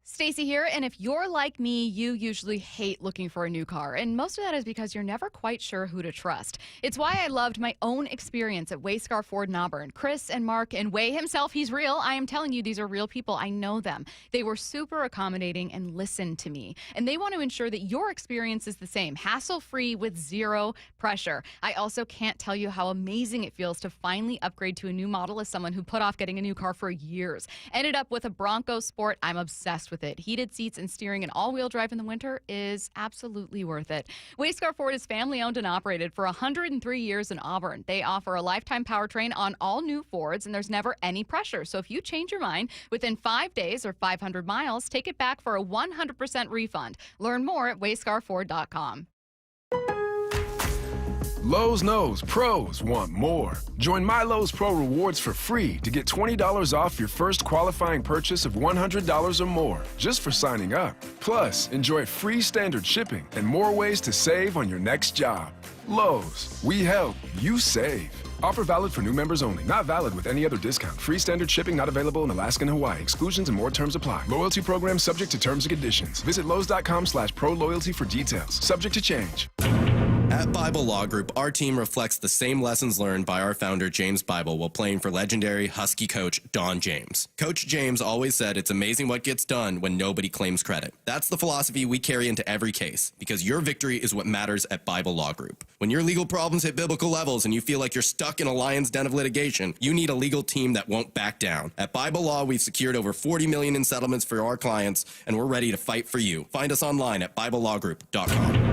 Stacy here, and if you're like me, you usually hate looking for a new car, and most of that is because you're never quite sure who to trust. It's why I loved my own experience at Wayscar Ford in Auburn. Chris and Mark and Way himself, he's real. I am telling you, these are real people. I know them. They were super accommodating and listened to me, and they want to ensure that your experience is the same, hassle-free with zero pressure. I also can't tell you how amazing it feels to finally upgrade to a new model as someone who put off getting a new car for years. Ended up with a Bronco Sport. I'm obsessed with it. Heated seats and steering and all-wheel drive in the winter is absolutely worth it. Wayscar Ford is family-owned and operated for 103 years in Auburn. They offer a lifetime powertrain on all new Fords, and there's never any pressure. So if you change your mind within 5 days or 500 miles, take it back for a 100% refund. Learn more at wayscarford.com. Lowe's knows pros want more. Join My Lowe's Pro Rewards for free to get $20 off your first qualifying purchase of $100 or more just for signing up. Plus, enjoy free standard shipping and more ways to save on your next job. Lowe's, we help, you save. Offer valid for new members only. Not valid with any other discount. Free standard shipping not available in Alaska and Hawaii. Exclusions and more terms apply. Loyalty program subject to terms and conditions. Visit Lowe's.com/pro-loyalty for details. Subject to change. At Bible Law Group, our team reflects the same lessons learned by our founder, James Bible, while playing for legendary Husky coach Don James. Coach James always said it's amazing what gets done when nobody claims credit. That's the philosophy we carry into every case, because your victory is what matters at Bible Law Group. When your legal problems hit biblical levels and you feel like you're stuck in a lion's den of litigation, you need a legal team that won't back down. At Bible Law, we've secured over $40 million in settlements for our clients, and we're ready to fight for you. Find us online at BibleLawGroup.com.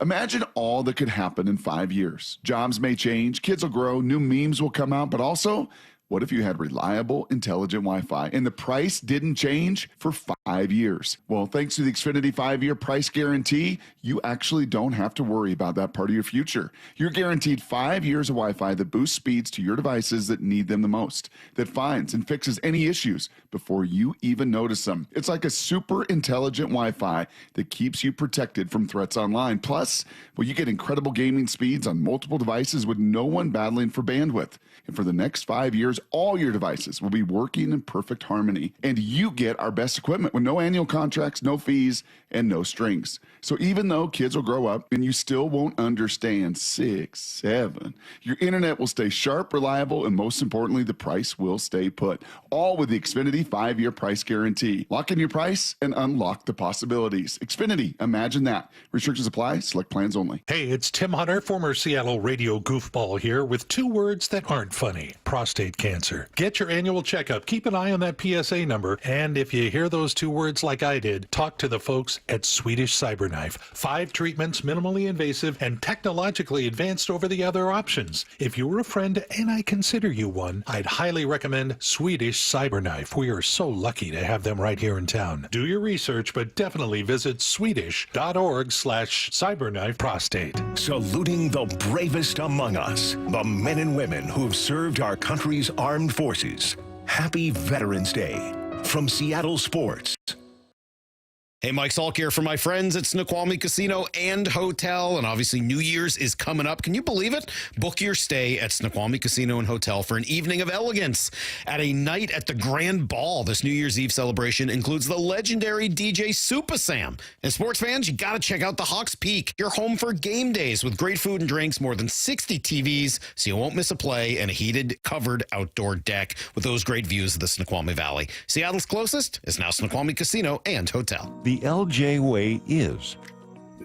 Imagine all that could happen in 5 years. Jobs may change, kids will grow, new memes will come out, but also, what if you had reliable, intelligent Wi-Fi and the price didn't change for 5 years? Well, thanks to the Xfinity 5-year price guarantee, you actually don't have to worry about that part of your future. You're guaranteed 5 years of Wi-Fi that boosts speeds to your devices that need them the most, that finds and fixes any issues before you even notice them. It's like a super intelligent Wi-Fi that keeps you protected from threats online. Plus, well, you get incredible gaming speeds on multiple devices with no one battling for bandwidth. And for the next 5 years, all your devices will be working in perfect harmony. And you get our best equipment with no annual contracts, no fees, and no strings. So even though kids will grow up and you still won't understand 6, 7, your internet will stay sharp, reliable, and most importantly, the price will stay put. All with the Xfinity 5-year price guarantee. Lock in your price and unlock the possibilities. Xfinity, imagine that. Restrictions apply. Select plans only. Hey, it's Tim Hunter, former Seattle radio goofball here with 2 words that aren't funny. Prostate cancer. Get your annual checkup. Keep an eye on that PSA number. And if you hear those 2 words like I did, talk to the folks at Swedish Cyberknife. 5 treatments, minimally invasive and technologically advanced over the other options. If you were a friend and I consider you one, I'd highly recommend Swedish Cyberknife. We are so lucky to have them right here in town. Do your research, but definitely visit swedish.org/cyberknife prostate. Saluting the bravest among us, the men and women who've served our country's armed forces. Happy Veterans Day from Seattle Sports. Hey, Mike Salk here for my friends at Snoqualmie Casino and Hotel, and obviously New Year's is coming up. Can you believe it? Book your stay at Snoqualmie Casino and Hotel for an evening of elegance at a night at the Grand Ball. This New Year's Eve celebration includes the legendary DJ Super Sam. And sports fans, you got to check out the Hawks Peak. You're home for game days with great food and drinks, more than 60 TVs, so you won't miss a play, and a heated, covered outdoor deck with those great views of the Snoqualmie Valley. Seattle's closest is now Snoqualmie Casino and Hotel. The LJ way is.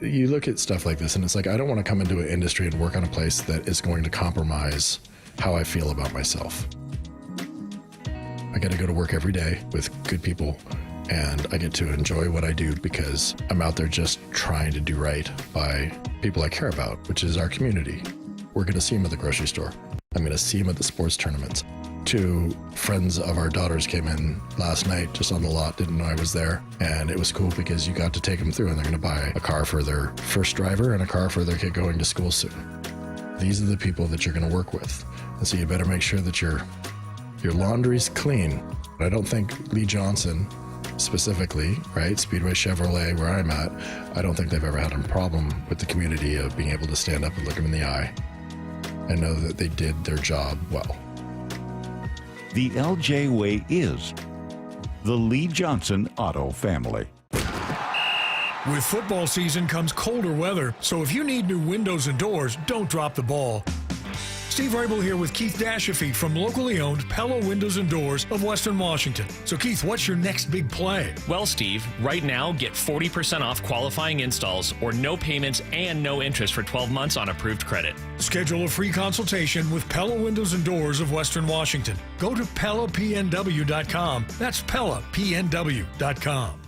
You look at stuff like this and it's like, I don't want to come into an industry and work on a place that is going to compromise how I feel about myself. I got to go to work every day with good people, and I get to enjoy what I do because I'm out there just trying to do right by people I care about, which is our community. We're going to see them at the grocery store. I'm going to see them at the sports tournaments. 2 friends of our daughters came in last night just on the lot, didn't know I was there, and it was cool because you got to take them through, and they're going to buy a car for their first driver and a car for their kid going to school soon. These are the people that you're going to work with, and so you better make sure that your laundry's clean. I don't think Lee Johnson specifically, right, Speedway Chevrolet, where I'm at, I don't think they've ever had a problem with the community of being able to stand up and look them in the eye and know that they did their job well. The LJ way is the Lee Johnson Auto family. With football season comes colder weather, so if you need new windows and doors, don't drop the ball. Steve Rabel here with Keith Dashafeet from locally owned Pella Windows and Doors of Western Washington. So Keith, what's your next big play? Well, Steve, right now get 40% off qualifying installs or no payments and no interest for 12 months on approved credit. Schedule a free consultation with Pella Windows and Doors of Western Washington. Go to PellaPNW.com. That's PellaPNW.com.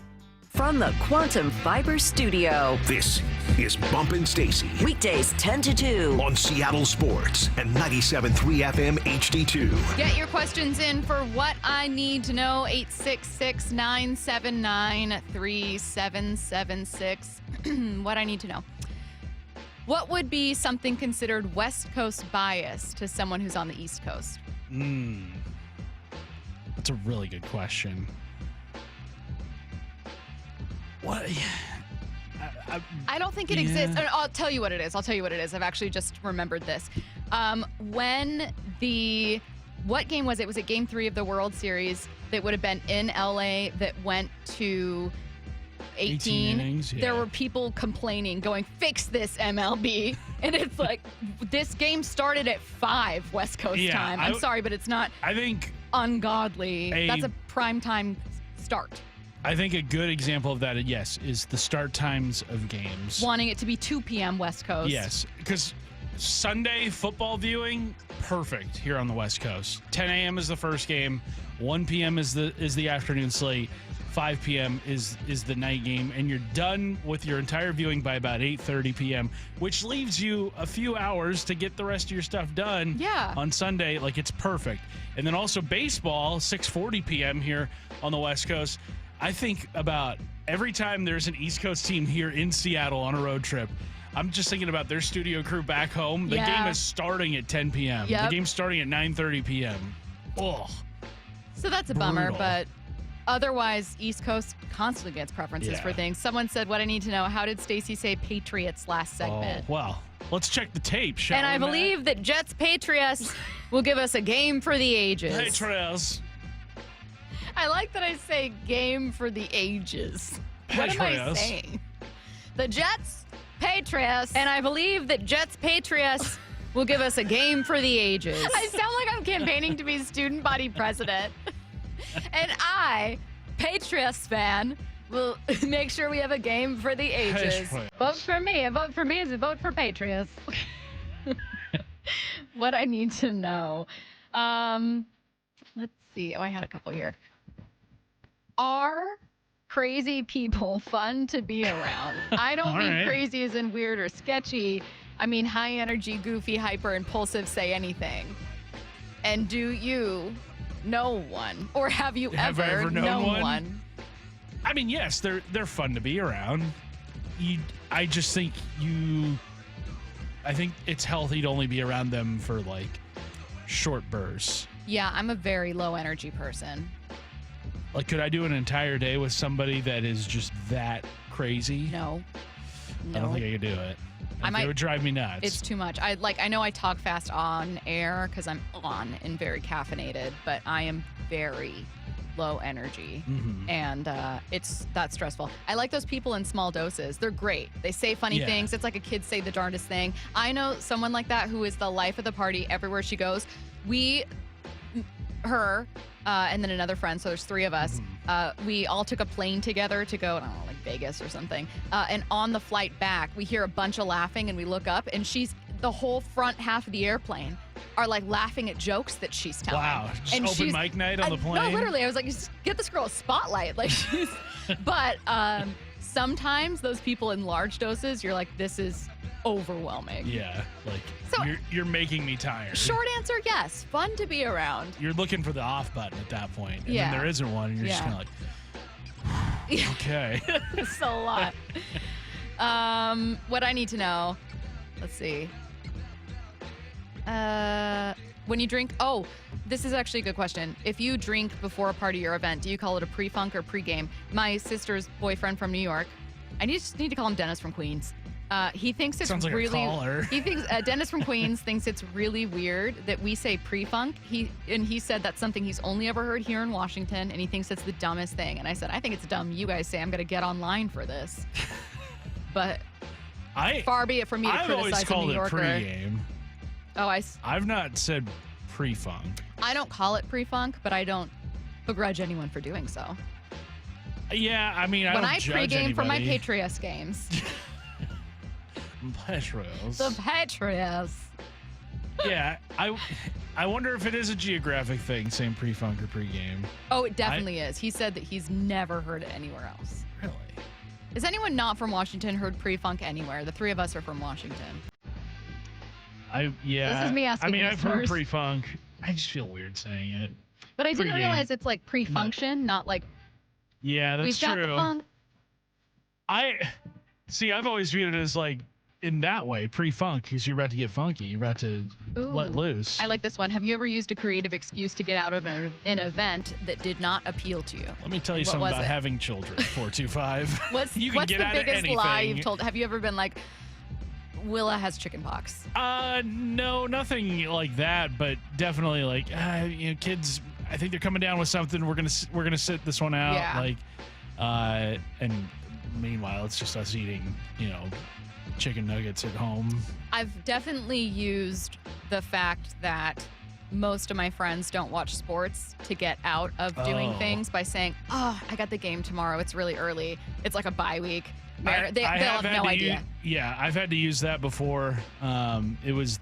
From the Quantum Fiber Studio. This is Bumpin' Stacy. Weekdays 10 to 2. On Seattle Sports and 97.3 FM HD2. Get your questions in for What I Need to Know, 866-979-3776. What I need to know. What would be something considered West Coast bias to someone who's on the East Coast? That's a really good question. What? I don't think it exists. I'll tell you what it is. I've actually just remembered this. What game was it? Was it Game 3 of the World Series that would have been in LA that went to 18 innings, yeah. There were people complaining, going, fix this MLB. And it's like, this game started at 5 West Coast time. I'm sorry, but it's not ungodly. That's a prime time start. I think a good example of that, yes, is the start times of games. Wanting it to be 2 p.m. West Coast. Yes, because Sunday football viewing, perfect here on the West Coast. 10 a.m. is the first game. 1 p.m. is the afternoon slate. 5 p.m. is the night game, and you're done with your entire viewing by about 8:30 p.m., which leaves you a few hours to get the rest of your stuff done on Sunday. Like, it's perfect. And then also baseball, 6:40 p.m. here on the West Coast. I think about every time there's an East Coast team here in Seattle on a road trip, I'm just thinking about their studio crew back home. The game is starting at 10 p.m. The game's starting at 9:30 p.m. Oh. So that's a bummer, but otherwise, East Coast constantly gets preferences for things. Someone said, what I need to know, how did Stacy say Patriots last segment? Oh, well, let's check the tape, shall we? And I believe that Jets Patriots will give us a game for the ages. Patriots. I like that I say game for the ages. What am I saying? The Jets Patriots. And I believe that Jets Patriots will give us a game for the ages. I sound like I'm campaigning to be student body president. And I, Patriots fan, will make sure we have a game for the ages. Vote for me. A vote for me is a vote for Patriots. What I need to know. see. Oh, I had a couple here. Are crazy people fun to be around? I don't mean crazy as in weird or sketchy. I mean high energy, goofy, hyper, impulsive, say anything. And do you know one? Or have you ever known one? I mean, yes, they're fun to be around. I just think I think it's healthy to only be around them for like short bursts. Yeah, I'm a very low energy person. Like, could I do an entire day with somebody that is just that crazy? No. I don't think I could do it. It would drive me nuts. It's too much. I know I talk fast on air because I'm on and very caffeinated, but I am very low energy, and that's stressful. I like those people in small doses. They're great. They say funny things. It's like a kid say the darndest thing. I know someone like that who is the life of the party everywhere she goes. Her, and then another friend, so there's three of us. We all took a plane together to go, I don't know, like Vegas or something. And on the flight back, we hear a bunch of laughing, and we look up, and she's the whole front half of the airplane are like laughing at jokes that she's telling. Wow, just open mic night on the plane? No, literally, I was like, just get this girl a spotlight. Like, but sometimes those people in large doses, you're like, this is overwhelming. Yeah, like, so, you're making me tired. Short answer, yes. Fun to be around. You're looking for the off button at that point, and then there isn't one, and you're just kind of like, okay. It's a lot. What I need to know, let's see. When you drink, this is actually a good question. If you drink before a party or event, do you call it a pre-funk or pre-game? My sister's boyfriend from New York, I just need to call him Dennis from Queens. He thinks it's Sounds like really. A caller. He thinks Dennis from Queens thinks it's really weird that we say pre-funk. He said that's something he's only ever heard here in Washington, and he thinks it's the dumbest thing. And I said, I think it's dumb. You guys say I'm gonna get online for this. But far be it from me to I've always criticize a called New it Yorker. pre-game. I've not said pre-funk. I don't call it pre-funk, but I don't begrudge anyone for doing so. Yeah, I mean, I don't judge pre-game anybody. for my Patriots games. Patriots. The Patriots. Yeah, I wonder if it is a geographic thing, saying pre-funk or pre-game. Oh, it definitely is. He said that he's never heard it anywhere else. Really? Has anyone not from Washington heard pre-funk anywhere? The three of us are from Washington. This is me asking. I mean, I've heard pre-funk. I just feel weird saying it. But I didn't realize it's like pre-function, not like. Yeah, that's we've true. Got the funk. I've always viewed it as like in that way, pre-funk, because you're about to get funky, you're about to let loose. I like this one. Have you ever used a creative excuse to get out of an event that did not appeal to you? Let me tell you something about having children. 425. What's you can what's get the out biggest of anything. lie you've told? Have you ever been like, Willa has chickenpox? No, nothing like that, but definitely like, kids. I think they're coming down with something. We're gonna sit this one out. Yeah. Like, and meanwhile, it's just us eating, chicken nuggets at home. I've definitely used the fact that most of my friends don't watch sports to get out of doing things by saying, I got the game tomorrow. It's really early. It's like a bye week. They'll have no idea. I've had to use that before. It was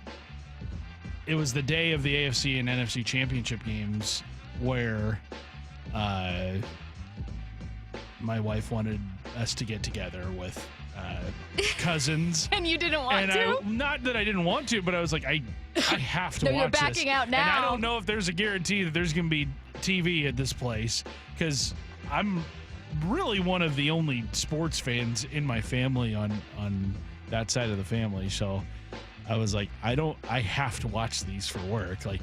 the day of the AFC and NFC championship games where my wife wanted us to get together with cousins. And you didn't want to? Not that I didn't want to, but I was like, I have to watch this. No, you're backing out now. And I don't know if there's a guarantee that there's going to be TV at this place, because I'm really one of the only sports fans in my family on that side of the family. So I was like, I have to watch these for work. Like,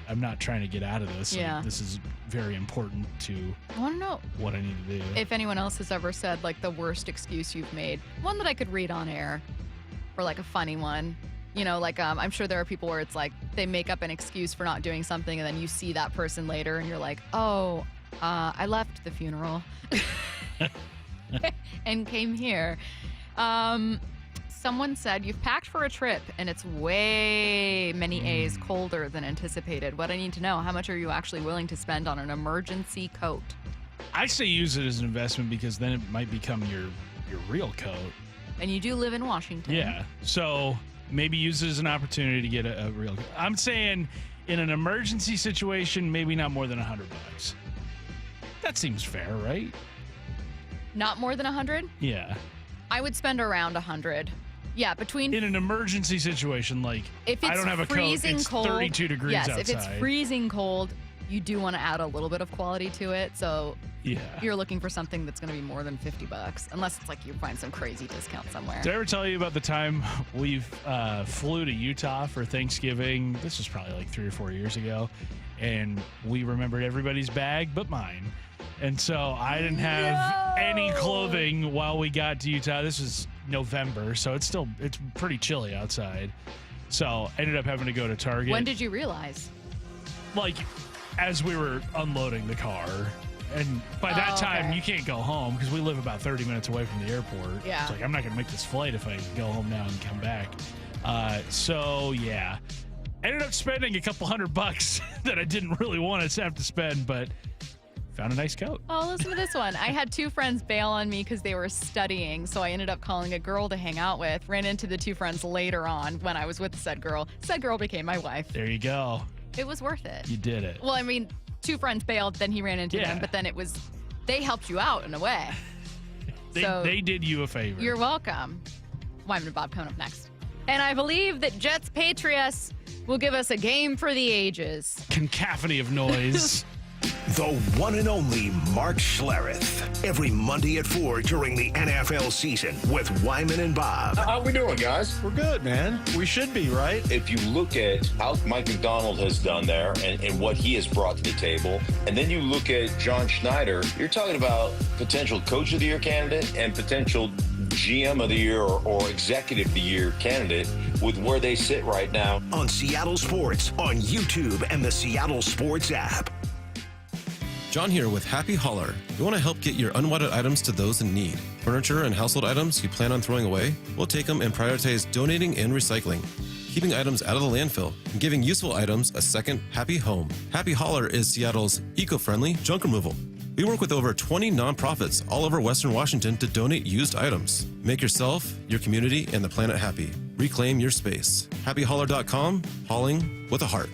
I'm not trying to get out of this. Yeah. Like, this is very important to I want to know what I need to do. if anyone else has ever said like the worst excuse you've made. One that I could read on air, or like a funny one. I'm sure there are people where it's like they make up an excuse for not doing something, and then you see that person later, and you're like, I left the funeral and came here. Someone said you've packed for a trip and it's way many A's colder than anticipated. What I need to know, how much are you actually willing to spend on an emergency coat? I say use it as an investment, because then it might become your real coat. And you do live in Washington. Yeah. So maybe use it as an opportunity to get a real coat. I'm saying In an emergency situation, maybe not more than $100. That seems fair, right? Not more than 100? Yeah. I would spend around 100. Yeah, between... In an emergency situation, like, if it's I don't have a coat, it's cold, 32 degrees outside. Yes, if it's freezing cold, you do want to add a little bit of quality to it. So yeah, you're looking for something that's going to be more than $50, unless it's like you find some crazy discount somewhere. Did I ever tell you about the time we flew to Utah for Thanksgiving? This was probably like 3 or 4 years ago. And we remembered everybody's bag but mine. And so I didn't have any clothing while we got to Utah. This was November, so it's pretty chilly outside. So ended up having to go to Target. When did you realize? Like, as we were unloading the car. And by that time, you can't go home because we live about 30 minutes away from the airport. Yeah. It's like, I'm not going to make this flight if I go home now and come back. So, yeah. Ended up spending a couple $100 that I didn't really want to have to spend, but found a nice coat. Oh, listen to this one. I had 2 friends bail on me because they were studying, so I ended up calling a girl to hang out with. Ran into the 2 friends later on when I was with said girl. Said girl became my wife. There you go. It was worth it. You did it. Well, I mean, 2 friends bailed, then he ran into them, but then they helped you out in a way. They did you a favor. You're welcome. Wyman and Bob coming up next. And I believe that Jets Patriots will give us a game for the ages. Cacophony of noise. The one and only Mark Schlereth. Every Monday at 4 during the NFL season with Wyman and Bob. How we doing, guys? We're good, man. We should be, right? If you look at how Mike McDonald has done there and what he has brought to the table, and then you look at John Schneider, you're talking about potential Coach of the Year candidate and potential GM of the Year or Executive of the Year candidate with where they sit right now. On Seattle Sports, on YouTube, and the Seattle Sports app. John here with Happy Hauler. We want to help get your unwanted items to those in need. Furniture and household items you plan on throwing away? We'll take them and prioritize donating and recycling, keeping items out of the landfill, and giving useful items a second happy home. Happy Hauler is Seattle's eco-friendly junk removal. We work with over 20 nonprofits all over Western Washington to donate used items. Make yourself, your community, and the planet happy. Reclaim your space. HappyHauler.com, hauling with a heart.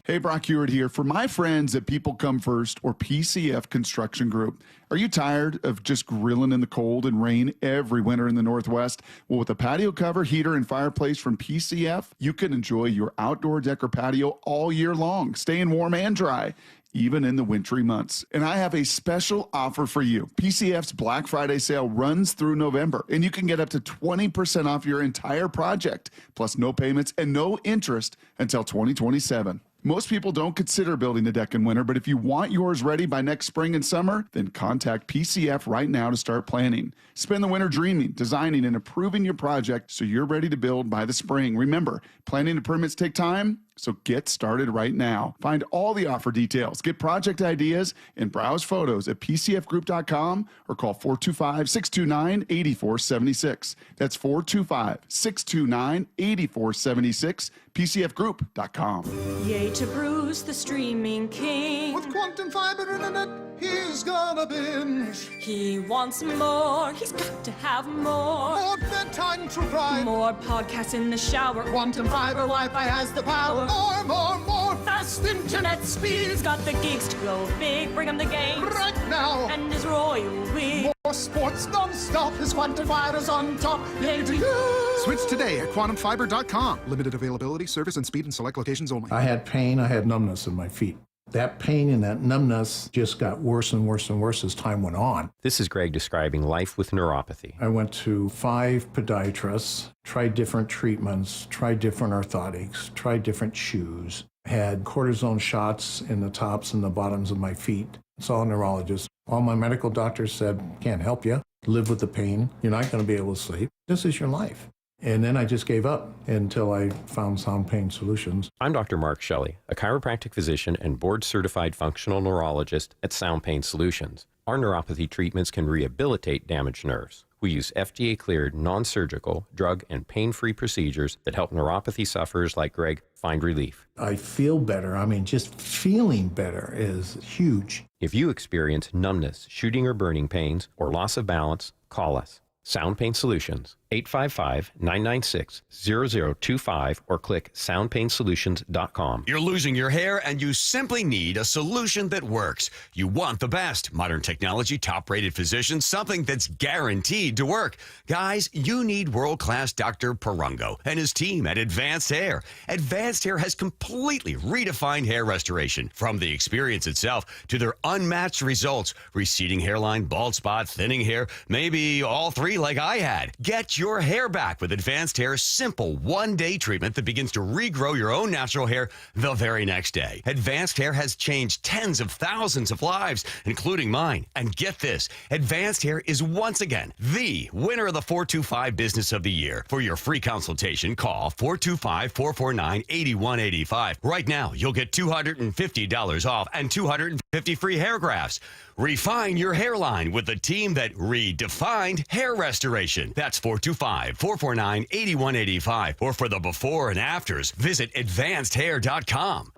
Hey, Brock Heward here. For my friends at People Come First or PCF Construction Group, are you tired of just grilling in the cold and rain every winter in the Northwest? Well, with a patio cover, heater, and fireplace from PCF, you can enjoy your outdoor deck or patio all year long, staying warm and dry, even in the wintry months. And I have a special offer for you. PCF's Black Friday sale runs through November, and you can get up to 20% off your entire project, plus no payments and no interest until 2027. Most people don't consider building a deck in winter, but if you want yours ready by next spring and summer, then contact PCF right now to start planning. Spend the winter dreaming, designing, and approving your project so you're ready to build by the spring. Remember, planning and permits take time, so get started right now. Find all the offer details, get project ideas, and browse photos at pcfgroup.com or call 425-629-8476. That's 425-629-8476, pcfgroup.com. Yay to Bruce, the streaming king. With quantum fiber internet, he's gonna binge. He wants more, he's got to have more. More bedtime to ride. More podcasts in the shower. Quantum fiber Wi-Fi has the power. More fast internet speed. He's got the geeks to go big, bring him the game. Right now. And his royal we. More sports non-stop. His quantum fiber's on top. Yay to you. Switch today at quantumfiber.com. Limited availability, service and speed in select locations only. I had pain, I had numbness in my feet. That pain and that numbness just got worse and worse and worse as time went on. This is Greg describing life with neuropathy. I went to 5 podiatrists, tried different treatments, tried different orthotics, tried different shoes, had cortisone shots in the tops and the bottoms of my feet. Saw a neurologist. All my medical doctors said, can't help you. Live with the pain. You're not going to be able to sleep. This is your life. And then I just gave up until I found Sound Pain Solutions. I'm Dr. Mark Shelley, a chiropractic physician and board-certified functional neurologist at Sound Pain Solutions. Our neuropathy treatments can rehabilitate damaged nerves. We use FDA-cleared, non-surgical, drug and pain-free procedures that help neuropathy sufferers like Greg find relief. I feel better. I mean, just feeling better is huge. If you experience numbness, shooting or burning pains, or loss of balance, call us. Sound Pain Solutions, 855-996-0025 or click soundpainsolutions.com. You're losing your hair and you simply need a solution that works. You want the best. Modern technology, top-rated physicians, something that's guaranteed to work. Guys, you need world-class Dr. Perungo and his team at Advanced Hair. Advanced Hair has completely redefined hair restoration. From the experience itself to their unmatched results. Receding hairline, bald spot, thinning hair, maybe all three like I had. Get your hair back with Advanced Hair's simple one-day treatment that begins to regrow your own natural hair the very next day. Advanced Hair has changed tens of thousands of lives, including mine. And get this, Advanced Hair is once again the winner of the 425 Business of the Year. For your free consultation, call 425-449-8185. Right now, you'll get $250 off and 250 free hair grafts. Refine your hairline with the team that redefined hair restoration. That's 425-449-8185. Or for the before and afters, visit advancedhair.com.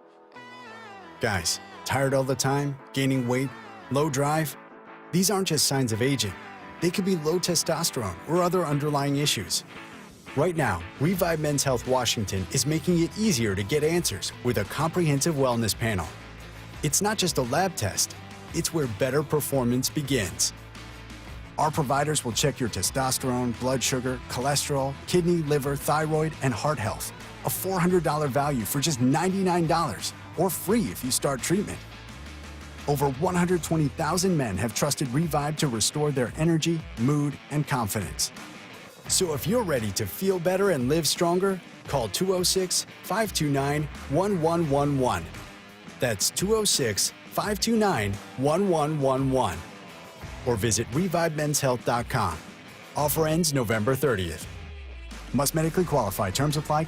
Guys, tired all the time, gaining weight, low drive? These aren't just signs of aging. They could be low testosterone or other underlying issues. Right now, Revive Men's Health Washington is making it easier to get answers with a comprehensive wellness panel. It's not just a lab test. It's where better performance begins. Our providers will check your testosterone, blood sugar, cholesterol, kidney, liver, thyroid, and heart health. A $400 value for just $99, or free if you start treatment. Over 120,000 men have trusted Revive to restore their energy, mood, and confidence. So if you're ready to feel better and live stronger, call 206-529-1111. That's 206-529-1111. Or visit ReviveMen'sHealth.com. Offer ends November 30th. Must medically qualify. Terms apply.